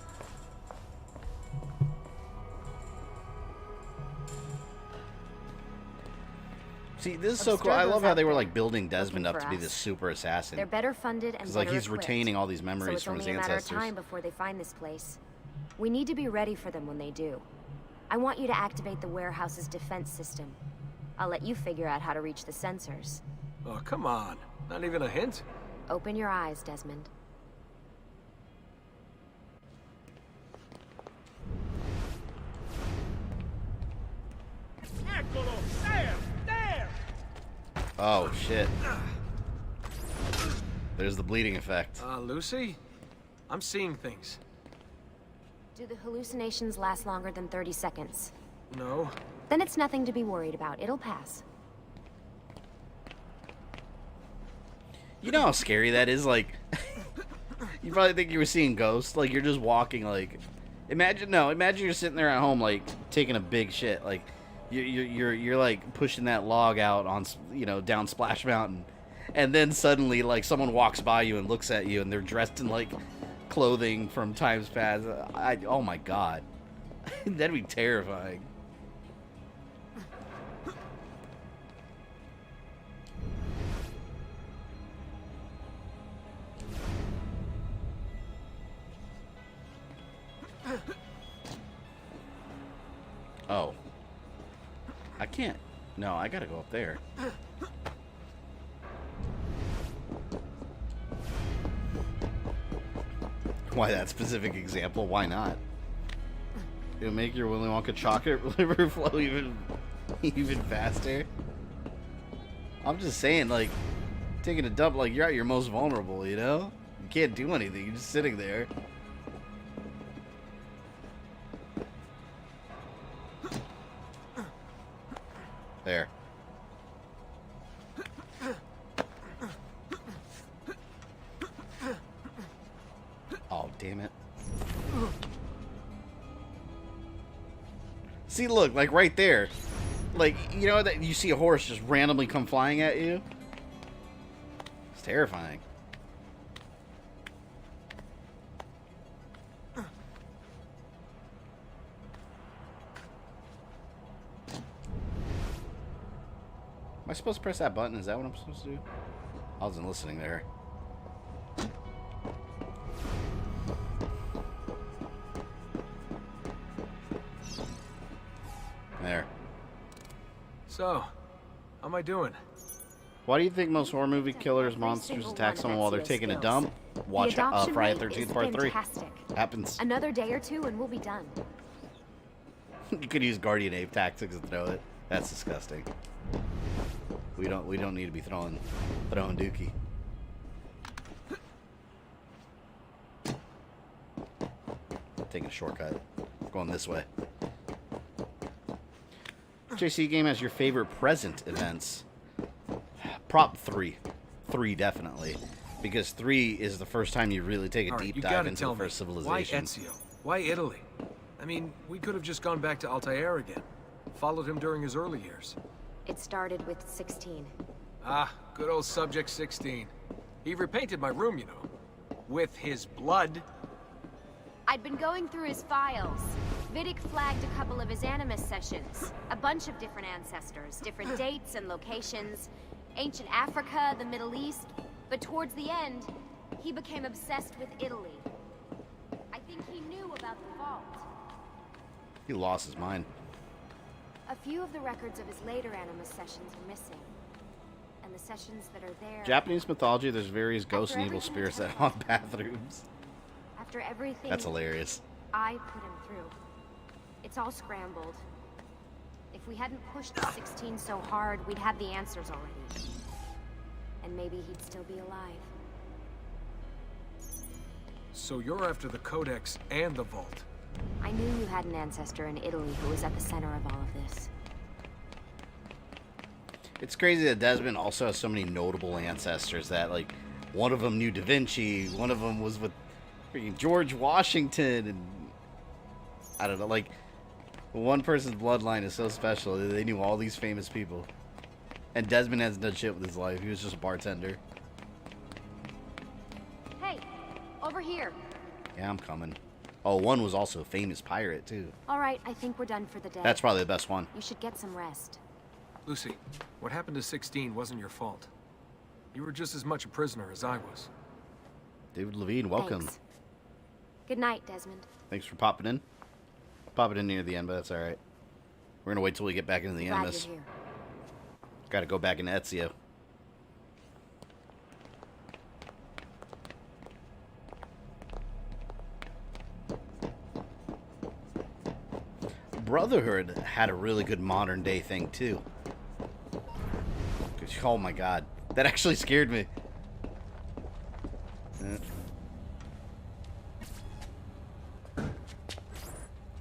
See, this is so cool. I love how they were like building Desmond up to be this super assassin. They're better funded and Because like better he's equipped. retaining all these So memories it's from his only a matter of ancestors. time before they find this place. We need to be ready for them when they do. I want you to activate the warehouse's defense system. I'll let you figure out how to reach the sensors. Oh, come on. Not even a hint? Open your eyes, Desmond. There! Oh, shit. There's the bleeding effect. Lucy? I'm seeing things. Do the hallucinations last longer than 30 seconds? No. Then it's nothing to be worried about. It'll pass. You know how scary that is? Like, you probably think you were seeing ghosts. Like, you're just walking, like... Imagine you're sitting there at home, like, taking a big shit. Like, you're like, pushing that log out on, you know, down Splash Mountain. And then suddenly, like, someone walks by you and looks at you, and they're dressed in, like, clothing from times past. Oh, my God. That'd be terrifying. Oh. I can't. No, I gotta go up there. Why that specific example? Why not? It'll make your Willy Wonka chocolate liver flow even faster. I'm just saying, like, taking a dump, like, you're at your most vulnerable, you know? You can't do anything. You're just sitting there. There. Oh, damn it. See, look, like right there. Like, you know that you see a horse just randomly come flying at you? It's terrifying. Am I supposed to press that button? Is that what I'm supposed to do? I wasn't listening there. There. So, how am I doing? Why do you think most horror movie killers, monsters attack someone while they're taking a dump? Watch Friday the 13th Part 3. Happens. Another day or two and we'll be done. You could use Guardian Ape tactics and throw it. That's disgusting. We don't need to be throwing dookie. Taking a shortcut. Going this way. JC game has your favorite present events. Prop 3. 3 definitely. Because 3 is the first time you really take a deep dive into the first civilization. Why Ezio? Why Italy? I mean, we could have just gone back to Altair again. Followed him during his early years. It started with 16. Ah, good old Subject 16. He repainted my room, you know. With his blood. I'd been going through his files. Vidic flagged a couple of his Animus sessions. A bunch of different ancestors, different dates and locations. Ancient Africa, the Middle East. But towards the end, he became obsessed with Italy. I think he knew about the vault. He lost his mind. A few of the records of his later Animus sessions are missing. And the sessions that are there... Japanese mythology, there's various ghosts and evil spirits that haunt bathrooms. After everything... That's hilarious. I put him through. It's all scrambled. If we hadn't pushed the 16 so hard, we'd have the answers already. And maybe he'd still be alive. So you're after the Codex and the Vault. I knew you had an ancestor in Italy who was at the center of all of this. It's crazy that Desmond also has so many notable ancestors that, like, one of them knew Da Vinci, one of them was with freaking George Washington, and I don't know, like, one person's bloodline is so special. They knew all these famous people. And Desmond hasn't done shit with his life. He was just a bartender. Hey, over here. Yeah, I'm coming. Oh, one was also a famous pirate, too. All right, I think we're done for the day. That's probably the best one. You should get some rest. Lucy, what happened to 16 wasn't your fault. You were just as much a prisoner as I was. David Levine, welcome. Thanks. Good night, Desmond. Thanks for popping in. Pop it in near the end, but that's alright. We're gonna wait till we get back into the Glad Animus. you're here. Gotta go back in Ezio. Brotherhood had a really good modern day thing too. Oh my god, that actually scared me.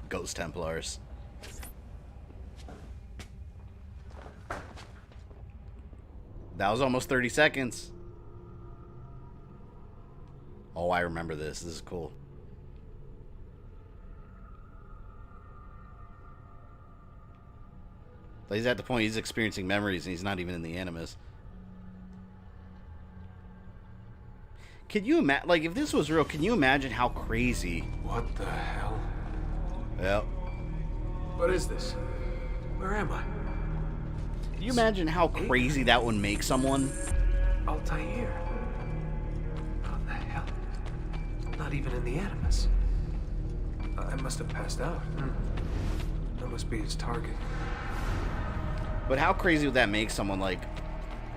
Ghost Templars. That was almost 30 seconds. Oh, I remember this. This is cool. He's at the point he's experiencing memories and he's not even in the Animus. Can you imagine, like, if this was real, can you imagine how crazy? What the hell? Yep. What is this? Where am I? Can you imagine how crazy that would make someone? Altair. How the hell? Not even in the Animus. I must have passed out. That must be his target. But how crazy would that make someone? Like,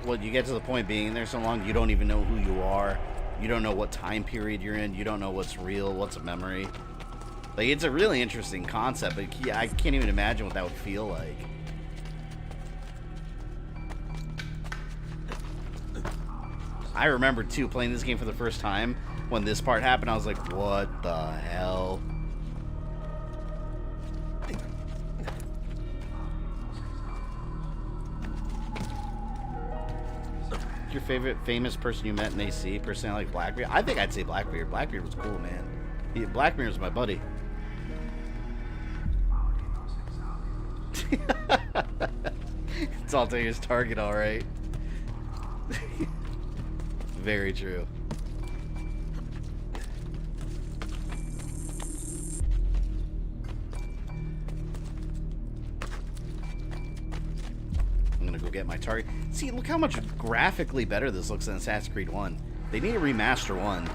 well, you get to the point being in there so long, you don't even know who you are. You don't know what time period you're in. You don't know what's real, what's a memory. Like, it's a really interesting concept, but yeah, I can't even imagine what that would feel like. I remember, too, playing this game for the first time. When this part happened, I was like, what the hell? Your favorite famous person you met in AC? Personally, like Blackbeard? I think I'd say Blackbeard. Blackbeard was cool, man. Blackbeard was my buddy. It's Altair's target, all right. Very true. I'm gonna go get my target. See, look how much graphically better this looks than Assassin's Creed 1. They need to remaster 1.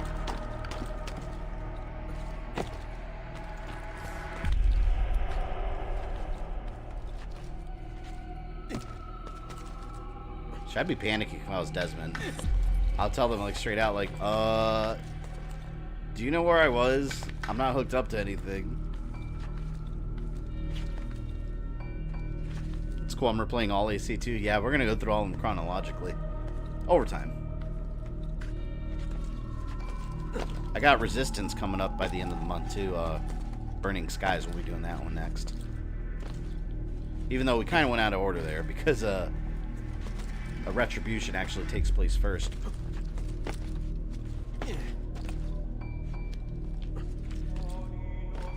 Should I be panicking if I was Desmond? I'll tell them, like, straight out, like, do you know where I was? I'm not hooked up to anything. It's cool, I'm replaying all AC2. Yeah, we're gonna go through all of them chronologically. Overtime. I got Resistance coming up by the end of the month, too. Burning Skies, we'll be doing that one next. Even though we kind of went out of order there, because, a Retribution actually takes place first.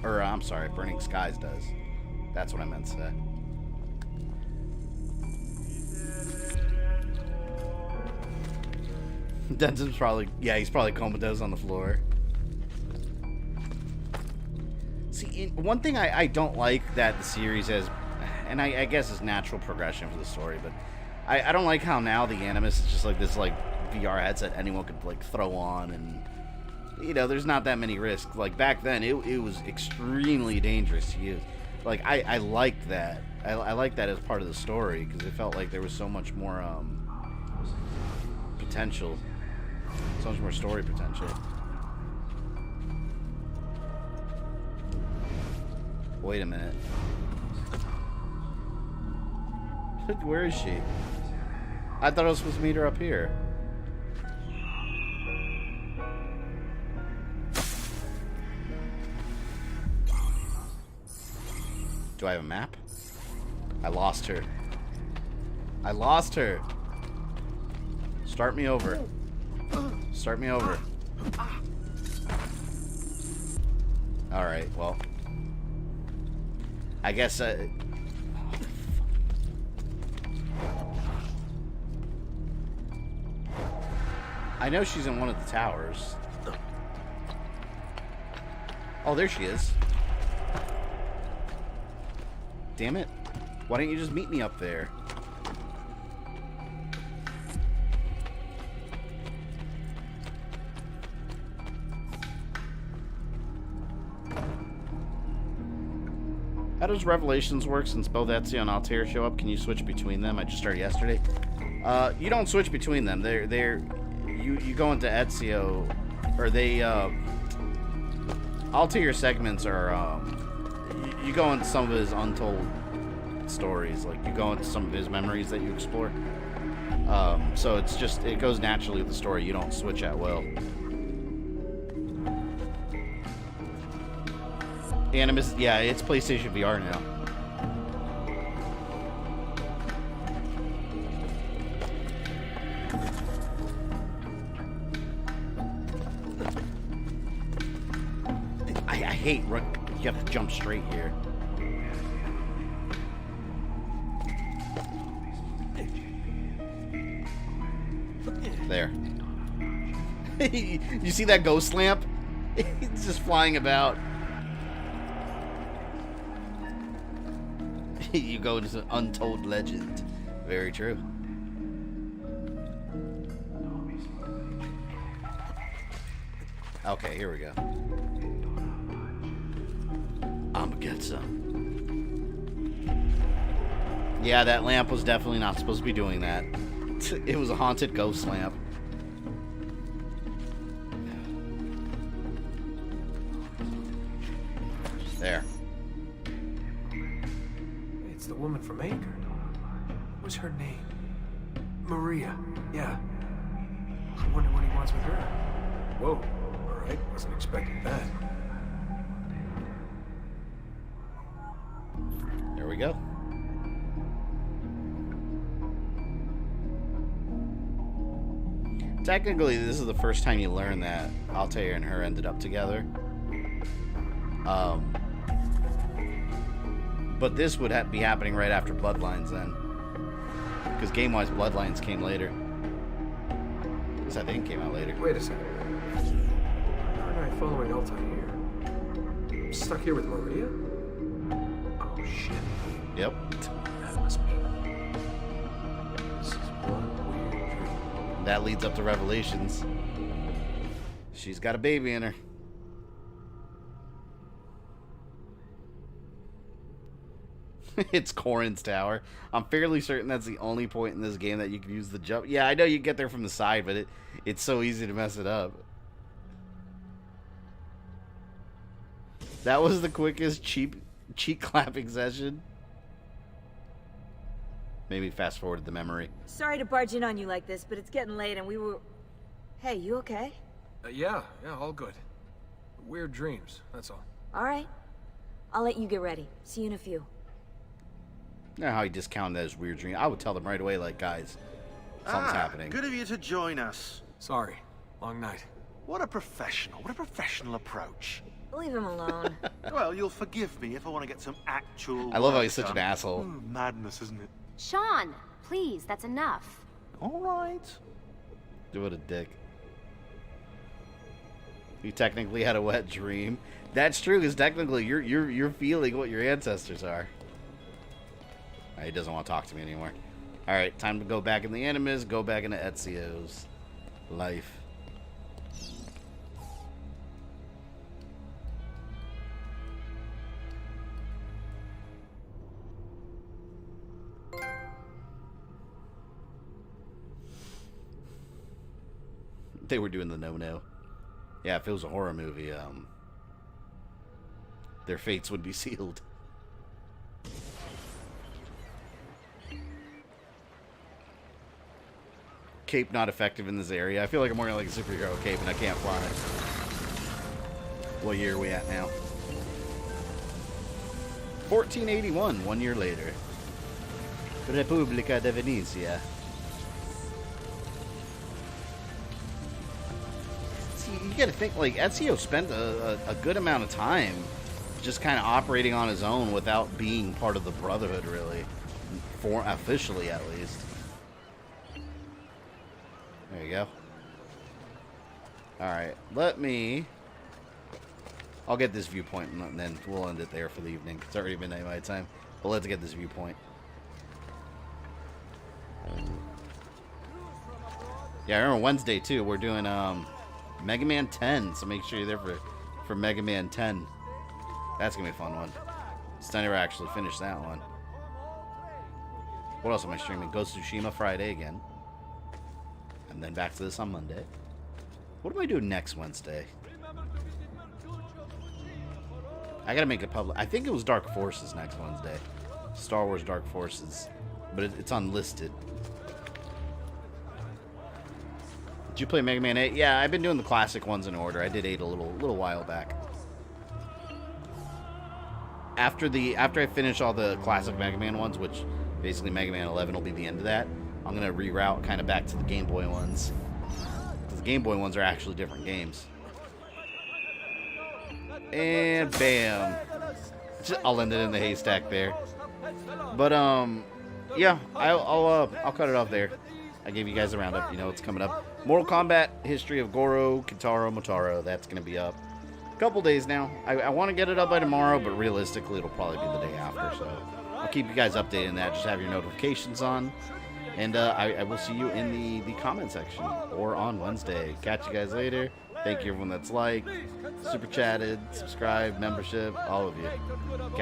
Or, I'm sorry, Burning Skies does. That's what I meant to say. Denton's probably, yeah, he's probably comatose on the floor. See, one thing I don't like that the series has, and I guess it's natural progression for the story, but I don't like how now the Animus is just like this, like, VR headset anyone could, like, throw on, and, you know, there's not that many risks. Like, back then, it was extremely dangerous to use. Like, I liked that. I liked that as part of the story, because it felt like there was so much more, potential. So much more story potential. Wait a minute. Where is she? I thought I was supposed to meet her up here. Do I have a map? I lost her. I lost her. Start me over. Start me over. Alright, well. I guess I know she's in one of the towers. Oh, there she is. Damn it. Why didn't you just meet me up there? How does Revelations work since both Ezio and Altair show up? Can you switch between them? I just started yesterday. You don't switch between them. You go into Ezio, or they Altair segments are you go into some of his untold stories, like you go into some of his memories that you explore. So it's just, it goes naturally with the story. You don't switch at will. Animus, yeah, it's PlayStation VR now. I hate run. You have to jump straight here. There. You see that ghost lamp? It's just flying about. You go into an untold legend. Very true. Okay, here we go. I'ma get some. Yeah, that lamp was definitely not supposed to be doing that. It was a haunted ghost lamp. There. It's the woman from Anchor. What's her name? Maria. Yeah. I wonder what he wants with her. Whoa. Alright, wasn't expecting that. There we go. Technically, this is the first time you learn that Altair and her ended up together. But this would be happening right after Bloodlines then. Because game-wise, Bloodlines came later. Because I think it came out later. Wait a second. Why aren't I following Altair? I'm stuck here with Maria? Oh, shit. Yep. That must be... This is one weird dream. That leads up to Revelations. She's got a baby in her. It's Corin's tower. I'm fairly certain that's the only point in this game that you can use the jump. Yeah, I know you can get there from the side, but it's so easy to mess it up. That was the quickest cheek clapping session. Maybe fast forward the memory. Sorry to barge in on you like this, but it's getting late and we were... Hey, you okay? Yeah, all good. Weird dreams, that's all. All right. I'll let you get ready. See you in a few. You know how he discounted that as weird dream. I would tell them right away, like, guys, something's happening. Good of you to join us. Sorry. Long night. What a professional. What a professional approach. Leave him alone. Well, you'll forgive me if I want to get some actual... I love how he's such an asshole. Madness, isn't it? Sean, please, that's enough. All right. What a dick. You technically had a wet dream. That's true, because technically you're feeling what your ancestors are. He doesn't want to talk to me anymore. Alright, time to go back in the Animus, go back into Ezio's life. They were doing the no-no. Yeah, if it was a horror movie, their fates would be sealed. Cape not effective in this area. I feel like I'm wearing like a superhero cape and I can't fly. What year are we at now? 1481, 1 year later. Repubblica de Venezia. See, you gotta think, like, Ezio spent a good amount of time just kind of operating on his own without being part of the Brotherhood, really. Officially, at least. There you go. Alright, I'll get this viewpoint and then we'll end it there for the evening. It's already midnight my time, but let's get this viewpoint. Yeah, I remember Wednesday too, we're doing Mega Man 10, so make sure you're there for Mega Man 10. That's gonna be a fun one. Since I never actually finished that one. What else am I streaming? Ghost of Tsushima Friday again. And then back to this on Monday. What am I doing next Wednesday? I gotta make it public. I think it was Dark Forces next Wednesday. Star Wars Dark Forces. But it's unlisted. Did you play Mega Man 8? Yeah, I've been doing the classic ones in order. I did 8 a little while back. After I finish all the classic Mega Man ones, which basically Mega Man 11 will be the end of that, I'm gonna reroute kind of back to the Game Boy ones. Because the Game Boy ones are actually different games. And bam. I'll end it in the haystack there. But yeah, I'll cut it off there. I gave you guys a roundup. You know what's coming up. Mortal Kombat History of Goro, Kintaro, Motaro. That's gonna be up. A couple days now. I want to get it up by tomorrow, but realistically it'll probably be the day after. So I'll keep you guys updated on that. Just have your notifications on. And I will see you in the comment section or on Wednesday. Catch you guys later. Thank you everyone that's liked, super chatted, subscribed, membership, all of you. Catch